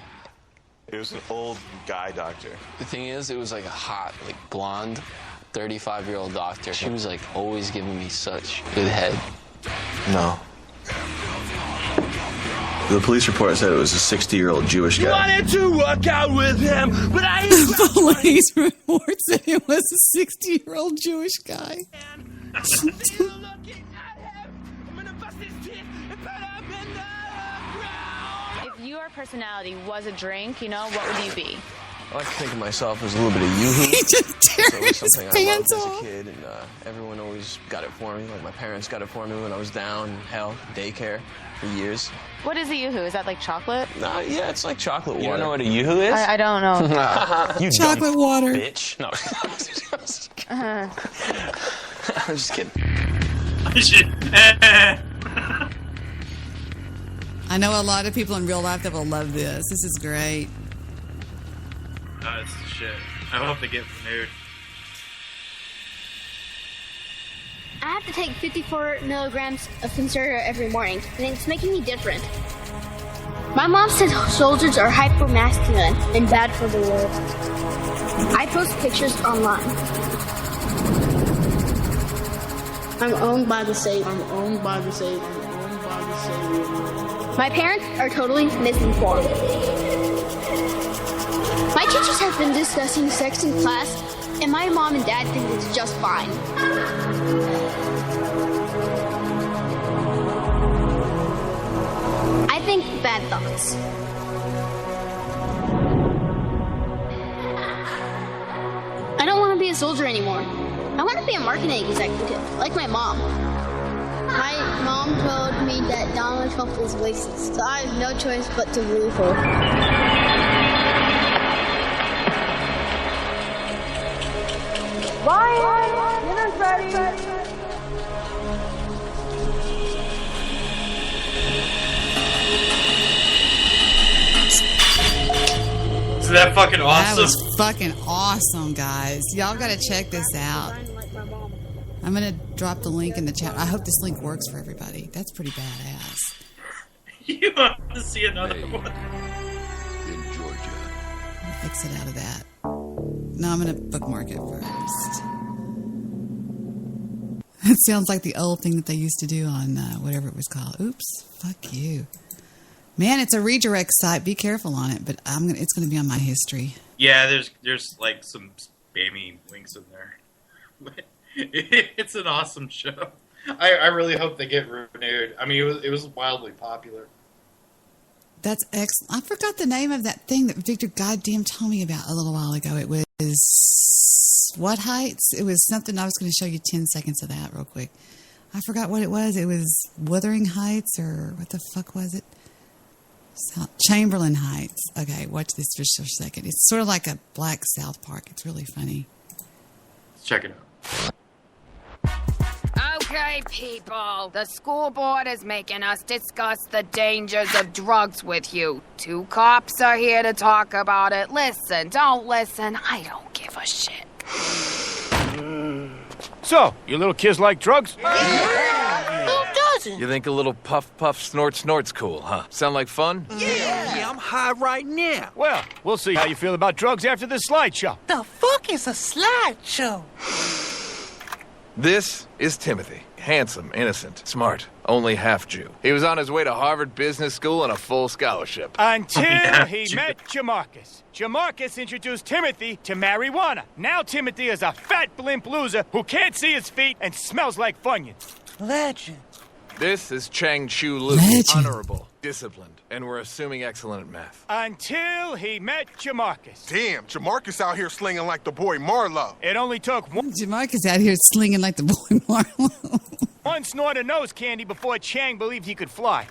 Speaker 8: It was an old guy doctor.
Speaker 7: The thing is, it was like a hot, like blonde, 35-year-old doctor. She was like always giving me such good head.
Speaker 8: No. The police report said it was a 60-year-old Jewish guy.
Speaker 6: Wanted to work out with him, but I
Speaker 5: The police report said it was a 60-year-old Jewish guy.
Speaker 22: If your personality was a drink, what would you be?
Speaker 2: I like to think of myself as a little bit of yoo-hoo.
Speaker 5: He just tears
Speaker 2: So it was
Speaker 5: his
Speaker 2: something I
Speaker 5: pants
Speaker 2: loved as
Speaker 5: off.
Speaker 2: a kid, and everyone always got it for me. Like my parents got it for me when I was down in hell, daycare for years.
Speaker 22: What is a yoo-hoo? Is that like chocolate?
Speaker 2: Nah, yeah, it's like chocolate water.
Speaker 27: You don't know what a yoo-hoo is?
Speaker 22: I don't know.
Speaker 2: You
Speaker 5: Chocolate
Speaker 2: dumb
Speaker 5: water.
Speaker 2: bitch. No. I'm just kidding.
Speaker 5: I know a lot of people in real life that will love this. This is great.
Speaker 1: Oh, it's the shit. I hope they get renewed.
Speaker 9: I have to take 54 milligrams of Concerta every morning, and it's making me different. My mom says soldiers are hyper-masculine and bad for the world. I post pictures online. I'm owned by the Satan. I'm owned by the Satan. I'm owned by the Satan. My parents are totally misinformed. My teachers have been discussing sex in class, and my mom and dad think it's just fine. I think bad thoughts. I don't want to be a soldier anymore. I want to be a marketing executive, like my mom. My mom told me that Donald Trump is racist, so I have no choice but to root for him.
Speaker 10: Ryan, dinner's ready.
Speaker 1: Is that fucking awesome?
Speaker 5: That was fucking awesome, guys. Y'all gotta check this out. I'm gonna drop the link in the chat. I hope this link works for everybody. That's pretty badass.
Speaker 1: You want to see another one?
Speaker 12: In Georgia.
Speaker 5: Exit out of that. No, I'm gonna bookmark it first. It sounds like the old thing that they used to do on whatever it was called. Oops, fuck you. Man, it's a redirect site. Be careful on it, but it's gonna be on my history.
Speaker 1: Yeah, there's like some spammy links in there. It's an awesome show. I really hope they get renewed. I mean, it was wildly popular.
Speaker 5: That's excellent. I forgot the name of that thing that Victor goddamn told me about a little while ago. It was what heights? It was something. I was going to show you 10 seconds of that real quick. I forgot what it was. It was Wuthering Heights, or what the fuck was it? Chamberlain Heights. Okay, watch this just for a second. It's sort of like a black South Park. It's really funny.
Speaker 1: Let's check it out.
Speaker 14: Okay, people. The school board is making us discuss the dangers of drugs with you. 2 cops are here to talk about it. Listen, don't listen. I don't give a shit.
Speaker 15: So, you little kids like drugs?
Speaker 14: Who doesn't?
Speaker 19: You think a little puff, snort's cool, huh? Sound like fun?
Speaker 15: Yeah, I'm high right now. Well, we'll see how you feel about drugs after this slideshow.
Speaker 14: The fuck is a slideshow?
Speaker 19: This is Timothy. Handsome, innocent, smart, only half Jew. He was on his way to Harvard Business School on a full scholarship.
Speaker 15: Until he met Jamarcus. Jamarcus introduced Timothy to marijuana. Now Timothy is a fat blimp loser who can't see his feet and smells like Funyuns.
Speaker 14: Legend.
Speaker 19: This is Chang Chu Lu,
Speaker 5: Legend.
Speaker 19: Honorable disciplined, and we're assuming excellent at math.
Speaker 15: Until he met Jamarcus.
Speaker 10: Damn, Jamarcus out here slinging like the boy Marlowe.
Speaker 15: It only took one.
Speaker 5: Jamarcus out here slinging like the boy Marlowe.
Speaker 15: One snort of nose candy before Chang believed he could fly.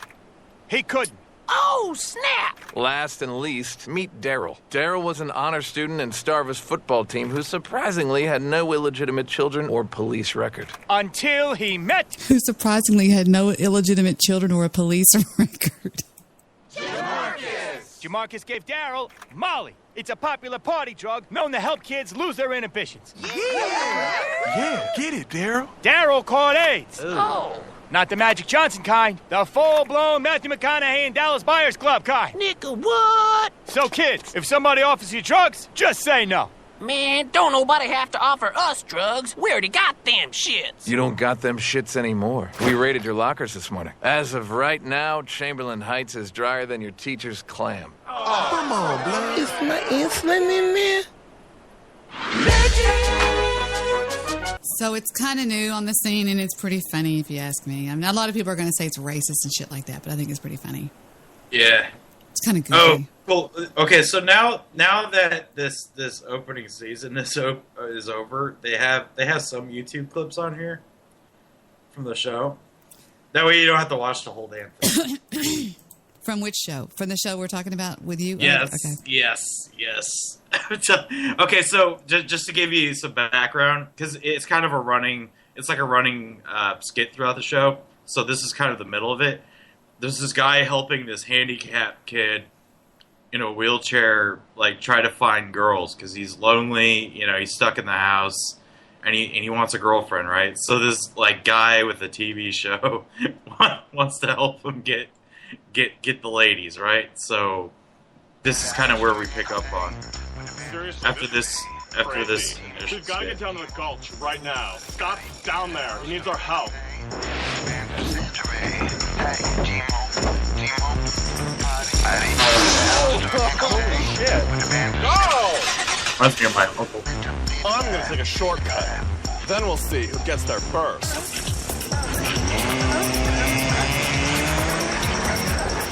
Speaker 15: He couldn't.
Speaker 13: Oh, snap!
Speaker 19: Last and least, meet Daryl. Daryl was an honor student and star of his football team who surprisingly had no illegitimate children or police record.
Speaker 15: Until he met...
Speaker 5: Who surprisingly had no illegitimate children or a police record.
Speaker 15: Jamarcus! Jamarcus gave Daryl Molly. It's a popular party drug known to help kids lose their inhibitions.
Speaker 10: Yeah, get it, Daryl.
Speaker 15: Daryl caught AIDS.
Speaker 13: Oh.
Speaker 15: Not the Magic Johnson kind, the full-blown Matthew McConaughey and Dallas Buyers Club kind.
Speaker 13: Nigga, what?
Speaker 15: So, kids, if somebody offers you drugs, just say no.
Speaker 13: Man, don't nobody have to offer us drugs. We already got them shits.
Speaker 19: You don't got them shits anymore. We raided your lockers this morning. As of right now, Chamberlain Heights is drier than your teacher's clam.
Speaker 10: Oh, come on, blood.
Speaker 13: Is my insulin in there?
Speaker 5: So it's kind of new on the scene, and it's pretty funny if you ask me. I mean, a lot of people are going to say it's racist and shit like that, but I think it's pretty funny.
Speaker 1: Yeah.
Speaker 5: It's kind of
Speaker 1: Oh,
Speaker 5: goofy.
Speaker 1: well, okay, so now that this opening season is over, they have some YouTube clips on here from the show. That way you don't have to watch the whole damn thing.
Speaker 5: From which show? From the show we're talking about with you?
Speaker 1: Yes,
Speaker 5: Oh, okay.
Speaker 1: yes. Okay, so just to give you some background, because it's kind of a running skit throughout the show. So this is kind of the middle of it. There's this guy helping this handicapped kid in a wheelchair, like, try to find girls because he's lonely. You know, he's stuck in the house, and he wants a girlfriend, right? So this like guy with a TV show wants to help him get the ladies, right? So this is kind of where we pick up on
Speaker 8: Seriously,
Speaker 1: after this.
Speaker 8: We've got to get down to the gulch right now. Scott's down there. He needs our help.
Speaker 10: Holy shit.
Speaker 8: Go!
Speaker 1: Reminds me of my uncle.
Speaker 8: I'm going to take a shortcut. Then we'll see who gets there first.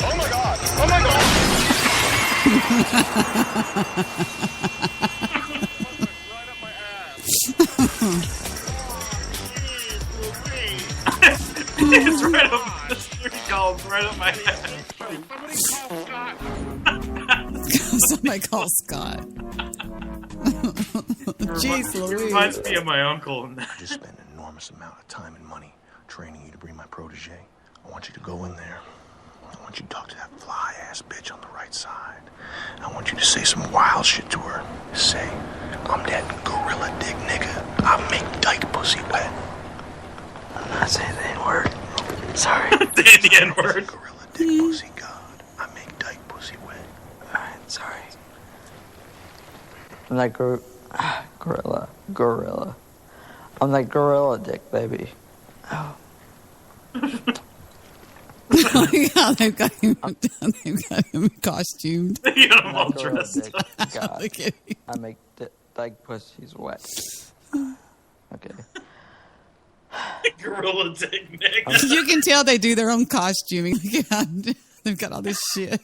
Speaker 8: Oh my god! Oh my
Speaker 1: It's right up the street columns, right up my head.
Speaker 5: Somebody call Scott. Jeez
Speaker 1: It
Speaker 5: Louise.
Speaker 1: reminds me of my uncle.
Speaker 6: I just spent an enormous amount of time and money training you to be my protege. I want you to go in there. I want you to talk to that fly-ass bitch on the right side. I want you to say some wild shit to her. Say, I'm that gorilla dick nigga. I make dyke pussy wet. I'm not saying the N-word. Sorry.
Speaker 1: Say the N-word.
Speaker 6: Gorilla dick pussy god. I make dyke pussy wet. Alright, sorry.
Speaker 16: I'm like gorilla. I'm like gorilla dick, baby. Oh.
Speaker 5: Yeah, they've got him costumed.
Speaker 1: You got him all dressed.
Speaker 16: God, I make dyke pussies wet. Okay.
Speaker 1: Gorilla dick Nick.
Speaker 5: You can tell they do their own costuming. Yeah, they've got all this shit.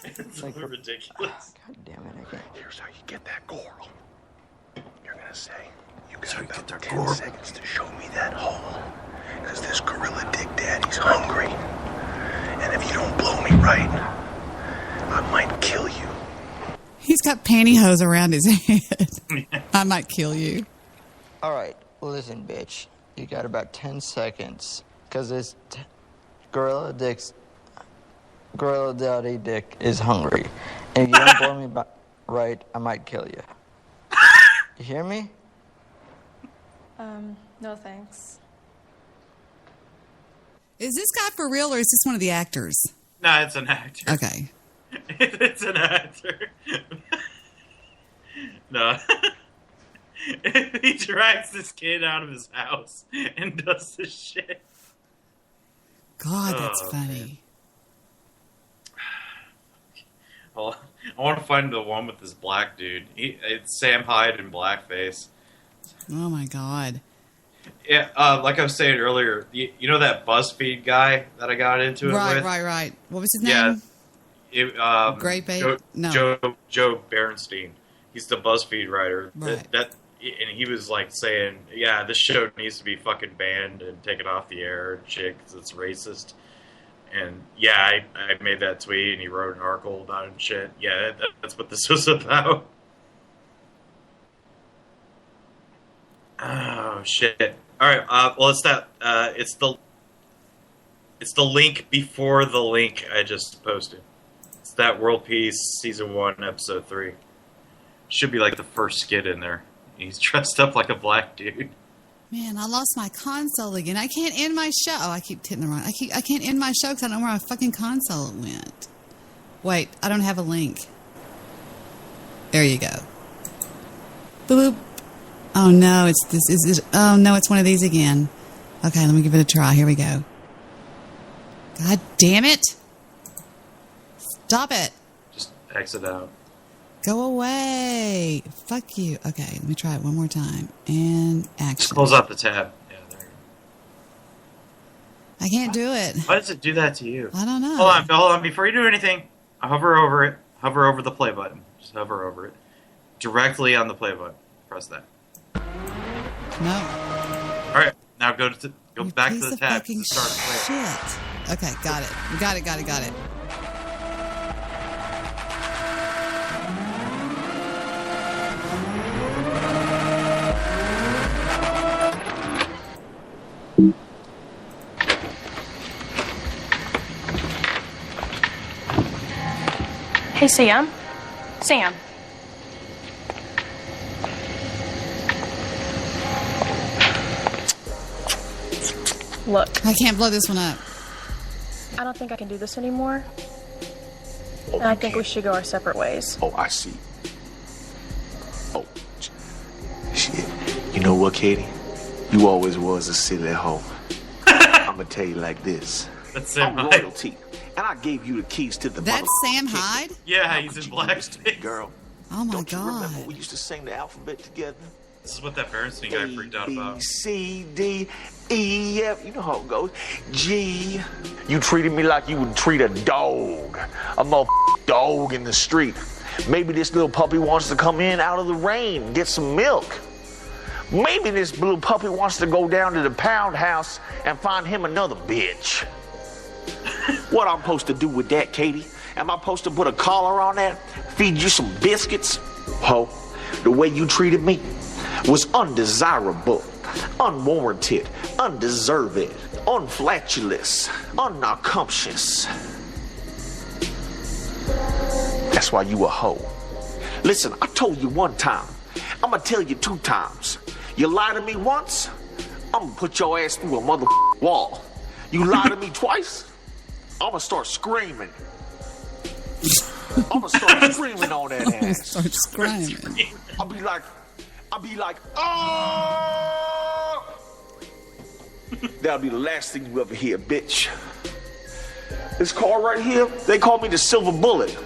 Speaker 1: It's like ridiculous.
Speaker 16: God damn it! I can't.
Speaker 6: Here's how you get that girl. You're gonna say, you got about 10 seconds to show me that hole. Because this gorilla dick daddy's hungry. And if you don't blow me right, I might kill you.
Speaker 5: He's got pantyhose around his head. I might kill you.
Speaker 16: All right, listen, bitch. You got about 10 seconds. Because this gorilla daddy dick is hungry. And if you don't blow me right, I might kill you. You hear me?
Speaker 24: No thanks.
Speaker 5: Is this guy for real, or is this one of the actors?
Speaker 1: No, it's an actor.
Speaker 5: Okay.
Speaker 1: It's an actor. No. He drags this kid out of his house and does this shit.
Speaker 5: God, that's funny.
Speaker 1: Well, I want to find the one with this black dude. It's Sam Hyde in blackface.
Speaker 5: Oh my God.
Speaker 1: Yeah, like I was saying earlier, you know that BuzzFeed guy that I got into it with?
Speaker 5: Right. What was his name?
Speaker 1: Yeah.
Speaker 5: Great Bait?
Speaker 1: Joe Berenstein. He's the BuzzFeed writer.
Speaker 5: Right.
Speaker 1: And he was like saying, yeah, this show needs to be fucking banned and taken off the air and shit because it's racist. And yeah, I made that tweet and he wrote an article about it and shit. Yeah, that's what this was about. Oh shit! All right, well it's that. It's the link before the link I just posted. It's that World Peace Season 1, Episode 3. Should be like the first skit in there. He's dressed up like a black dude.
Speaker 5: Man, I lost my console again. I can't end my show. Oh, I keep hitting the wrong. I can't end my show because I don't know where my fucking console went. Wait, I don't have a link. There you go. Boop boop. Oh no, it's this. Oh no, it's one of these again. Okay, let me give it a try. Here we go. God damn it! Stop it!
Speaker 1: Just exit out.
Speaker 5: Go away! Fuck you. Okay, let me try it one more time. And action.
Speaker 1: Just close out the tab. Yeah, there you go.
Speaker 5: I can't do it.
Speaker 1: Why does it do that to you?
Speaker 5: I don't know.
Speaker 1: Hold on. Before you do anything, hover over it. Hover over the play button. Just hover over it. Directly on the play button. Press that.
Speaker 5: No.
Speaker 1: All right. Now go back to the tab.
Speaker 5: Fucking
Speaker 1: Start playing.
Speaker 5: shit. Okay, got it. Got it.
Speaker 11: Hey, Sam. Sam. Look.
Speaker 5: I can't blow this one up.
Speaker 11: I don't think I can do this anymore. And I think we should go our separate ways.
Speaker 6: Oh, I see. Oh, shit. You know what, Katie? You always was a silly hoe. I'm gonna tell you like this.
Speaker 1: That's Sam
Speaker 6: I'm
Speaker 1: Hyde.
Speaker 6: royalty, and I gave you the keys to the.
Speaker 5: That's Sam Hyde?
Speaker 1: Yeah, he's in blackface.
Speaker 6: Girl.
Speaker 5: Oh my
Speaker 6: Don't you
Speaker 5: god.
Speaker 6: remember we used to sing the alphabet together?
Speaker 1: This is what that Berenstein guy freaked out about.
Speaker 6: C, D, E, F. You know how it goes. G. You treated me like you would treat a dog. A motherfucking dog in the street. Maybe this little puppy wants to come in out of the rain, get some milk. Maybe this little puppy wants to go down to the pound house and find him another bitch. What I'm supposed to do with that, Katie? Am I supposed to put a collar on that? Feed you some biscuits? Ho, the way you treated me was undesirable, unwarranted, undeserved, unflatulous, unconscious. That's why you a hoe. Listen, I told you one time. I'm gonna tell you 2 times. You lie to me once, I'm gonna put your ass through a motherfucking wall. You lie to me twice, I'm gonna start screaming. I'm gonna start screaming on that ass.
Speaker 5: Start screaming.
Speaker 6: I'll be like, oh! That'll be the last thing you ever hear, bitch. This car right here, they call me the Silver Bullet.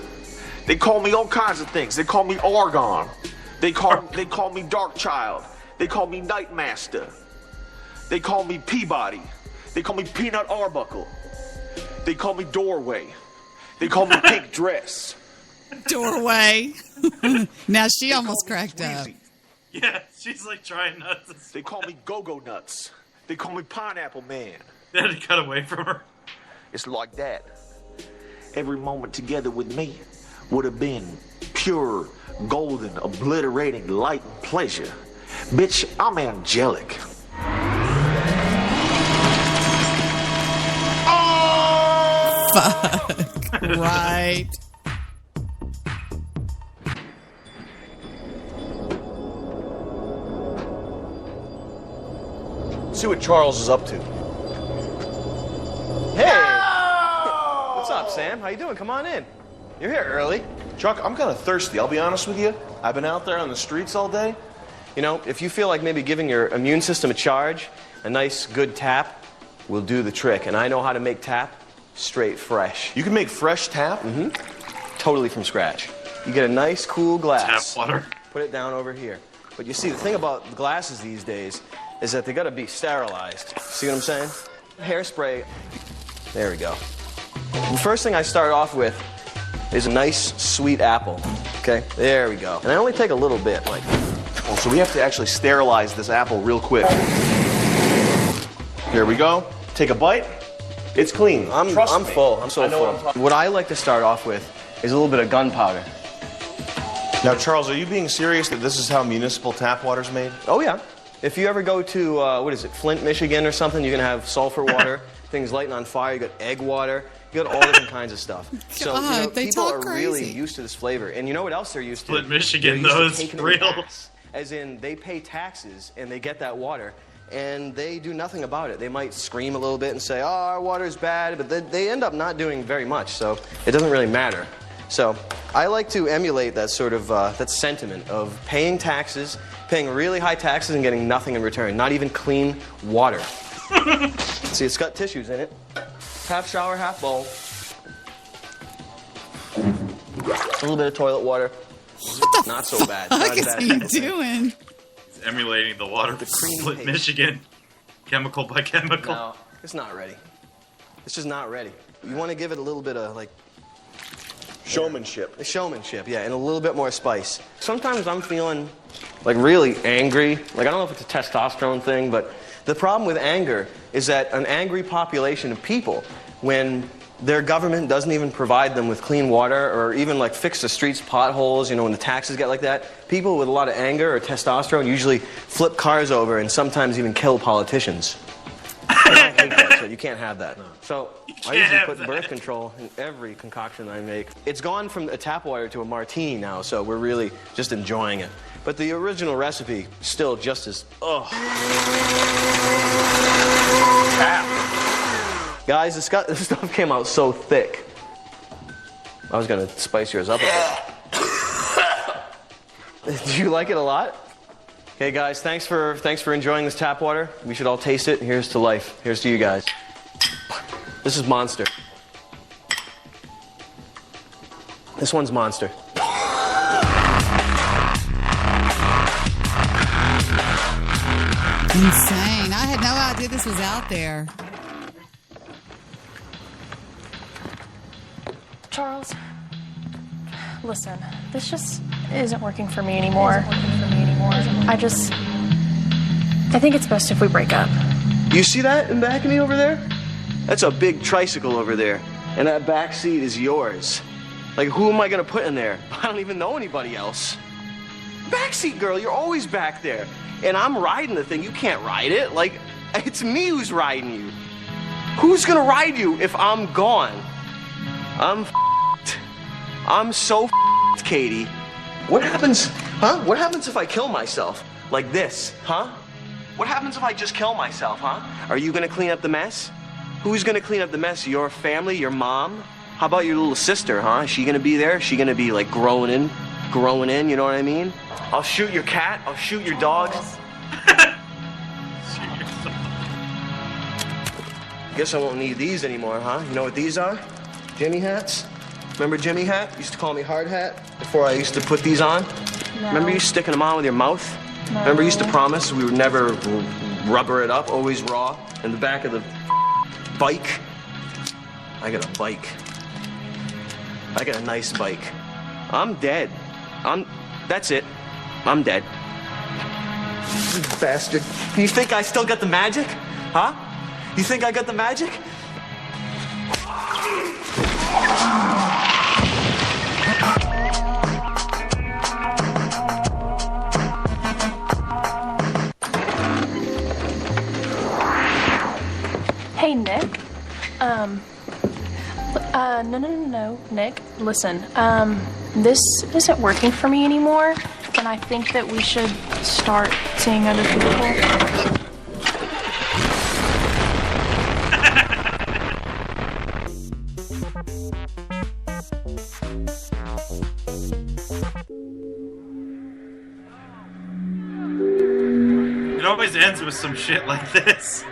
Speaker 6: They call me all kinds of things. They call me Argon. They call me Dark Child. They call me Night Master. They call me Peabody. They call me Peanut Arbuckle. They call me Doorway. They call me Pink Dress.
Speaker 5: Doorway. Now she almost cracked up.
Speaker 1: Yeah, she's like trying not to.
Speaker 6: They call me Go-Go Nuts. They call me Pineapple Man.
Speaker 1: They had to cut away from her.
Speaker 6: It's like that. Every moment together with me would have been pure, golden, obliterating light and pleasure. Bitch, I'm angelic.
Speaker 5: Fuck. Right.
Speaker 6: See what Charles is up to.
Speaker 17: Hey! What's up, Sam? How you doing? Come on in. You're here early.
Speaker 18: Chuck, I'm kind of thirsty, I'll be honest with you. I've been out there on the streets all day.
Speaker 17: You know, if you feel like maybe giving your immune system a charge, a nice, good tap will do the trick. And I know how to make tap straight fresh.
Speaker 18: You can make fresh tap?
Speaker 17: Mm-hmm. Totally from scratch. You get a nice, cool glass.
Speaker 1: Tap water.
Speaker 17: Put it down over here. But you see, the thing about the glasses these days, is that they got to be sterilized. See what I'm saying? Hairspray. There we go. The first thing I start off with is a nice, sweet apple. Okay, there we go. And I only take a little bit, like.
Speaker 18: Oh, so we have to actually sterilize this apple real quick. Here we go. Take a bite. It's clean.
Speaker 17: I'm full. I'm so full. What I like to start off with is a little bit of gunpowder.
Speaker 18: Now, Charles, are you being serious that this is how municipal tap water's made?
Speaker 17: Oh, yeah. If you ever go to, what is it, Flint, Michigan or something, you're going to have sulfur water, things lighting on fire, you got egg water, you got all different kinds of stuff. So,
Speaker 5: God, they
Speaker 17: people
Speaker 5: talk
Speaker 17: are
Speaker 5: crazy.
Speaker 17: really used to this flavor. And you know what else they're used to?
Speaker 1: Flint, Michigan,
Speaker 17: They're
Speaker 1: though,
Speaker 17: used to
Speaker 1: is
Speaker 17: taking
Speaker 1: real.
Speaker 17: the gas. As in, they pay taxes and they get that water, and they do nothing about it. They might scream a little bit and say, oh, our water's bad, but they end up not doing very much, so it doesn't really matter. So I like to emulate that sort of that sentiment of paying taxes, paying really high taxes and getting nothing in return, not even clean water. See, it's got tissues in it. Half shower, half bowl. A little bit of toilet water. Not so bad.
Speaker 5: What
Speaker 17: Not
Speaker 5: is
Speaker 17: bad.
Speaker 5: he doing?
Speaker 1: He's emulating the water from Flint,
Speaker 17: paste.
Speaker 1: Michigan. Chemical by chemical.
Speaker 17: No, it's not ready. It's just not ready. You want to give it a little bit of, like...
Speaker 18: Showmanship.
Speaker 17: Showmanship, yeah, and a little bit more spice. Sometimes I'm feeling, like, really angry. Like, I don't know if it's a testosterone thing, but the problem with anger is that an angry population of people, when their government doesn't even provide them with clean water or even, like, fix the streets, potholes, you know, when the taxes get like that, people with a lot of anger or testosterone usually flip cars over and sometimes even kill politicians. And I hate that, so you can't have that. So I usually put birth control in every concoction I make. It's gone from a tap water to a martini now, so we're really just enjoying it. But the original recipe still just as Guys, this stuff came out so thick. I was gonna spice yours up a bit. Do you like it a lot? Okay, guys, thanks for enjoying this tap water. We should all taste it. Here's to life. Here's to you guys. This is Monster. This one's Monster.
Speaker 5: Insane. I had no idea this was out there.
Speaker 11: Charles, listen, this just isn't working for me anymore. I think it's best if we break up.
Speaker 17: You see that in back of me over there? That's a big tricycle over there. And that back seat is yours. Like, who am I gonna put in there? I don't even know anybody else. Backseat girl, you're always back there. And I'm riding the thing. You can't ride it. Like, it's me who's riding you. Who's gonna ride you if I'm gone? I'm f***ed. I'm so f***ed, Katie. What happens, huh? What happens if I kill myself? Like this, huh? What happens if I just kill myself, huh? Are you gonna clean up the mess? Who's gonna clean up the mess? Your family, your mom? How about your little sister, huh? Is she gonna be there? Is she gonna be like growing in, you know what I mean? I'll shoot your cat, I'll shoot your dogs. Guess I won't need these anymore, huh? You know what these are? Jimmy hats. Remember Jimmy Hat? Used to call me Hard Hat before I used to put these on.
Speaker 11: No.
Speaker 17: Remember you sticking them on with your mouth?
Speaker 11: No.
Speaker 17: Remember you used to promise we would never rubber it up, always raw? In the back of the bike. I got a bike. I got a nice bike. I'm dead. That's it. I'm dead. You bastard. You think I still got the magic? Huh? You think I got the magic?
Speaker 11: Hey, Nick. No, Nick. Listen, this isn't working for me anymore, and I think that we should start seeing other people.
Speaker 1: It always ends with some shit like this.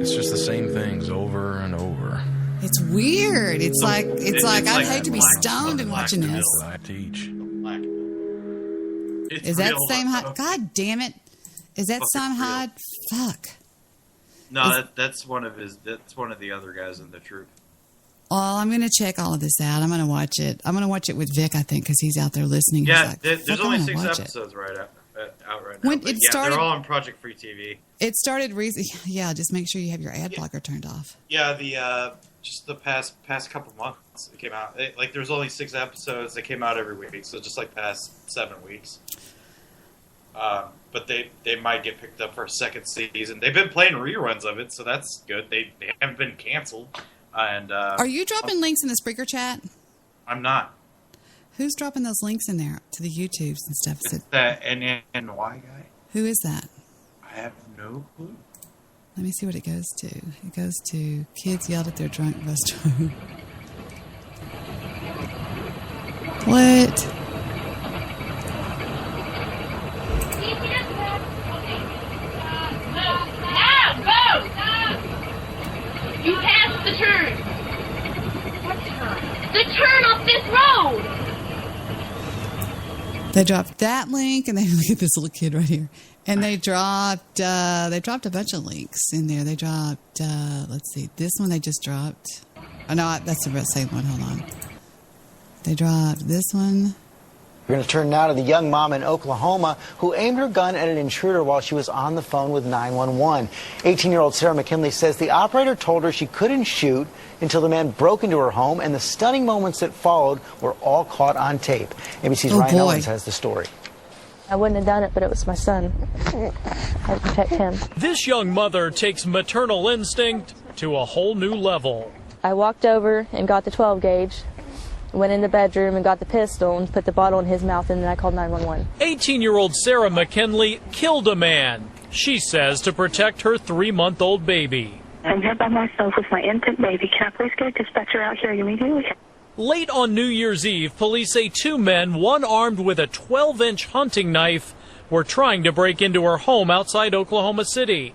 Speaker 3: It's just the same things over and over.
Speaker 5: It's weird. It's like I'd hate to be stoned and watching this.
Speaker 3: I teach.
Speaker 1: Black
Speaker 5: Is that
Speaker 1: real,
Speaker 5: Samhad? God damn it! Is that Samhad? Fuck.
Speaker 1: No, that's one of his. That's one of the other guys in the troop.
Speaker 5: Well, I'm going to check all of this out. I'm going to watch it. I'm going to watch it with Vic, I think, because he's out there listening.
Speaker 1: Yeah,
Speaker 5: like,
Speaker 1: there's only 6 episodes out right now.
Speaker 5: When it started,
Speaker 1: they're all on Project Free TV.
Speaker 5: It started recently. Yeah, just make sure you have your ad blocker turned off.
Speaker 1: Yeah, just the past couple months it came out. There's only 6 episodes that came out every week, so just like past 7 weeks. But they might get picked up for a second season. They've been playing reruns of it, so that's good. They haven't been canceled. And
Speaker 5: are you dropping links in the Spreaker chat?
Speaker 1: I'm not.
Speaker 5: Who's dropping those links in there to the YouTubes and stuff?
Speaker 1: It's that NNY guy.
Speaker 5: Who is that?
Speaker 1: I have no clue.
Speaker 5: Let me see what it goes to. It goes to kids yelled at their drunk bus driver. What?
Speaker 9: You passed the turn. What turn? The turn off this road.
Speaker 5: They dropped that link, and they look at this little kid right here. And they dropped a bunch of links in there. They dropped let's see, this one they just dropped. Oh no, that's the same one. Hold on. They dropped this one.
Speaker 4: We're going to turn now to the young mom in Oklahoma who aimed her gun at an intruder while she was on the phone with 911. 18-year-old Sarah McKinley says the operator told her she couldn't shoot until the man broke into her home, and the stunning moments that followed were all caught on tape. ABC's Ryan Owens has the story.
Speaker 11: I wouldn't have done it, but it was my son. I had to protect him.
Speaker 7: This young mother takes maternal instinct to a whole new level.
Speaker 11: I walked over and got the 12 gauge. Went in the bedroom and got the pistol and put the bottle in his mouth, and then I called 911.
Speaker 7: 18-year-old Sarah McKinley killed a man, she says, to protect her 3-month-old baby.
Speaker 20: I'm here by myself with my infant baby. Can I please get a dispatcher out here immediately?
Speaker 7: Late on New Year's Eve, police say 2 men, one armed with a 12-inch hunting knife, were trying to break into her home outside Oklahoma City.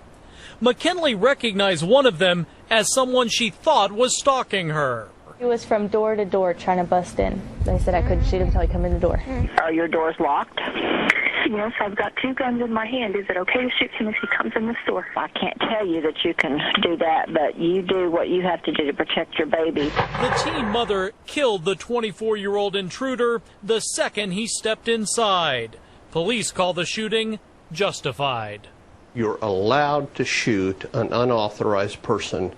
Speaker 7: McKinley recognized one of them as someone she thought was stalking her.
Speaker 11: He was from door to door trying to bust in. They said I couldn't shoot him until he come in the door.
Speaker 20: Are your doors locked? Yes, I've got 2 guns in my hand. Is it okay to shoot him if he comes in the store?
Speaker 21: I can't tell you that you can do that, but you do what you have to do to protect your baby.
Speaker 7: The teen mother killed the 24-year-old intruder the second he stepped inside. Police call the shooting justified.
Speaker 23: You're allowed to shoot an unauthorized person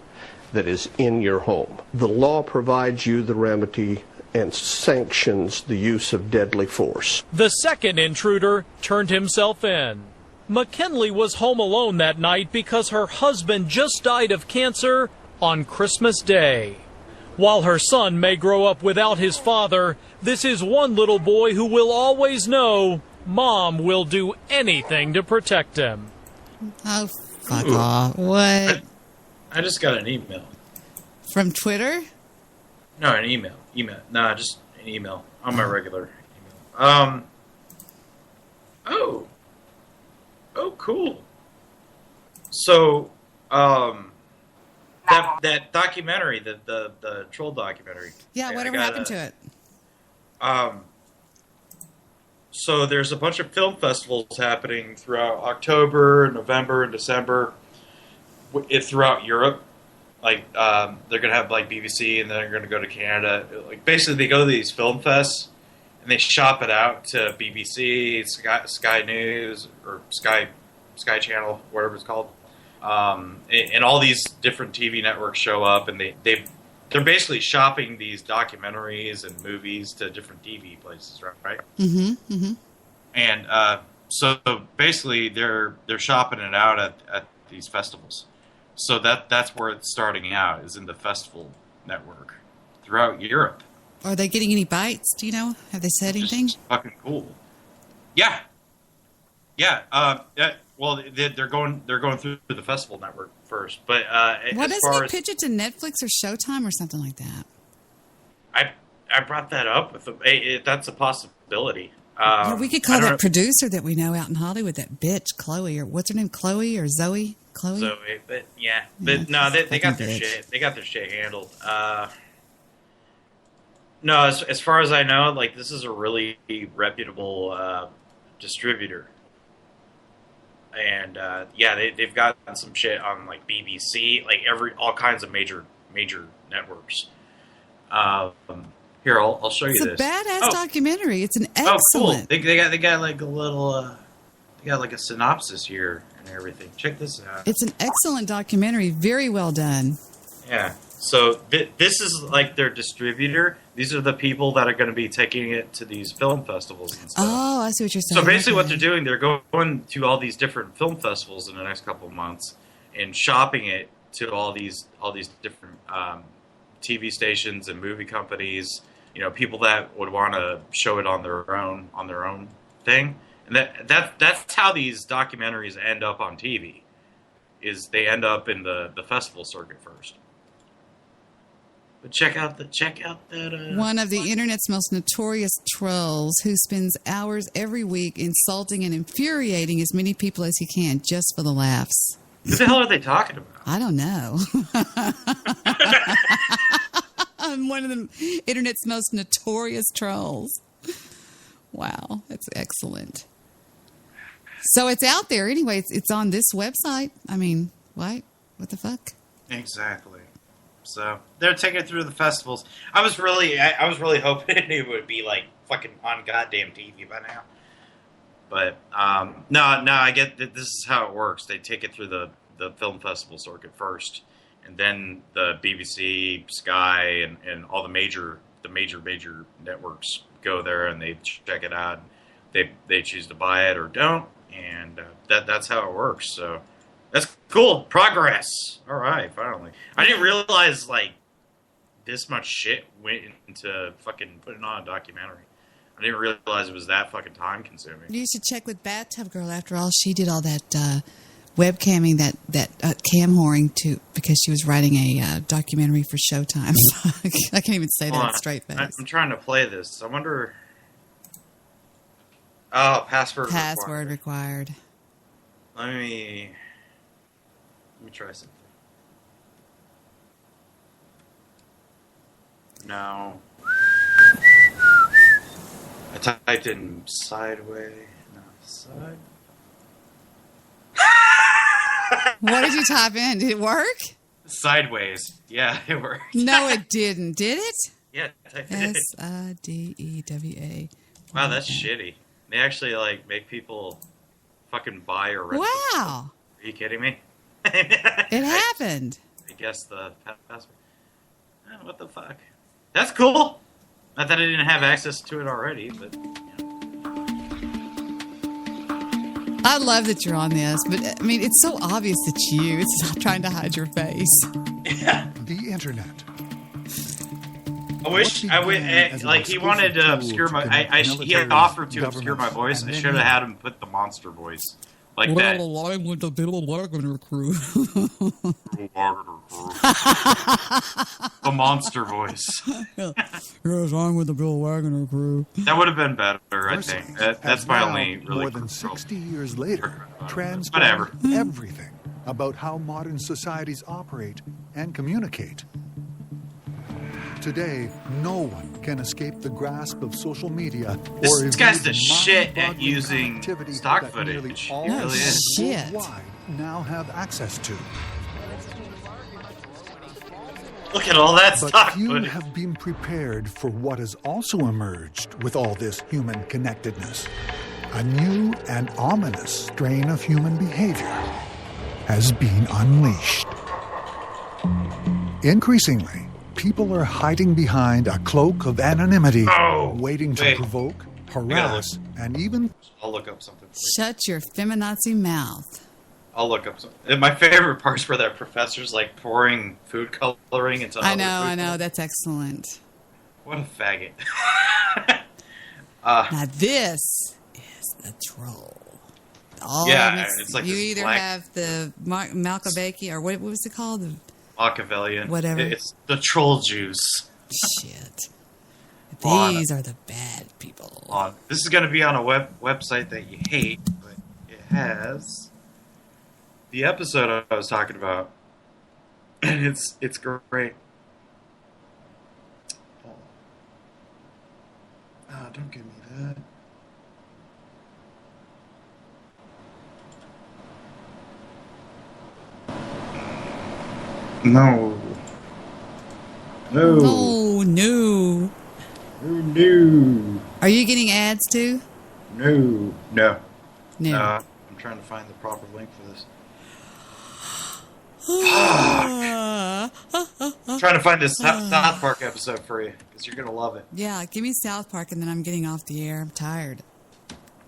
Speaker 23: that is in your home. The law provides you the remedy and sanctions the use of deadly force.
Speaker 7: The second intruder turned himself in. McKinley was home alone that night because her husband just died of cancer on Christmas Day. While her son may grow up without his father, this is one little boy who will always know Mom will do anything to protect him.
Speaker 5: Oh, fuck off. What?
Speaker 1: I just got an email.
Speaker 5: From Twitter?
Speaker 1: No, an email. No, just an email on my regular email. Oh, cool. So, that documentary, the troll documentary.
Speaker 5: Yeah, whatever happened to it?
Speaker 1: So there's a bunch of film festivals happening throughout October, November, and December. Throughout Europe, they're gonna have BBC, and then they're gonna go to Canada. Basically, they go to these film fests and they shop it out to BBC, Sky News, or Sky Channel, whatever it's called, and all these different TV networks show up, and they're basically shopping these documentaries and movies to different TV places, right?
Speaker 5: Mm-hmm. Mm-hmm.
Speaker 1: And so basically, they're shopping it out at these festivals. So that's where it's starting out, is in the festival network throughout Europe.
Speaker 5: Are they getting any bites? Do you know? Have they said anything?
Speaker 1: It's fucking cool. Yeah. Well, they're going through the festival network first, but
Speaker 5: why doesn't he pitch it to Netflix or Showtime or something like that?
Speaker 1: I brought that up with them. That's a possibility.
Speaker 5: We could call that producer that we know out in Hollywood, that bitch Chloe, or what's her name, Chloe or Zoe? Zoe,
Speaker 1: but no, they got their shit. They got their shit handled. No, as far as I know, this is a really reputable distributor. And they've gotten some shit on like BBC, like all kinds of major networks. Here, I'll show you this.
Speaker 5: It's a badass documentary. It's an
Speaker 1: Oh,
Speaker 5: excellent.
Speaker 1: cool. They got like a little they got like a synopsis here and everything. Check this out.
Speaker 5: It's an excellent documentary. Very well done.
Speaker 1: Yeah. So this is like their distributor. These are the people that are going to be taking it to these film festivals and stuff.
Speaker 5: Oh, I see what you're saying.
Speaker 1: So basically what they're doing, they're going to all these different film festivals in the next couple of months and shopping it to all these different TV stations and movie companies, people that would want to show it on their own thing. And that's how these documentaries end up on TV, is they end up in the festival circuit first. But check out that
Speaker 5: one of the internet's most notorious trolls who spends hours every week insulting and infuriating as many people as he can just for the laughs.
Speaker 1: What the hell are they talking about?
Speaker 5: I don't know. I'm one of the internet's most notorious trolls. Wow, that's excellent. So it's out there anyway. It's on this website. I mean, what the fuck?
Speaker 1: Exactly. So they're taking it through the festivals. I was really hoping it would be like fucking on goddamn TV by now. But no, I get that this is how it works. They take it through the film festival circuit first, and then the BBC, Sky, and all the major networks go there and they check it out. They choose to buy it or don't, and that's how it works. So. That's cool. Progress. All right, finally. I didn't realize, like, this much shit went into fucking putting on a documentary. I didn't realize it was that fucking time-consuming.
Speaker 5: You should check with Bathtub Girl. After all, she did all that webcamming, that cam whoring, because she was writing a documentary for Showtime. I can't even say that straight face.
Speaker 1: I'm trying to play this. I wonder... Oh, password
Speaker 5: required.
Speaker 1: Let me try something. No. I typed in sideways. No, side.
Speaker 5: What did you type in? Did it work?
Speaker 1: Sideways. Yeah, it worked.
Speaker 5: No, it didn't. Did it?
Speaker 1: Yeah, I did.
Speaker 5: SIDEWA.
Speaker 1: Wow, that's shitty. They actually like make people fucking buy or rent.
Speaker 5: Wow.
Speaker 1: Are you kidding me?
Speaker 5: It happened.
Speaker 1: I guess the password. Oh, what the fuck? That's cool. Not that I didn't have access to it already, but.
Speaker 5: I love that you're on this, but I mean, it's so obvious it's you. It's not trying to hide your face.
Speaker 1: Yeah.
Speaker 2: The internet.
Speaker 1: I wish like he wanted to obscure my. He had offered to obscure my voice. I should have had him put the monster voice. Like that.
Speaker 5: Along with the Bill Wagner crew.
Speaker 1: The monster voice.
Speaker 5: What's wrong with the Bill Wagner crew?
Speaker 1: That would have been better, I think. That's my only really.
Speaker 2: More than 60 years later, transformed
Speaker 1: whatever.
Speaker 2: Everything about how modern societies operate and communicate. Today, no one can escape the grasp of social media.
Speaker 1: This guy's the shit at using stock footage. He really is.
Speaker 5: Shit.
Speaker 2: Now have access to.
Speaker 1: Look at all that
Speaker 2: But
Speaker 1: stock
Speaker 2: few
Speaker 1: footage.
Speaker 2: have been prepared for what has also emerged with all this human connectedness. A new and ominous strain of human behavior has been unleashed. Increasingly, people are hiding behind a cloak of anonymity, waiting to provoke, harass, and even...
Speaker 1: I'll look up something.
Speaker 5: Shut your feminazi mouth.
Speaker 1: I'll look up something. And my favorite parts where that professor's like pouring food coloring into
Speaker 5: I know. That's excellent.
Speaker 1: What a faggot.
Speaker 5: Now this is the troll.
Speaker 1: It's like
Speaker 5: you
Speaker 1: this
Speaker 5: either
Speaker 1: black...
Speaker 5: have the Machiavelli, or what was it called? The
Speaker 1: Machiavellian.
Speaker 5: Whatever.
Speaker 1: It's the troll juice.
Speaker 5: Shit. These are the bad people.
Speaker 1: This is going to be on a website that you hate, but it has the episode I was talking about, and it's great. Oh, don't give me that. No. No.
Speaker 5: No, no.
Speaker 1: No.
Speaker 5: Are you getting ads too?
Speaker 1: No. No.
Speaker 5: No.
Speaker 1: I'm trying to find the proper link for this. I'm trying to find this South Park episode for you because you're gonna love it.
Speaker 5: Yeah, give me South Park and then I'm getting off the air. I'm tired.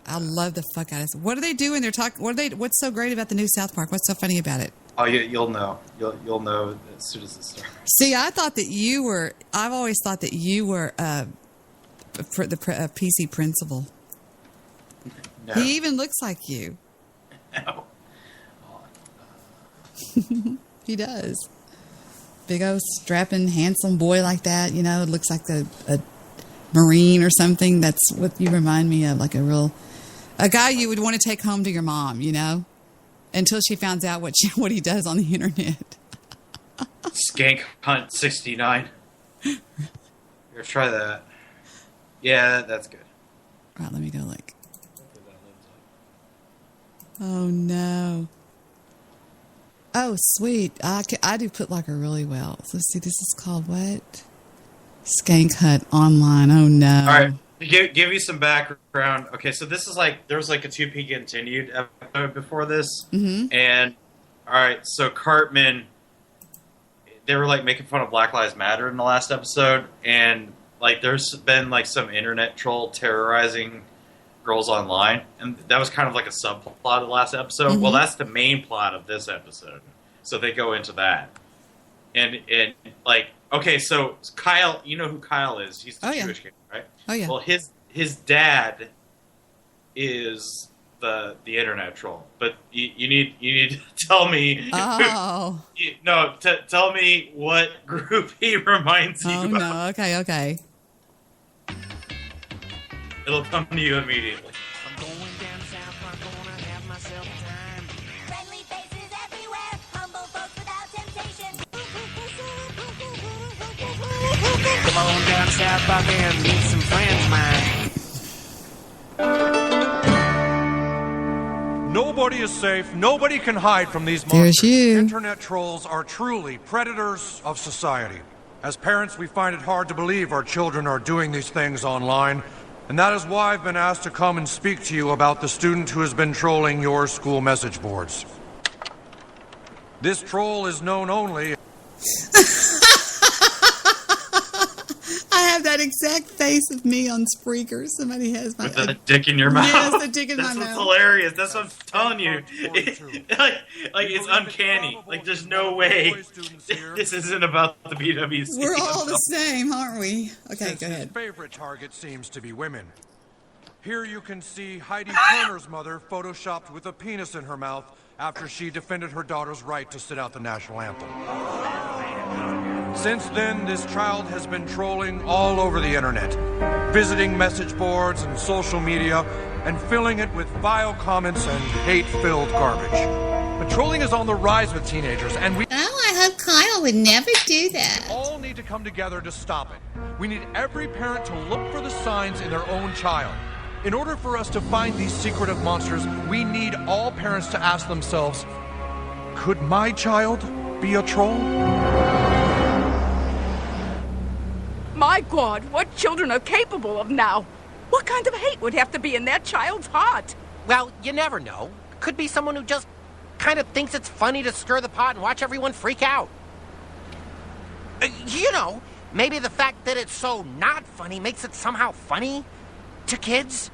Speaker 5: I love the fuck out of it. What are they doing? They're talking. What's so great about the new South Park? What's so funny about it?
Speaker 1: Oh, you'll know. You'll know as soon as it starts.
Speaker 5: See, I thought that you were. I've always thought that you were the PC principal.
Speaker 1: No.
Speaker 5: He even looks like you.
Speaker 1: No.
Speaker 5: He does. Big old strapping, handsome boy like that. You know, it looks like a Marine or something. That's what you remind me of, like a guy you would want to take home to your mom. You know, until she finds out what he does on the internet.
Speaker 1: Skank Hunt 69. Here, try that. Yeah, that's good.
Speaker 5: All right, let me go look. Oh no. Oh, sweet. I do Put Locker really well. So let's see, this is called what? Skank Hut Online. Oh no.
Speaker 1: All right, give you some background. Okay, so this is there was like a 2P continued episode before this, and all right, so Cartman, they were like making fun of Black Lives Matter in the last episode, and like there's been like some internet troll terrorizing girls online, and that was kind of like a subplot of the last episode. Well, that's the main plot of this episode, so they go into that, and like, okay, so Kyle, you know who Kyle is? He's the Jewish kid, right?
Speaker 5: Oh yeah.
Speaker 1: Well, his dad is the internet troll, but you need to tell me.
Speaker 5: Oh.
Speaker 1: Tell me what group he reminds you of.
Speaker 5: No. Okay.
Speaker 1: It'll come to you immediately.
Speaker 13: I'm going down south, I'm gonna have myself a time. Friendly faces everywhere, humble folks without temptation. Come on down south, Park and meet some friends of mine.
Speaker 12: Nobody is safe. Nobody can hide from these
Speaker 5: There's
Speaker 12: monsters.
Speaker 5: you.
Speaker 12: Internet trolls are truly predators of society. As parents, we find it hard to believe our children are doing these things online. And that is why I've been asked to come and speak to you about the student who has been trolling your school message boards. This troll is known only...
Speaker 5: I have that exact face of me on Spreaker. Somebody has my...
Speaker 1: With the dick in your mouth.
Speaker 5: Yes, the dick in my mouth.
Speaker 1: That's what's hilarious. That's what I'm telling you. Like it's uncanny. Like there's no way this isn't about the BWC.
Speaker 5: We're all the same, aren't we? Okay, go ahead.
Speaker 12: His favorite target seems to be women. Here you can see Heidi Turner's mother photoshopped with a penis in her mouth after she defended her daughter's right to sit out the national anthem. Since then, this child has been trolling all over the internet, visiting message boards and social media, and filling it with vile comments and hate-filled garbage. But trolling is on the rise with teenagers, and we...
Speaker 5: Oh, I hope Kyle would never do that.
Speaker 12: all need to come together to stop it. We need every parent to look for the signs in their own child. In order for us to find these secretive monsters, we need all parents to ask themselves, could my child be a troll?
Speaker 14: My God, what children are capable of now. What kind of hate would have to be in that child's heart?
Speaker 13: Well, you never know. Could be someone who just kind of thinks it's funny to stir the pot and watch everyone freak out. You know, maybe the fact that it's so not funny makes it somehow funny to kids.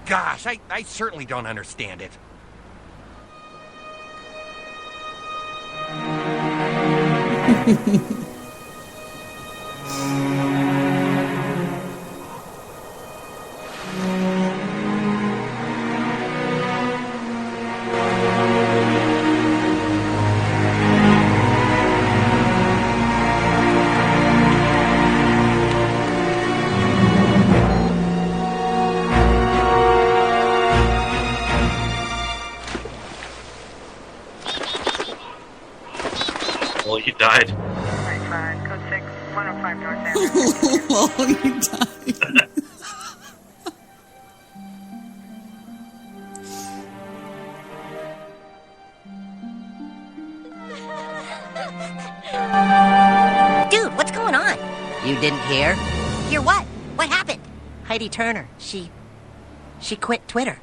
Speaker 13: Gosh, I certainly don't understand it.
Speaker 1: Well, you died.
Speaker 20: Code 6, 105 North
Speaker 5: Oh, you died.
Speaker 10: Dude, what's going on? You didn't hear? Hear what? What happened? Heidi Turner, she quit Twitter.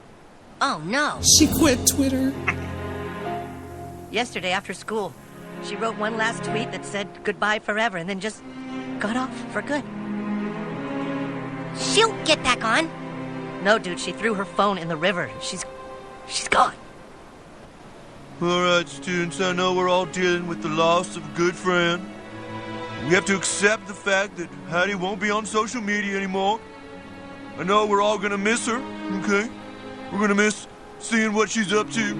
Speaker 10: Oh, no.
Speaker 5: She quit Twitter.
Speaker 10: Yesterday after school, she wrote one last tweet that said goodbye forever and then just got off for good. She'll get back on. No, dude, she threw her phone in the river. She's gone.
Speaker 6: All right, students, I know we're all dealing with the loss of a good friend. We have to accept the fact that Heidi won't be on social media anymore. I know we're all going to miss her, okay? We're going to miss seeing what she's up to.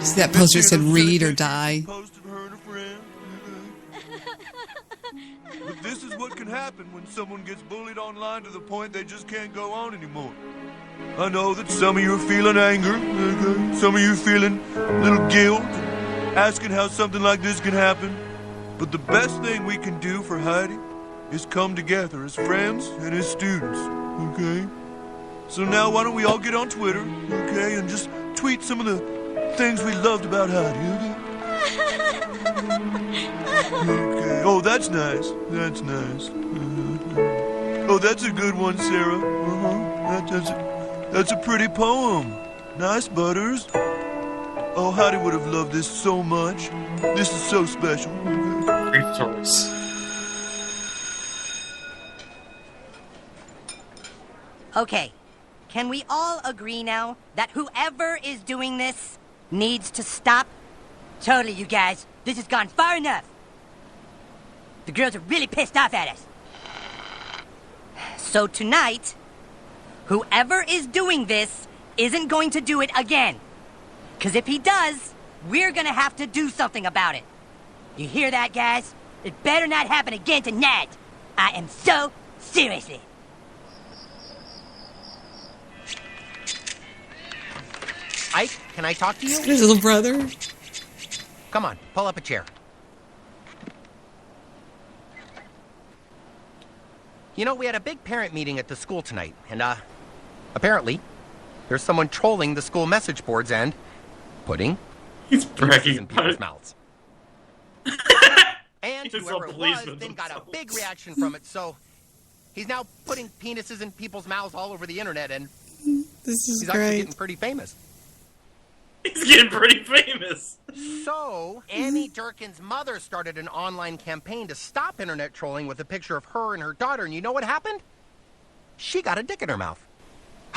Speaker 5: See that poster said read or die.
Speaker 6: But this is what can happen when someone gets bullied online to the point they just can't go on anymore. I know that some of you are feeling anger, okay? Some of you are feeling a little guilt, asking how something like this can happen. But the best thing we can do for Heidi is come together as friends and as students, okay? So now why don't we all get on Twitter, okay, and just tweet some of the things we loved about Heidi, okay? Okay. Oh, that's nice. That's nice. Oh, that's a good one, Sarah. That's a pretty poem. Nice, Butters. Oh, Heidi would have loved this so much. This is so special.
Speaker 10: Okay, can we all agree now that whoever is doing this needs to stop? Totally, you guys. This has gone far enough. The girls are really pissed off at us. So tonight, whoever is doing this isn't going to do it again. Because if he does, we're going to have to do something about it. You hear that, guys? It better not happen again tonight. I am so seriously.
Speaker 13: Ike, can I talk to you?
Speaker 5: His little brother.
Speaker 13: Come on, pull up a chair. You know, we had a big parent meeting at the school tonight, and, apparently, there's someone trolling the school message boards and putting penises in people's mouths. And whoever it was then got a big reaction from it, so he's now putting penises in people's mouths all over the internet, and he's actually getting pretty famous.
Speaker 1: He's getting pretty famous.
Speaker 13: So, Annie Durkin's mother started an online campaign to stop internet trolling with a picture of her and her daughter, and you know what happened? She got a dick in her mouth.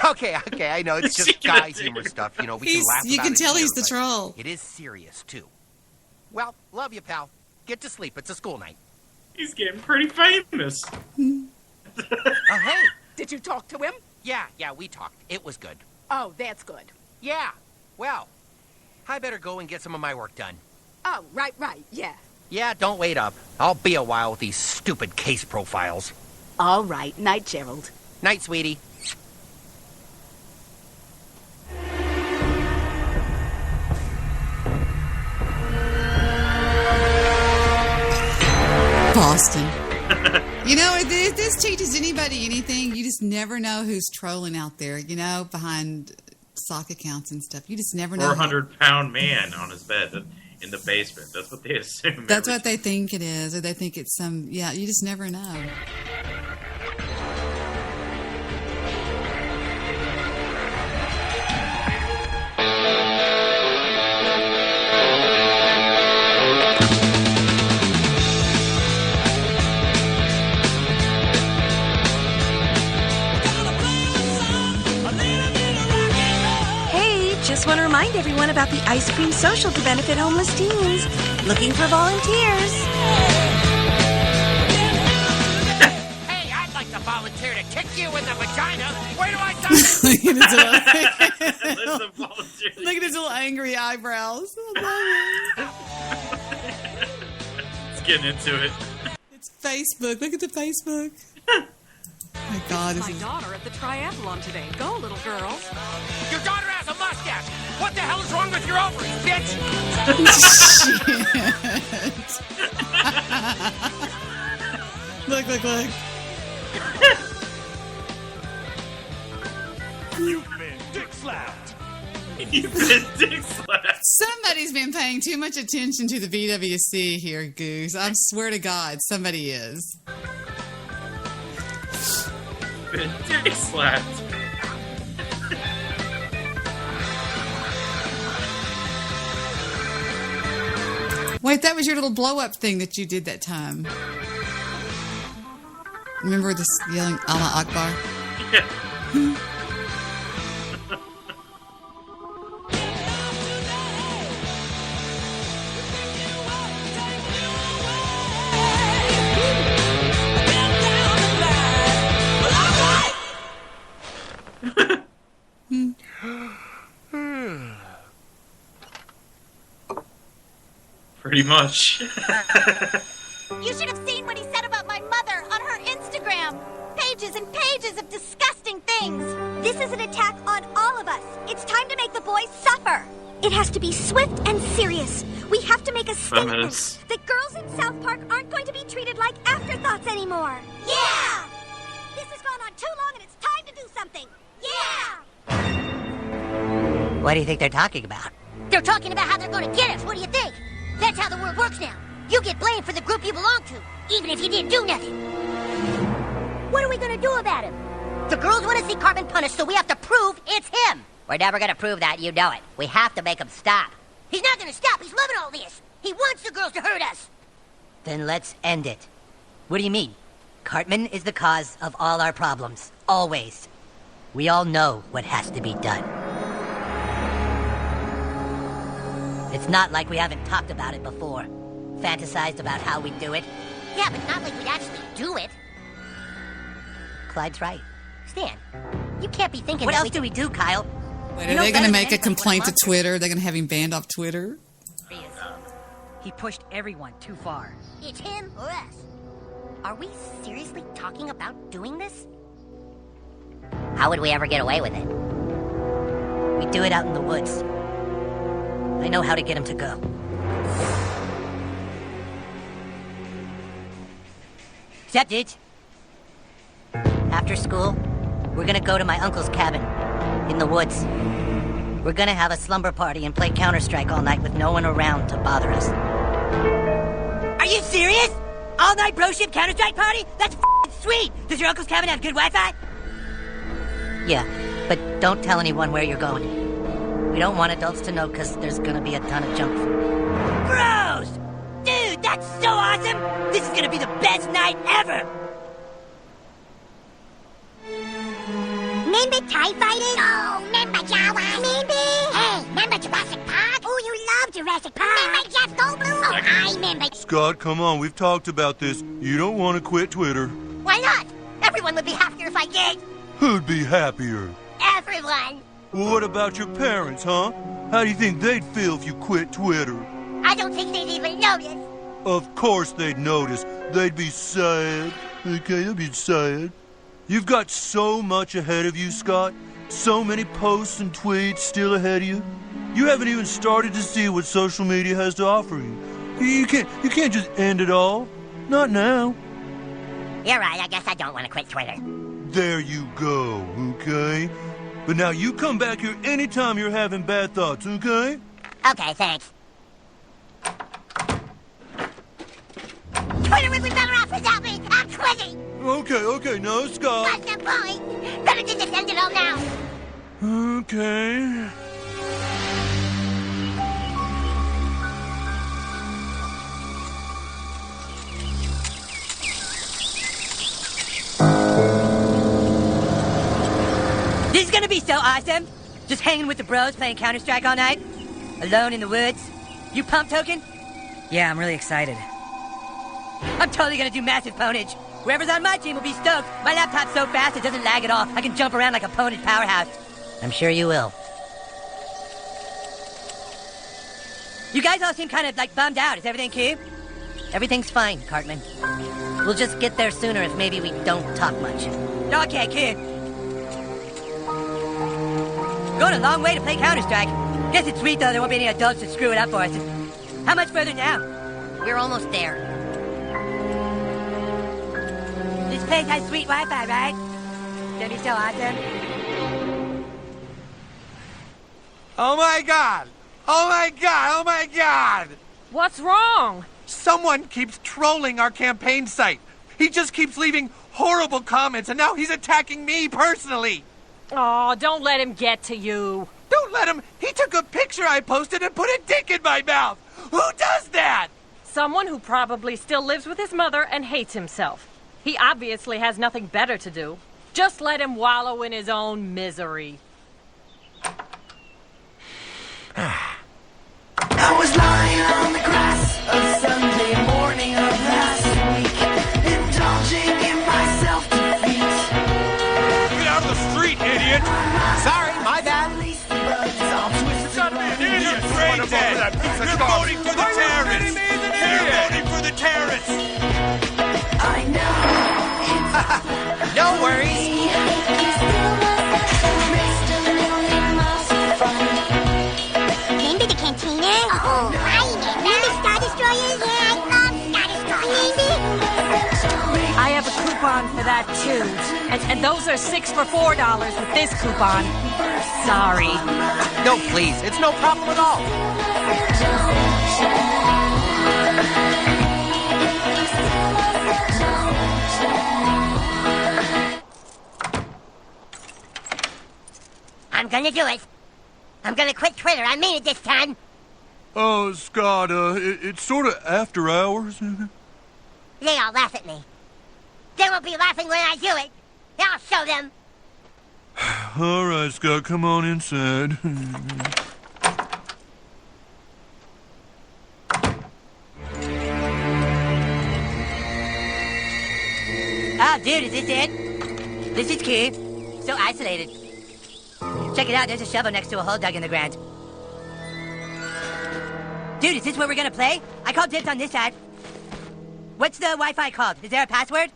Speaker 13: Okay, I know, it's just guy humor stuff, you know, we can laugh about it.
Speaker 5: You can tell
Speaker 13: here,
Speaker 5: he's the troll.
Speaker 13: It is serious, too. Well, love you, pal. Get to sleep, it's a school night.
Speaker 1: He's getting pretty famous.
Speaker 13: Hey!
Speaker 14: Did you talk to him?
Speaker 13: Yeah, we talked. It was good.
Speaker 14: Oh, that's good.
Speaker 13: Yeah, well, I better go and get some of my work done.
Speaker 14: Oh, right, yeah.
Speaker 13: Yeah, don't wait up. I'll be a while with these stupid case profiles.
Speaker 14: All right, night, Gerald.
Speaker 13: Night, sweetie.
Speaker 5: Boston. You know, if this teaches anybody anything, you just never know who's trolling out there, you know, behind sock accounts and stuff. You just never know.
Speaker 1: 400-pound man on his bed in the basement. That's what they assume.
Speaker 5: That's what they think it is, or they think it's some, yeah, you just never know.
Speaker 15: Just want to remind everyone about the ice cream social to benefit homeless teens. Looking for volunteers.
Speaker 13: Hey, I'd like to volunteer to kick you in the vagina. Where do I
Speaker 5: Look at his little angry eyebrows.
Speaker 1: Let's get into it.
Speaker 5: It's Facebook. Look at the Facebook. Oh my God,
Speaker 19: my daughter at the triathlon today. Go, little girls.
Speaker 13: Your daughter has a mustache. What the hell is wrong with your ovaries, bitch?
Speaker 5: Shit. Look.
Speaker 6: You've been dick slapped.
Speaker 1: You've been dick slapped.
Speaker 5: Somebody's been paying too much attention to the BWC here, Goose. I swear to God, somebody is.
Speaker 1: Been dick slapped.
Speaker 5: Wait, that was your little blow-up thing that you did that time. Remember this yelling Allah Akbar?
Speaker 1: Yeah. Pretty much.
Speaker 8: You should have seen what he said about my mother on her Instagram. Pages and pages of disgusting things. This is an attack on all of us. It's time to make the boys suffer. It has to be swift and serious. We have to make a statement that girls in South Park aren't going to be treated like afterthoughts anymore. Yeah! This has gone on too long and it's time to do something. Yeah!
Speaker 10: What do you think they're talking about?
Speaker 8: They're talking about how they're going to get us. What do you think? That's how the world works now. You get blamed for the group you belong to, even if you didn't do nothing. What are we going to do about him? The girls want to see Cartman punished, so we have to prove it's him.
Speaker 10: We're never going to prove that, you know it. We have to make him stop.
Speaker 8: He's not going to stop. He's loving all this. He wants the girls to hurt us.
Speaker 10: Then let's end it. What do you mean? Cartman is the cause of all our problems. Always. We all know what has to be done. It's not like we haven't talked about it before. Fantasized about how we do it.
Speaker 8: Yeah, but not like we'd actually do it.
Speaker 10: Clyde's right.
Speaker 8: Stan, you can't be thinking
Speaker 10: what
Speaker 8: that
Speaker 10: else do we do, Kyle?
Speaker 5: Wait, are they going to make a complaint to Twitter? They're going to have him banned off Twitter?
Speaker 10: He pushed everyone too far.
Speaker 8: It's him or us. Are we seriously talking about doing this?
Speaker 10: How would we ever get away with it? We do it out in the woods. I know how to get him to go. Accept it. After school, we're gonna go to my uncle's cabin in the woods. We're gonna have a slumber party and play Counter-Strike all night with no one around to bother us. Are you serious? All-night bro-ship Counter-Strike party? That's f***ing sweet! Does your uncle's cabin have good Wi-Fi? Yeah, but don't tell anyone where you're going. We don't want adults to know because there's gonna be a ton of junk food. Gross! Dude, that's so awesome! This is gonna be the best night ever!
Speaker 8: Remember TIE Fighters? Oh, remember Jawas? Remember? Hey, remember Jurassic Park? Oh, you love Jurassic Park. Remember Jeff Goldblum? Oh, I remember.
Speaker 16: Scott, come on, we've talked about this. You don't want to quit Twitter.
Speaker 8: Why not? Everyone would be happier if I did.
Speaker 16: Who'd be happier?
Speaker 8: Everyone.
Speaker 16: Well, what about your parents, huh? How do you think they'd feel if you quit Twitter?
Speaker 8: I don't think they'd even notice.
Speaker 16: Of course they'd notice. They'd be sad. Okay, they'd be sad. You've got so much ahead of you, Scott. So many posts and tweets still ahead of you. You haven't even started to see what social media has to offer you. You can't just end it all. Not now.
Speaker 8: You're right, I guess I don't want to quit Twitter.
Speaker 16: There you go, okay? But now you come back here anytime you're having bad thoughts, okay?
Speaker 8: Okay, thanks. Twitter would be better off without me. I'm quitting.
Speaker 16: Okay, no, Scott.
Speaker 8: What's the point? Better to just end it all now.
Speaker 16: Okay.
Speaker 10: This is gonna be so awesome! Just hanging with the bros playing Counter-Strike all night. Alone in the woods. You pumped, Token? Yeah, I'm really excited. I'm totally gonna do massive ponage. Whoever's on my team will be stoked. My laptop's so fast it doesn't lag at all. I can jump around like a ponage powerhouse. I'm sure you will. You guys all seem kind of like bummed out. Is everything cool? Everything's fine, Cartman. We'll just get there sooner if maybe we don't talk much. Okay, kid. Going a long way to play Counter-Strike. Guess it's sweet, though. There won't be any adults to screw it up for us. How much further now?
Speaker 8: We're almost there.
Speaker 10: This place has sweet Wi-Fi, right? It's gonna be so awesome.
Speaker 22: Oh my God!
Speaker 13: Oh my God!
Speaker 17: What's wrong?
Speaker 13: Someone keeps trolling our campaign site. He just keeps leaving horrible comments, and now he's attacking me personally.
Speaker 17: Oh, don't let him get to you.
Speaker 13: Don't let him. He took a picture I posted and put a dick in my mouth. Who does that?
Speaker 17: Someone who probably still lives with his mother and hates himself. He obviously has nothing better to do. Just let him wallow in his own misery.
Speaker 6: I was lying on the grass a Sunday morning of last week, indulging in my self-defeat.
Speaker 12: Get out of the street, idiot!
Speaker 13: Sorry, my bad.
Speaker 12: You've got to be an idiot! You're voting for the terrorists! You're voting for the terrorists!
Speaker 6: I know.
Speaker 13: No worries.
Speaker 8: Remember the cantina? Oh, remember Star Destroyers? Yeah, I love Star Destroyers.
Speaker 17: I have a coupon for that, too. And those are 6 for $4 with this coupon. Sorry.
Speaker 13: No, please. It's no problem at all.
Speaker 8: I'm gonna do it. I'm gonna quit Twitter. I mean it this time.
Speaker 16: Oh, Scott, it's sort of after hours.
Speaker 8: They all laugh at me. They won't be laughing when I do it. I'll show them.
Speaker 16: All right, Scott, come on inside.
Speaker 10: Oh, dude, is this it? This is cool. So isolated. Check it out, there's a shovel next to a hole dug in the ground. Dude, is this where we're gonna play? I called dibs on this side. What's the Wi-Fi called? Is there a password?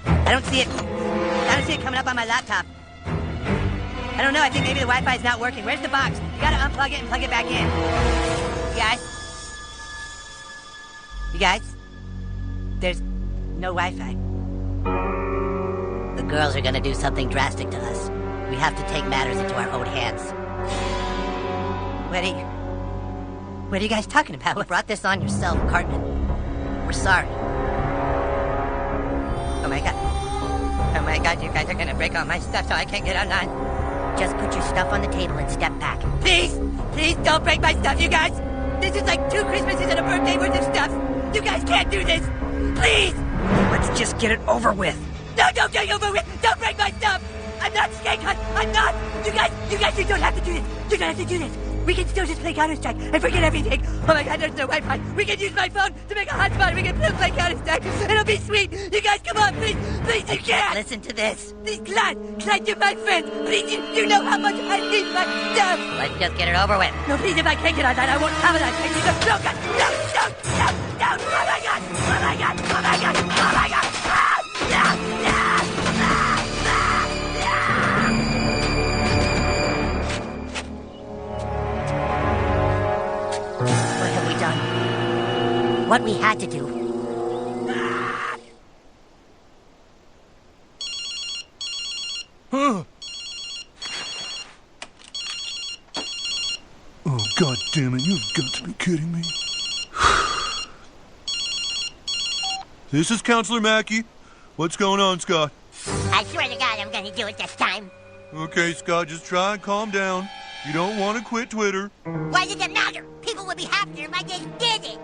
Speaker 10: I don't see it. I don't see it coming up on my laptop. I don't know, I think maybe the Wi-Fi is not working. Where's the box? You gotta unplug it and plug it back in. You guys? You guys? There's no Wi-Fi. The girls are gonna do something drastic to us. We have to take matters into our own hands. What are you guys talking about? You brought this on yourself, Cartman. We're sorry. Oh my god, you guys are gonna break all my stuff so I can't get online. Just put your stuff on the table and step back. Please! Please don't break my stuff, you guys! This is like 2 Christmases and a birthday worth of stuff! You guys can't do this! Please! Let's just get it over with. No, don't get it over with! Don't break my stuff! I'm not Snake Hunt! I'm not! You guys, you don't have to do this! You don't have to do this! We can still just play Counter-Strike and forget everything. Oh my god, there's no Wi-Fi. We can use my phone to make a hotspot. We can play Counter-Strike. It'll be sweet. You guys, come on, please. Please, you can't. Listen to this. Please, Clyde, you're my friend. Please, you know how much I need my stuff. Let's just get it over with. No, please, if I can't get online, I won't have it. I can't get it. No, God, no. Oh my god. Oh my god. Oh my god. Oh my god. No. What we had to do.
Speaker 16: Huh. Oh, god damn it, you've got to be kidding me. This is Counselor Mackey. What's going on, Scott?
Speaker 8: I swear to God I'm gonna do it this time.
Speaker 16: Okay, Scott, just try and calm down. You don't want to quit Twitter.
Speaker 8: Why does it matter? People would be happier if I just did it.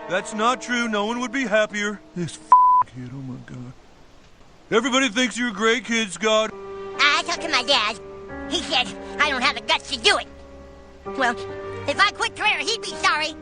Speaker 16: That's not true. No one would be happier. This kid, oh my god. Everybody thinks you're a great kid, Scott.
Speaker 8: I talked to my dad. He said I don't have the guts to do it. Well, if I quit Twitter, he'd be sorry.